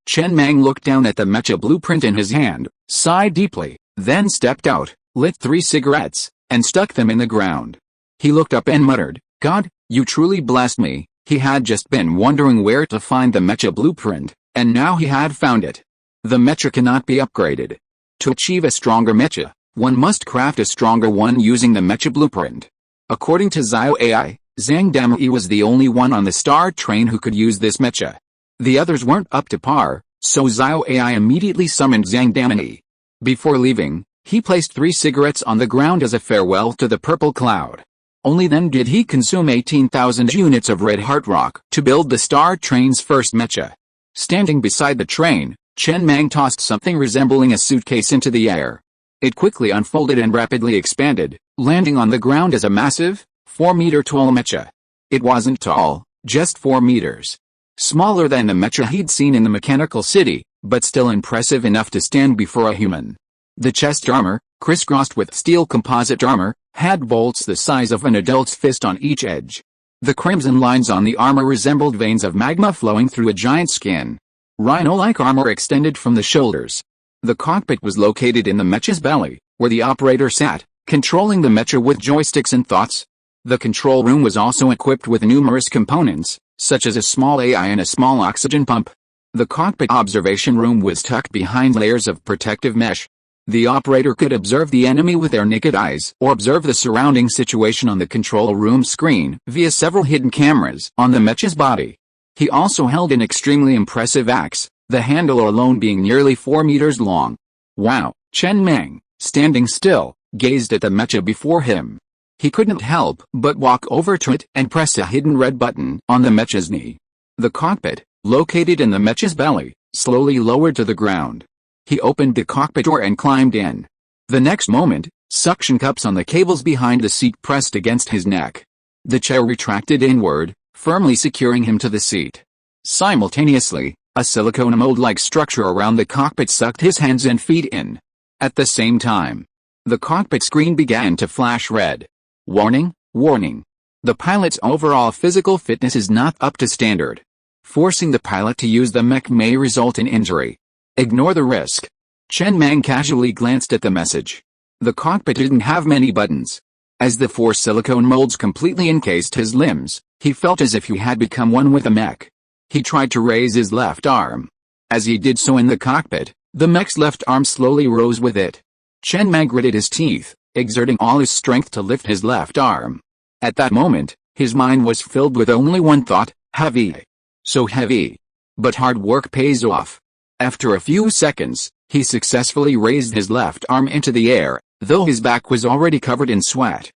Chen Mang looked down at the mecha blueprint in his hand, sighed deeply, then stepped out, lit 3 cigarettes, and stuck them in the ground. He looked up and muttered, "God, you truly blessed me." He had just been wondering where to find the mecha blueprint, and now he had found it. The mecha cannot be upgraded. To achieve a stronger mecha, one must craft a stronger one using the mecha blueprint. According to Zio AI, Zhang Damai was the only one on the Star Train who could use this mecha. The others weren't up to par, so Zio AI immediately summoned Zhang Damai. Before leaving, he placed 3 cigarettes on the ground as a farewell to the purple cloud. Only then did he consume 18,000 units of red heart rock to build the Star Train's first mecha. Standing beside the train, Chen Mang tossed something resembling a suitcase into the air. It quickly unfolded and rapidly expanded, landing on the ground as a massive, 4-meter tall mecha. It wasn't tall, just 4 meters. Smaller than the mecha he'd seen in the mechanical city, but still impressive enough to stand before a human. The chest armor, crisscrossed with steel composite armor, had bolts the size of an adult's fist on each edge. The crimson lines on the armor resembled veins of magma flowing through a giant skin. Rhino-like armor extended from the shoulders. The cockpit was located in the mecha's belly, where the operator sat, controlling the mecha with joysticks and thoughts. The control room was also equipped with numerous components, such as a small AI and a small oxygen pump. The cockpit observation room was tucked behind layers of protective mesh. The operator could observe the enemy with their naked eyes or observe the surrounding situation on the control room screen via several hidden cameras on the mecha's body. He also held an extremely impressive axe, the handle alone being nearly 4 meters long. Wow, Chen Mang, standing still, gazed at the mecha before him. He couldn't help but walk over to it and press a hidden red button on the mecha's knee. The cockpit, located in the mecha's belly, slowly lowered to the ground. He opened the cockpit door and climbed in. The next moment, suction cups on the cables behind the seat pressed against his neck. The chair retracted inward, firmly securing him to the seat. Simultaneously, a silicone mold-like structure around the cockpit sucked his hands and feet in. At the same time, the cockpit screen began to flash red. Warning, warning. The pilot's overall physical fitness is not up to standard. Forcing the pilot to use the mech may result in injury. Ignore the risk. Chen Mang casually glanced at the message. The cockpit didn't have many buttons. As the 4 silicone molds completely encased his limbs, he felt as if he had become one with the mech. He tried to raise his left arm. As he did so in the cockpit, the mech's left arm slowly rose with it. Chen Mang gritted his teeth, exerting all his strength to lift his left arm. At that moment, his mind was filled with only one thought: heavy. So heavy. But hard work pays off. After a few seconds, he successfully raised his left arm into the air, though his back was already covered in sweat.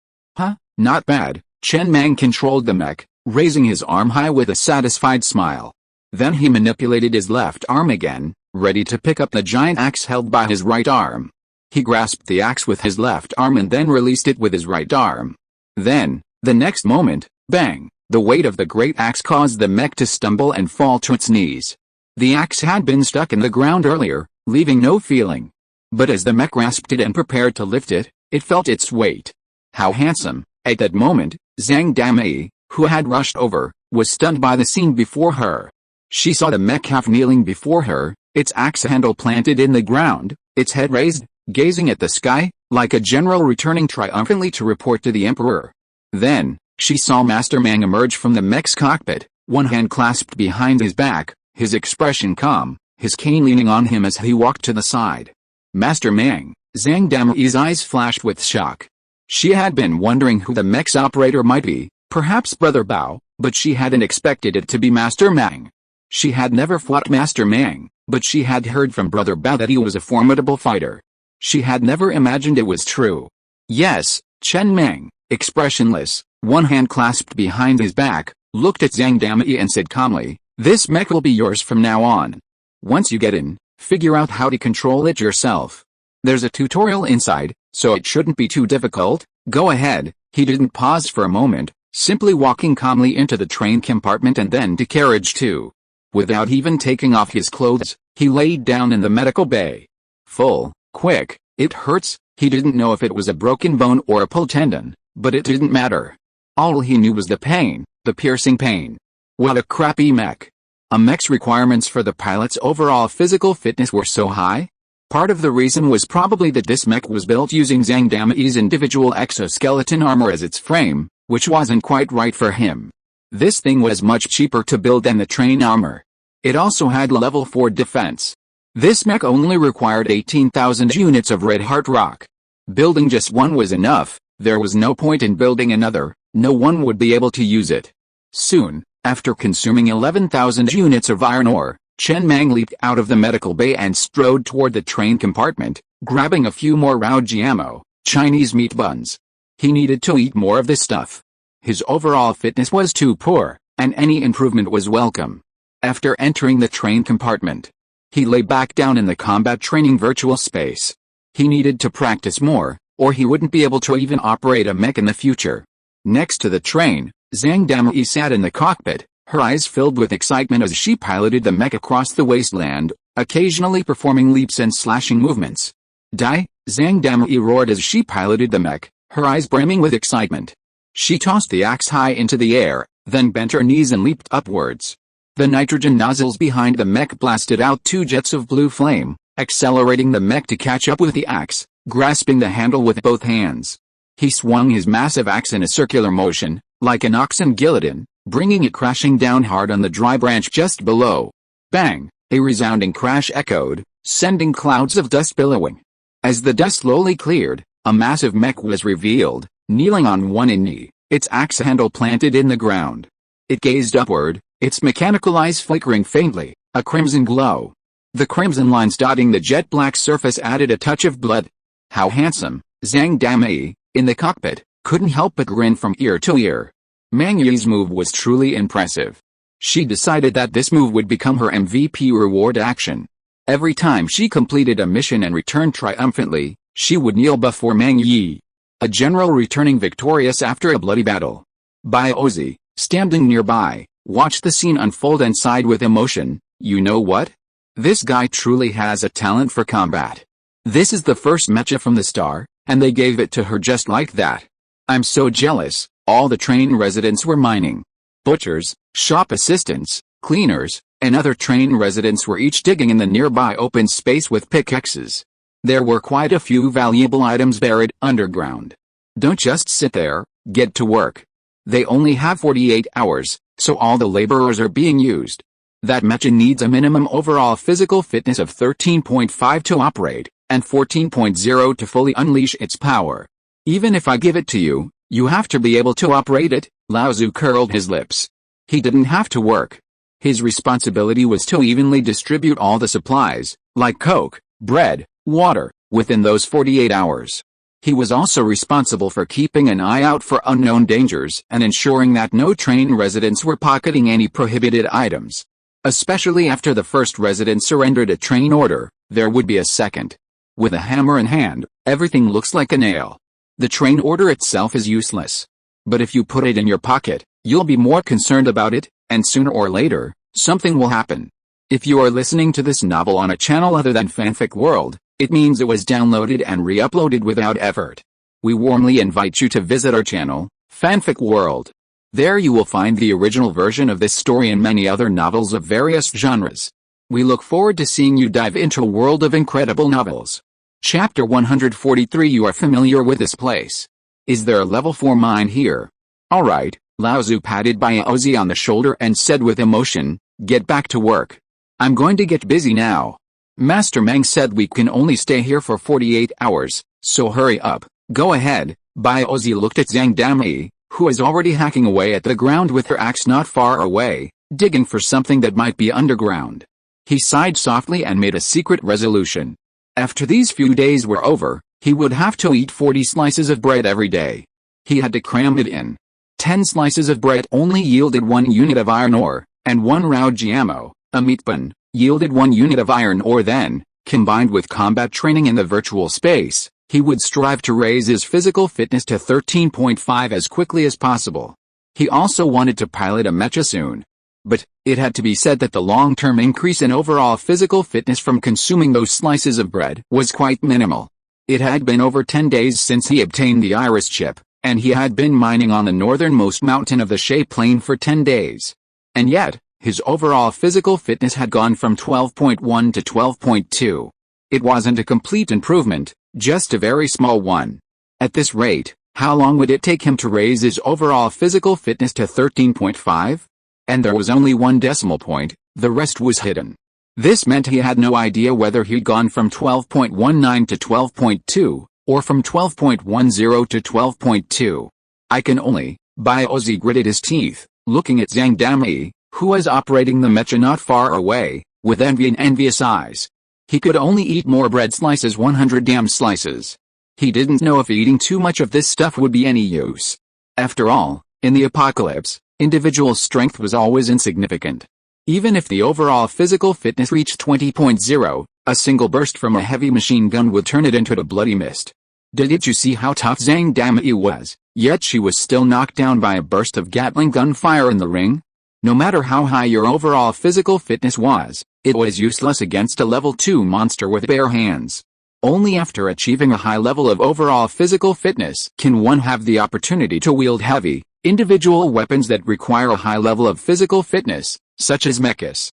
Not bad, Chen Mang controlled the mech, raising his arm high with a satisfied smile. Then he manipulated his left arm again, ready to pick up the giant axe held by his right arm. He grasped the axe with his left arm and then released it with his right arm. Then, the next moment, bang, the weight of the great axe caused the mech to stumble and fall to its knees. The axe had been stuck in the ground earlier, leaving no feeling. But as the mech grasped it and prepared to lift it, it felt its weight. How handsome! At that moment, Zhang Damai, who had rushed over, was stunned by the scene before her. She saw the mech half kneeling before her, its axe handle planted in the ground, its head raised, gazing at the sky, like a general returning triumphantly to report to the emperor. Then, she saw Master Mang emerge from the mech's cockpit, one hand clasped behind his back, his expression calm, his cane leaning on him as he walked to the side. Master Mang, Zhang Damei's eyes flashed with shock. She had been wondering who the mech's operator might be, perhaps Brother Bao, but she hadn't expected it to be Master Mang. She had never fought Master Mang, but she had heard from Brother Bao that he was a formidable fighter. She had never imagined it was true. Yes, Chen Mang, expressionless, one hand clasped behind his back, looked at Zhang Damei and said calmly, "This mech will be yours from now on. Once you get in, figure out how to control it yourself. There's a tutorial inside, so it shouldn't be too difficult. Go ahead." He didn't pause for a moment, simply walking calmly into the train compartment and then to carriage 2. Without even taking off his clothes, he laid down in the medical bay. Full, quick, it hurts. He didn't know if it was a broken bone or a pulled tendon, but it didn't matter. All he knew was the pain, the piercing pain. What a crappy mech. A mech's requirements for the pilot's overall physical fitness were so high? Part of the reason was probably that this mech was built using Zhang Damei's individual exoskeleton armor as its frame, which wasn't quite right for him. This thing was much cheaper to build than the train armor. It also had level 4 defense. This mech only required 18,000 units of red heart rock. Building just one was enough. There was no point in building another. No one would be able to use it. Soon, after consuming 11,000 units of iron ore, Chen Mang leaped out of the medical bay and strode toward the train compartment, grabbing a few more ravaged ammo, Chinese meat buns. He needed to eat more of this stuff. His overall fitness was too poor, and any improvement was welcome. After entering the train compartment, he lay back down in the combat training virtual space. He needed to practice more, or he wouldn't be able to even operate a mech in the future. Next to the train, Zhang Damei sat in the cockpit, her eyes filled with excitement as she piloted the mech across the wasteland, occasionally performing leaps and slashing movements. "Die!" Zhang Damei roared as she piloted the mech, her eyes brimming with excitement. She tossed the axe high into the air, then bent her knees and leaped upwards. The nitrogen nozzles behind the mech blasted out 2 jets of blue flame, accelerating the mech to catch up with the axe, grasping the handle with both hands. He swung his massive axe in a circular motion, like an oxen guillotine, bringing it crashing down hard on the dry branch just below. Bang! A resounding crash echoed, sending clouds of dust billowing. As the dust slowly cleared, a massive mech was revealed, kneeling on one knee, its axe handle planted in the ground. It gazed upward, its mechanical eyes flickering faintly, a crimson glow. The crimson lines dotting the jet-black surface added a touch of blood. How handsome! Zhang Damei, in the cockpit, couldn't help but grin from ear to ear. Mang Yi's move was truly impressive. She decided that this move would become her MVP reward action. Every time she completed a mission and returned triumphantly, she would kneel before Mang Yi, a general returning victorious after a bloody battle. Bai Ozi, standing nearby, watched the scene unfold and sighed with emotion. You know what? This guy truly has a talent for combat. This is the first mecha from the star, and they gave it to her just like that. I'm so jealous. All the train residents were mining. Butchers, shop assistants, cleaners, and other train residents were each digging in the nearby open space with pickaxes. There were quite a few valuable items buried underground. Don't just sit there, get to work. They only have 48 hours, so all the laborers are being used. That mecha needs a minimum overall physical fitness of 13.5 to operate, and 14.0 to fully unleash its power. Even if I give it to you, you have to be able to operate it. Lao Zu curled his lips. He didn't have to work. His responsibility was to evenly distribute all the supplies, like coke, bread, water, within those 48 hours. He was also responsible for keeping an eye out for unknown dangers and ensuring that no train residents were pocketing any prohibited items. Especially after the first resident surrendered a train order, there would be a second. With a hammer in hand, everything looks like a nail. The train order itself is useless. But if you put it in your pocket, you'll be more concerned about it, and sooner or later, something will happen. If you are listening to this novel on a channel other than Fanfic World, it means it was downloaded and re-uploaded without effort. We warmly invite you to visit our channel, Fanfic World. There you will find the original version of this story and many other novels of various genres. We look forward to seeing you dive into a world of incredible novels. Chapter 143. You are familiar with this place. Is there a level 4 mine here? Alright, Lao Zu patted Bai Ozi on the shoulder and said with emotion, get back to work. I'm going to get busy now. Master Mang said we can only stay here for 48 hours, so hurry up. Go ahead. Bai Ozi looked at Zhang Dami, who was already hacking away at the ground with her axe not far away, digging for something that might be underground. He sighed softly and made a secret resolution. After these few days were over, he would have to eat 40 slices of bread every day. He had to cram it in. 10 slices of bread only yielded 1 unit of iron ore, and 1 rao jiamo, a meat bun, yielded 1 unit of iron ore. Then, combined with combat training in the virtual space, he would strive to raise his physical fitness to 13.5 as quickly as possible. He also wanted to pilot a mecha soon. But, it had to be said that the long-term increase in overall physical fitness from consuming those slices of bread was quite minimal. It had been over 10 days since he obtained the iris chip, and he had been mining on the northernmost mountain of the Shay Plain for 10 days. And yet, his overall physical fitness had gone from 12.1 to 12.2. It wasn't a complete improvement, just a very small one. At this rate, how long would it take him to raise his overall physical fitness to 13.5? And there was only 1 decimal point, the rest was hidden. This meant he had no idea whether he'd gone from 12.19 to 12.2, or from 12.10 to 12.2. I can only, Bai Ozi gritted his teeth, looking at Zhang Dami, who was operating the mecha not far away, with envy in envious eyes. He could only eat more bread slices, 100 damn slices. He didn't know if eating too much of this stuff would be any use. After all, in the apocalypse, individual strength was always insignificant. Even if the overall physical fitness reached 20.0, a single burst from a heavy machine gun would turn it into a bloody mist. Did you see how tough Zhang Dami was, yet she was still knocked down by a burst of Gatling gun fire in the ring? No matter how high your overall physical fitness was, it was useless against a level 2 monster with bare hands. Only after achieving a high level of overall physical fitness can one have the opportunity to wield heavy, individual weapons that require a high level of physical fitness, such as mechas.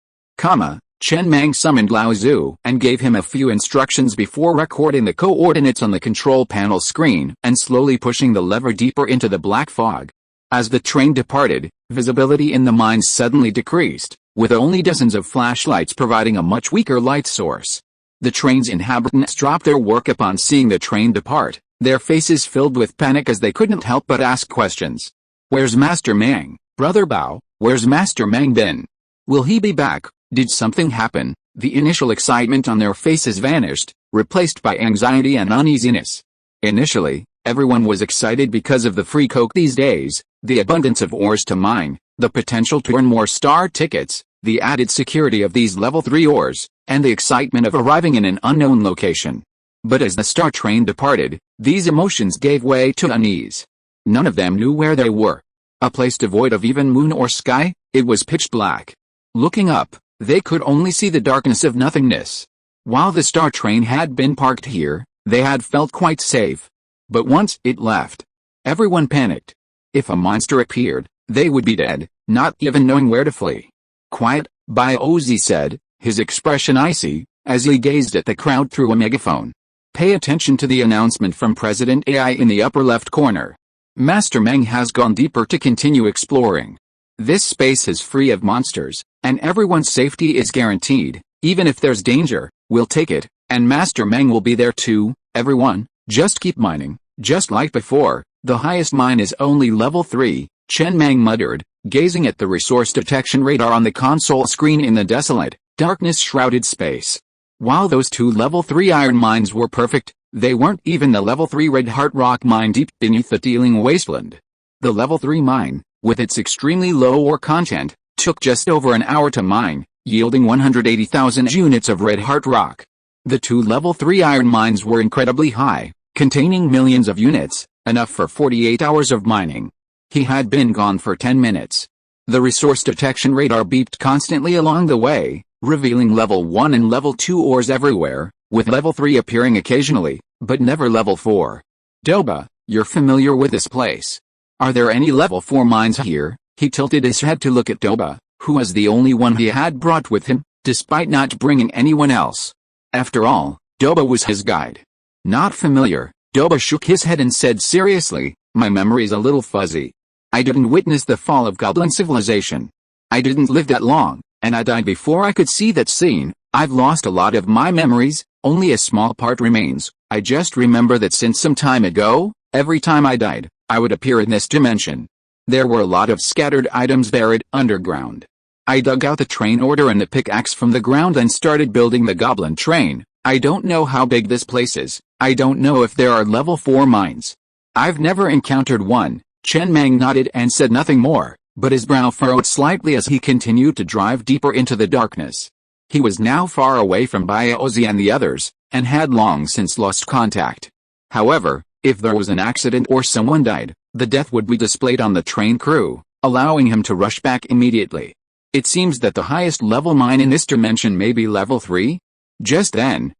Chen Mang summoned Lao Zhu and gave him a few instructions before recording the coordinates on the control panel screen and slowly pushing the lever deeper into the black fog. As the train departed, visibility in the mines suddenly decreased, with only dozens of flashlights providing a much weaker light source. The train's inhabitants dropped their work upon seeing the train depart, their faces filled with panic as they couldn't help but ask questions. Where's Master Mang, Brother Bao? Where's Master Mang been? Will he be back? Did something happen? The initial excitement on their faces vanished, replaced by anxiety and uneasiness. Initially, everyone was excited because of the free coke these days, the abundance of ores to mine, the potential to earn more star tickets, the added security of these level 3 ores, and the excitement of arriving in an unknown location. But as the star train departed, these emotions gave way to unease. None of them knew where they were. A place devoid of even moon or sky, it was pitch black. Looking up, they could only see the darkness of nothingness. While the star train had been parked here, they had felt quite safe. But once it left, everyone panicked. If a monster appeared, they would be dead, not even knowing where to flee. Quiet, Bai Ozi said, his expression icy, as he gazed at the crowd through a megaphone. Pay attention to the announcement from President AI in the upper left corner. Master Meng has gone deeper to continue exploring. This space is free of monsters, and everyone's safety is guaranteed. Even if there's danger, we'll take it, and Master Meng will be there too. Everyone, just keep mining, just like before. The highest mine is only level 3, Chen Mang muttered, gazing at the resource detection radar on the console screen in the desolate, darkness-shrouded space. While those 2 level 3 iron mines were perfect, they weren't even the level 3 red heart rock mine deep beneath the teeming wasteland. The level 3 mine, with its extremely low ore content, took just over an hour to mine, yielding 180,000 units of red heart rock. The 2 level 3 iron mines were incredibly high, containing millions of units, enough for 48 hours of mining. He had been gone for 10 minutes. The resource detection radar beeped constantly along the way, revealing level 1 and level 2 ores everywhere, with level 3 appearing occasionally, but never level 4. Doba, you're familiar with this place. Are there any level 4 mines here? He tilted his head to look at Doba, who was the only one he had brought with him, despite not bringing anyone else. After all, Doba was his guide. Not familiar, Doba shook his head and said seriously, my memory's a little fuzzy. I didn't witness the fall of Goblin civilization. I didn't live that long, And I died before I could see that scene. I've lost a lot of my memories, only a small part remains. I just remember that since some time ago, every time I died, I would appear in this dimension. There were a lot of scattered items buried underground. I dug out the train order and the pickaxe from the ground and started building the goblin train. I don't know how big this place is. I don't know if there are level 4 mines. I've never encountered one. Chen Mang nodded and said nothing more, but his brow furrowed slightly as he continued to drive deeper into the darkness. He was now far away from Baozi and the others, and had long since lost contact. However, if there was an accident or someone died, the death would be displayed on the train crew, allowing him to rush back immediately. It seems that the highest level mine in this dimension may be level 3? Just then,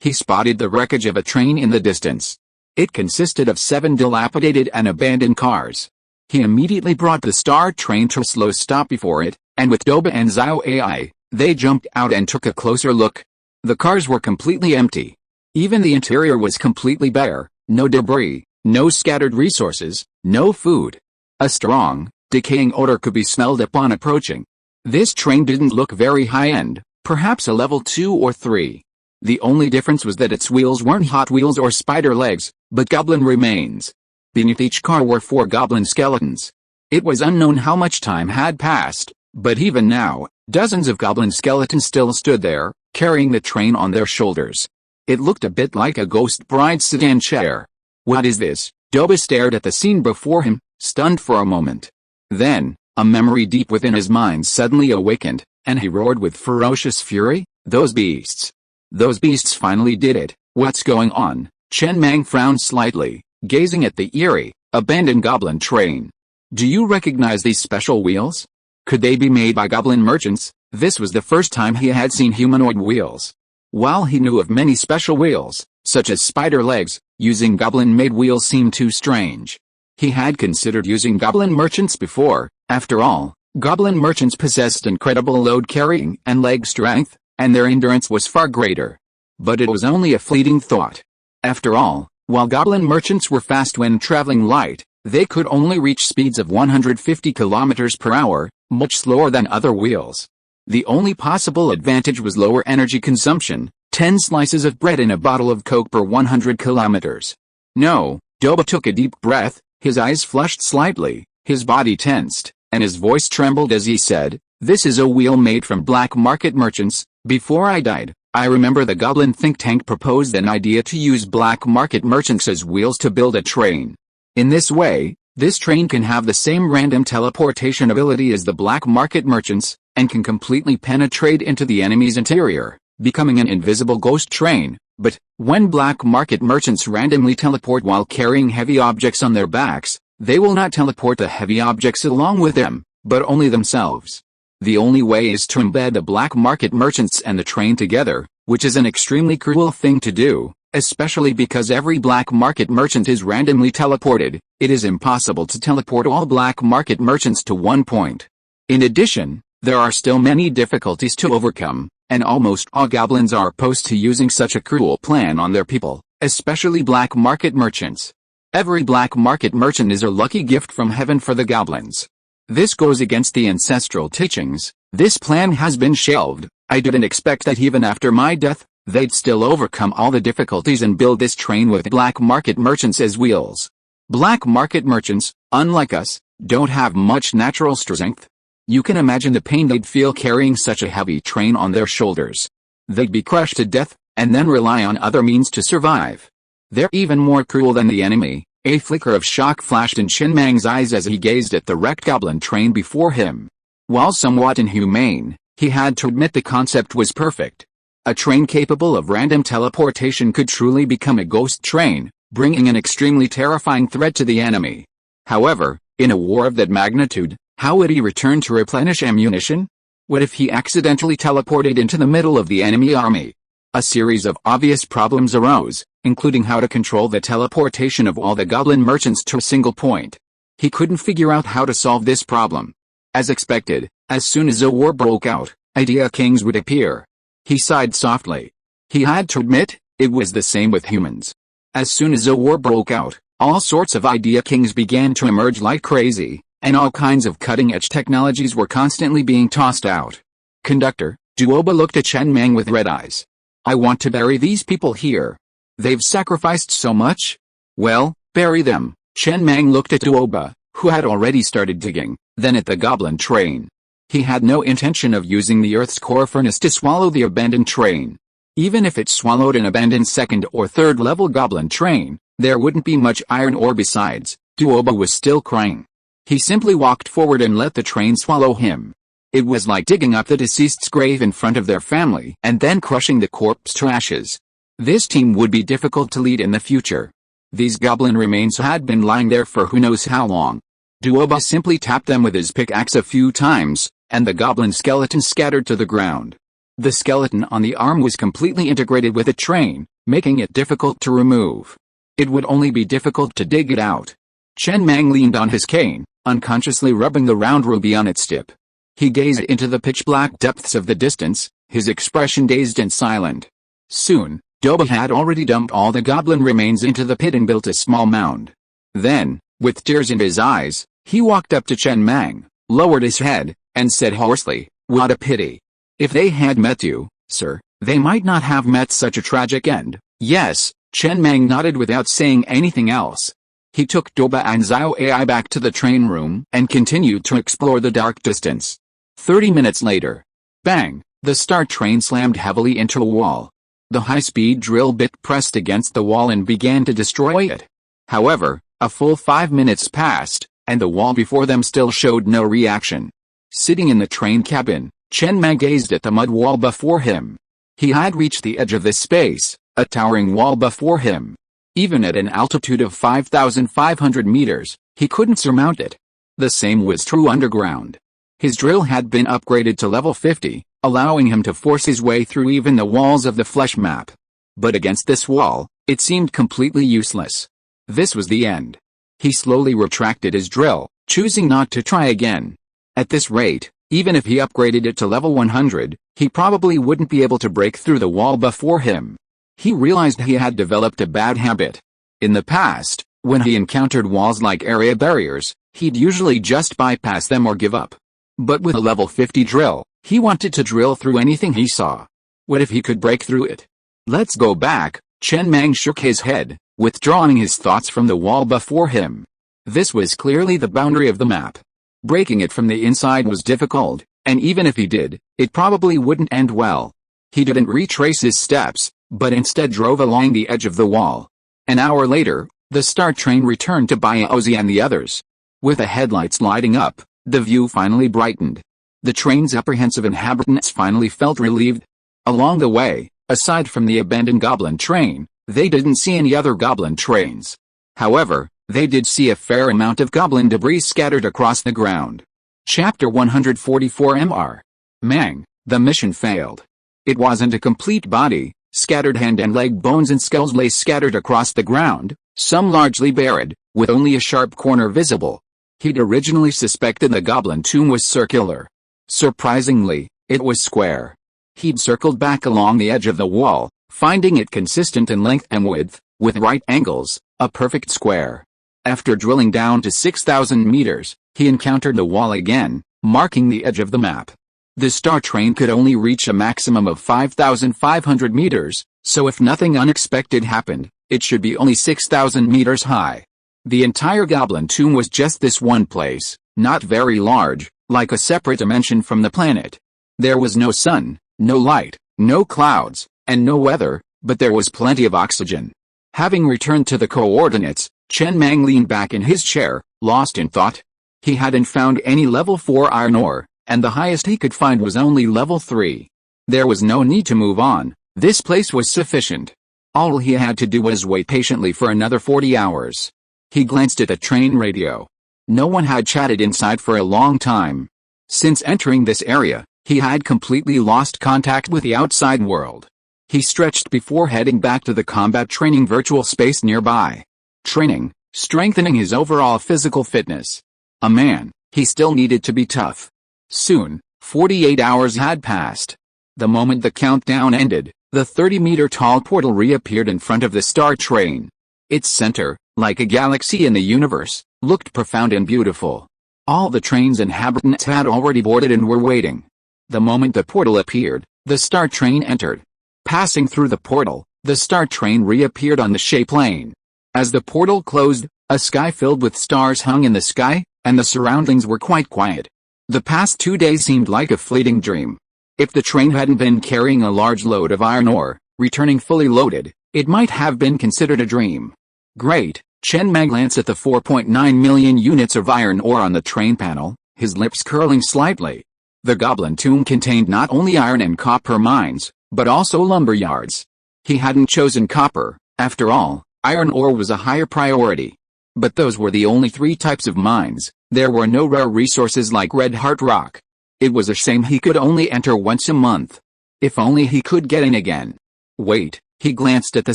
he spotted the wreckage of a train in the distance. It consisted of 7 dilapidated and abandoned cars. He immediately brought the star train to a slow stop before it, and with Doba and Zhao Ai, they jumped out and took a closer look. The cars were completely empty. Even the interior was completely bare, no debris, no scattered resources, no food. A strong, decaying odor could be smelled upon approaching. This train didn't look very high-end, perhaps a level 2 or 3. The only difference was that its wheels weren't Hot Wheels or spider legs, but goblin remains. Beneath each car were 4 goblin skeletons. It was unknown how much time had passed, but even now, dozens of goblin skeletons still stood there, carrying the train on their shoulders. It looked a bit like a ghost bride sedan chair. What is this? Doba stared at the scene before him, stunned for a moment. Then, a memory deep within his mind suddenly awakened, and he roared with ferocious fury, "Those beasts! Those beasts finally did it! What's going on?" Chen Mang frowned slightly, gazing at the eerie, abandoned goblin train. "Do you recognize these special wheels? Could they be made by goblin merchants?" This was the first time he had seen humanoid wheels. While he knew of many special wheels, such as spider legs, using goblin-made wheels seemed too strange. He had considered using goblin merchants before. After all, goblin merchants possessed incredible load-carrying and leg strength, and their endurance was far greater. But it was only a fleeting thought. After all, while goblin merchants were fast when traveling light, they could only reach speeds of 150 kilometers per hour, much slower than other wheels. The only possible advantage was lower energy consumption, 10 slices of bread and a bottle of Coke per 100 kilometers. No, Doba took a deep breath, his eyes flushed slightly, his body tensed, and his voice trembled as he said, "This is a wheel made from black market merchants. Before I died, I remember the goblin think tank proposed an idea to use black market merchants as wheels to build a train. In this way, this train can have the same random teleportation ability as the black market merchants, and can completely penetrate into the enemy's interior, becoming an invisible ghost train. But, when black market merchants randomly teleport while carrying heavy objects on their backs, they will not teleport the heavy objects along with them, but only themselves. The only way is to embed the black market merchants and the train together, which is an extremely cruel thing to do, especially because every black market merchant is randomly teleported. It is impossible to teleport all black market merchants to one point. In addition, there are still many difficulties to overcome, and almost all goblins are opposed to using such a cruel plan on their people, especially black market merchants. Every black market merchant is a lucky gift from heaven for the goblins. This goes against the ancestral teachings. This plan has been shelved. I didn't expect that even after my death, they'd still overcome all the difficulties and build this train with black market merchants as wheels. Black market merchants, unlike us, don't have much natural strength. You can imagine the pain they'd feel carrying such a heavy train on their shoulders. They'd be crushed to death, and then rely on other means to survive. They're even more cruel than the enemy. A flicker of shock flashed in Chen Mang's eyes as he gazed at the wrecked goblin train before him. While somewhat inhumane, he had to admit the concept was perfect. A train capable of random teleportation could truly become a ghost train, bringing an extremely terrifying threat to the enemy. However, in a war of that magnitude, how would he return to replenish ammunition? What if he accidentally teleported into the middle of the enemy army? A series of obvious problems arose, including how to control the teleportation of all the goblin merchants to a single point. He couldn't figure out how to solve this problem. As expected, as soon as a war broke out, idea kings would appear. He sighed softly. He had to admit, it was the same with humans. As soon as a war broke out, all sorts of idea kings began to emerge like crazy, and all kinds of cutting-edge technologies were constantly being tossed out. Conductor, Duoba looked at Chen Mang with red eyes. I want to bury these people here. They've sacrificed so much. Well, bury them. Chen Mang looked at Duoba, who had already started digging, then at the goblin train. He had no intention of using the Earth's core furnace to swallow the abandoned train. Even if it swallowed an abandoned second or third level goblin train, there wouldn't be much iron ore besides. Duoba was still crying. He simply walked forward and let the train swallow him. It was like digging up the deceased's grave in front of their family and then crushing the corpse to ashes. This team would be difficult to lead in the future. These goblin remains had been lying there for who knows how long. Duoba simply tapped them with his pickaxe a few times, and the goblin skeleton scattered to the ground. The skeleton on the arm was completely integrated with the train, making it difficult to remove. It would only be difficult to dig it out. Chen Mang leaned on his cane, unconsciously rubbing the round ruby on its tip. He gazed into the pitch-black depths of the distance, his expression dazed and silent. Soon, Duoba had already dumped all the goblin remains into the pit and built a small mound. Then, with tears in his eyes, he walked up to Chen Mang, lowered his head, and said hoarsely, "What a pity. If they had met you, sir, they might not have met such a tragic end." Yes, Chen Mang nodded without saying anything else. He took Duoba and Xiao Ai back to the train room and continued to explore the dark distance. 30 minutes later. Bang! The star train slammed heavily into a wall. The high-speed drill bit pressed against the wall and began to destroy it. However, a full 5 minutes passed, and the wall before them still showed no reaction. Sitting in the train cabin, Chen Mang gazed at the mud wall before him. He had reached the edge of this space, a towering wall before him. Even at an altitude of 5,500 meters, he couldn't surmount it. The same was true underground. His drill had been upgraded to level 50, allowing him to force his way through even the walls of the flesh map. But against this wall, it seemed completely useless. This was the end. He slowly retracted his drill, choosing not to try again. At this rate, even if he upgraded it to level 100, he probably wouldn't be able to break through the wall before him. He realized he had developed a bad habit. In the past, when he encountered walls like area barriers, he'd usually just bypass them or give up. But with a level 50 drill, he wanted to drill through anything he saw. What if he could break through it? Let's go back. Chen Mang shook his head, withdrawing his thoughts from the wall before him. This was clearly the boundary of the map. Breaking it from the inside was difficult, and even if he did, it probably wouldn't end well. He didn't retrace his steps, but instead drove along the edge of the wall. An hour later, the star train returned to Baozi and the others. With the headlights lighting up, the view finally brightened. The train's apprehensive inhabitants finally felt relieved. Along the way, aside from the abandoned goblin train, they didn't see any other goblin trains. However, they did see a fair amount of goblin debris scattered across the ground. Chapter 144 Mr. Mang, the mission failed. It wasn't a complete body. Scattered hand and leg bones and skulls lay scattered across the ground, some largely buried, with only a sharp corner visible. He'd originally suspected the goblin tomb was circular. Surprisingly, it was square. He'd circled back along the edge of the wall, finding it consistent in length and width, with right angles, a perfect square. After drilling down to 6,000 meters, he encountered the wall again, marking the edge of the map. The star train could only reach a maximum of 5,500 meters, so if nothing unexpected happened, it should be only 6,000 meters high. The entire goblin tomb was just this one place, not very large, like a separate dimension from the planet. There was no sun, no light, no clouds, and no weather, but there was plenty of oxygen. Having returned to the coordinates, Chen Mang leaned back in his chair, lost in thought. He hadn't found any level 4 iron ore, and the highest he could find was only level 3. There was no need to move on, this place was sufficient. All he had to do was wait patiently for another 40 hours. He glanced at the train radio. No one had chatted inside for a long time. Since entering this area, he had completely lost contact with the outside world. He stretched before heading back to the combat training virtual space nearby. Training, strengthening his overall physical fitness. A man, he still needed to be tough. Soon, 48 hours had passed. The moment the countdown ended, the 30-meter-tall portal reappeared in front of the star train. Its center, like a galaxy in the universe, looked profound and beautiful. All the train's inhabitants had already boarded and were waiting. The moment the portal appeared, the star train entered. Passing through the portal, the star train reappeared on the shape lane. As the portal closed, a sky filled with stars hung in the sky, and the surroundings were quite quiet. The past 2 days seemed like a fleeting dream. If the train hadn't been carrying a large load of iron ore, returning fully loaded, it might have been considered a dream. Great, Chen Mang glanced at the 4.9 million units of iron ore on the train panel, his lips curling slightly. The goblin tomb contained not only iron and copper mines, but also lumber yards. He hadn't chosen copper, after all, iron ore was a higher priority. But those were the only 3 types of mines. There were no rare resources like red heart rock. It was a shame he could only enter once a month. If only he could get in again. Wait, he glanced at the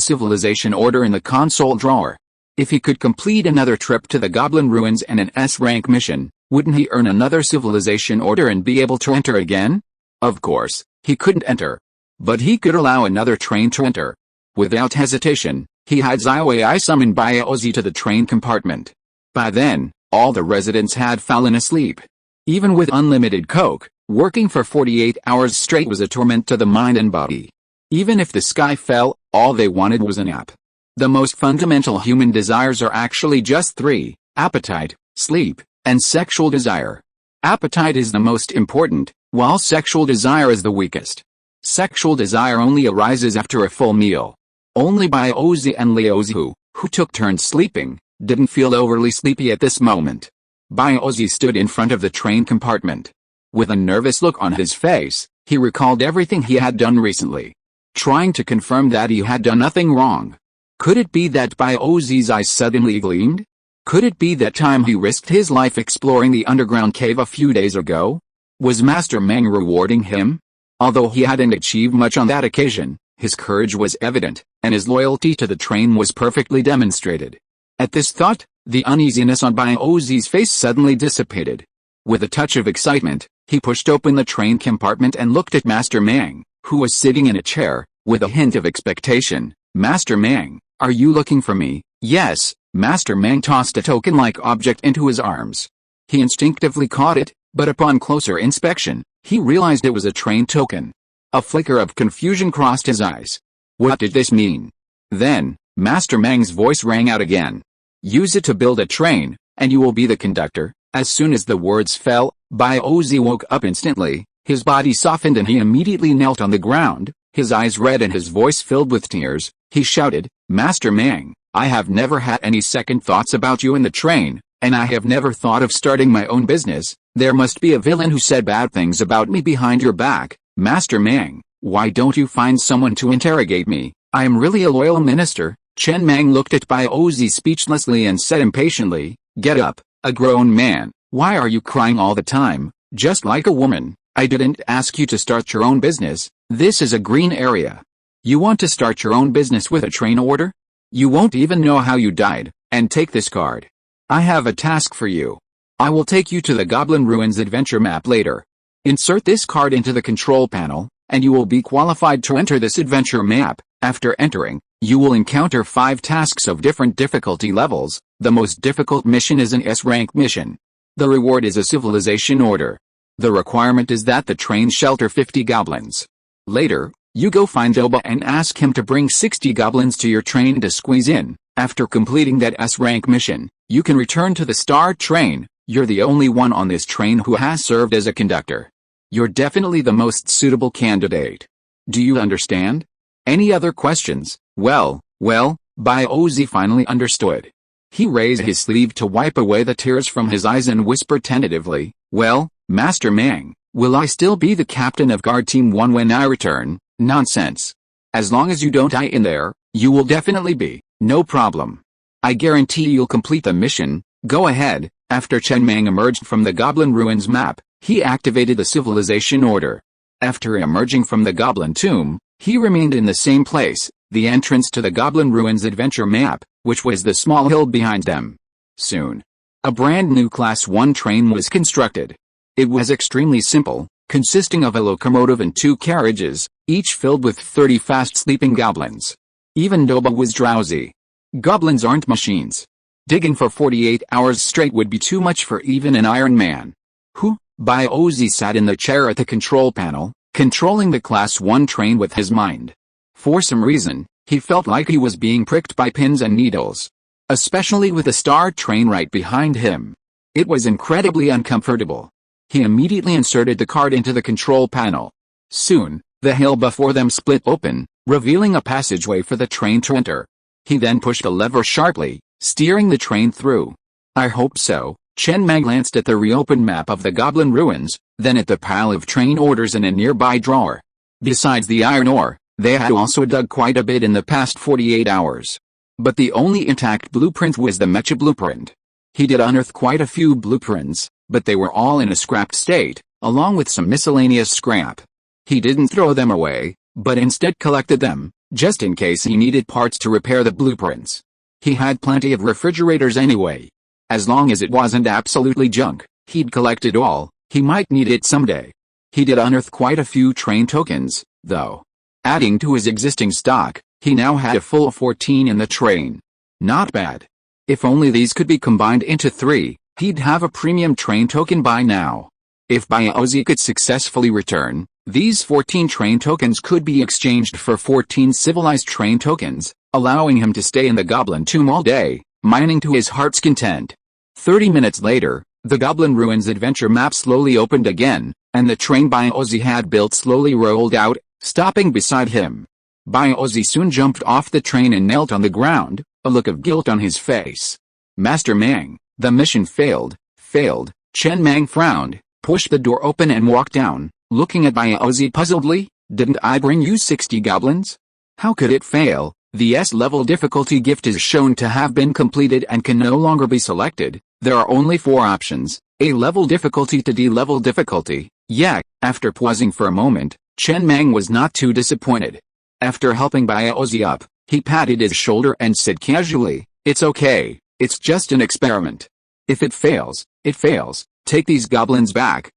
civilization order in the console drawer. If he could complete another trip to the Goblin Ruins and an S-rank mission, wouldn't he earn another civilization order and be able to enter again? Of course, he couldn't enter. But he could allow another train to enter. Without hesitation, he had Ziwei summoned Biozi to the train compartment. By then, all the residents had fallen asleep. Even with unlimited coke, working for 48 hours straight was a torment to the mind and body. Even if the sky fell, all they wanted was a nap. The most fundamental human desires are actually just 3: appetite, sleep, and sexual desire. Appetite is the most important, while sexual desire is the weakest. Sexual desire only arises after a full meal. Only Biozi and Liuzi, who took turns sleeping, didn't feel overly sleepy at this moment. Biozi stood in front of the train compartment. With a nervous look on his face, he recalled everything he had done recently. Trying to confirm that he had done nothing wrong. Could it be that Biozi's eyes suddenly gleamed? Could it be that time he risked his life exploring the underground cave a few days ago? Was Master Mang rewarding him? Although he hadn't achieved much on that occasion, his courage was evident, and his loyalty to the train was perfectly demonstrated. At this thought, the uneasiness on Biozi's face suddenly dissipated. With a touch of excitement, he pushed open the train compartment and looked at Master Mang, who was sitting in a chair, with a hint of expectation. Master Mang, are you looking for me? Yes. Master Mang tossed a token-like object into his arms. He instinctively caught it, but upon closer inspection, he realized it was a train token. A flicker of confusion crossed his eyes. What did this mean? Then, Master Mang's voice rang out again. Use it to build a train, and you will be the conductor. As soon as the words fell, Biozi woke up instantly, his body softened and he immediately knelt on the ground, his eyes red and his voice filled with tears. He shouted, Master Mang, I have never had any second thoughts about you in the train, and I have never thought of starting my own business. There must be a villain who said bad things about me behind your back. Master Mang, why don't you find someone to interrogate me? I am really a loyal minister. Chen Mang looked at Biozi speechlessly and said impatiently, Get up, a grown man. Why are you crying all the time? Just like a woman. I didn't ask you to start your own business. This is a green area. You want to start your own business with a train order? You won't even know how you died, and take this card. I have a task for you. I will take you to the Goblin Ruins adventure map later. Insert this card into the control panel, and you will be qualified to enter this adventure map. After entering, you will encounter 5 tasks of different difficulty levels. The most difficult mission is an S-rank mission. The reward is a civilization order. The requirement is that the train shelter 50 goblins. Later, you go find Doba and ask him to bring 60 goblins to your train to squeeze in. After completing that S-rank mission, you can return to the star train. You're the only one on this train who has served as a conductor. You're definitely the most suitable candidate. Do you understand? Any other questions? Well, Biozi finally understood. He raised his sleeve to wipe away the tears from his eyes and whispered tentatively, Well, Master Mang, will I still be the captain of Guard Team 1 when I return? Nonsense. As long as you don't die in there, you will definitely be. No problem. I guarantee you'll complete the mission. Go ahead. After Chen Mang emerged from the Goblin Ruins map, he activated the civilization order. After emerging from the Goblin Tomb, he remained in the same place, the entrance to the Goblin Ruins adventure map, which was the small hill behind them. Soon, a brand new Class 1 train was constructed. It was extremely simple, consisting of a locomotive and 2 carriages, each filled with 30 fast-sleeping goblins. Even Doba was drowsy. Goblins aren't machines. Digging for 48 hours straight would be too much for even an Iron Man. Bai Ozi sat in the chair at the control panel, controlling the Class 1 train with his mind. For some reason, he felt like he was being pricked by pins and needles. Especially with the star train right behind him. It was incredibly uncomfortable. He immediately inserted the card into the control panel. Soon, the hill before them split open, revealing a passageway for the train to enter. He then pushed a lever sharply, steering the train through. I hope so. Chen Mang glanced at the reopened map of the Goblin Ruins, then at the pile of train orders in a nearby drawer. Besides the iron ore, they had also dug quite a bit in the past 48 hours. But the only intact blueprint was the mecha blueprint. He did unearth quite a few blueprints, but they were all in a scrapped state, along with some miscellaneous scrap. He didn't throw them away, but instead collected them, just in case he needed parts to repair the blueprints. He had plenty of refrigerators anyway. As long as it wasn't absolutely junk, he'd collect it all. He might need it someday. He did unearth quite a few train tokens, though. Adding to his existing stock, he now had a full 14 in the train. Not bad. If only these could be combined into 3, he'd have a premium train token by now. If Bai Ozi could successfully return, these 14 train tokens could be exchanged for 14 civilized train tokens, allowing him to stay in the Goblin Tomb all day, mining to his heart's content. 30 minutes later, the Goblin Ruins adventure map slowly opened again, and the train Bai Ozi had built slowly rolled out, stopping beside him. Bai Ozi soon jumped off the train and knelt on the ground, a look of guilt on his face. Master Mang, the mission failed. Chen Mang frowned, pushed the door open and walked down, looking at Bai Ozi puzzledly. Didn't I bring you 60 goblins? How could it fail? The S-level difficulty gift is shown to have been completed and can no longer be selected. There are only 4 options, A-level difficulty to D-level difficulty. Yeah. After pausing for a moment, Chen Mang was not too disappointed. After helping Bai Ozi up, he patted his shoulder and said casually, "It's okay, it's just an experiment. If it fails, it fails. Take these goblins back."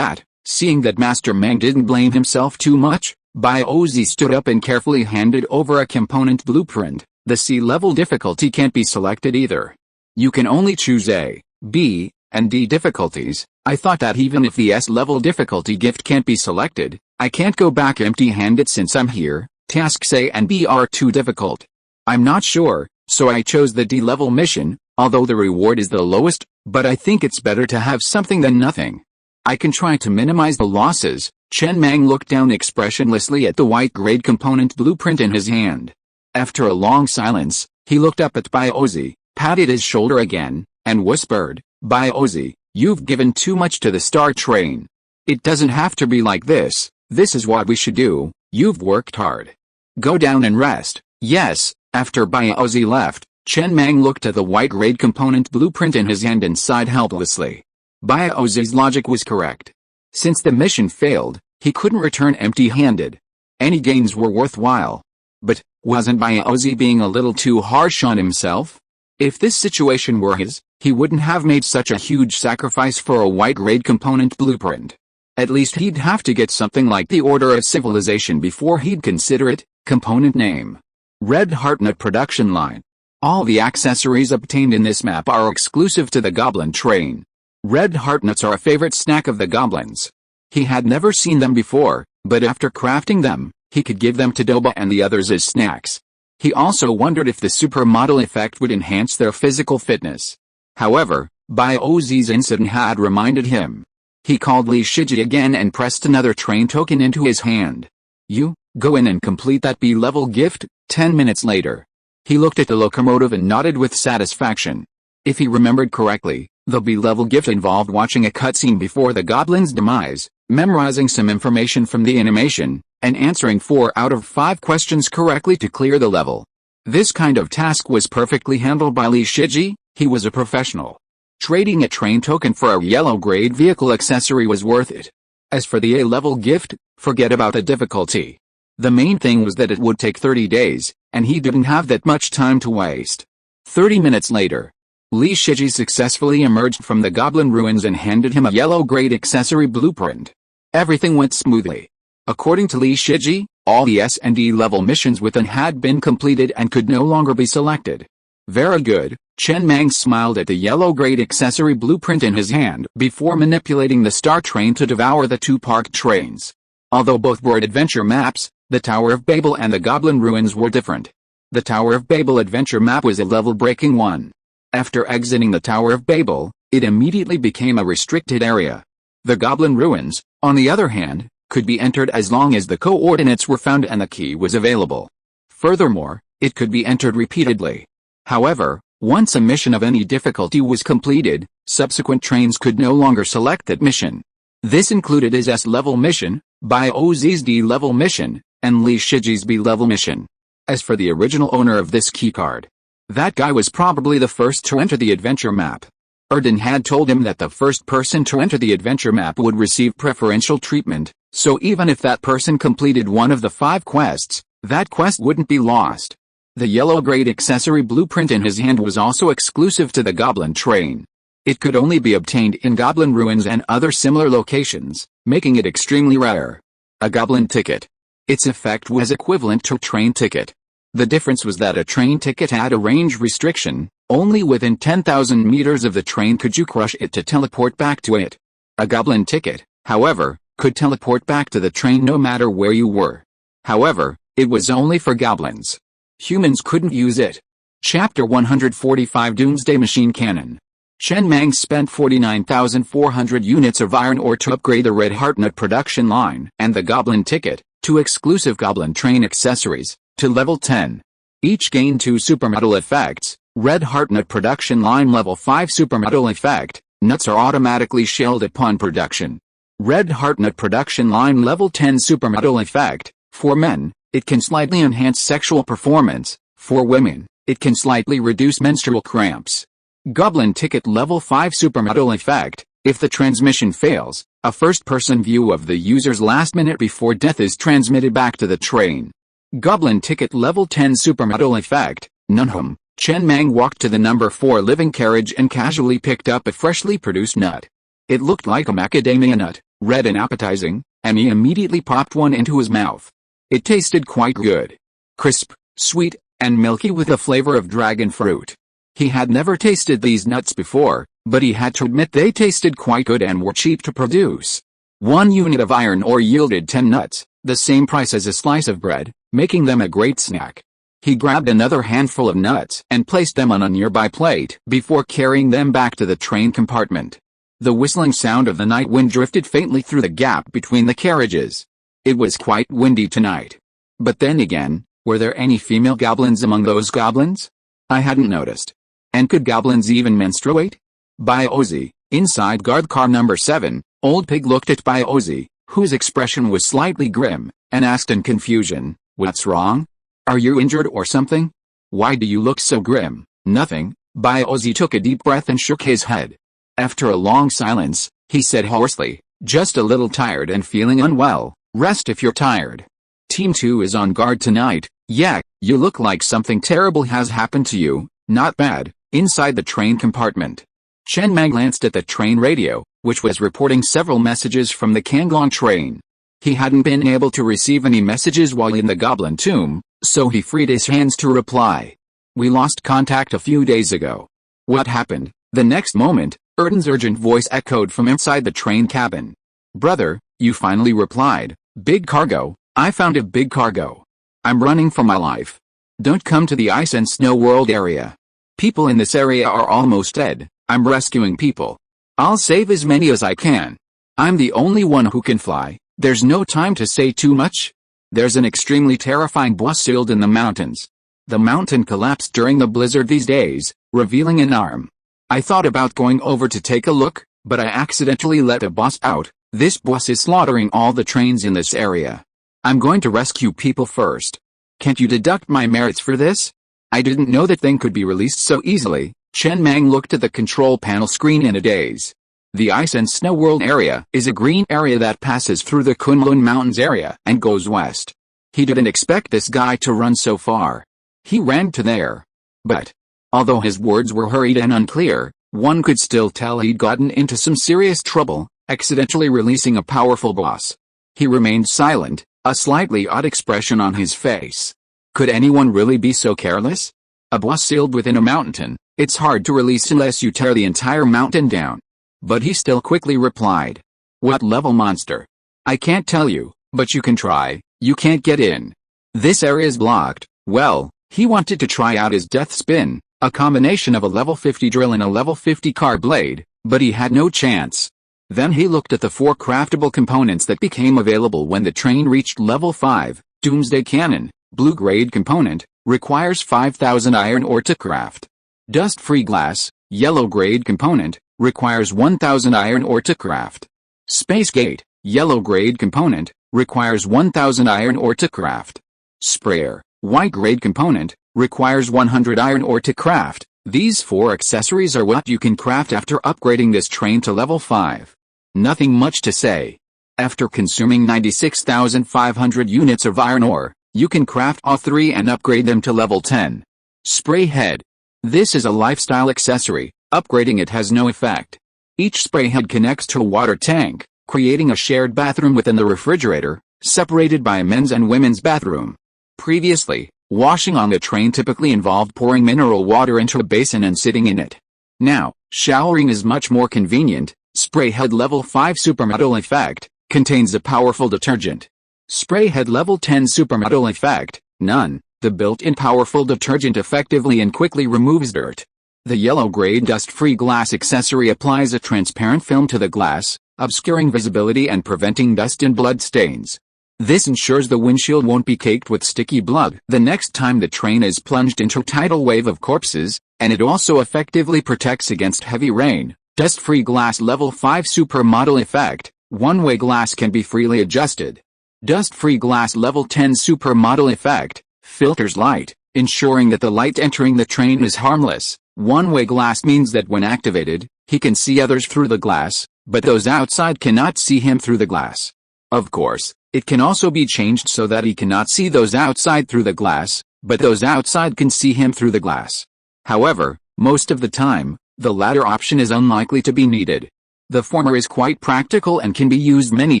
Seeing that Master Mang didn't blame himself too much, Bai Ozi stood up and carefully handed over a component blueprint. The C-level difficulty can't be selected either. You can only choose A, B, and D difficulties. I thought that even if the S-level difficulty gift can't be selected, I can't go back empty-handed since I'm here. Tasks A and B are too difficult. I'm not sure, so I chose the D-level mission, although the reward is the lowest, but I think it's better to have something than nothing. I can try to minimize the losses. Chen Mang looked down expressionlessly at the white-grade component blueprint in his hand. After a long silence, he looked up at Bai Ozi, patted his shoulder again, and whispered, "Bai Ozi, you've given too much to the Star Train. It doesn't have to be like this. This is what we should do. You've worked hard. Go down and rest." Yes. After Bai Ozi left, Chen Mang looked at the white-grade component blueprint in his hand and sighed helplessly. Bai Ozi's logic was correct. Since the mission failed, he couldn't return empty-handed. Any gains were worthwhile. But, wasn't Bai Ozi being a little too harsh on himself? If this situation were his, he wouldn't have made such a huge sacrifice for a white-grade component blueprint. At least he'd have to get something like the Order of Civilization before he'd consider it. Component name: Red Heartnut Production Line. All the accessories obtained in this map are exclusive to the Goblin Train. Red heartnuts are a favorite snack of the goblins. He had never seen them before, but after crafting them, he could give them to Doba and the others as snacks. He also wondered if the supermodel effect would enhance their physical fitness. However, Bai Ozi's incident had reminded him. He called Li Shiji again and pressed another train token into his hand. "You, go in and complete that B-level gift." 10 minutes later, he looked at the locomotive and nodded with satisfaction. If he remembered correctly, the B-level gift involved watching a cutscene before the goblin's demise, memorizing some information from the animation, and answering 4 out of 5 questions correctly to clear the level. This kind of task was perfectly handled by Li Shiji. He was a professional. Trading a train token for a yellow-grade vehicle accessory was worth it. As for the A-level gift, forget about the difficulty. The main thing was that it would take 30 days, and he didn't have that much time to waste. 30 minutes later, Li Shiji successfully emerged from the Goblin Ruins and handed him a yellow-grade accessory blueprint. Everything went smoothly. According to Li Shiji, all the S and D level missions within had been completed and could no longer be selected. Very good. Chen Mang smiled at the yellow-grade accessory blueprint in his hand before manipulating the star train to devour the two parked trains. Although both were adventure maps, the Tower of Babel and the Goblin Ruins were different. The Tower of Babel adventure map was a level-breaking one. After exiting the Tower of Babel, it immediately became a restricted area. The Goblin Ruins, on the other hand, could be entered as long as the coordinates were found and the key was available. Furthermore, it could be entered repeatedly. However, once a mission of any difficulty was completed, subsequent trains could no longer select that mission. This included his S-level mission, Bai Ozi's D-level mission, and Li Shiji's B-level mission. As for the original owner of this keycard, that guy was probably the first to enter the adventure map. Erden had told him that the first person to enter the adventure map would receive preferential treatment, so even if that person completed one of the 5 quests, that quest wouldn't be lost. The yellow-grade accessory blueprint in his hand was also exclusive to the Goblin Train. It could only be obtained in Goblin Ruins and other similar locations, making it extremely rare. A Goblin ticket. Its effect was equivalent to a train ticket. The difference was that a train ticket had a range restriction. Only within 10,000 meters of the train could you crush it to teleport back to it. A Goblin ticket, however, could teleport back to the train no matter where you were. However, it was only for goblins. Humans couldn't use it. Chapter 145 Doomsday Machine Cannon. Chen Mang spent 49,400 units of iron ore to upgrade the Red Heartnut production line and the Goblin ticket, 2 exclusive Goblin train accessories, to level 10. Each gained 2 supermetal effects. Red Heartnut production line level 5 supermetal effect. Nuts are automatically shelled upon production. Red Heartnut production line level 10 supermetal effect. For men, it can slightly enhance sexual performance. For women, it can slightly reduce menstrual cramps. Goblin ticket level 5 supermetal effect. If the transmission fails, a first-person view of the user's last minute before death is transmitted back to the train. Goblin ticket level 10 supermetal effect. Nunhum. Chen Mang walked to the number 4 living carriage and casually picked up a freshly produced nut. It looked like a macadamia nut, red and appetizing, and he immediately popped one into his mouth. It tasted quite good. Crisp, sweet, and milky with a flavor of dragon fruit. He had never tasted these nuts before, but he had to admit they tasted quite good and were cheap to produce. 1 unit of iron ore yielded 10 nuts, the same price as a slice of bread, making them a great snack. He grabbed another handful of nuts and placed them on a nearby plate before carrying them back to the train compartment. The whistling sound of the night wind drifted faintly through the gap between the carriages. It was quite windy tonight. But then again, were there any female goblins among those goblins? I hadn't noticed. And could goblins even menstruate? Bai Ozi, inside guard car number 7, Old Pig looked at Bai Ozi, whose expression was slightly grim, and asked in confusion, "What's wrong? Are you injured or something? Why do you look so grim?" "Nothing." Bai Ozi took a deep breath and shook his head. After a long silence, he said hoarsely, "Just a little tired and feeling unwell. Rest if you're tired. Team 2 is on guard tonight." "Yeah, you look like something terrible has happened to you." "Not bad." Inside the train compartment, Chen Mang glanced at the train radio, which was reporting several messages from the Kanglong train. He hadn't been able to receive any messages while in the Goblin Tomb, so he freed his hands to reply. "We lost contact a few days ago." "What happened?" The next moment, Erden's urgent voice echoed from inside the train cabin. "Brother, you finally replied. Big cargo. I found a big cargo. I'm running for my life. Don't come to the ice and snow world area. People in this area are almost dead. I'm rescuing people. I'll save as many as I can. I'm the only one who can fly. There's no time to say too much. There's an extremely terrifying boss sealed in the mountains. The mountain collapsed during the blizzard these days, revealing an arm. I thought about going over to take a look, but I accidentally let a boss out. This boss is slaughtering all the trains in this area. I'm going to rescue people first. Can't you deduct my merits for this?" "I didn't know that thing could be released so easily." Chen Mang looked at the control panel screen in a daze. The Ice and Snow World area is a green area that passes through the Kunlun Mountains area and goes west. He didn't expect this guy to run so far. He ran to there. But, although his words were hurried and unclear, one could still tell he'd gotten into some serious trouble, accidentally releasing a powerful boss. He remained silent, a slightly odd expression on his face. Could anyone really be so careless? A boss sealed within a mountain, it's hard to release unless you tear the entire mountain down. But he still quickly replied. What level monster? I can't tell you, but you can try. You can't get in. This area is blocked. Well, he wanted to try out his death spin, a combination of a level 50 drill and a level 50 car blade, but he had no chance. Then he looked at the 4 craftable components that became available when the train reached level 5. Doomsday Cannon, blue grade component, requires 5,000 iron ore to craft. Dust-free glass, yellow grade component, requires 1,000 iron ore to craft. Space Gate, yellow grade component, requires 1,000 iron ore to craft. Sprayer, white grade component, requires 100 iron ore to craft. These 4 accessories are what you can craft after upgrading this train to level 5. Nothing much to say. After consuming 96,500 units of iron ore, you can craft all 3 and upgrade them to level 10. Spray head. This is a lifestyle accessory. Upgrading it has no effect. Each spray head connects to a water tank, creating a shared bathroom within the refrigerator, separated by a men's and women's bathroom. Previously, washing on the train typically involved pouring mineral water into a basin and sitting in it. Now, showering is much more convenient. Spray head level 5 supermetal effect contains a powerful detergent. Spray head level 10 supermetal effect, none. The built-in powerful detergent effectively and quickly removes dirt. The yellow grade dust-free glass accessory applies a transparent film to the glass, obscuring visibility and preventing dust and blood stains. This ensures the windshield won't be caked with sticky blood the next time the train is plunged into a tidal wave of corpses, and it also effectively protects against heavy rain. Dust-free glass level 5 supermodel effect, one-way glass can be freely adjusted. Dust-free glass level 10 supermodel effect, filters light, ensuring that the light entering the train is harmless. One-way glass means that when activated, he can see others through the glass, but those outside cannot see him through the glass. Of course, it can also be changed so that he cannot see those outside through the glass, but those outside can see him through the glass. However, most of the time, the latter option is unlikely to be needed. The former is quite practical and can be used many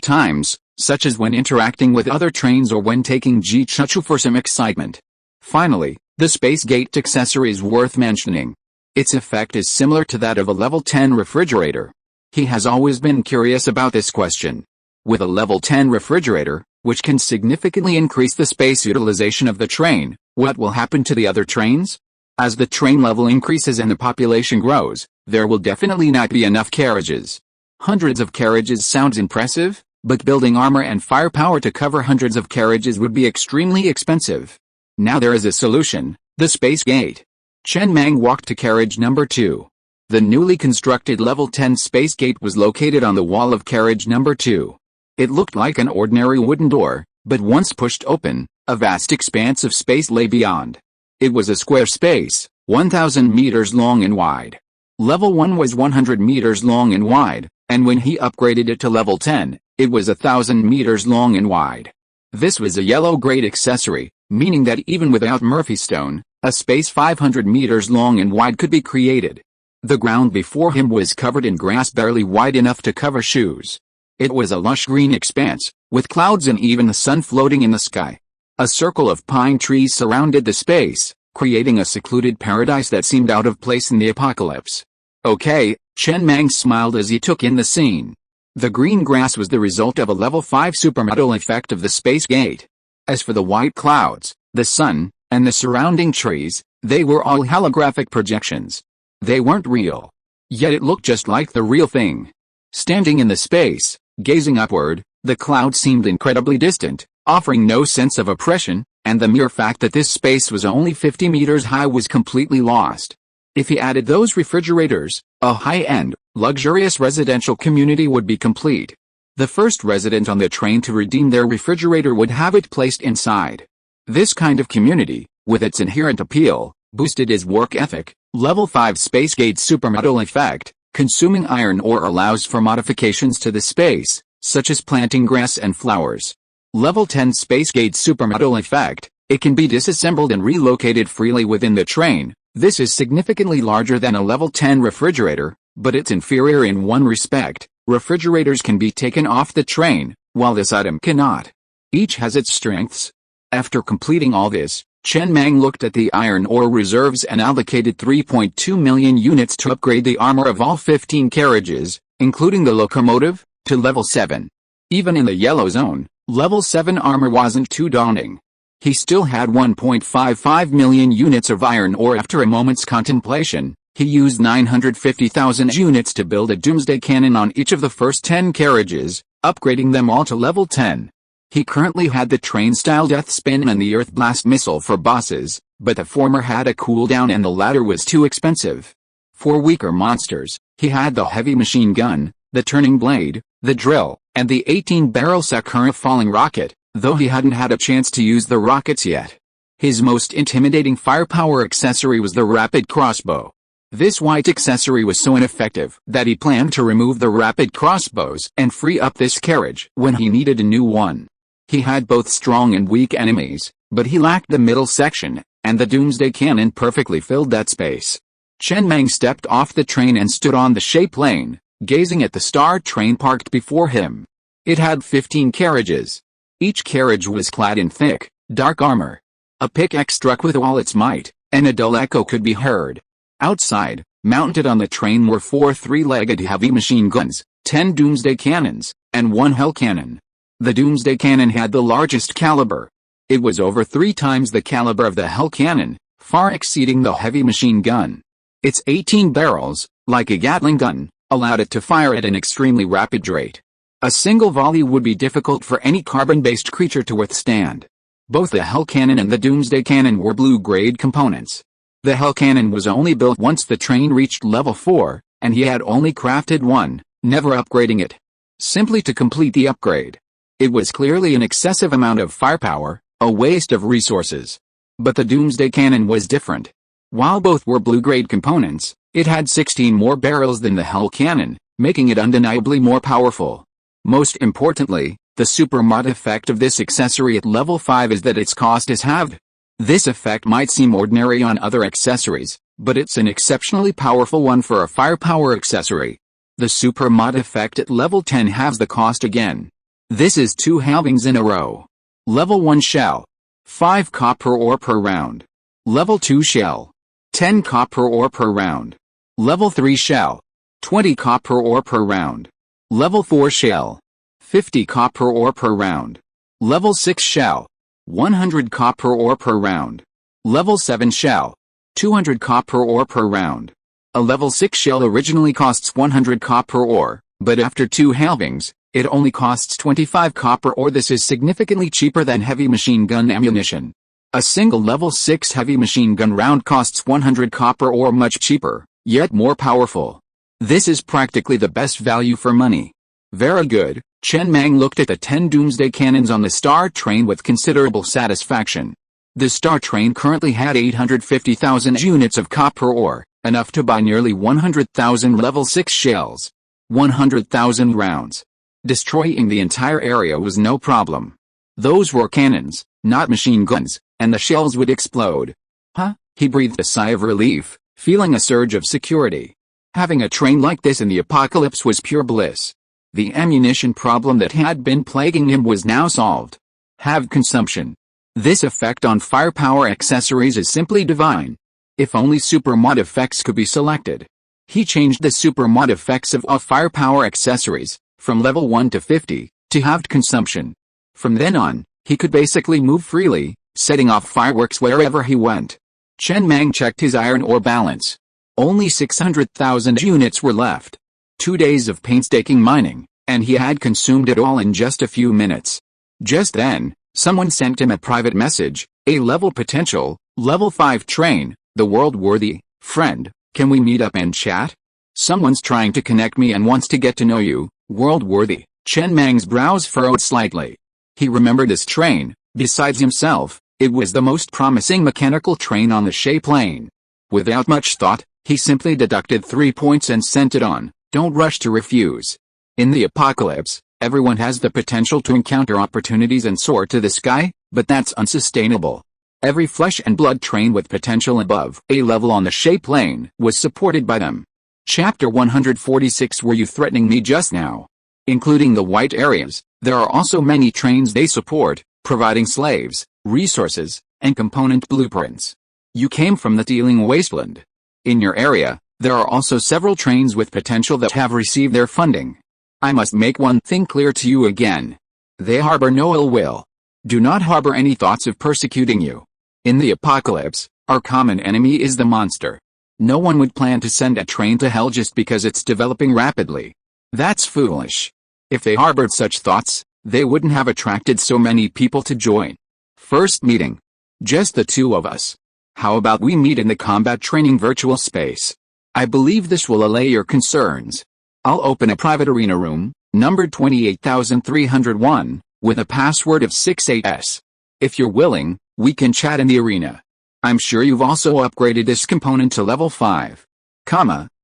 times, such as when interacting with other trains or when taking G-Chuchu for some excitement. Finally, the Space Gate accessory is worth mentioning. Its effect is similar to that of a level 10 refrigerator. He has always been curious about this question. With a level 10 refrigerator, which can significantly increase the space utilization of the train, what will happen to the other trains? As the train level increases and the population grows, there will definitely not be enough carriages. Hundreds of carriages sounds impressive, but building armor and firepower to cover hundreds of carriages would be extremely expensive. Now there is a solution, the Space Gate. Chen Mang walked to carriage number 2. The newly constructed level 10 Space Gate was located on the wall of carriage number 2. It looked like an ordinary wooden door, but once pushed open, a vast expanse of space lay beyond. It was a square space, 1,000 meters long and wide. Level 1 was 100 meters long and wide, and when he upgraded it to level 10, it was 1,000 meters long and wide. This was a yellow grade accessory, meaning that even without Murphy Stone, a space 500 meters long and wide could be created. The ground before him was covered in grass barely wide enough to cover shoes. It was a lush green expanse, with clouds and even the sun floating in the sky. A circle of pine trees surrounded the space, creating a secluded paradise that seemed out of place in the apocalypse. Okay, Chen Mang smiled as he took in the scene. The green grass was the result of a level 5 supermetal effect of the Space Gate. As for the white clouds, the sun, and the surrounding trees, they were all holographic projections. They weren't real. Yet it looked just like the real thing. Standing in the space, gazing upward, the clouds seemed incredibly distant, offering no sense of oppression, and the mere fact that this space was only 50 meters high was completely lost. If he added those refrigerators, a high-end, luxurious residential community would be complete. The first resident on the train to redeem their refrigerator would have it placed inside. This kind of community, with its inherent appeal, boosted his work ethic. Level 5 Space Gate supermetal effect, consuming iron ore allows for modifications to the space, such as planting grass and flowers. Level 10 Space Gate supermetal effect, it can be disassembled and relocated freely within the train. This is significantly larger than a level 10 refrigerator, but it's inferior in one respect. Refrigerators can be taken off the train, while this item cannot. Each has its strengths. After completing all this, Chen Mang looked at the iron ore reserves and allocated 3.2 million units to upgrade the armor of all 15 carriages, including the locomotive, to level 7. Even in the yellow zone, level 7 armor wasn't too daunting. He still had 1.55 million units of iron ore. After a moment's contemplation, he used 950,000 units to build a Doomsday cannon on each of the first 10 carriages, upgrading them all to level 10. He currently had the train-style Death Spin and the Earth Blast missile for bosses, but the former had a cooldown and the latter was too expensive. For weaker monsters, he had the heavy machine gun, the turning blade, the drill, and the 18-barrel Sakura falling rocket, though he hadn't had a chance to use the rockets yet. His most intimidating firepower accessory was the rapid crossbow. This white accessory was so ineffective that he planned to remove the rapid crossbows and free up this carriage when he needed a new one. He had both strong and weak enemies, but he lacked the middle section, and the Doomsday Cannon perfectly filled that space. Chen Mang stepped off the train and stood on the shape lane, gazing at the star train parked before him. It had 15 carriages. Each carriage was clad in thick, dark armor. A pickaxe struck with all its might, and a dull echo could be heard. Outside, mounted on the train were 4 three-legged heavy machine guns, 10 Doomsday cannons, and 1 Hell cannon. The Doomsday cannon had the largest caliber. It was over 3 times the caliber of the Hell cannon, far exceeding the heavy machine gun. Its 18 barrels, like a Gatling gun, allowed it to fire at an extremely rapid rate. A single volley would be difficult for any carbon-based creature to withstand. Both the Hell cannon and the Doomsday cannon were blue-grade components. The Hell cannon was only built once the train reached level 4, and he had only crafted one, never upgrading it. Simply to complete the upgrade. It was clearly an excessive amount of firepower, a waste of resources. But the Doomsday Cannon was different. While both were blue-grade components, it had 16 more barrels than the Hell Cannon, making it undeniably more powerful. Most importantly, the super mod effect of this accessory at level 5 is that its cost is halved. This effect might seem ordinary on other accessories, but it's an exceptionally powerful one for a firepower accessory. The super mod effect at level 10 halves the cost again. This is 2 halvings in a row. Level 1 shell. 5 copper ore per round. Level 2 shell. 10 copper ore per round. Level 3 shell. 20 copper ore per round. Level 4 shell. 50 copper ore per round. Level 6 shell. 100 copper ore per round. Level 7 shell. 200 copper ore per round. A level 6 shell originally costs 100 copper ore, but after 2 halvings, it only costs 25 copper ore. This is significantly cheaper than heavy machine gun ammunition. A single level 6 heavy machine gun round costs 100 copper ore, much cheaper, yet more powerful. This is practically the best value for money. Very good. Chen Mang looked at the 10 Doomsday cannons on the star train with considerable satisfaction. The star train currently had 850,000 units of copper ore, enough to buy nearly 100,000 level 6 shells. 100,000 rounds. Destroying the entire area was no problem. Those were cannons, not machine guns, and the shells would explode. Huh? He breathed a sigh of relief, feeling a surge of security. Having a train like this in the apocalypse was pure bliss. The ammunition problem that had been plaguing him was now solved. Halved consumption. This effect on firepower accessories is simply divine. If only super mod effects could be selected. He changed the super mod effects of all firepower accessories, from level 1 to 50, to halved consumption. From then on, he could basically move freely, setting off fireworks wherever he went. Chen Mang checked his iron ore balance. Only 600,000 units were left. 2 days of painstaking mining, and he had consumed it all in just a few minutes. Just then, someone sent him a private message. A level potential, level 5 train, the world worthy, friend, can we meet up and chat? Someone's trying to connect me and wants to get to know you, world worthy. Chen Mang's brows furrowed slightly. He remembered this train. Besides himself, it was the most promising mechanical train on the shape lane. Without much thought, he simply deducted 3 points and sent it on. Don't rush to refuse. In the apocalypse, everyone has the potential to encounter opportunities and soar to the sky, but that's unsustainable. Every flesh and blood train with potential above a level on the shape lane was supported by them. Chapter 146. Were you threatening me just now? Including the white areas, there are also many trains they support, providing slaves, resources, and component blueprints. You came from the Teeling Wasteland. In your area, there are also several trains with potential that have received their funding. I must make one thing clear to you again. They harbor no ill will. Do not harbor any thoughts of persecuting you. In the apocalypse, our common enemy is the monster. No one would plan to send a train to hell just because it's developing rapidly. That's foolish. If they harbored such thoughts, they wouldn't have attracted so many people to join. First meeting. Just the two of us. How about we meet in the combat training virtual space? I believe this will allay your concerns. I'll open a private arena room, numbered 28301, with a password of 68S. If you're willing, we can chat in the arena. I'm sure you've also upgraded this component to level 5.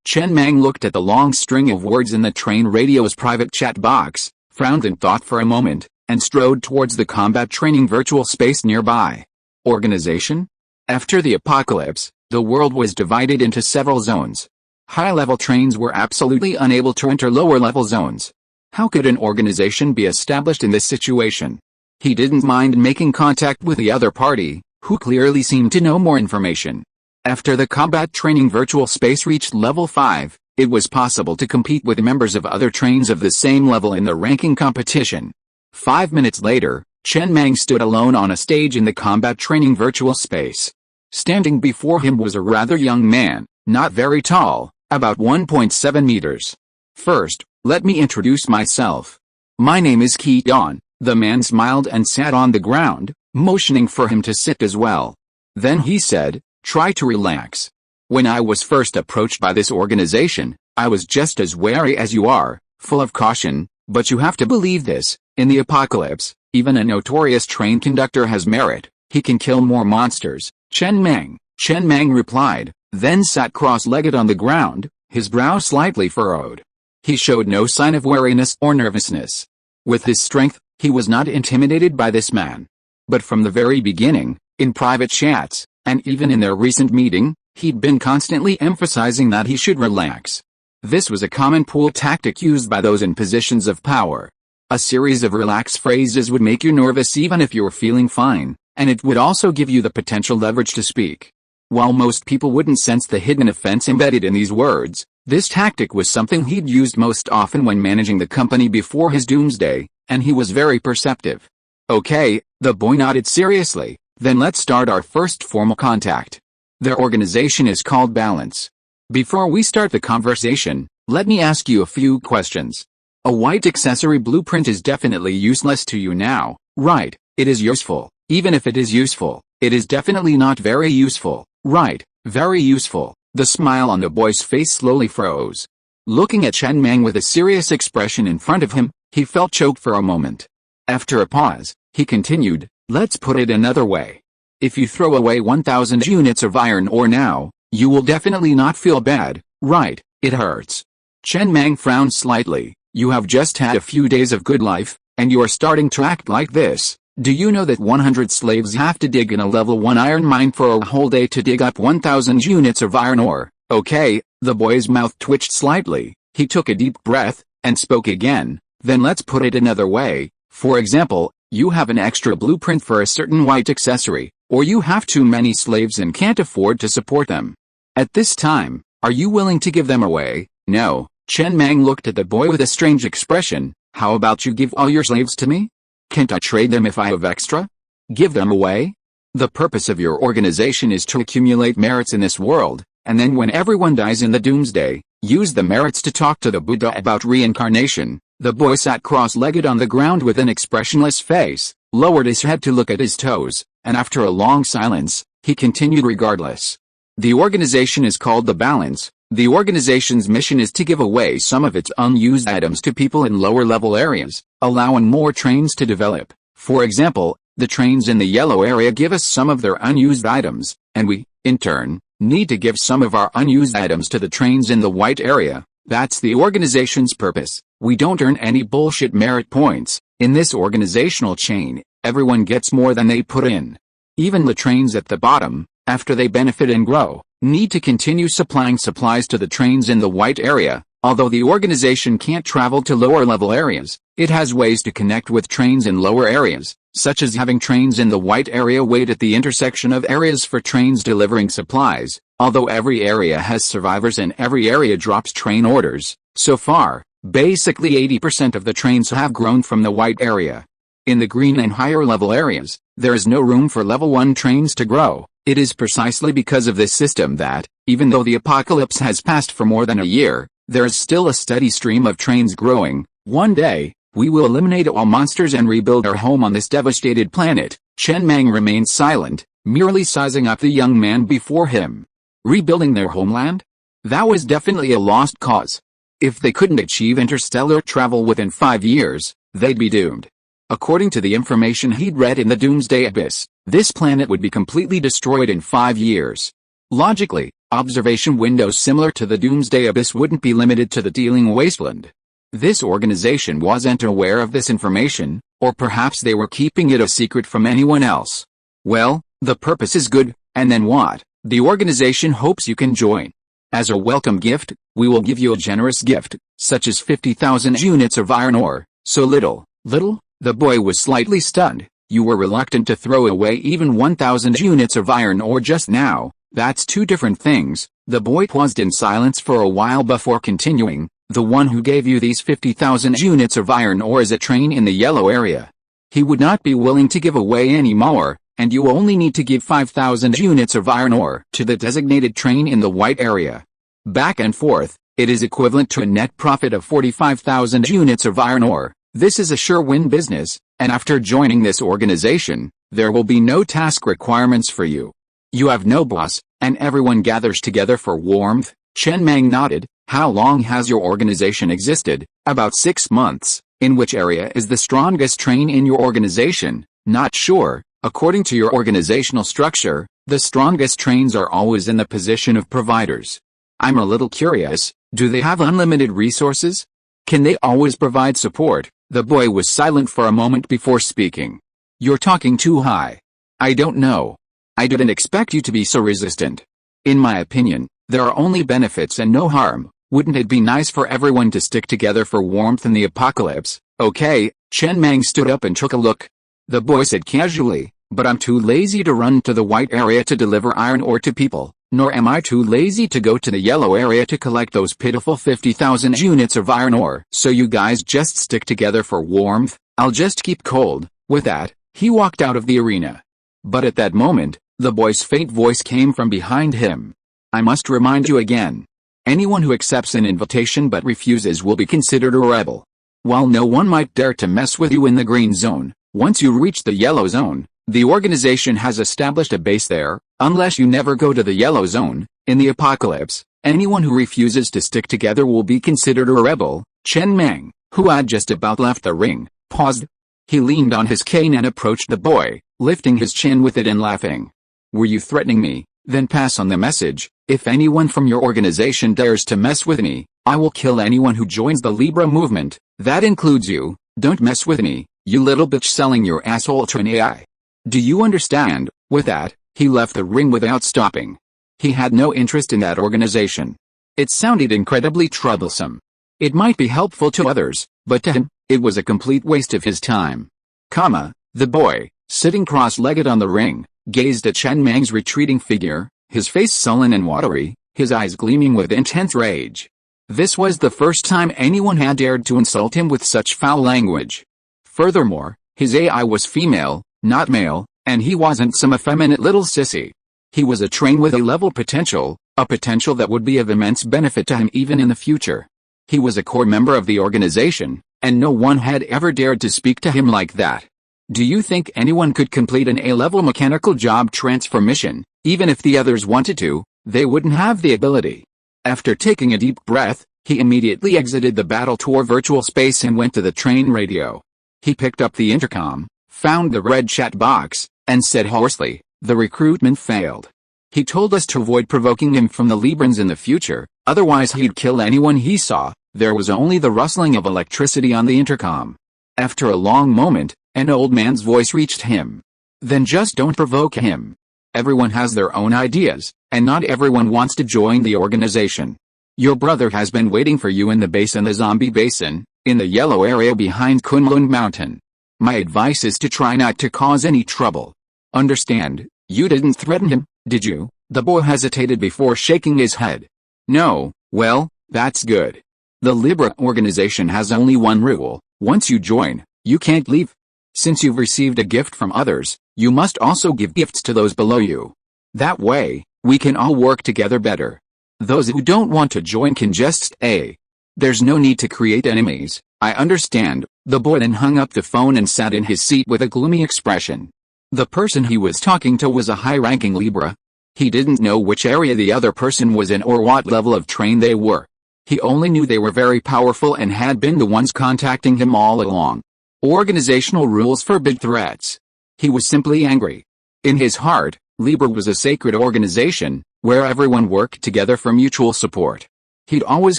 Chen Mang looked at the long string of words in the train radio's private chat box, frowned in thought for a moment, and strode towards the combat training virtual space nearby. Organization? After the apocalypse, the world was divided into several zones. High-level trains were absolutely unable to enter lower-level zones. How could an organization be established in this situation? He didn't mind making contact with the other party, who clearly seemed to know more information. After the combat training virtual space reached level 5, it was possible to compete with members of other trains of the same level in the ranking competition. 5 minutes later, Chen Mang stood alone on a stage in the combat training virtual space. Standing before him was a rather young man, not very tall, about 1.7 meters. First, let me introduce myself. My name is Ki Don. The man smiled and sat on the ground, motioning for him to sit as well. Then he said, "Try to relax. When I was first approached by this organization, I was just as wary as you are, full of caution, but you have to believe this, in the apocalypse, even a notorious train conductor has merit, he can kill more monsters." Chen Mang replied, then sat cross-legged on the ground, his brow slightly furrowed. He showed no sign of wariness or nervousness. With his strength, he was not intimidated by this man. But from the very beginning, in private chats, and even in their recent meeting, he'd been constantly emphasizing that he should relax. This was a common pool tactic used by those in positions of power. A series of relax phrases would make you nervous even if you were feeling fine, and it would also give you the potential leverage to speak. While most people wouldn't sense the hidden offense embedded in these words, this tactic was something he'd used most often when managing the company before his doomsday, and he was very perceptive. Okay, the boy nodded seriously, then let's start our first formal contact. Their organization is called Balance. Before we start the conversation, let me ask you a few questions. A white accessory blueprint is definitely useless to you now, right? It is useful. Even if it is useful, it is definitely not very useful, right? Very useful. The smile on the boy's face slowly froze. Looking at Chen Mang with a serious expression in front of him, he felt choked for a moment. After a pause, he continued, "Let's put it another way. If you throw away 1,000 units of iron ore now, you will definitely not feel bad, right? It hurts." Chen Mang frowned slightly. "You have just had a few days of good life, and you are starting to act like this. Do you know that 100 slaves have to dig in a level 1 iron mine for a whole day to dig up 1,000 units of iron ore?" "Okay." The boy's mouth twitched slightly. He took a deep breath, and spoke again. "Then let's put it another way. For example, you have an extra blueprint for a certain white accessory, or you have too many slaves and can't afford to support them. At this time, are you willing to give them away?" "No." Chen Mang looked at the boy with a strange expression. "How about you give all your slaves to me? Can't I trade them if I have extra? Give them away? The purpose of your organization is to accumulate merits in this world, and then when everyone dies in the doomsday, use the merits to talk to the Buddha about reincarnation." The boy sat cross-legged on the ground with an expressionless face, lowered his head to look at his toes, and after a long silence, he continued regardless. "The organization is called the Balance. The organization's mission is to give away some of its unused items to people in lower-level areas, allowing more trains to develop. For example, the trains in the yellow area give us some of their unused items, and we, in turn, need to give some of our unused items to the trains in the white area. That's the organization's purpose. We don't earn any bullshit merit points. In this organizational chain, everyone gets more than they put in. Even the trains at the bottom, after they benefit and grow, need to continue supplying supplies to the trains in the white area. Although the organization can't travel to lower-level areas, it has ways to connect with trains in lower areas, such as having trains in the white area wait at the intersection of areas for trains delivering supplies. Although every area has survivors and every area drops train orders, so far, basically 80% of the trains have grown from the white area. In the green and higher level areas, there is no room for level 1 trains to grow. It is precisely because of this system that, even though the apocalypse has passed for more than a year, there is still a steady stream of trains growing. One day, we will eliminate all monsters and rebuild our home on this devastated planet. Chen Mang remained silent, merely sizing up the young man before him. Rebuilding their homeland? That was definitely a lost cause. If they couldn't achieve interstellar travel within 5 years, they'd be doomed. According to the information he'd read in the Doomsday Abyss, this planet would be completely destroyed in 5 years. Logically, observation windows similar to the Doomsday Abyss wouldn't be limited to the Dealing Wasteland. This organization wasn't aware of this information, or perhaps they were keeping it a secret from anyone else. Well, the purpose is good, and then what? The organization hopes you can join. As a welcome gift, we will give you a generous gift, such as 50,000 units of iron ore. So little? The boy was slightly stunned. You were reluctant to throw away even 1,000 units of iron ore just now. That's two different things. The boy paused in silence for a while before continuing. The one who gave you these 50,000 units of iron ore is a train in the yellow area. He would not be willing to give away any more, and you only need to give 5,000 units of iron ore to the designated train in the white area. Back and forth, it is equivalent to a net profit of 45,000 units of iron ore. This is a sure win business, and after joining this organization, there will be no task requirements for you. You have no boss, and everyone gathers together for warmth. Chen Mang nodded. How long has your organization existed? About 6 months. In which area is the strongest train in your organization? Not sure. According to your organizational structure, the strongest trains are always in the position of providers. I'm a little curious, do they have unlimited resources? Can they always provide support? The boy was silent for a moment before speaking. You're talking too high. I don't know. I didn't expect you to be so resistant. In my opinion, there are only benefits and no harm. Wouldn't it be nice for everyone to stick together for warmth in the apocalypse? Okay. Chen Mang stood up and took a look. The boy said casually, but I'm too lazy to run to the white area to deliver iron ore to people, nor am I too lazy to go to the yellow area to collect those pitiful 50,000 units of iron ore. So you guys just stick together for warmth, I'll just keep cold. With that, he walked out of the arena. But at that moment, the boy's faint voice came from behind him. I must remind you again. Anyone who accepts an invitation but refuses will be considered a rebel. While no one might dare to mess with you in the green zone, once you reach the yellow zone, the organization has established a base there. Unless you never go to the yellow zone, in the apocalypse, anyone who refuses to stick together will be considered a rebel. Chen Mang, who had just about left the ring, paused. He leaned on his cane and approached the boy, lifting his chin with it and laughing. Were you threatening me? Then pass on the message. If anyone from your organization dares to mess with me, I will kill anyone who joins the Libra movement. That includes you. Don't mess with me, you little bitch selling your asshole to an AI. Do you understand? With that, he left the ring without stopping. He had no interest in that organization. It sounded incredibly troublesome. It might be helpful to others, but to him, it was a complete waste of his time. The boy, sitting cross-legged on the ring, gazed at Chen Mang's retreating figure, his face sullen and watery, his eyes gleaming with intense rage. This was the first time anyone had dared to insult him with such foul language. Furthermore, his AI was female, not male, and he wasn't some effeminate little sissy. He was a train with A-level potential, a potential that would be of immense benefit to him even in the future. He was a core member of the organization, and no one had ever dared to speak to him like that. Do you think anyone could complete an A-level mechanical job transfer mission? Even if the others wanted to, they wouldn't have the ability. After taking a deep breath, he immediately exited the battle tour virtual space and went to the train radio. He picked up the intercom, found the red chat box, and said hoarsely, the recruitment failed. He told us to avoid provoking him from the Librans in the future, otherwise he'd kill anyone he saw. There was only the rustling of electricity on the intercom. After a long moment, an old man's voice reached him. Then just don't provoke him. Everyone has their own ideas, and not everyone wants to join the organization. Your brother has been waiting for you in the the zombie basin, in the yellow area behind Kunlun Mountain. My advice is to try not to cause any trouble. Understand, you didn't threaten him, did you? The boy hesitated before shaking his head. No, well, that's good. The Libra organization has only one rule: once you join, you can't leave. Since you've received a gift from others, you must also give gifts to those below you. That way, we can all work together better. Those who don't want to join can just stay. There's no need to create enemies. I understand. The boy then hung up the phone and sat in his seat with a gloomy expression. The person he was talking to was a high-ranking Libra. He didn't know which area the other person was in or what level of train they were. He only knew they were very powerful and had been the ones contacting him all along. Organizational rules forbid threats. He was simply angry. In his heart, Libra was a sacred organization, where everyone worked together for mutual support. He'd always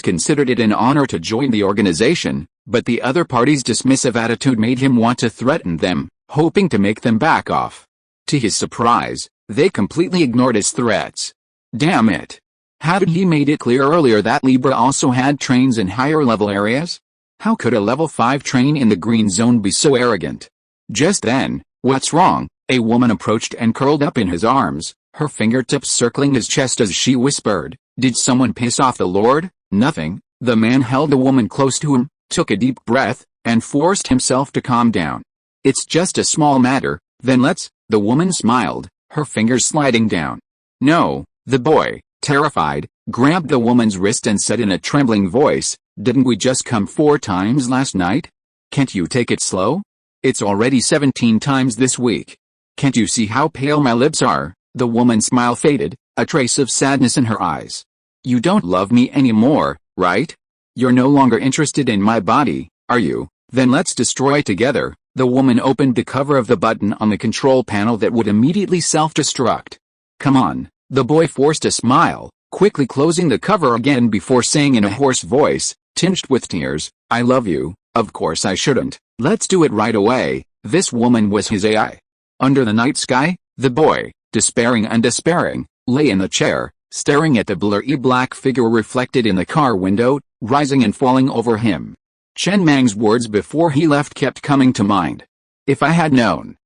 considered it an honor to join the organization, but the other party's dismissive attitude made him want to threaten them, hoping to make them back off. To his surprise, they completely ignored his threats. Damn it! Hadn't he made it clear earlier that Libra also had trains in higher level areas? How could a level 5 train in the green zone be so arrogant? Just then, what's wrong? A woman approached and curled up in his arms, her fingertips circling his chest as she whispered, "Did someone piss off the Lord?" Nothing. The man held the woman close to him, took a deep breath, and forced himself to calm down. "It's just a small matter, then let's." The woman smiled, her fingers sliding down. "No." The boy, terrified, grabbed the woman's wrist and said in a trembling voice, "Didn't we just come 4 times last night? Can't you take it slow? It's already 17 times this week. Can't you see how pale my lips are?" The woman's smile faded, a trace of sadness in her eyes. "You don't love me anymore, right? You're no longer interested in my body, are you? Then let's destroy it together." The woman opened the cover of the button on the control panel that would immediately self-destruct. "Come on." The boy forced a smile, quickly closing the cover again before saying in a hoarse voice, tinged with tears, "I love you." "Of course I shouldn't. Let's do it right away." This woman was his AI. Under the night sky, the boy, despairing and despairing, lay in the chair, staring at the blurry black figure reflected in the car window, rising and falling over him. Chen Mang's words before he left kept coming to mind. If I had known,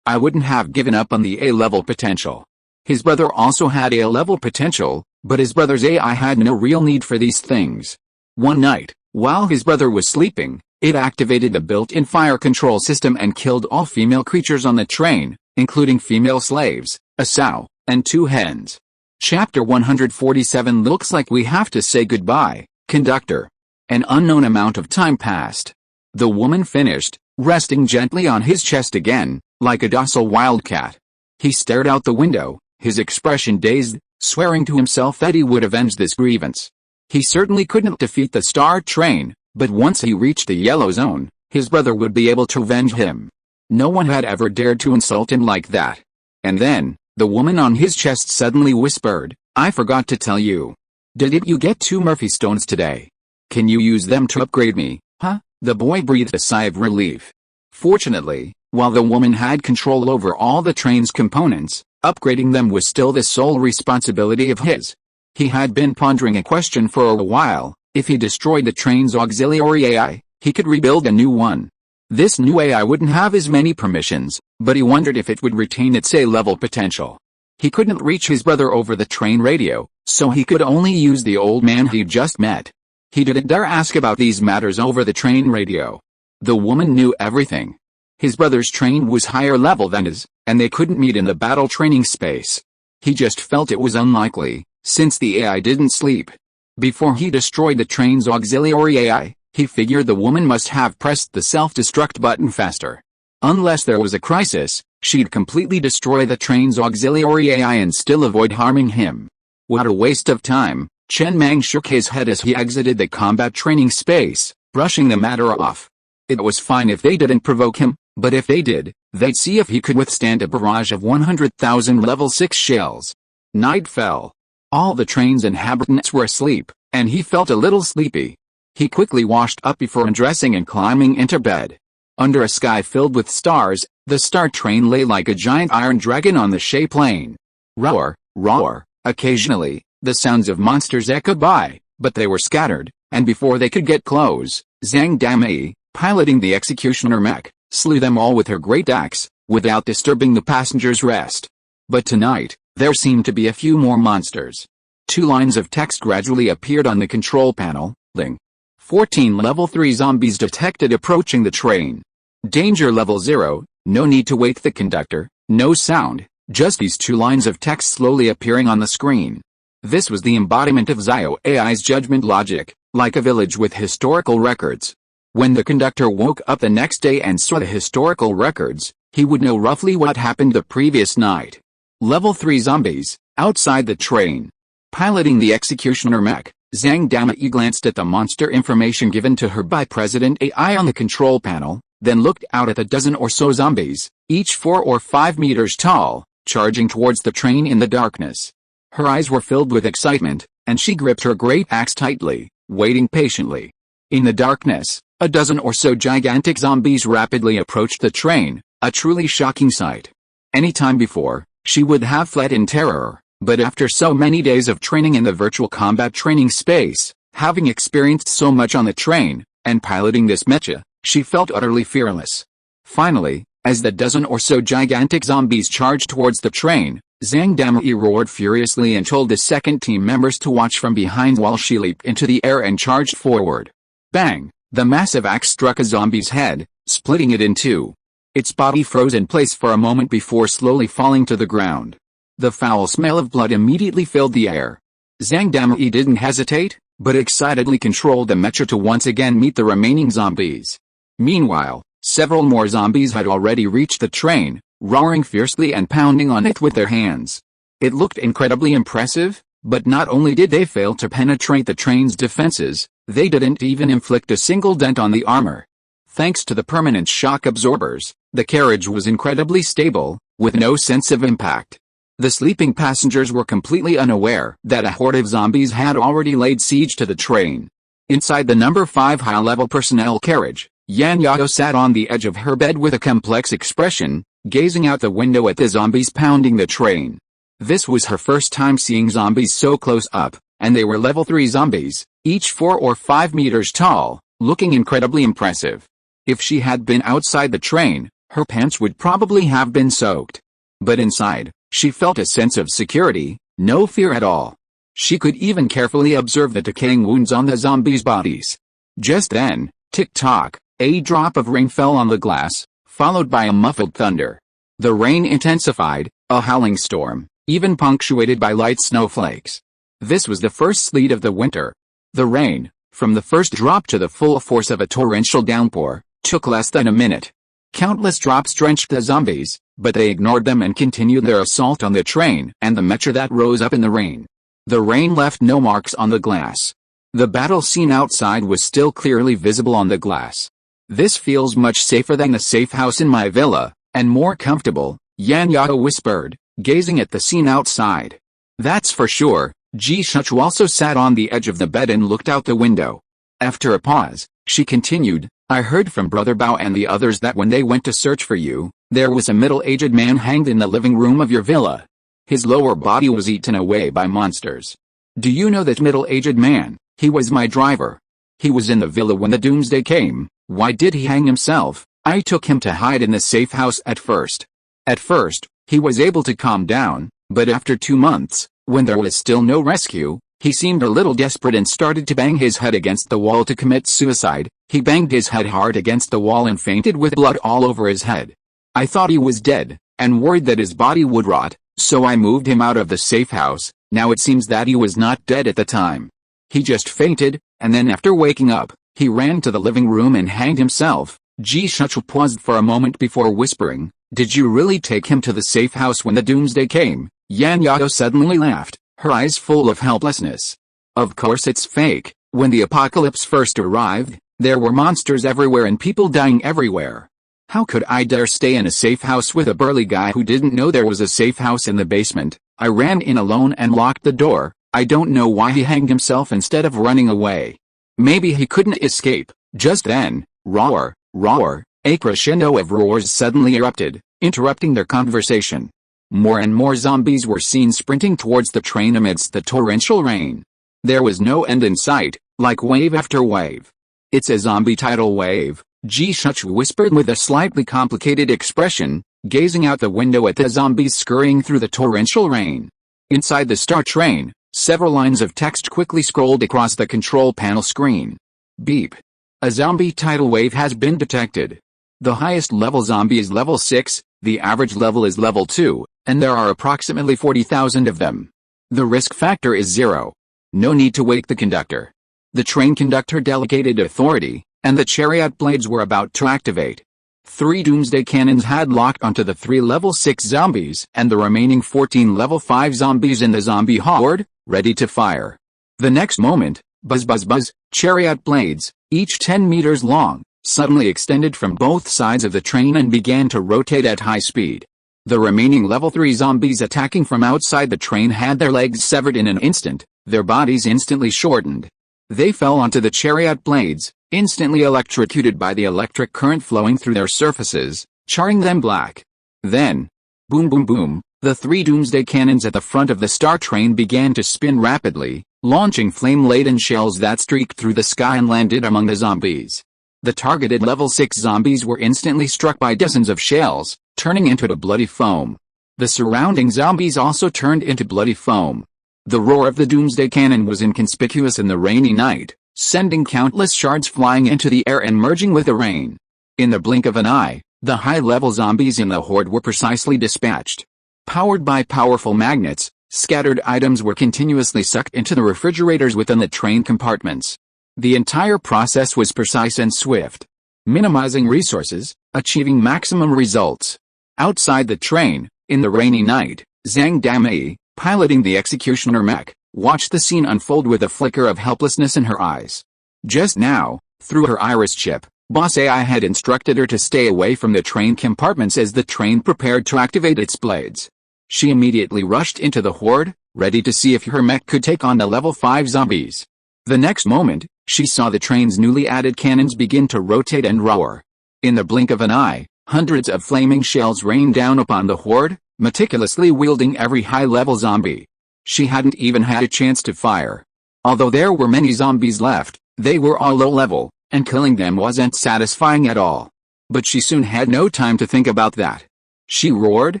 I wouldn't have given up on the A-level potential. His brother also had A-level potential, but his brother's AI had no real need for these things. One night, while his brother was sleeping, it activated the built-in fire control system and killed all female creatures on the train, including female slaves, a sow, and 2 hens. Chapter 147. Looks like we have to say goodbye, conductor. An unknown amount of time passed. The woman finished, resting gently on his chest again, like a docile wildcat. He stared out the window, his expression dazed, swearing to himself that he would avenge this grievance. He certainly couldn't defeat the Star Train, but once he reached the yellow zone, his brother would be able to avenge him. No one had ever dared to insult him like that. And then, the woman on his chest suddenly whispered, "I forgot to tell you. Didn't you get 2 Murphy stones today? Can you use them to upgrade me?" "Huh?" The boy breathed a sigh of relief. Fortunately, while the woman had control over all the train's components, upgrading them was still the sole responsibility of his. He had been pondering a question for a while: if he destroyed the train's auxiliary AI, he could rebuild a new one. This new AI wouldn't have as many permissions, but he wondered if it would retain its A-level potential. He couldn't reach his brother over the train radio, so he could only use the old man he'd just met. He didn't dare ask about these matters over the train radio. The woman knew everything. His brother's train was higher level than his, and they couldn't meet in the battle training space. He just felt it was unlikely, since the AI didn't sleep. Before he destroyed the train's auxiliary AI, he figured the woman must have pressed the self-destruct button faster. Unless there was a crisis, she'd completely destroy the train's auxiliary AI and still avoid harming him. What a waste of time. Chen Mang shook his head as he exited the combat training space, brushing the matter off. It was fine if they didn't provoke him, but if they did, they'd see if he could withstand a barrage of 100,000 level 6 shells. Night fell. All the train's inhabitants were asleep, and he felt a little sleepy. He quickly washed up before undressing and climbing into bed. Under a sky filled with stars, the Star Train lay like a giant iron dragon on the Shay Plain. Roar, roar. Occasionally, The sounds of monsters echoed by, but they were scattered, and before they could get close, Zhang Damai, piloting the executioner mech, slew them all with her great axe, without disturbing the passengers' rest. But tonight, there seemed to be a few more monsters. 2 lines of text gradually appeared on the control panel. Ling. 14 level 3 zombies detected approaching the train. Danger level 0, no need to wake the conductor, no sound, just these 2 lines of text slowly appearing on the screen. This was the embodiment of Zio AI's judgment logic, like a village with historical records. When the conductor woke up the next day and saw the historical records, he would know roughly what happened the previous night. Level 3 zombies, outside the train. Piloting the executioner mech, Zhang Damai glanced at the monster information given to her by President AI on the control panel, then looked out at the dozen or so zombies, each 4 or 5 meters tall, charging towards the train in the darkness. Her eyes were filled with excitement, and she gripped her great axe tightly, waiting patiently. In the darkness, a dozen or so gigantic zombies rapidly approached the train, a truly shocking sight. Any time before, she would have fled in terror, but after so many days of training in the virtual combat training space, having experienced so much on the train, and piloting this mecha, she felt utterly fearless. Finally, as the dozen or so gigantic zombies charged towards the train, Zhang Damai roared furiously and told the second team members to watch from behind while she leaped into the air and charged forward. Bang! The massive axe struck a zombie's head, splitting it in 2. Its body froze in place for a moment before slowly falling to the ground. The foul smell of blood immediately filled the air. Zhang Damai didn't hesitate, but excitedly controlled the mecha to once again meet the remaining zombies. Meanwhile, several more zombies had already reached the train, roaring fiercely and pounding on it with their hands. It looked incredibly impressive, but not only did they fail to penetrate the train's defenses, they didn't even inflict a single dent on the armor. Thanks to the permanent shock absorbers, the carriage was incredibly stable, with no sense of impact. The sleeping passengers were completely unaware that a horde of zombies had already laid siege to the train. Inside the number 5 high-level personnel carriage, Yan Yao sat on the edge of her bed with a complex expression, gazing out the window at the zombies pounding the train. This was her first time seeing zombies so close up, and they were level 3 zombies, each 4 or 5 meters tall, looking incredibly impressive. If she had been outside the train, her pants would probably have been soaked. But inside, she felt a sense of security, no fear at all. She could even carefully observe the decaying wounds on the zombies' bodies. Just then, tick-tock, a drop of rain fell on the glass, followed by a muffled thunder. The rain intensified, a howling storm, even punctuated by light snowflakes. This was the first sleet of the winter. The rain, from the first drop to the full force of a torrential downpour, took less than a minute. Countless drops drenched the zombies, but they ignored them and continued their assault on the train and the mecha that rose up in the rain. The rain left no marks on the glass. The battle scene outside was still clearly visible on the glass. "This feels much safer than the safe house in my villa, and more comfortable," Yan Yao whispered, gazing at the scene outside. "That's for sure." Ji Shuchu also sat on the edge of the bed and looked out the window. After a pause, she continued, "I heard from Brother Bao and the others that when they went to search for you, there was a middle-aged man hanged in the living room of your villa. His lower body was eaten away by monsters. Do you know that middle-aged man? He was my driver. He was in the villa when the Doomsday came. Why did he hang himself? I took him to hide in the safe house at first. At first, he was able to calm down, but after 2 months, when there was still no rescue, he seemed a little desperate and started to bang his head against the wall to commit suicide. He banged his head hard against the wall and fainted with blood all over his head. I thought he was dead, and worried that his body would rot, so I moved him out of the safe house. Now it seems that he was not dead at the time. He just fainted, and then after waking up, he ran to the living room and hanged himself." Ji Shuchu paused for a moment before whispering, "Did you really take him to the safe house when the Doomsday came?" Yan Yao suddenly laughed, her eyes full of helplessness. "Of course it's fake. When the apocalypse first arrived, there were monsters everywhere and people dying everywhere. How could I dare stay in a safe house with a burly guy who didn't know there was a safe house in the basement? I ran in alone and locked the door. I don't know why he hanged himself instead of running away. Maybe he couldn't escape." Just then, roar, roar, a crescendo of roars suddenly erupted, interrupting their conversation. More and more zombies were seen sprinting towards the train amidst the torrential rain. There was no end in sight, like wave after wave. "It's a zombie tidal wave," Ji Shuch whispered with a slightly complicated expression, gazing out the window at the zombies scurrying through the torrential rain. Inside the Star Train, several lines of text quickly scrolled across the control panel screen. Beep. A zombie tidal wave has been detected. The highest level zombie is level 6, the average level is level 2, and there are approximately 40,000 of them. The risk factor is 0. No need to wake the conductor. The train conductor delegated authority, and the chariot blades were about to activate. 3 doomsday cannons had locked onto the 3 level 6 zombies and the remaining 14 level 5 zombies in the zombie horde, ready to fire. The next moment, buzz buzz buzz, chariot blades, each 10 meters long, suddenly extended from both sides of the train and began to rotate at high speed. The remaining level 3 zombies attacking from outside the train had their legs severed in an instant, their bodies instantly shortened. They fell onto the chariot blades, instantly electrocuted by the electric current flowing through their surfaces, charring them black. Then, boom boom boom, the 3 doomsday cannons at the front of the Star Train began to spin rapidly, launching flame-laden shells that streaked through the sky and landed among the zombies. The targeted level 6 zombies were instantly struck by dozens of shells, turning into bloody foam. The surrounding zombies also turned into bloody foam. The roar of the doomsday cannon was inconspicuous in the rainy night, sending countless shards flying into the air and merging with the rain. In the blink of an eye, the high-level zombies in the horde were precisely dispatched. Powered by powerful magnets, scattered items were continuously sucked into the refrigerators within the train compartments. The entire process was precise and swift, minimizing resources, achieving maximum results. Outside the train, in the rainy night, Zhang Damei, piloting the executioner mech, watched the scene unfold with a flicker of helplessness in her eyes. Just now, through her iris chip, Boss AI had instructed her to stay away from the train compartments as the train prepared to activate its blades. She immediately rushed into the horde, ready to see if her mech could take on the level 5 zombies. The next moment, she saw the train's newly added cannons begin to rotate and roar. In the blink of an eye, hundreds of flaming shells rained down upon the horde, meticulously wielding every high-level zombie. She hadn't even had a chance to fire. Although there were many zombies left, they were all low-level, and killing them wasn't satisfying at all. But she soon had no time to think about that. She roared,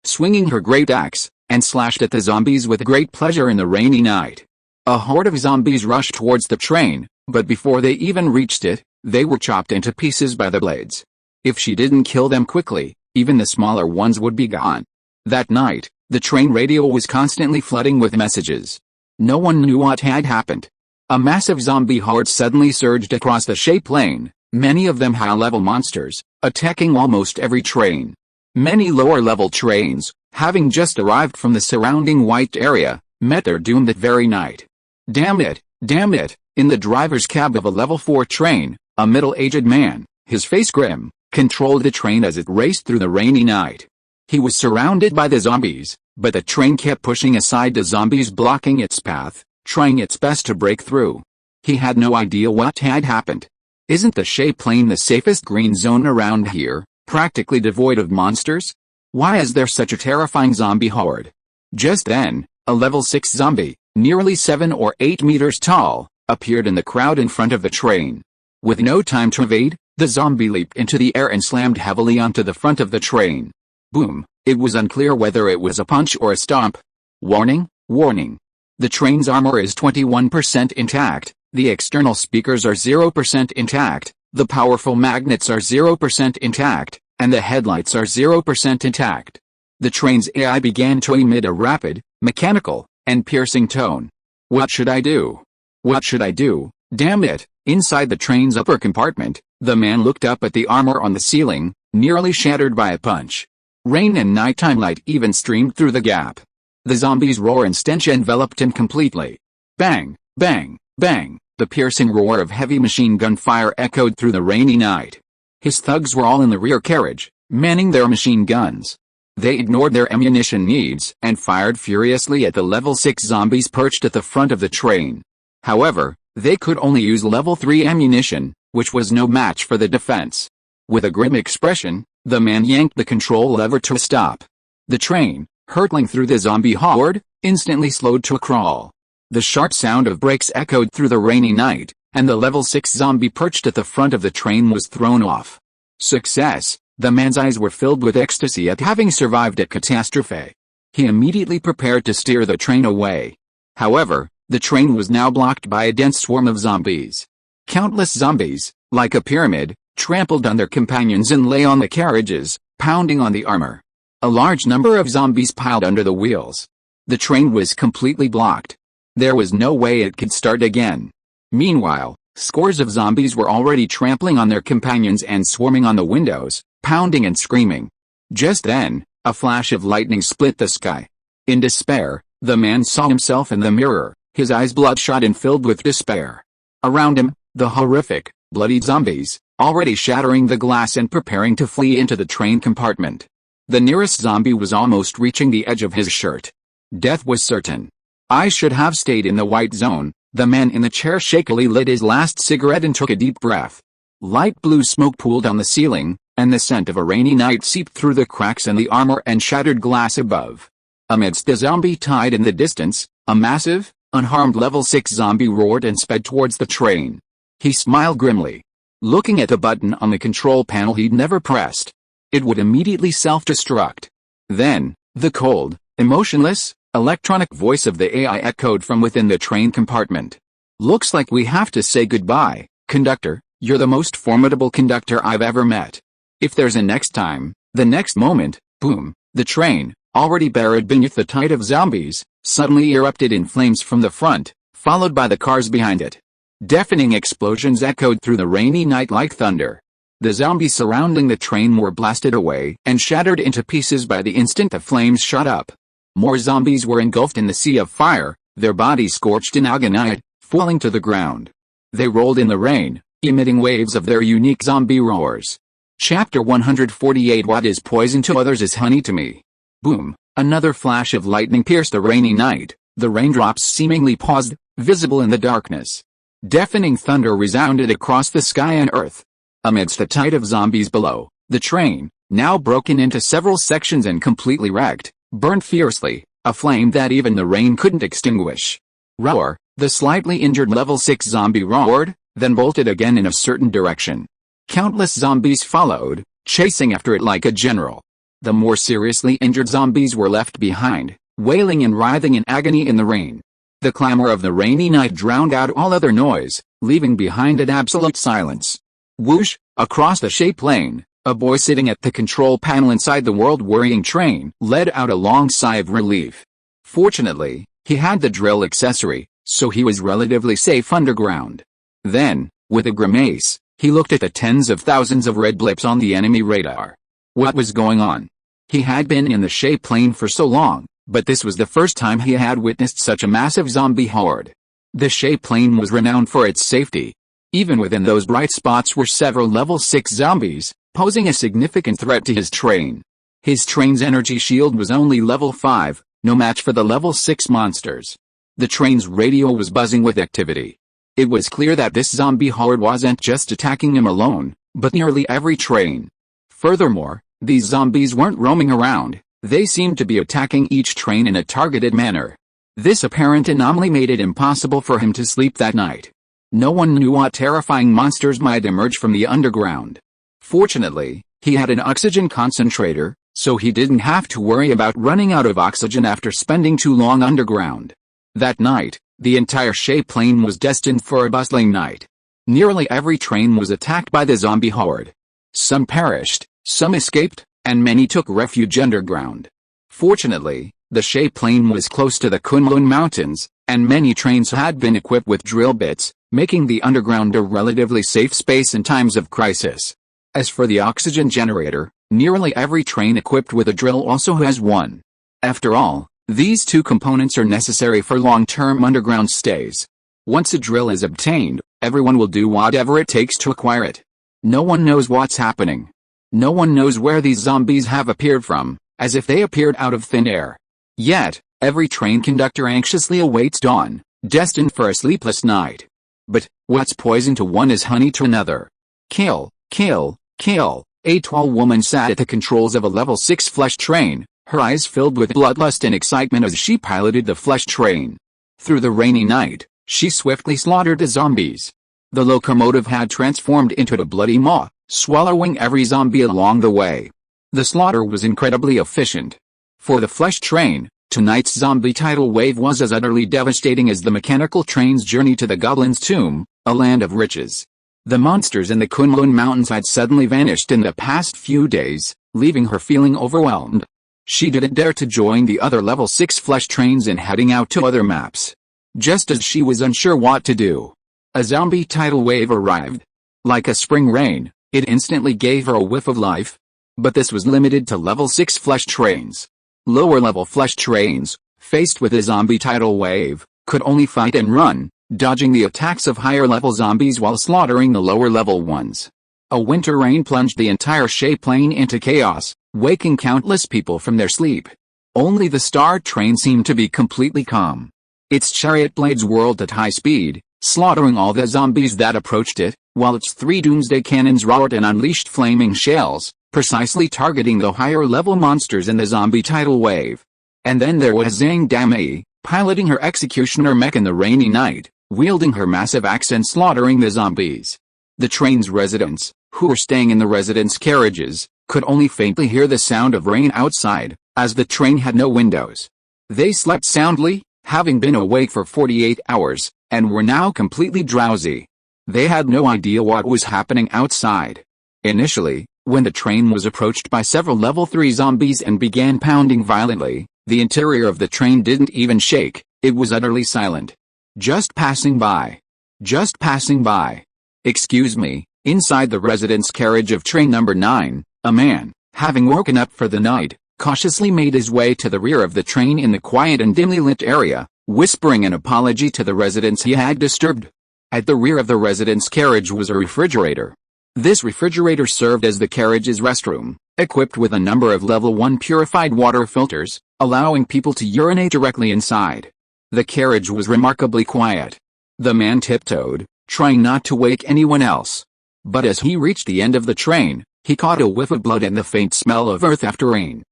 swinging her great axe, and slashed at the zombies with great pleasure in the rainy night. A horde of zombies rushed towards the train, but before they even reached it, they were chopped into pieces by the blades. If she didn't kill them quickly, even the smaller ones would be gone. That night, the train radio was constantly flooding with messages. No one knew what had happened. A massive zombie horde suddenly surged across the shape lane, many of them high-level monsters, attacking almost every train. Many lower-level trains, having just arrived from the surrounding white area, met their doom that very night. Damn it, in the driver's cab of a level 4 train, a middle-aged man, his face grim, controlled the train as it raced through the rainy night. He was surrounded by the zombies, but the train kept pushing aside the zombies blocking its path, trying its best to break through. He had no idea what had happened. Isn't the shape lane the safest green zone around here, practically devoid of monsters? Why is there such a terrifying zombie horde? Just then, a level 6 zombie, nearly 7 or 8 meters tall, appeared in the crowd in front of the train. With no time to evade, the zombie leaped into the air and slammed heavily onto the front of the train. Boom! It was unclear whether it was a punch or a stomp. Warning, warning. The train's armor is 21% intact, the external speakers are 0% intact, the powerful magnets are 0% intact, and the headlights are 0% intact. The train's AI began to emit a rapid, mechanical, and piercing tone. What should I do? What should I do? Damn it! Inside the train's upper compartment, the man looked up at the armor on the ceiling, nearly shattered by a punch. Rain and nighttime light even streamed through the gap. The zombie's roar and stench enveloped him completely. Bang, bang, bang, the piercing roar of heavy machine gun fire echoed through the rainy night. His thugs were all in the rear carriage, manning their machine guns. They ignored their ammunition needs and fired furiously at the level 6 zombies perched at the front of the train. However, they could only use level 3 ammunition, which was no match for the defense. With a grim expression, the man yanked the control lever to stop. The train, hurtling through the zombie horde, instantly slowed to a crawl. The sharp sound of brakes echoed through the rainy night, and the level 6 zombie perched at the front of the train was thrown off. Success! The man's eyes were filled with ecstasy at having survived a catastrophe. He immediately prepared to steer the train away. However, the train was now blocked by a dense swarm of zombies. Countless zombies, like a pyramid, trampled on their companions and lay on the carriages, pounding on the armor. A large number of zombies piled under the wheels. The train was completely blocked. There was no way it could start again. Meanwhile, scores of zombies were already trampling on their companions and swarming on the windows, pounding and screaming. Just then, a flash of lightning split the sky. In despair, the man saw himself in the mirror, his eyes bloodshot and filled with despair. Around him, the horrific, bloody zombies, already shattering the glass and preparing to flee into the train compartment. The nearest zombie was almost reaching the edge of his shirt. Death was certain. I should have stayed in the white zone. The man in the chair shakily lit his last cigarette and took a deep breath. Light blue smoke pooled on the ceiling, and the scent of a rainy night seeped through the cracks in the armor and shattered glass above. Amidst the zombie tide in the distance, a massive, unharmed level 6 zombie roared and sped towards the train. He smiled grimly. Looking at the button on the control panel he'd never pressed. It would immediately self-destruct. Then, the cold, emotionless, electronic voice of the AI echoed from within the train compartment. Looks like we have to say goodbye, conductor. You're the most formidable conductor I've ever met. If there's a next time, the next moment, boom, the train, already buried beneath the tide of zombies, suddenly erupted in flames from the front, followed by the cars behind it. Deafening explosions echoed through the rainy night like thunder. The zombies surrounding the train were blasted away and shattered into pieces by the instant the flames shot up. More zombies were engulfed in the sea of fire, their bodies scorched in agony, falling to the ground. They rolled in the rain, emitting waves of their unique zombie roars. Chapter 148. What is poison to others is honey to me. Boom! Another flash of lightning pierced the rainy night. The raindrops seemingly paused, visible in the darkness. Deafening thunder resounded across the sky and earth. Amidst the tide of zombies below, the train, now broken into several sections and completely wrecked, burned fiercely, a flame that even the rain couldn't extinguish. Roar! The slightly injured level 6 zombie roared, then bolted again in a certain direction. Countless zombies followed, chasing after it like a general. The more seriously injured zombies were left behind, wailing and writhing in agony in the rain. The clamor of the rainy night drowned out all other noise, leaving behind an absolute silence. Whoosh! Across the shape lane, a boy sitting at the control panel inside the world-worrying train let out a long sigh of relief. Fortunately, he had the drill accessory, so he was relatively safe underground. Then, with a grimace, he looked at the tens of thousands of red blips on the enemy radar. What was going on? He had been in the shape lane for so long, but this was the first time he had witnessed such a massive zombie horde. The shape lane was renowned for its safety. Even within those bright spots were several level 6 zombies, posing a significant threat to his train. His train's energy shield was only level 5, no match for the level 6 monsters. The train's radio was buzzing with activity. It was clear that this zombie horde wasn't just attacking him alone, but nearly every train. Furthermore, these zombies weren't roaming around, they seemed to be attacking each train in a targeted manner. This apparent anomaly made it impossible for him to sleep that night. No one knew what terrifying monsters might emerge from the underground. Fortunately, he had an oxygen concentrator, so he didn't have to worry about running out of oxygen after spending too long underground. That night, the entire shape lane was destined for a bustling night. Nearly every train was attacked by the zombie horde. Some perished, some escaped, and many took refuge underground. Fortunately, the shape lane was close to the Kunlun Mountains, and many trains had been equipped with drill bits, making the underground a relatively safe space in times of crisis. As for the oxygen generator, nearly every train equipped with a drill also has one. After all, these two components are necessary for long-term underground stays. Once a drill is obtained, everyone will do whatever it takes to acquire it. No one knows what's happening. No one knows where these zombies have appeared from, as if they appeared out of thin air. Yet, every train conductor anxiously awaits dawn, destined for a sleepless night. But, what's poison to one is honey to another. Kill, kill, kill. A tall woman sat at the controls of a level 6 flesh train, her eyes filled with bloodlust and excitement as she piloted the flesh train. Through the rainy night, she swiftly slaughtered the zombies. The locomotive had transformed into a bloody maw, swallowing every zombie along the way. The slaughter was incredibly efficient. For the flesh train, tonight's zombie tidal wave was as utterly devastating as the mechanical train's journey to the Goblin's Tomb, a land of riches. The monsters in the Kunlun Mountains had suddenly vanished in the past few days, leaving her feeling overwhelmed. She didn't dare to join the other level 6 flesh trains in heading out to other maps. Just as she was unsure what to do, a zombie tidal wave arrived. Like a spring rain, it instantly gave her a whiff of life. But this was limited to level 6 flesh trains. Lower level flesh trains, faced with a zombie tidal wave, could only fight and run, dodging the attacks of higher level zombies while slaughtering the lower level ones. A winter rain plunged the entire Shay Plain into chaos, waking countless people from their sleep. Only the Star Train seemed to be completely calm. Its chariot blades whirled at high speed, slaughtering all the zombies that approached it, while its 3 doomsday cannons roared and unleashed flaming shells, precisely targeting the higher-level monsters in the zombie tidal wave. And then there was Zhang Dami, piloting her executioner mech in the rainy night, wielding her massive axe and slaughtering the zombies. The train's residents, who were staying in the residents' carriages, could only faintly hear the sound of rain outside, as the train had no windows. They slept soundly, having been awake for 48 hours, and were now completely drowsy. They had no idea what was happening outside. Initially, when the train was approached by several level 3 zombies and began pounding violently, the interior of the train didn't even shake. It was utterly silent. Just passing by. Just passing by. Excuse me. Inside the residence carriage of train number 9, a man, having woken up for the night, cautiously made his way to the rear of the train in the quiet and dimly lit area, whispering an apology to the residents he had disturbed. At the rear of the residence carriage was a refrigerator. This refrigerator served as the carriage's restroom, equipped with a number of level 1 purified water filters, allowing people to urinate directly inside. The carriage was remarkably quiet. The man tiptoed, trying not to wake anyone else. But as he reached the end of the train, he caught a whiff of blood and the faint smell of earth after rain.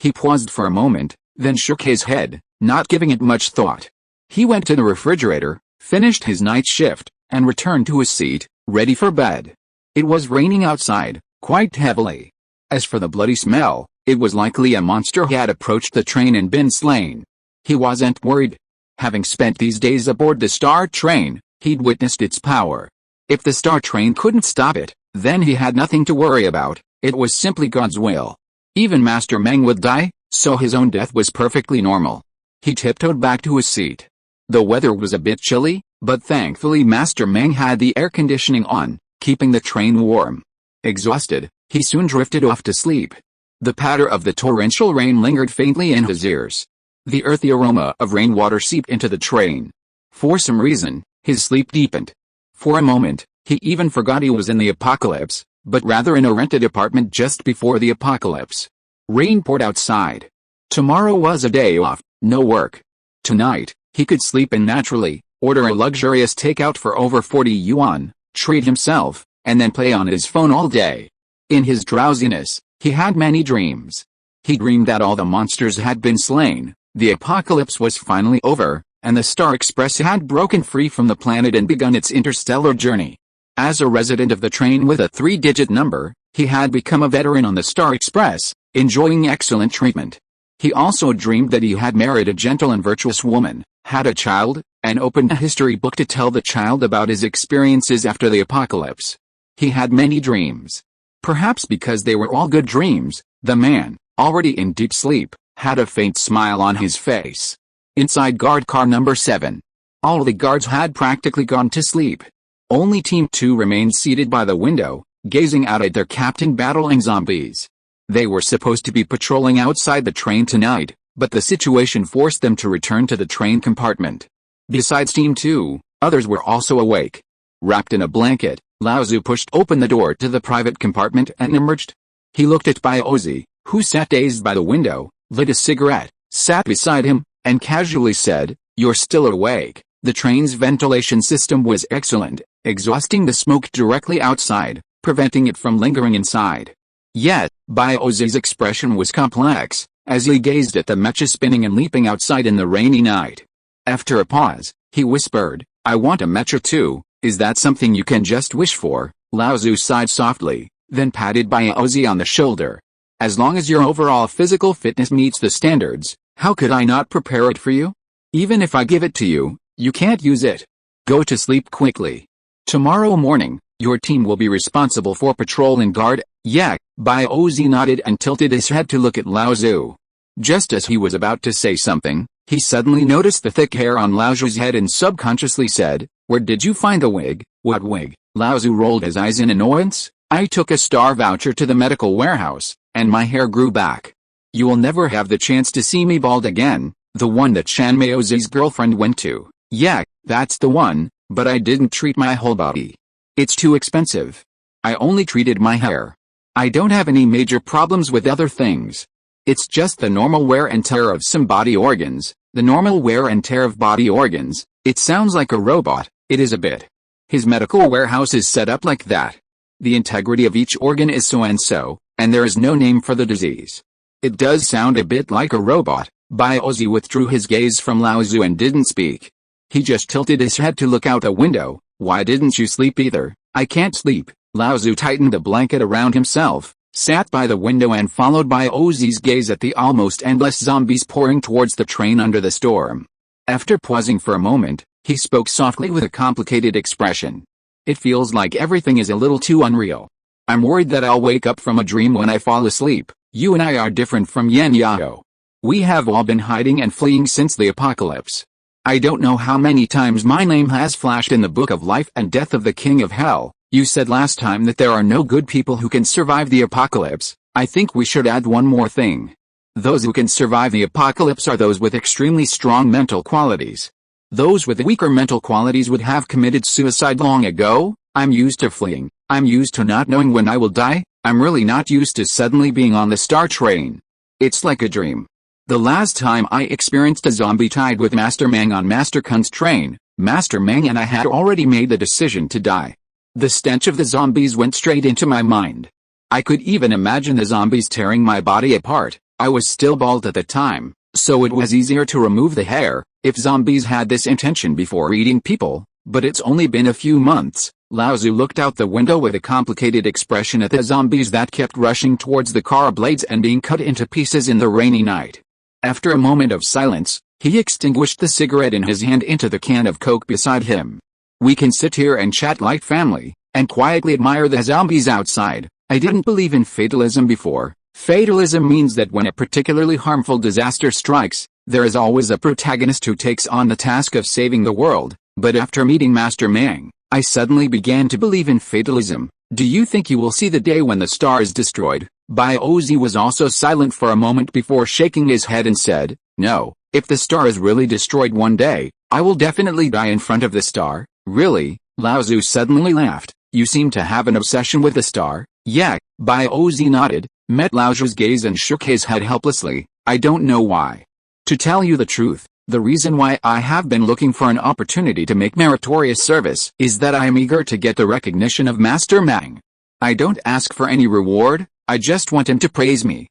He paused for a moment, then shook his head, not giving it much thought. He went to the refrigerator, finished his night shift, and returned to his seat, ready for bed. It was raining outside, quite heavily. As for the bloody smell, it was likely a monster had approached the train and been slain. He wasn't worried. Having spent these days aboard the Star Train, he'd witnessed its power. If the Star Train couldn't stop it, then he had nothing to worry about. It was simply God's will. Even Master Meng would die, so his own death was perfectly normal. He tiptoed back to his seat. The weather was a bit chilly, but thankfully Master Meng had the air conditioning on, keeping the train warm. Exhausted, he soon drifted off to sleep. The patter of the torrential rain lingered faintly in his ears. The earthy aroma of rainwater seeped into the train. For some reason, his sleep deepened. For a moment, he even forgot he was in the apocalypse, but rather in a rented apartment just before the apocalypse. Rain poured outside. Tomorrow was a day off, no work. Tonight, he could sleep in naturally, order a luxurious takeout for over 40 yuan, treat himself, and then play on his phone all day. In his drowsiness, he had many dreams. He dreamed that all the monsters had been slain, the apocalypse was finally over, and the Star Express had broken free from the planet and begun its interstellar journey. As a resident of the train with a 3-digit number, he had become a veteran on the Star Express, enjoying excellent treatment. He also dreamed that he had married a gentle and virtuous woman, had a child, and opened a history book to tell the child about his experiences after the apocalypse. He had many dreams. Perhaps because they were all good dreams, the man, already in deep sleep, had a faint smile on his face. Inside guard car number 7. All the guards had practically gone to sleep. Only Team 2 remained seated by the window, gazing out at their captain battling zombies. They were supposed to be patrolling outside the train tonight, but the situation forced them to return to the train compartment. Besides Team 2, others were also awake. Wrapped in a blanket, Lao Zu pushed open the door to the private compartment and emerged. He looked at Biozi, who sat dazed by the window, lit a cigarette, sat beside him, and casually said, "You're still awake." The train's ventilation system was excellent, exhausting the smoke directly outside, preventing it from lingering inside. Yet, Biozi's expression was complex, as he gazed at the mecha spinning and leaping outside in the rainy night. After a pause, he whispered, "I want a mecha too, is that something you can just wish for?" Lao Tzu sighed softly, then patted Baozi on the shoulder. "As long as your overall physical fitness meets the standards, how could I not prepare it for you? Even if I give it to you, you can't use it. Go to sleep quickly. Tomorrow morning, your team will be responsible for patrol and guard." "Yeah." Baozi nodded and tilted his head to look at Lao Tzu. Just as he was about to say something, he suddenly noticed the thick hair on Lao Tzu's head and subconsciously said, "Where did you find the wig?" "What wig?" Lao Tzu rolled his eyes in annoyance. "I took a star voucher to the medical warehouse, and my hair grew back. You will never have the chance to see me bald again." "The one that Chen Mang's girlfriend went to." "Yeah, that's the one, but I didn't treat my whole body. It's too expensive. I only treated my hair. I don't have any major problems with other things. It's just the normal wear and tear of some body organs." "The normal wear and tear of body organs." It sounds like a robot. It is a bit. His medical warehouse is set up like that. The integrity of each organ is so and so, and there is no name for the disease. It does sound a bit like a robot. Baozi withdrew his gaze from Lao Tzu and didn't speak. He just tilted his head to look out a window. "Why didn't you sleep either?" "I can't sleep." Lao Tzu tightened the blanket around himself, sat by the window and followed Baozi's gaze at the almost endless zombies pouring towards the train under the storm. After pausing for a moment, he spoke softly with a complicated expression. "It feels like everything is a little too unreal. I'm worried that I'll wake up from a dream when I fall asleep. You and I are different from Yan Yao. We have all been hiding and fleeing since the apocalypse. I don't know how many times my name has flashed in the book of life and death of the King of Hell. You said last time that there are no good people who can survive the apocalypse. I think we should add one more thing. Those who can survive the apocalypse are those with extremely strong mental qualities. Those with weaker mental qualities would have committed suicide long ago. I'm used to fleeing. I'm used to not knowing when I will die. I'm really not used to suddenly being on the star train. It's like a dream. The last time I experienced a zombie tide with Master Mang on Master Kun's train, Master Mang and I had already made the decision to die. The stench of the zombies went straight into my mind. I could even imagine the zombies tearing my body apart. I was still bald at the time, so it was easier to remove the hair, if zombies had this intention before eating people, but it's only been a few months. Lao Tzu looked out the window with a complicated expression at the zombies that kept rushing towards the car blades and being cut into pieces in the rainy night. After a moment of silence, he extinguished the cigarette in his hand into the can of Coke beside him. "We can sit here and chat like family, and quietly admire the zombies outside. I didn't believe in fatalism before. Fatalism means that when a particularly harmful disaster strikes, there is always a protagonist who takes on the task of saving the world. But after meeting Master Mang, I suddenly began to believe in fatalism. Do you think you will see the day when the star is destroyed?" Baozi was also silent for a moment before shaking his head and said, "No, if the star is really destroyed one day, I will definitely die in front of the star." "Really?" Lao Tzu suddenly laughed. "You seem to have an obsession with the star." "Yeah." Baozi nodded, met Lao Tzu's gaze and shook his head helplessly. "I don't know why. To tell you the truth, the reason why I have been looking for an opportunity to make meritorious service is that I am eager to get the recognition of Master Mang. I don't ask for any reward, I just want him to praise me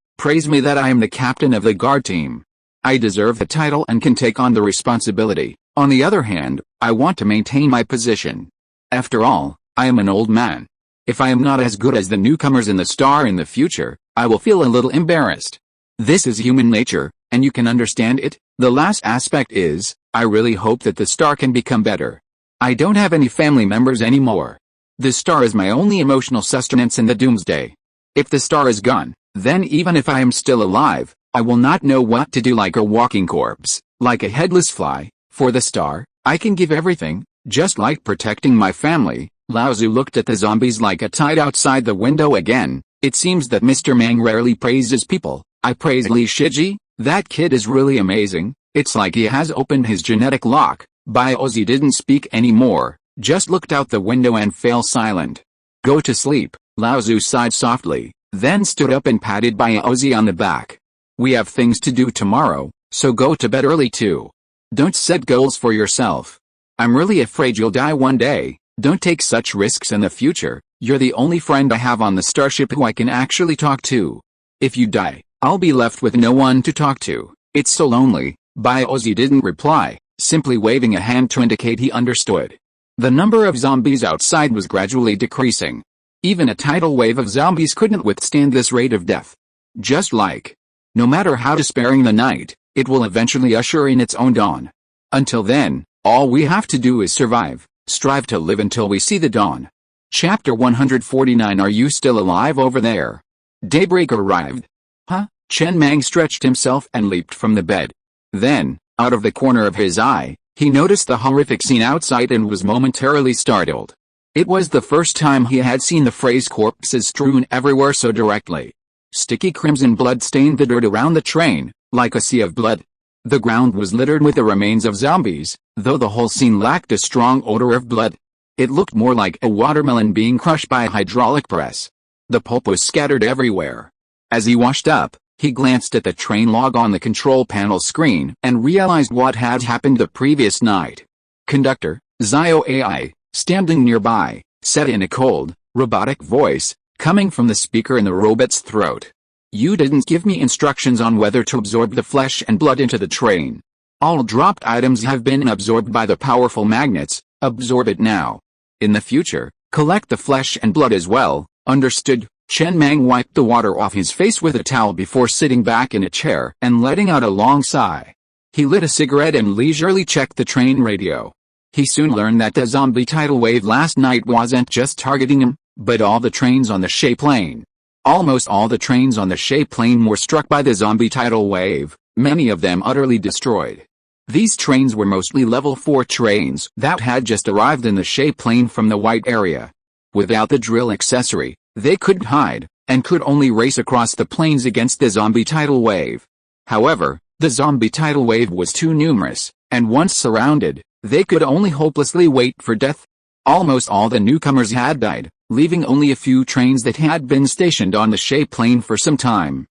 that I am the captain of the guard team. I deserve the title and can take on the responsibility. On the other hand, I want to maintain my position. After all, I am an old man. If I am not as good as the newcomers in the star in the future, I will feel a little embarrassed. This is human nature, and you can understand it. The last aspect is, I really hope that the star can become better. I don't have any family members anymore. The star is my only emotional sustenance in the doomsday. If the star is gone, then even if I am still alive, I will not know what to do, like a walking corpse, like a headless fly. For the star, I can give everything, just like protecting my family." Lao Tzu looked at the zombies like a tide outside the window again. "It seems that Mr. Mang rarely praises people. I praise Li Shiji. That kid is really amazing. It's like he has opened his genetic lock." Baozi didn't speak anymore, just looked out the window and fell silent. "Go to sleep." Lao Tzu sighed softly, then stood up and patted Baozi on the back. "We have things to do tomorrow, so go to bed early too. Don't set goals for yourself. I'm really afraid you'll die one day. Don't take such risks in the future. You're the only friend I have on the starship who I can actually talk to. If you die, I'll be left with no one to talk to. It's so lonely. Ozzy didn't reply, simply waving a hand to indicate he understood. The number of zombies outside was gradually decreasing. Even a tidal wave of zombies couldn't withstand this rate of death. Just like, no matter how despairing the night, it will eventually usher in its own dawn. Until then, all we have to do is survive, strive to live until we see the dawn. Chapter 149. Are you still alive over there? Daybreak arrived. Huh? Chen Mang stretched himself and leaped from the bed. Then, out of the corner of his eye, he noticed the horrific scene outside and was momentarily startled. It was the first time he had seen the phrase corpses strewn everywhere so directly. Sticky crimson blood stained the dirt around the train, like a sea of blood. The ground was littered with the remains of zombies, though the whole scene lacked a strong odor of blood. It looked more like a watermelon being crushed by a hydraulic press. The pulp was scattered everywhere. As he washed up, he glanced at the train log on the control panel screen and realized what had happened the previous night. Conductor, Zio AI, standing nearby, said in a cold, robotic voice, coming from the speaker in the robot's throat. You didn't give me instructions on whether to absorb the flesh and blood into the train. All dropped items have been absorbed by the powerful magnets. Absorb it now. In the future, collect the flesh and blood as well, understood? Chen Mang wiped the water off his face with a towel before sitting back in a chair and letting out a long sigh. He lit a cigarette and leisurely checked the train radio. He soon learned that the zombie tidal wave last night wasn't just targeting him, but all the trains on the Shay Plain. Almost all the trains on the Shay Plain were struck by the zombie tidal wave, many of them utterly destroyed. These trains were mostly level 4 trains that had just arrived in the Shay Plain from the white area. Without the drill accessory, they couldn't hide, and could only race across the plains against the zombie tidal wave. However, the zombie tidal wave was too numerous, and once surrounded, they could only hopelessly wait for death. Almost all the newcomers had died, leaving only a few trains that had been stationed on the Shay Plain for some time.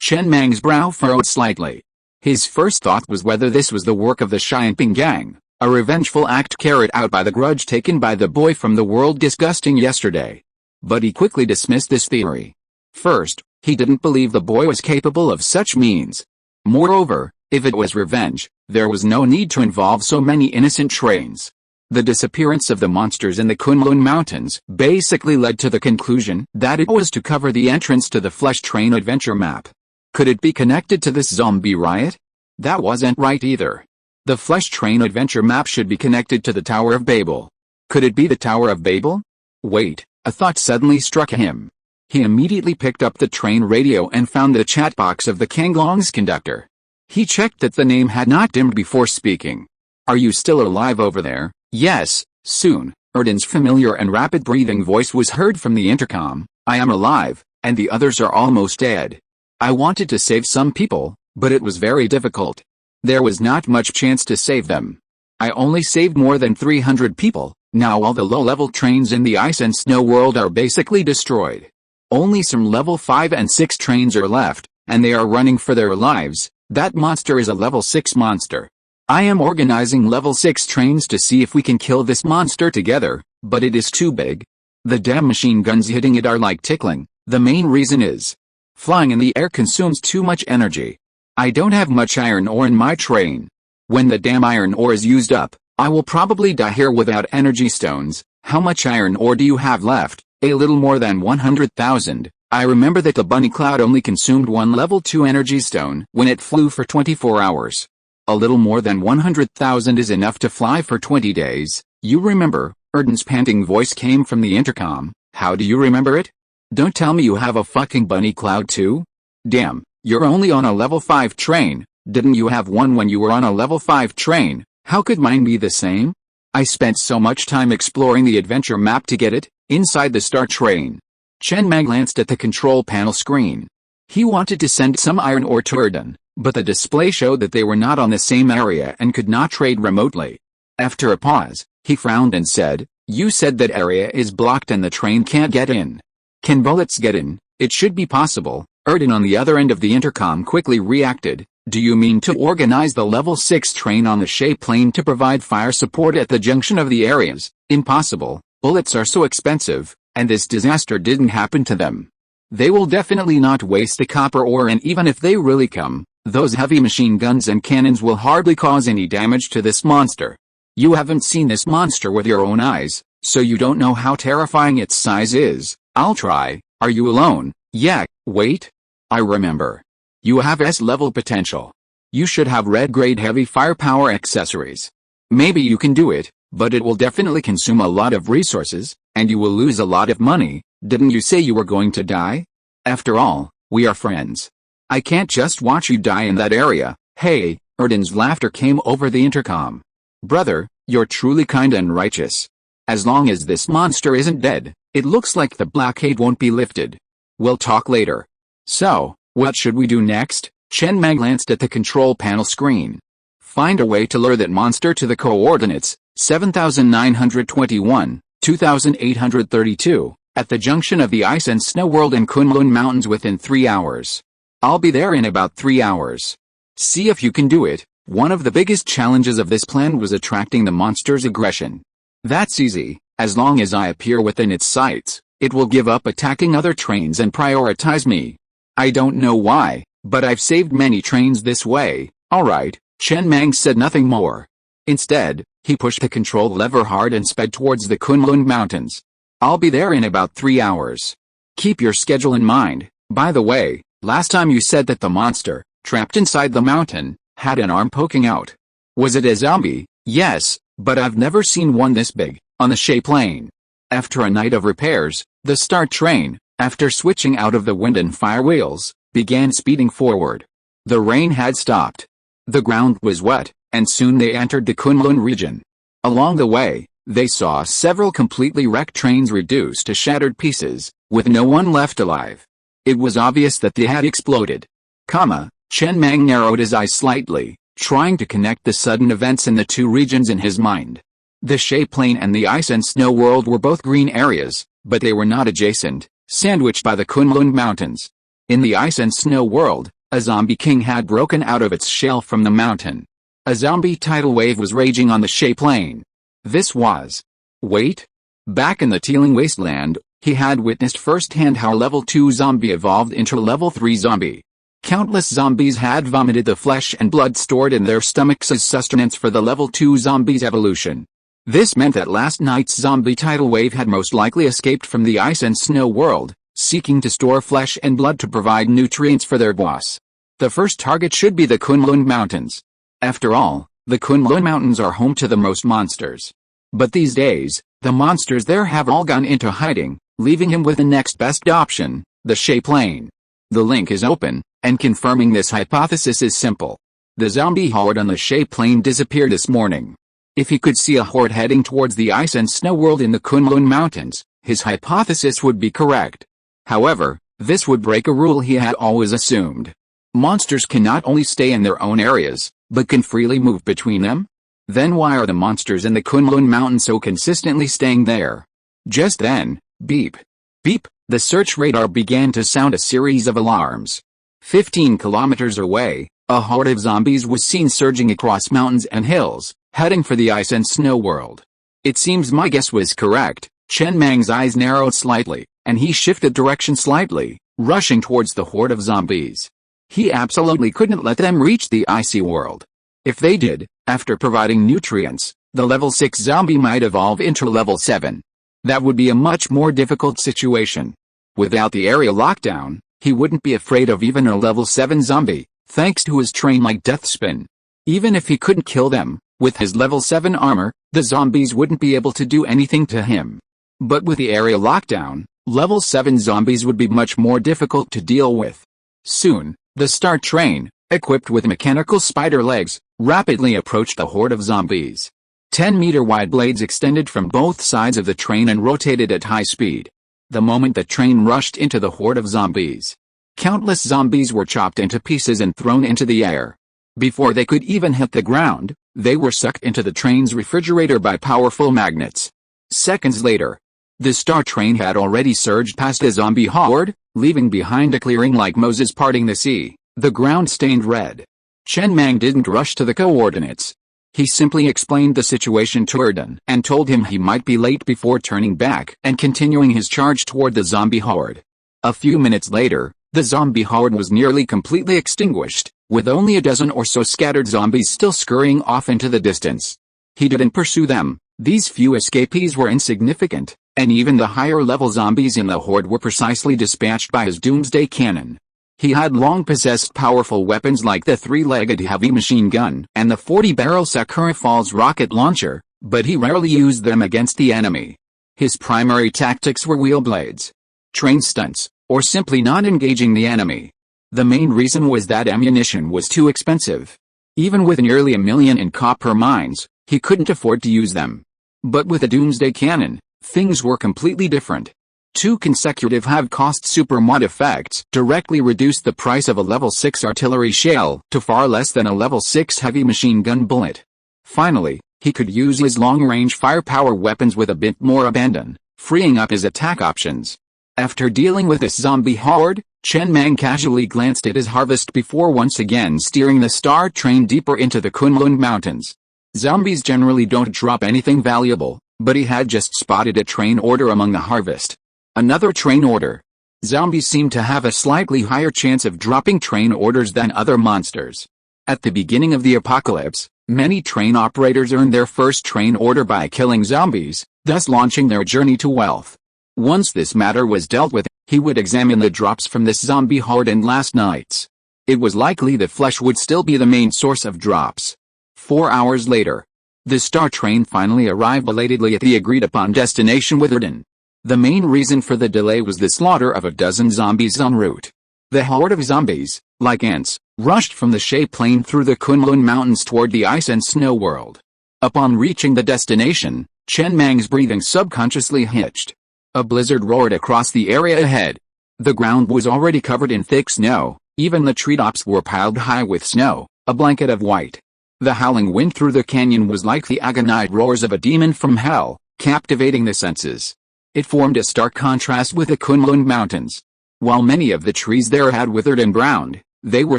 Chen Mang's brow furrowed slightly. His first thought was whether this was the work of the Xianping gang, a revengeful act carried out by the grudge taken by the boy from the world disgusting yesterday. But he quickly dismissed this theory. First, he didn't believe the boy was capable of such means. Moreover, if it was revenge, there was no need to involve so many innocent trains. The disappearance of the monsters in the Kunlun Mountains basically led to the conclusion that it was to cover the entrance to the Flesh Train adventure map. Could it be connected to this zombie riot? That wasn't right either. The Flesh Train adventure map should be connected to the Tower of Babel. Could it be the Tower of Babel? Wait, a thought suddenly struck him. He immediately picked up the train radio and found the chat box of the Kanglong's conductor. He checked that the name had not dimmed before speaking. Are you still alive over there? Yes, soon. Erden's familiar and rapid breathing voice was heard from the intercom. I am alive, and the others are almost dead. I wanted to save some people, but it was very difficult. There was not much chance to save them. I only saved more than 300 people. Now all the low-level trains in the ice and snow world are basically destroyed. Only some level 5 and 6 trains are left, and they are running for their lives. That monster is a level 6 monster. I am organizing level 6 trains to see if we can kill this monster together, but it is too big. The damn machine guns hitting it are like tickling. The main reason is, flying in the air consumes too much energy. I don't have much iron ore in my train. When the damn iron ore is used up, I will probably die here without energy stones. How much iron ore do you have left? A little more than 100,000. I remember that the bunny cloud only consumed one level 2 energy stone when it flew for 24 hours. A little more than 100,000 is enough to fly for 20 days. You remember? Erden's panting voice came from the intercom. How do you remember it? Don't tell me you have a fucking bunny cloud too? Damn, you're only on a level 5 train. Didn't you have one when you were on a level 5 train? How could mine be the same? I spent so much time exploring the adventure map to get it, inside the Star Train. Chen Mang glanced at the control panel screen. He wanted to send some iron ore to Erden, but the display showed that they were not on the same area and could not trade remotely. After a pause, he frowned and said, You said that area is blocked and the train can't get in. Can bullets get in? It should be possible. Erden on the other end of the intercom quickly reacted. Do you mean to organize the level 6 train on the Shay Plain to provide fire support at the junction of the areas? Impossible. Bullets are so expensive, and this disaster didn't happen to them. They will definitely not waste the copper ore, and even if they really come, those heavy machine guns and cannons will hardly cause any damage to this monster. You haven't seen this monster with your own eyes, so you don't know how terrifying its size is. I'll try. Are you alone? Yeah, wait. I remember. You have S-level potential. You should have red-grade heavy firepower accessories. Maybe you can do it, but it will definitely consume a lot of resources, and you will lose a lot of money. Didn't you say you were going to die? After all, we are friends. I can't just watch you die in that area. Hey, Erden's laughter came over the intercom. Brother, you're truly kind and righteous. As long as this monster isn't dead, it looks like the blockade won't be lifted. We'll talk later. So, what should we do next? Chen Mang glanced at the control panel screen. Find a way to lure that monster to the coordinates, 7921, 2832, at the junction of the Ice and Snow World and Kunlun Mountains within 3 hours. I'll be there in about 3 hours. See if you can do it. One of the biggest challenges of this plan was attracting the monster's aggression. That's easy. As long as I appear within its sights, it will give up attacking other trains and prioritize me. I don't know why, but I've saved many trains this way. Alright, Chen Mang said nothing more. Instead, he pushed the control lever hard and sped towards the Kunlun Mountains. I'll be there in about 3 hours. Keep your schedule in mind. By the way, last time you said that the monster, trapped inside the mountain, had an arm poking out. Was it a zombie? Yes, but I've never seen one this big, on the Shay Plain. After a night of repairs, the Star Train, after switching out of the wind and fire wheels, began speeding forward. The rain had stopped. The ground was wet, and soon they entered the Kunlun region. Along the way, they saw several completely wrecked trains reduced to shattered pieces, with no one left alive. It was obvious that they had exploded. Chen Mang narrowed his eyes slightly, trying to connect the sudden events in the two regions in his mind. The Shay Plain and the Ice and Snow World were both green areas, but they were not adjacent, sandwiched by the Kunlun Mountains. In the Ice and Snow World, a zombie king had broken out of its shell from the mountain. A zombie tidal wave was raging on the Shay Plain. This was... Wait. Back in the Teeling Wasteland, he had witnessed firsthand how level 2 zombie evolved into level 3 zombie. Countless zombies had vomited the flesh and blood stored in their stomachs as sustenance for the level 2 zombies' evolution. This meant that last night's zombie tidal wave had most likely escaped from the Ice and Snow World, seeking to store flesh and blood to provide nutrients for their boss. The first target should be the Kunlun Mountains. After all, the Kunlun Mountains are home to the most monsters. But these days, the monsters there have all gone into hiding, leaving him with the next best option, the Shay Plain. The link is open, and confirming this hypothesis is simple. The zombie horde on the Shay Plain disappeared this morning. If he could see a horde heading towards the Ice and Snow World in the Kunlun Mountains, his hypothesis would be correct. However, this would break a rule he had always assumed. Monsters can not only stay in their own areas, but can freely move between them? Then why are the monsters in the Kunlun Mountains so consistently staying there? Just then, beep, beep, the search radar began to sound a series of alarms. 15 kilometers away, a horde of zombies was seen surging across mountains and hills, heading for the Ice and Snow World. It seems my guess was correct. Chen Mang's eyes narrowed slightly, and he shifted direction slightly, rushing towards the horde of zombies. He absolutely couldn't let them reach the icy world. If they did, after providing nutrients, the level 6 zombie might evolve into level 7. That would be a much more difficult situation. Without the area lockdown, he wouldn't be afraid of even a level 7 zombie, thanks to his train-like death spin. Even if he couldn't kill them, with his level 7 armor, the zombies wouldn't be able to do anything to him. But with the area lockdown, level 7 zombies would be much more difficult to deal with. Soon, the Star Train, equipped with mechanical spider legs, rapidly approached the horde of zombies. 10-meter-wide blades extended from both sides of the train and rotated at high speed. The moment the train rushed into the horde of zombies, countless zombies were chopped into pieces and thrown into the air. Before they could even hit the ground, they were sucked into the train's refrigerator by powerful magnets. Seconds later, the Star Train had already surged past the zombie horde, leaving behind a clearing like Moses parting the sea, the ground stained red. Chen Mang didn't rush to the coordinates. He simply explained the situation to Erden and told him he might be late before turning back and continuing his charge toward the zombie horde. A few minutes later, the zombie horde was nearly completely extinguished, with only a dozen or so scattered zombies still scurrying off into the distance. He didn't pursue them. These few escapees were insignificant, and even the higher-level zombies in the horde were precisely dispatched by his doomsday cannon. He had long possessed powerful weapons like the 3-legged heavy machine gun and the 40-barrel Sakura Falls rocket launcher, but he rarely used them against the enemy. His primary tactics were wheel blades, train stunts, or simply not engaging the enemy. The main reason was that ammunition was too expensive. Even with nearly 1 million in copper mines, he couldn't afford to use them. But with a doomsday cannon, things were completely different. 2 consecutive have-cost super mod effects directly reduced the price of a level 6 artillery shell to far less than a level 6 heavy machine gun bullet. Finally, he could use his long-range firepower weapons with a bit more abandon, freeing up his attack options. After dealing with this zombie horde, Chen Mang casually glanced at his harvest before once again steering the star train deeper into the Kunlun Mountains. Zombies generally don't drop anything valuable, but he had just spotted a train order among the harvest. Another train order. Zombies seem to have a slightly higher chance of dropping train orders than other monsters. At the beginning of the apocalypse, many train operators earned their first train order by killing zombies, thus launching their journey to wealth. Once this matter was dealt with, he would examine the drops from this zombie horde and last nights. It was likely that flesh would still be the main source of drops. 4 hours later, the star train finally arrived belatedly at the agreed-upon destination Witherden. The main reason for the delay was the slaughter of a dozen zombies en route. The horde of zombies, like ants, rushed from the Shay Plain through the Kunlun Mountains toward the ice and snow world. Upon reaching the destination, Chen Mang's breathing subconsciously hitched. A blizzard roared across the area ahead. The ground was already covered in thick snow, even the treetops were piled high with snow, a blanket of white. The howling wind through the canyon was like the agonized roars of a demon from hell, captivating the senses. It formed a stark contrast with the Kunlun Mountains. While many of the trees there had withered and browned, they were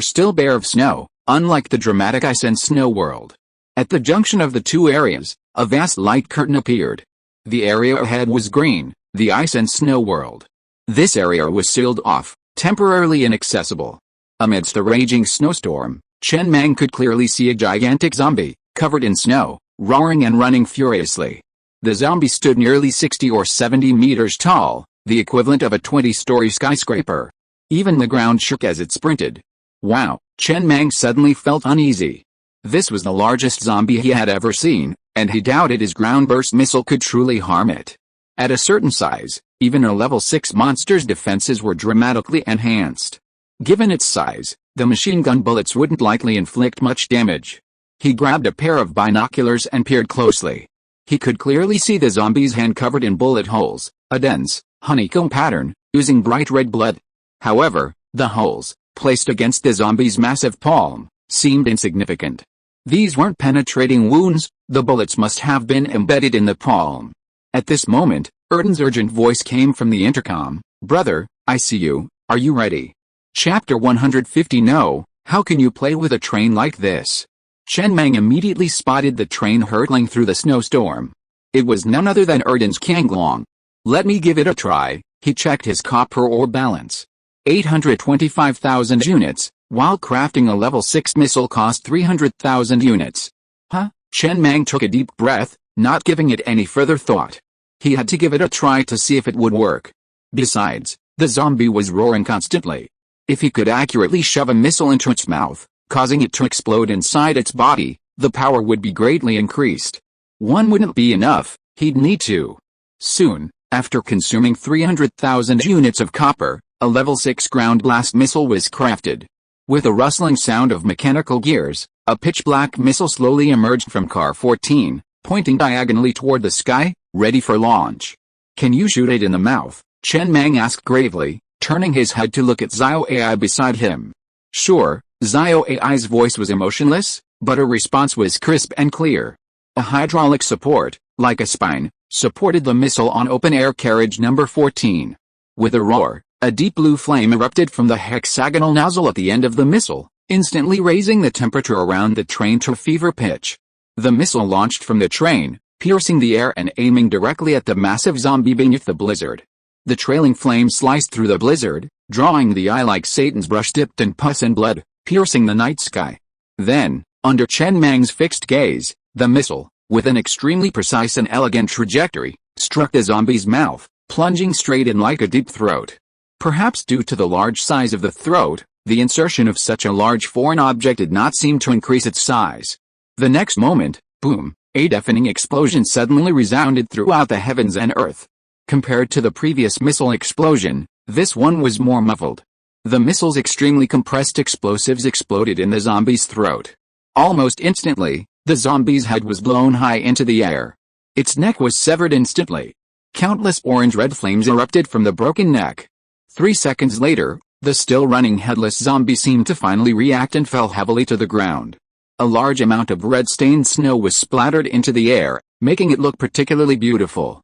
still bare of snow, unlike the dramatic ice and snow world. At the junction of the two areas, a vast light curtain appeared. The area ahead was green, the ice and snow world. This area was sealed off, temporarily inaccessible. Amidst the raging snowstorm, Chen Mang could clearly see a gigantic zombie, covered in snow, roaring and running furiously. The zombie stood nearly 60 or 70 meters tall, the equivalent of a 20-story skyscraper. Even the ground shook as it sprinted. Wow, Chen Mang suddenly felt uneasy. This was the largest zombie he had ever seen, and he doubted his ground-burst missile could truly harm it. At a certain size, even a level 6 monster's defenses were dramatically enhanced. Given its size, the machine gun bullets wouldn't likely inflict much damage. He grabbed a pair of binoculars and peered closely. He could clearly see the zombie's hand covered in bullet holes, a dense, honeycomb pattern, oozing bright red blood. However, the holes, placed against the zombie's massive palm, seemed insignificant. These weren't penetrating wounds, the bullets must have been embedded in the palm. At this moment, Erden's urgent voice came from the intercom. "Brother, I see you, are you ready?" Chapter 150. No, how can you play with a train like this? Chen Mang immediately spotted the train hurtling through the snowstorm. It was none other than Erden's Kanglong. Let me give it a try. He checked his copper ore balance. 825,000 units, while crafting a level 6 missile cost 300,000 units. Huh? Chen Mang took a deep breath, not giving it any further thought. He had to give it a try to see if it would work. Besides, the zombie was roaring constantly. If he could accurately shove a missile into its mouth, causing it to explode inside its body, the power would be greatly increased. One wouldn't be enough, he'd need two. Soon, after consuming 300,000 units of copper, a level 6 ground blast missile was crafted. With a rustling sound of mechanical gears, a pitch-black missile slowly emerged from Car 14, pointing diagonally toward the sky, ready for launch. "Can you shoot it in the mouth?" Chen Mang asked gravely, turning his head to look at Zio AI beside him. "Sure." Zio AI's voice was emotionless, but her response was crisp and clear. A hydraulic support, like a spine, supported the missile on open-air carriage number 14. With a roar, a deep blue flame erupted from the hexagonal nozzle at the end of the missile, instantly raising the temperature around the train to fever pitch. The missile launched from the train, piercing the air and aiming directly at the massive zombie beneath the blizzard. The trailing flame sliced through the blizzard, drawing the eye like Satan's brush dipped in pus and blood, piercing the night sky. Then, under Chen Mang's fixed gaze, the missile, with an extremely precise and elegant trajectory, struck the zombie's mouth, plunging straight in like a deep throat. Perhaps due to the large size of the throat, the insertion of such a large foreign object did not seem to increase its size. The next moment, boom, a deafening explosion suddenly resounded throughout the heavens and earth. Compared to the previous missile explosion, this one was more muffled. The missile's extremely compressed explosives exploded in the zombie's throat. Almost instantly, the zombie's head was blown high into the air. Its neck was severed instantly. Countless orange-red flames erupted from the broken neck. 3 seconds later, the still-running headless zombie seemed to finally react and fell heavily to the ground. A large amount of red-stained snow was splattered into the air, making it look particularly beautiful.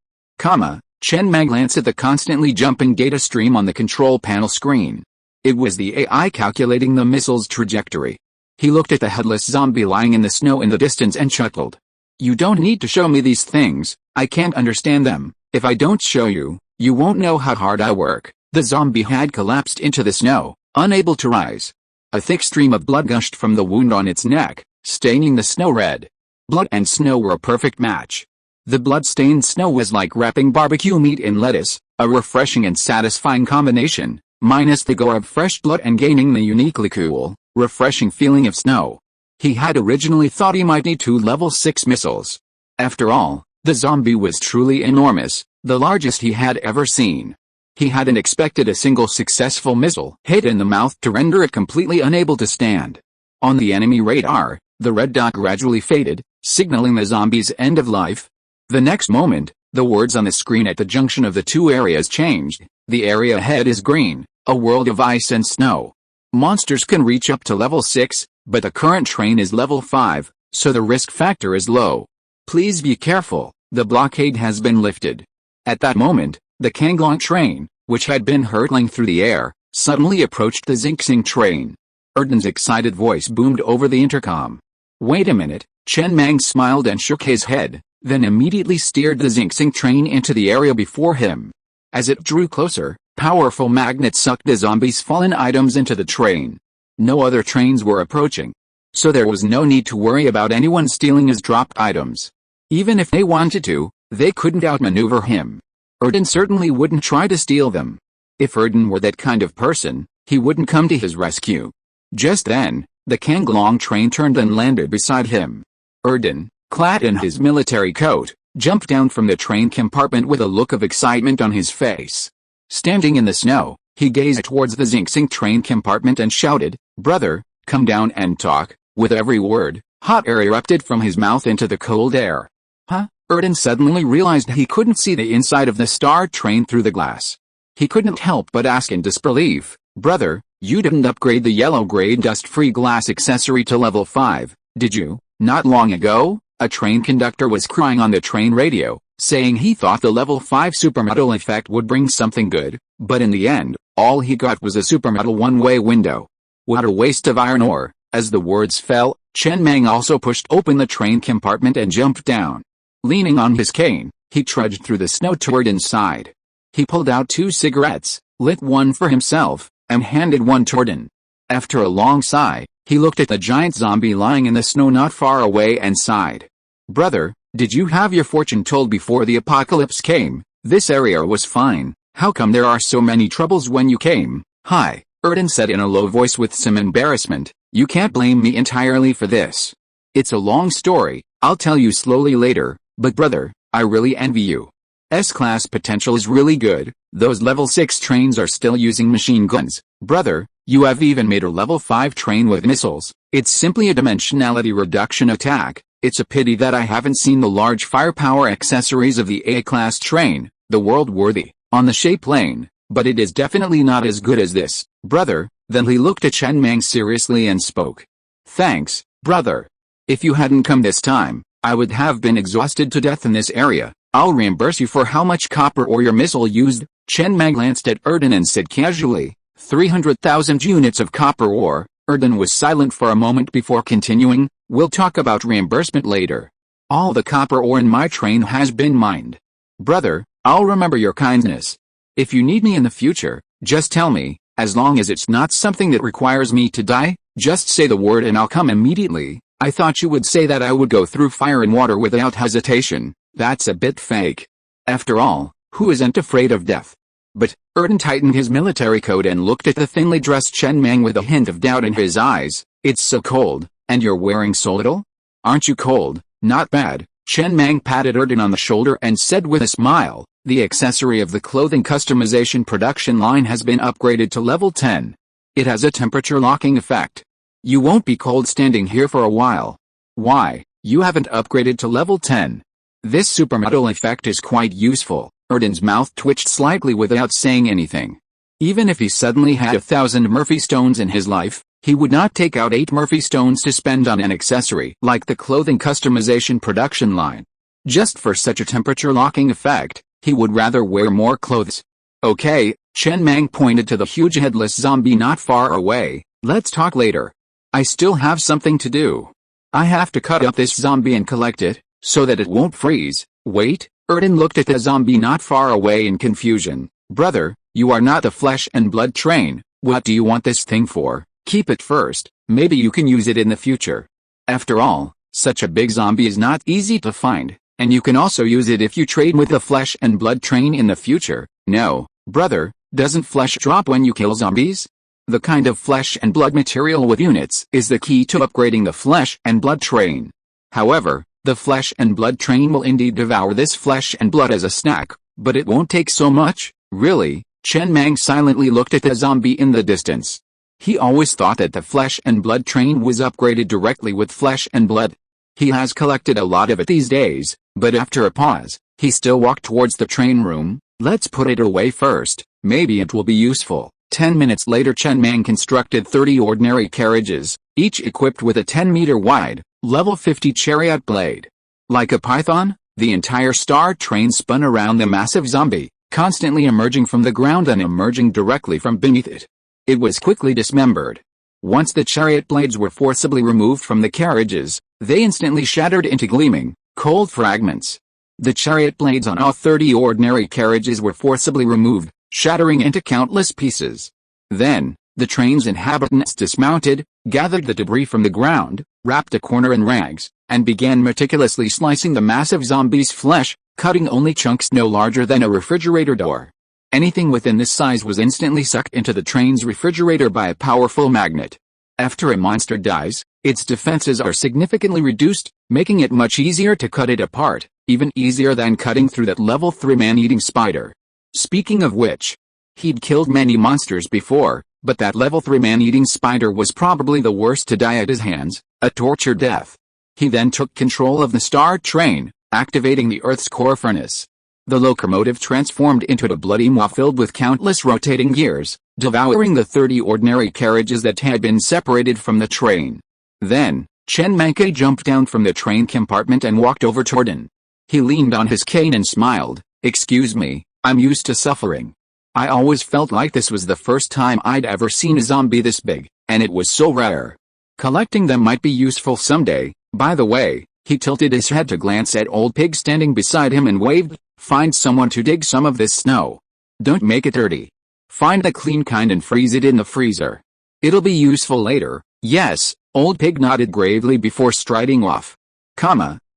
Chen Mang glanced at the constantly jumping data stream on the control panel screen. It was the AI calculating the missile's trajectory. He looked at the headless zombie lying in the snow in the distance and chuckled. You don't need to show me these things, I can't understand them. If I don't show you, you won't know how hard I work. The zombie had collapsed into the snow, unable to rise. A thick stream of blood gushed from the wound on its neck, staining the snow red. Blood and snow were a perfect match. The blood-stained snow was like wrapping barbecue meat in lettuce, a refreshing and satisfying combination, minus the gore of fresh blood and gaining the uniquely cool, refreshing feeling of snow. He had originally thought he might need 2 level 6 missiles. After all, the zombie was truly enormous, the largest he had ever seen. He hadn't expected a single successful missile hit in the mouth to render it completely unable to stand. On the enemy radar, the red dot gradually faded, signaling the zombie's end of life. The next moment, the words on the screen at the junction of the 2 areas changed. The area ahead is green, a world of ice and snow. Monsters can reach up to level 6, but the current train is level 5, so the risk factor is low. Please be careful, the blockade has been lifted. At that moment, the Kanglong train, which had been hurtling through the air, suddenly approached the Xinxing train. Erden's excited voice boomed over the intercom. Wait a minute, Chen Mang smiled and shook his head, then immediately steered the Xinxing train into the area before him. As it drew closer, powerful magnets sucked the zombie's fallen items into the train. No other trains were approaching, so there was no need to worry about anyone stealing his dropped items. Even if they wanted to, they couldn't outmaneuver him. Erden certainly wouldn't try to steal them. If Erden were that kind of person, he wouldn't come to his rescue. Just then, the Kanglong train turned and landed beside him. Erden, clad in his military coat, jumped down from the train compartment with a look of excitement on his face. Standing in the snow, he gazed towards the Xinxing train compartment and shouted, "Brother, come down and talk." With every word, hot air erupted from his mouth into the cold air. Huh? Erden suddenly realized he couldn't see the inside of the star train through the glass. He couldn't help but ask in disbelief, "Brother, you didn't upgrade the yellow-gray dust-free glass accessory to level 5, did you?" Not long ago, a train conductor was crying on the train radio, saying he thought the level 5 supermetal effect would bring something good, but in the end, all he got was a supermetal one-way window. What a waste of iron ore. As the words fell, Chen Mang also pushed open the train compartment and jumped down. Leaning on his cane, he trudged through the snow toward inside. He pulled out 2 cigarettes, lit one for himself, and handed one to Erden. After a long sigh, he looked at the giant zombie lying in the snow not far away and sighed. Brother, did you have your fortune told before the apocalypse came? This area was fine. How come there are so many troubles when you came? Hi, Erden said in a low voice with some embarrassment. You can't blame me entirely for this. It's a long story, I'll tell you slowly later, but brother, I really envy you. S-class potential is really good, those level 6 trains are still using machine guns. Brother, you have even made a level 5 train with missiles. It's simply a dimensionality reduction attack. It's a pity that I haven't seen the large firepower accessories of the A-class train, the world-worthy, on the shape lane, but it is definitely not as good as this, brother. Then he looked at Chen Mang seriously and spoke. Thanks, brother. If you hadn't come this time, I would have been exhausted to death in this area. I'll reimburse you for how much copper ore your missile used. Chen Mang glanced at Erden and said casually, 300,000 units of copper ore. Erden was silent for a moment before continuing, we'll talk about reimbursement later. All the copper ore in my train has been mined. Brother, I'll remember your kindness. If you need me in the future, just tell me, as long as it's not something that requires me to die, just say the word and I'll come immediately. I thought you would say that I would go through fire and water without hesitation. That's a bit fake. After all, who isn't afraid of death? But Erden tightened his military coat and looked at the thinly dressed Chen Mang with a hint of doubt in his eyes. It's so cold, and you're wearing so little? Aren't you cold? Not bad. Chen Mang patted Erden on the shoulder and said with a smile, the accessory of the clothing customization production line has been upgraded to level 10. It has a temperature locking effect. You won't be cold standing here for a while. Why, you haven't upgraded to level 10. This supermetal effect is quite useful. Erden's mouth twitched slightly without saying anything. Even if he suddenly had 1,000 Murphy stones in his life, he would not take out 8 Murphy stones to spend on an accessory like the clothing customization production line. Just for such a temperature locking effect, he would rather wear more clothes. Okay, Chen Mang pointed to the huge headless zombie not far away. Let's talk later. I still have something to do. I have to cut up this zombie and collect it, so that it won't freeze. Wait, Erden looked at the zombie not far away in confusion. Brother, you are not the flesh and blood train. What do you want this thing for? Keep it first, maybe you can use it in the future. After all, such a big zombie is not easy to find, and you can also use it if you trade with the flesh and blood train in the future. No, brother, doesn't flesh drop when you kill zombies? The kind of flesh and blood material with units is the key to upgrading the flesh and blood train. However, the flesh and blood train will indeed devour this flesh and blood as a snack, but it won't take so much. Really? Chen Mang silently looked at the zombie in the distance. He always thought that the flesh and blood train was upgraded directly with flesh and blood. He has collected a lot of it these days, but after a pause, he still walked towards the train room. Let's put it away first, maybe it will be useful. 10 minutes later Chen Mang constructed 30 ordinary carriages, each equipped with a 10-meter wide, level 50 chariot blade. Like a python, the entire star train spun around the massive zombie, constantly emerging from the ground and emerging directly from beneath it. It was quickly dismembered. Once the chariot blades were forcibly removed from the carriages, they instantly shattered into gleaming, cold fragments. The chariot blades on all 30 ordinary carriages were forcibly removed, shattering into countless pieces. Then, the train's inhabitants dismounted, gathered the debris from the ground, wrapped a corner in rags, and began meticulously slicing the massive zombie's flesh, cutting only chunks no larger than a refrigerator door. Anything within this size was instantly sucked into the train's refrigerator by a powerful magnet. After a monster dies, its defenses are significantly reduced, making it much easier to cut it apart, even easier than cutting through that level 3 man-eating spider. Speaking of which, he'd killed many monsters before, but that level 3 man-eating spider was probably the worst to die at his hands, a torture death. He then took control of the star train, activating the Earth's core furnace. The locomotive transformed into a bloody maw filled with countless rotating gears, devouring the 30 ordinary carriages that had been separated from the train. Then, Chen Mang jumped down from the train compartment and walked over toward Erden. He leaned on his cane and smiled. Excuse me, I'm used to suffering. I always felt like this was the first time I'd ever seen a zombie this big, and it was so rare. Collecting them might be useful someday. By the way, he tilted his head to glance at Old Pig standing beside him and waved. Find someone to dig some of this snow. Don't make it dirty. Find the clean kind and freeze it in the freezer. It'll be useful later. Yes, Old Pig nodded gravely before striding off.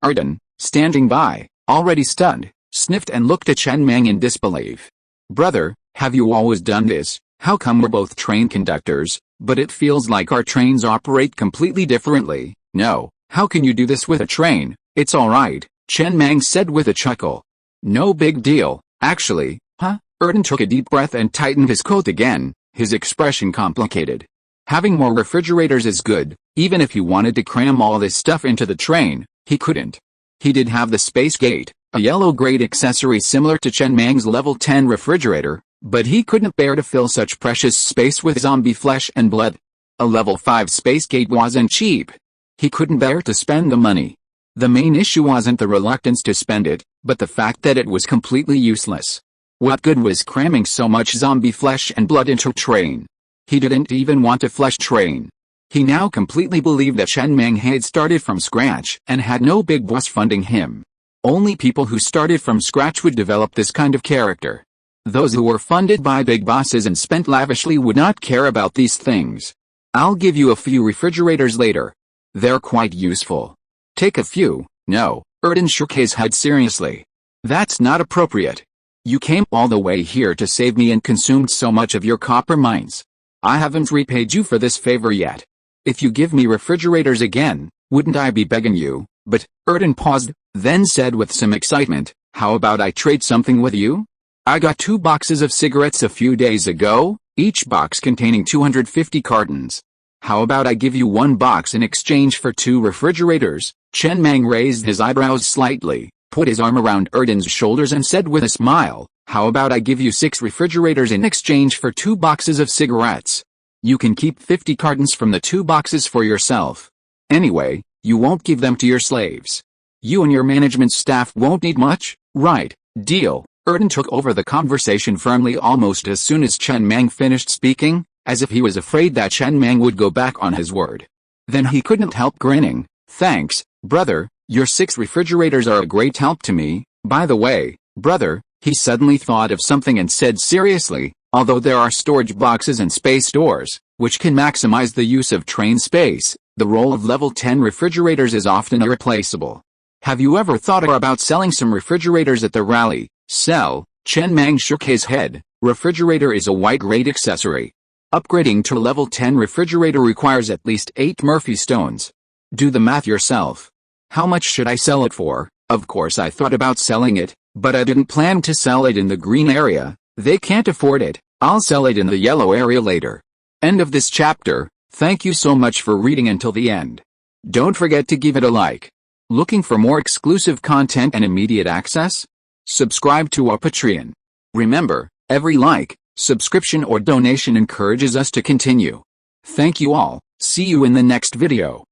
Erden, standing by, already stunned, sniffed and looked at Chen Mang in disbelief. Brother, have you always done this? How come we're both train conductors, but it feels like our trains operate completely differently? No, how can you do this with a train? It's alright, Chen Mang said with a chuckle. No big deal, actually, huh? Erden took a deep breath and tightened his coat again, his expression complicated. Having more refrigerators is good, even if he wanted to cram all this stuff into the train, he couldn't. He did have the space gate, a yellow-grade accessory similar to Chen Mang's level 10 refrigerator, but he couldn't bear to fill such precious space with zombie flesh and blood. A level 5 space gate wasn't cheap. He couldn't bear to spend the money. The main issue wasn't the reluctance to spend it, but the fact that it was completely useless. What good was cramming so much zombie flesh and blood into a train? He didn't even want a flesh train. He now completely believed that Chen Mang had started from scratch and had no big boss funding him. Only people who started from scratch would develop this kind of character. Those who were funded by big bosses and spent lavishly would not care about these things. I'll give you a few refrigerators later. They're quite useful. Take a few. No, Erden shook his head seriously. That's not appropriate. You came all the way here to save me and consumed so much of your copper mines. I haven't repaid you for this favor yet. If you give me refrigerators again, wouldn't I be begging you? But, Erden paused, then said with some excitement, how about I trade something with you? I got 2 boxes of cigarettes a few days ago, each box containing 250 cartons. How about I give you 1 box in exchange for 2 refrigerators? Chen Mang raised his eyebrows slightly, put his arm around Erden's shoulders and said with a smile, how about I give you 6 refrigerators in exchange for 2 boxes of cigarettes? You can keep 50 cartons from the 2 boxes for yourself. Anyway, you won't give them to your slaves. You and your management staff won't need much, right? Deal. Erden took over the conversation firmly almost as soon as Chen Mang finished speaking, as if he was afraid that Chen Mang would go back on his word. Then he couldn't help grinning. Thanks, brother, your 6 refrigerators are a great help to me. By the way, brother, he suddenly thought of something and said seriously, although there are storage boxes and space doors, which can maximize the use of train space, the role of level 10 refrigerators is often irreplaceable. Have you ever thought about selling some refrigerators at the rally? Sell? Chen Mang shook his head. Refrigerator is a white-grade accessory. Upgrading to level 10 refrigerator requires at least 8 Murphy stones. Do the math yourself. How much should I sell it for? Of course I thought about selling it, but I didn't plan to sell it in the green area. They can't afford it. I'll sell it in the yellow area later. End of this chapter. Thank you so much for reading until the end. Don't forget to give it a like. Looking for more exclusive content and immediate access? Subscribe to our Patreon. Remember, every like, subscription or donation encourages us to continue. Thank you all. See you in the next video.